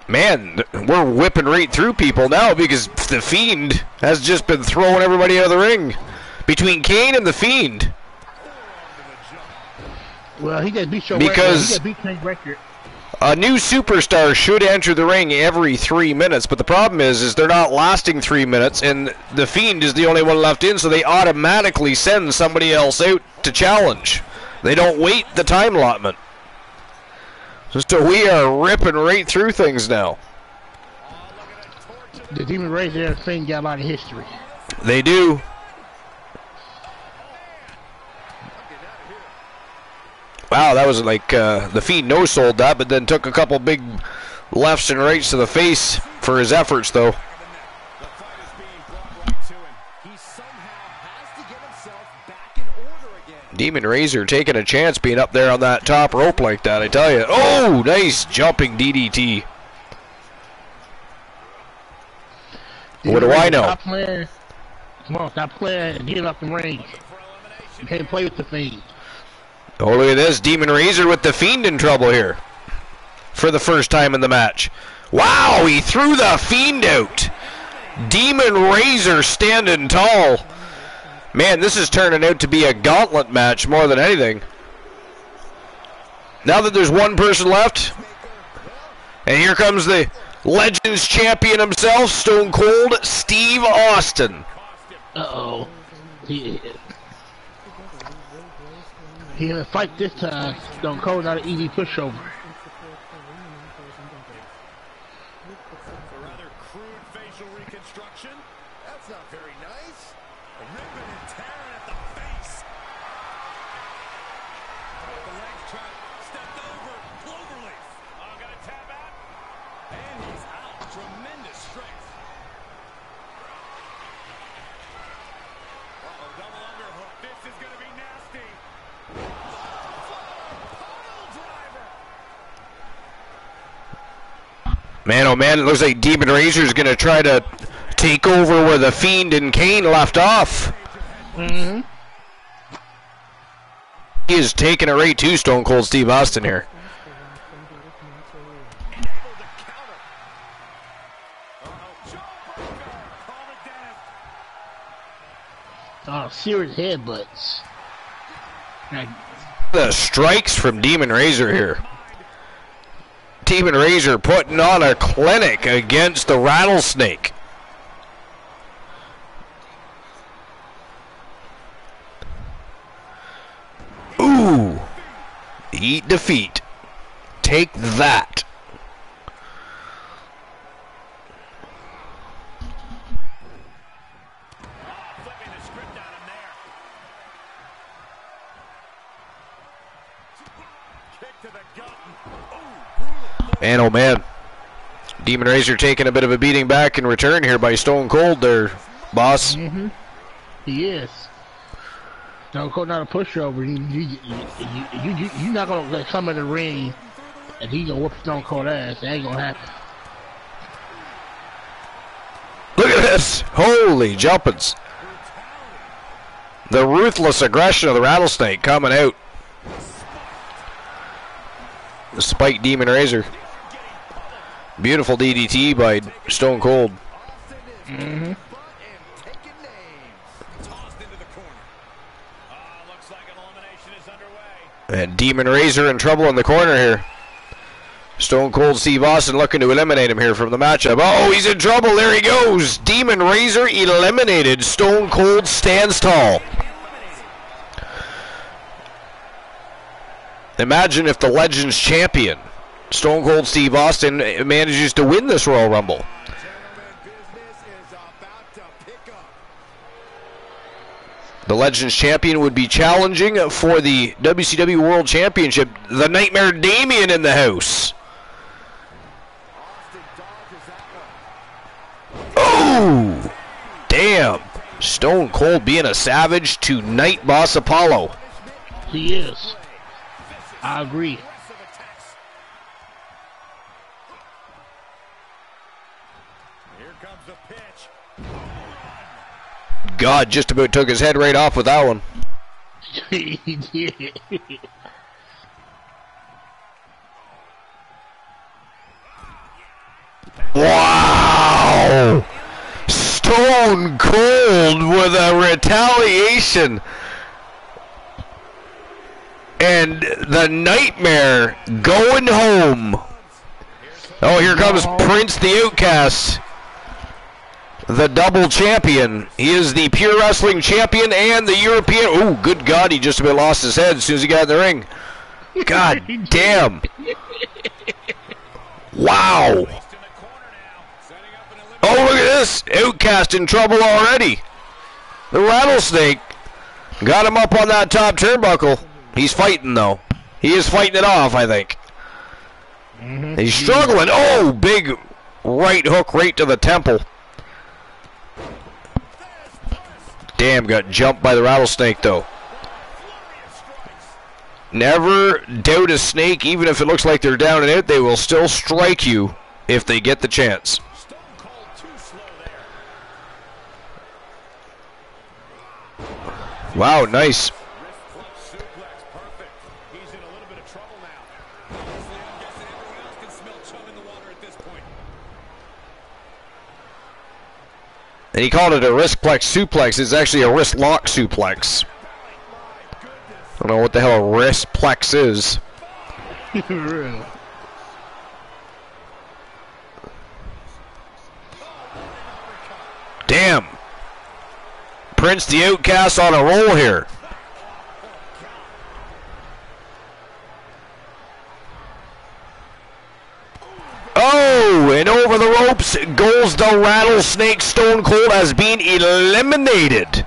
Man, we're whipping right through people now because the Fiend has just been throwing everybody out of the ring. Between Kane and the Fiend. Well, he just beat your because record. He just beat Kane's record. A new superstar should enter the ring every 3 minutes, but the problem is they're not lasting 3 minutes, and the Fiend is the only one left in, so they automatically send somebody else out to challenge. They don't wait the time allotment. So we are ripping right through things now. The Demon Razor and Fiend got a lot of history. They do. Wow, that was like the Fiend no-sold that, but then took a couple big lefts and rights to the face for his efforts, though. Demon Razor taking a chance being up there on that top rope like that, I tell you. Oh, nice jumping DDT. What do I know? Stop playing. Come on, stop playing and get up the range. You can't play with the Fiend. Oh, look at this. Demon Razor with the Fiend in trouble here. For the first time in the match. Wow, he threw the Fiend out. Demon Razor standing tall. Man, this is turning out to be a gauntlet match more than anything. Now that there's one person left. And here comes the Legends champion himself, Stone Cold Steve Austin. Uh-oh. He gonna fight this time. Stone Cold, not an easy pushover. A rather crude facial reconstruction. That's not very nice. Ripping and tearing at the face. The legs trap stepped over. Cloverleaf. Oh, got a tap out. And he's out. Tremendous strength. Uh-oh, double underhook. This is going to be nasty. Man, oh man, it looks like Demon Razor's going to try to take over where the Fiend and Kane left off. Mm-hmm. He is taking it right to Stone Cold Steve Austin here. Oh, serious headbutts. The strikes from Demon Razor here. Demon Razor putting on a clinic against the Rattlesnake. Ooh. Eat defeat. Take that. Man, oh man. Demon Razor taking a bit of a beating back in return here by Stone Cold. They're boss. Mm-hmm. He is. Stone Cold not a pushover. You're not gonna let come in the ring and he gonna whoop Stone Cold ass. That ain't gonna happen. Look at this! Holy jumpins'. The ruthless aggression of the Rattlesnake coming out. The Spike Demon Razor. Beautiful DDT by Stone Cold. Mm-hmm. And Demon Razor in trouble in the corner here. Stone Cold Steve Austin looking to eliminate him here from the matchup. Oh, he's in trouble. There he goes. Demon Razor eliminated. Stone Cold stands tall. Imagine if the Legends champion, Stone Cold Steve Austin, manages to win this Royal Rumble. The Legends champion would be challenging for the WCW World Championship. The Nightmare Damien in the house. Oh! Damn. Stone Cold being a savage to Night Boss Apollo. He is. I agree. Here comes the pitch. God just about took his head right off with that one. He did. Wow! Stone Cold with a retaliation. And the Nightmare going home. Oh, here comes Prince the Outcast. The double champion. He is the Pure Wrestling champion and the European. Oh, good God, he just about lost his head as soon as he got in the ring. God damn. Wow. Oh, look at this. Outcast in trouble already. The Rattlesnake got him up on that top turnbuckle. He's fighting, though. He is fighting it off, I think. He's struggling. Oh, big right hook right to the temple. Damn, got jumped by the Rattlesnake, though. Never doubt a snake, even if it looks like they're down and out, they will still strike you if they get the chance. Wow, nice. And he called it a wristplex suplex. It's actually a wrist lock suplex. I don't know what the hell a wristplex is. Damn. Prince the Outcast on a roll here. Oh, and over the ropes goes the Rattlesnake. Stone Cold has been eliminated.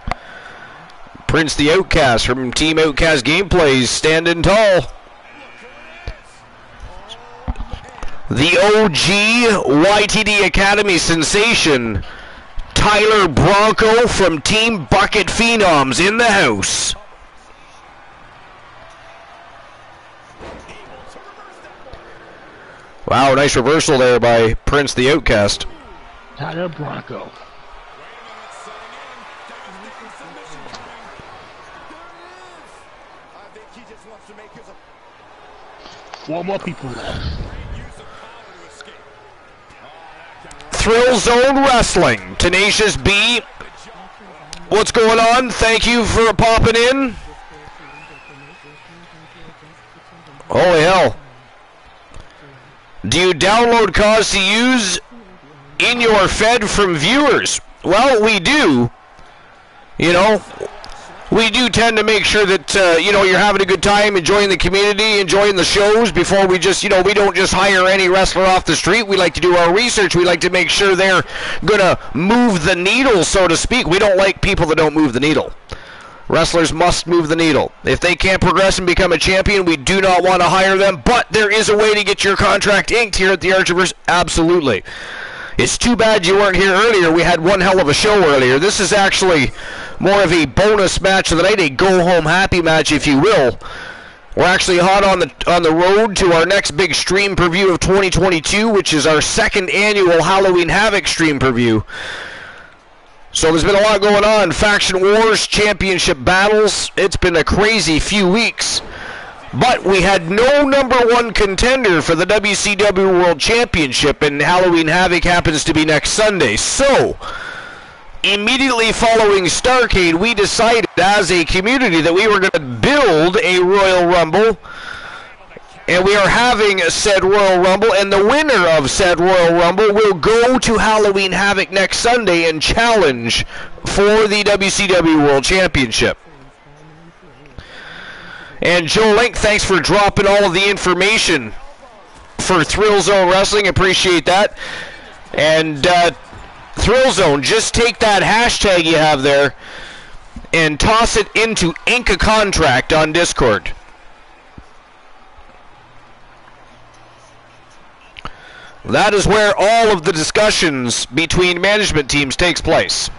Prince the Outcast from Team Outcast Gameplays standing tall. The OG YTD Academy sensation, Tyler Bronco from Team Bucket Phenoms in the house. Wow, nice reversal there by Prince the Outcast. Tyler Bronco. Four more people left. Thrill Zone Wrestling. Tenacious B. What's going on? Thank you for popping in. Holy hell. Do you download cause to use in your fed from viewers? Well, we do. You know, we do tend to make sure that, you know, you're having a good time, enjoying the community, enjoying the shows before we just, you know, we don't just hire any wrestler off the street. We like to do our research. We like to make sure they're going to move the needle, so to speak. We don't like people that don't move the needle. Wrestlers must move the needle. If they can't progress and become a champion, we do not want to hire them, but there is a way to get your contract inked here at the Archiverse. Absolutely. It's too bad you weren't here earlier. We had one hell of a show earlier. This is actually more of a bonus match of the night, a go-home happy match, if you will. We're actually hot on the road to our next big stream preview of 2022, which is our second annual Halloween Havoc stream preview. So there's been a lot going on. Faction wars, championship battles. It's been a crazy few weeks. But we had no number one contender for the WCW World Championship, and Halloween Havoc happens to be next Sunday. So, immediately following Starrcade, we decided as a community that we were going to build a Royal Rumble, and we are having said Royal Rumble, and the winner of said Royal Rumble will go to Halloween Havoc next Sunday and challenge for the WCW World Championship. And Joe Link, thanks for dropping all of the information for Thrill Zone Wrestling. Appreciate that. And Thrill Zone, just take that hashtag you have there and toss it into Ink a Contract on Discord. That is where all of the discussions between management teams takes place.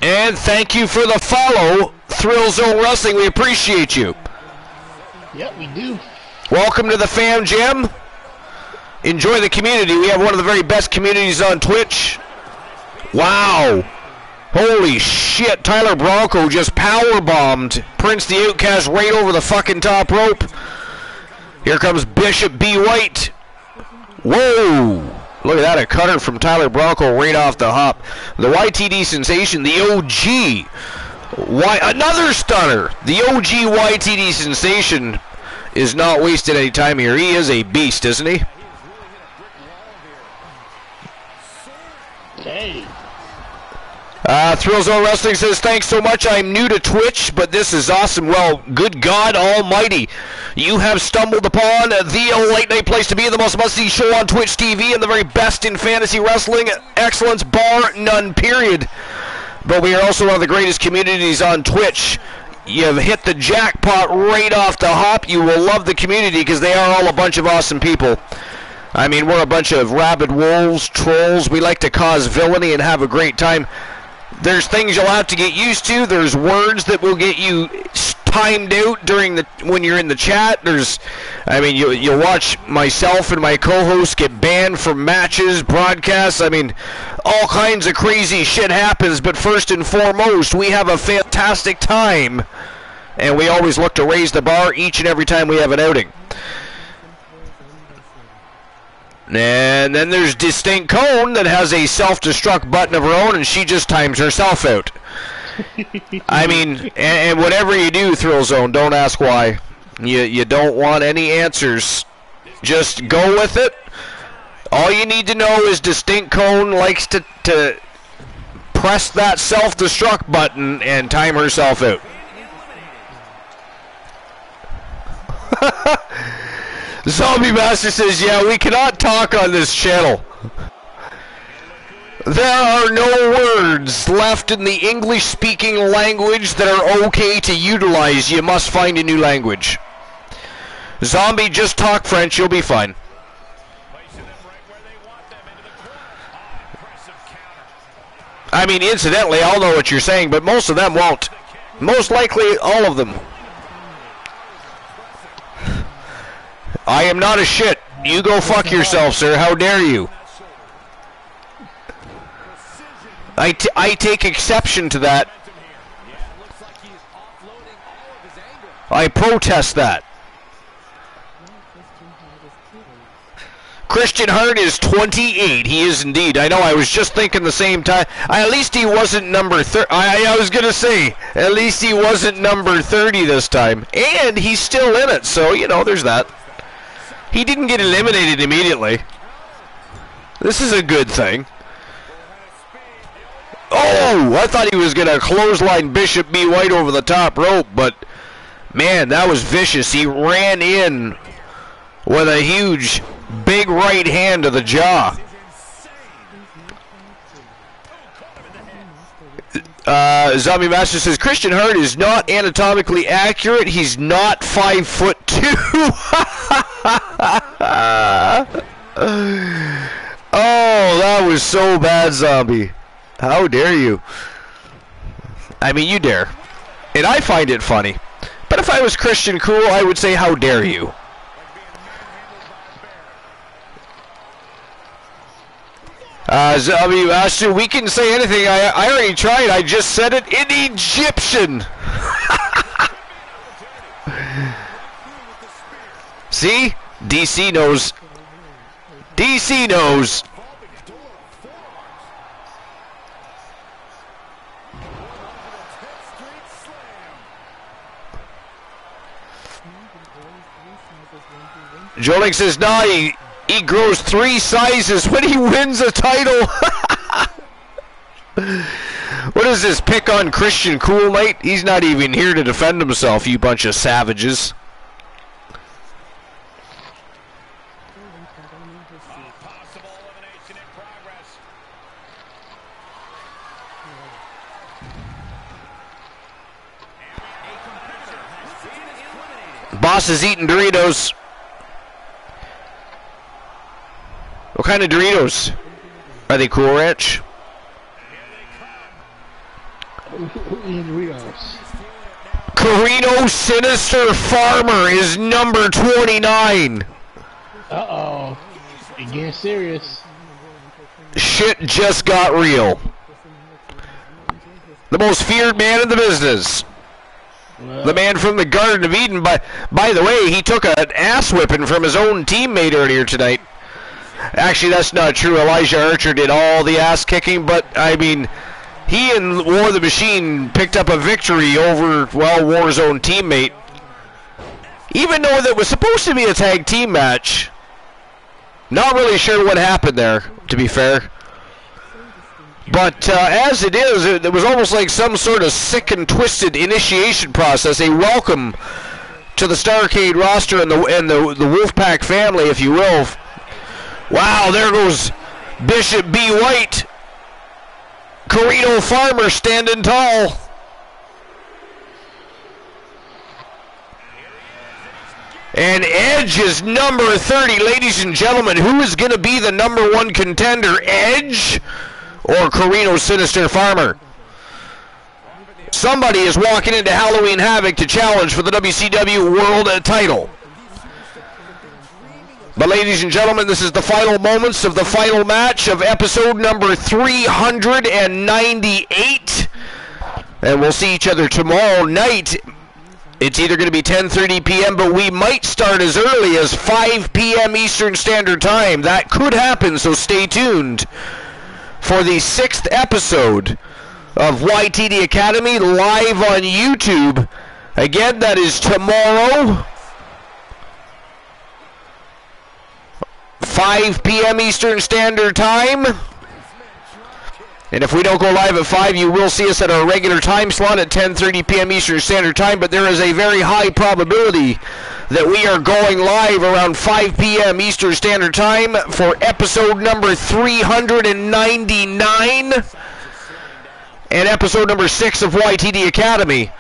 And thank you for the follow, Thrill Zone Wrestling. We appreciate you. Yep, we do. Welcome to the Fam Jam. Enjoy the community. We have one of the very best communities on Twitch. Wow. Holy shit. Tyler Bronco just powerbombed Prince the Outcast right over the fucking top rope. Here comes Bishop B. White. Whoa. Look at that, a cutter from Tyler Bronco right off the hop. The YTD sensation, the OG. Another stunner. The OG YTD sensation is not wasting any time here. He is a beast, isn't he? Hey. Thrill Zone Wrestling says, thanks so much. I'm new to Twitch, but this is awesome. Well, good God almighty. You have stumbled upon the late night place to be, the most must-see show on Twitch TV, and the very best in fantasy wrestling. Excellence, bar none, period. But we are also one of the greatest communities on Twitch. You've hit the jackpot right off the hop. You will love the community because they are all a bunch of awesome people. I mean, we're a bunch of rabid wolves, trolls. We like to cause villainy and have a great time. There's things you'll have to get used to. There's words that will get you timed out when you're in the chat. You'll watch myself and my co-hosts get banned from matches, broadcasts. I mean, all kinds of crazy shit happens. But first and foremost, we have a fantastic time, and we always look to raise the bar each and every time we have an outing. And then there's Distinct Cone that has a self-destruct button of her own, and she just times herself out. I mean, and whatever you do, Thrill Zone, don't ask why. You don't want any answers. Just go with it. All you need to know is Distinct Cone likes to press that self-destruct button and time herself out. Zombie Master says, yeah, we cannot talk on this channel. There are no words left in the English-speaking language that are okay to utilize. You must find a new language. Zombie, just talk French, you'll be fine. I mean, incidentally, I'll know what you're saying, but most of them won't. Most likely, all of them. I am not a shit. You go fuck yourself, sir. How dare you? I take exception to that. I protest that. Christian Hart is 28. He is indeed. I know, I was just thinking the same time. At least he wasn't number 30. I was going to say, at least he wasn't number 30 this time. And he's still in it, so, you know, there's that. He didn't get eliminated immediately. This is a good thing. Oh, I thought he was going to clothesline Bishop B. White over the top rope, but, man, that was vicious. He ran in with a huge, big right hand to the jaw. Zombie Master says Christian Hart is not anatomically accurate. He's not 5'2". Oh, that was so bad, Zombie. How dare you? I mean, you dare. And I find it funny. But if I was Christian Cool, I would say, how dare you? Zombie Master, we can say anything. I already tried. I just said it in Egyptian. See? DC knows. DC knows. Jolink says, nah, he grows 3 sizes when he wins a title. What is this pick on Christian Cool night? He's not even here to defend himself, you bunch of savages. Possible elimination in progress. Boss is eating Doritos. What kind of Doritos? Are they Cool Ranch? Carino Sinister Farmer is number 29. Uh-oh. It getting serious. Shit just got real. The most feared man in the business. Well, The man from the Garden of Eden. By the way, he took an ass whipping from his own teammate earlier tonight. Actually, that's not true. Elijah Archer did all the ass kicking, but I mean, he and War the Machine picked up a victory over, well, War's own teammate. Even though that was supposed to be a tag team match. Not really sure what happened there, to be fair. But as it is, it was almost like some sort of sick and twisted initiation process, a welcome to the Starrcade roster and the Wolfpack family, if you will. Wow, there goes Bishop B. White. Carino Farmer standing tall. And Edge is number 30. Ladies and gentlemen, who is going to be the number 1 contender? Edge or Carino Sinister Farmer? Somebody is walking into Halloween Havoc to challenge for the WCW World title. But ladies and gentlemen, this is the final moments of the final match of episode number 398. And we'll see each other tomorrow night. It's either going to be 10:30 p.m., but we might start as early as 5 p.m. Eastern Standard Time. That could happen, so stay tuned for the 6th episode of YTD Academy live on YouTube. Again, that is tomorrow, 5 p.m. Eastern Standard Time. And if we don't go live at 5, you will see us at our regular time slot at 10:30 p.m. Eastern Standard Time, but there is a very high probability that we are going live around 5 p.m. Eastern Standard Time for episode number 399 and episode number 6 of YTD Academy.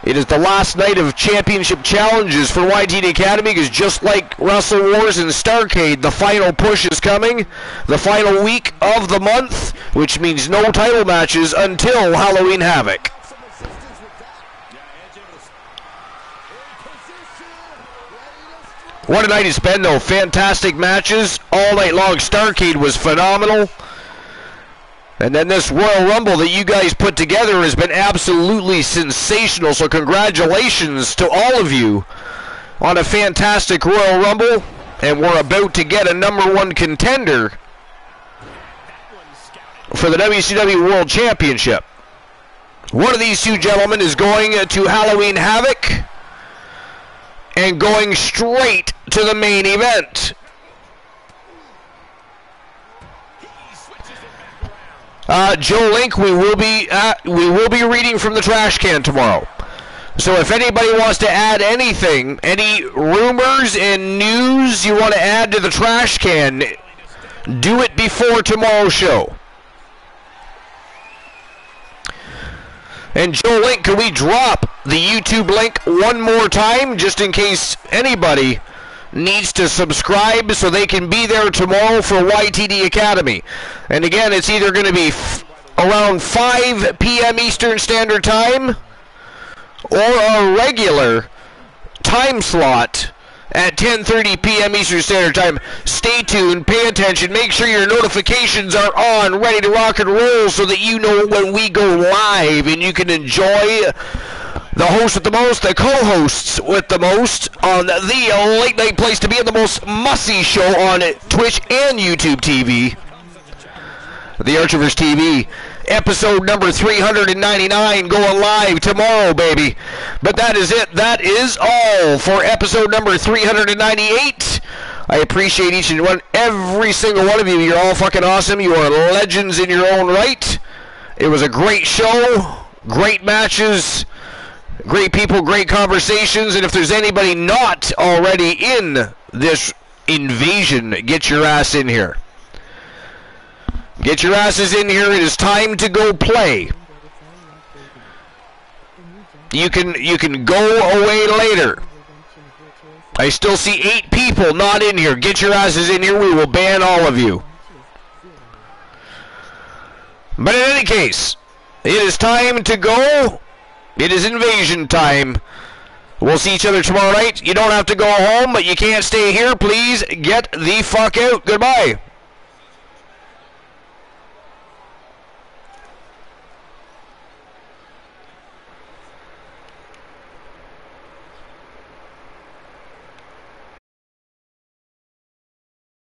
It is the last night of championship challenges for YTD Academy, because just like Wrestle Wars and Starrcade, the final push is coming, the final week of the month, which means no title matches until Halloween Havoc. What a night it's been, though. Fantastic matches all night long. Starrcade was phenomenal. And then this Royal Rumble that you guys put together has been absolutely sensational. So congratulations to all of you on a fantastic Royal Rumble. And we're about to get a number 1 contender for the WCW World Championship. One of these two gentlemen is going to Halloween Havoc and going straight to the main event. Joe Link, we will be reading from the trash can tomorrow. So if anybody wants to add anything, any rumors and news you want to add to the trash can, do it before tomorrow's show. And Joe Link, can we drop the YouTube link one more time just in case anybody needs to subscribe so they can be there tomorrow for YTD Academy? And again, it's either going to be around 5 p.m. Eastern Standard Time or a regular time slot at 10:30 p.m. Eastern Standard Time. Stay tuned, pay attention, make sure your notifications are on, ready to rock and roll so that you know when we go live and you can enjoy the host with the most, the co-hosts with the most on the late night place to be in the most must-see show on Twitch and YouTube TV. The Archiverse TV, episode number 399, going live tomorrow, baby. But that is it. That is all for episode number 398. I appreciate each and every single one of you. You're all fucking awesome. You are legends in your own right. It was a great show, great matches, great people, great conversations. And if there's anybody not already in this invasion, get your ass in here. Get your asses in here. It is time to go play. You can go away later. I still see 8 people not in here. Get your asses in here. We will ban all of you. But in any case, it is time to go. It is invasion time. We'll see each other tomorrow night. You don't have to go home, but you can't stay here. Please get the fuck out. Goodbye.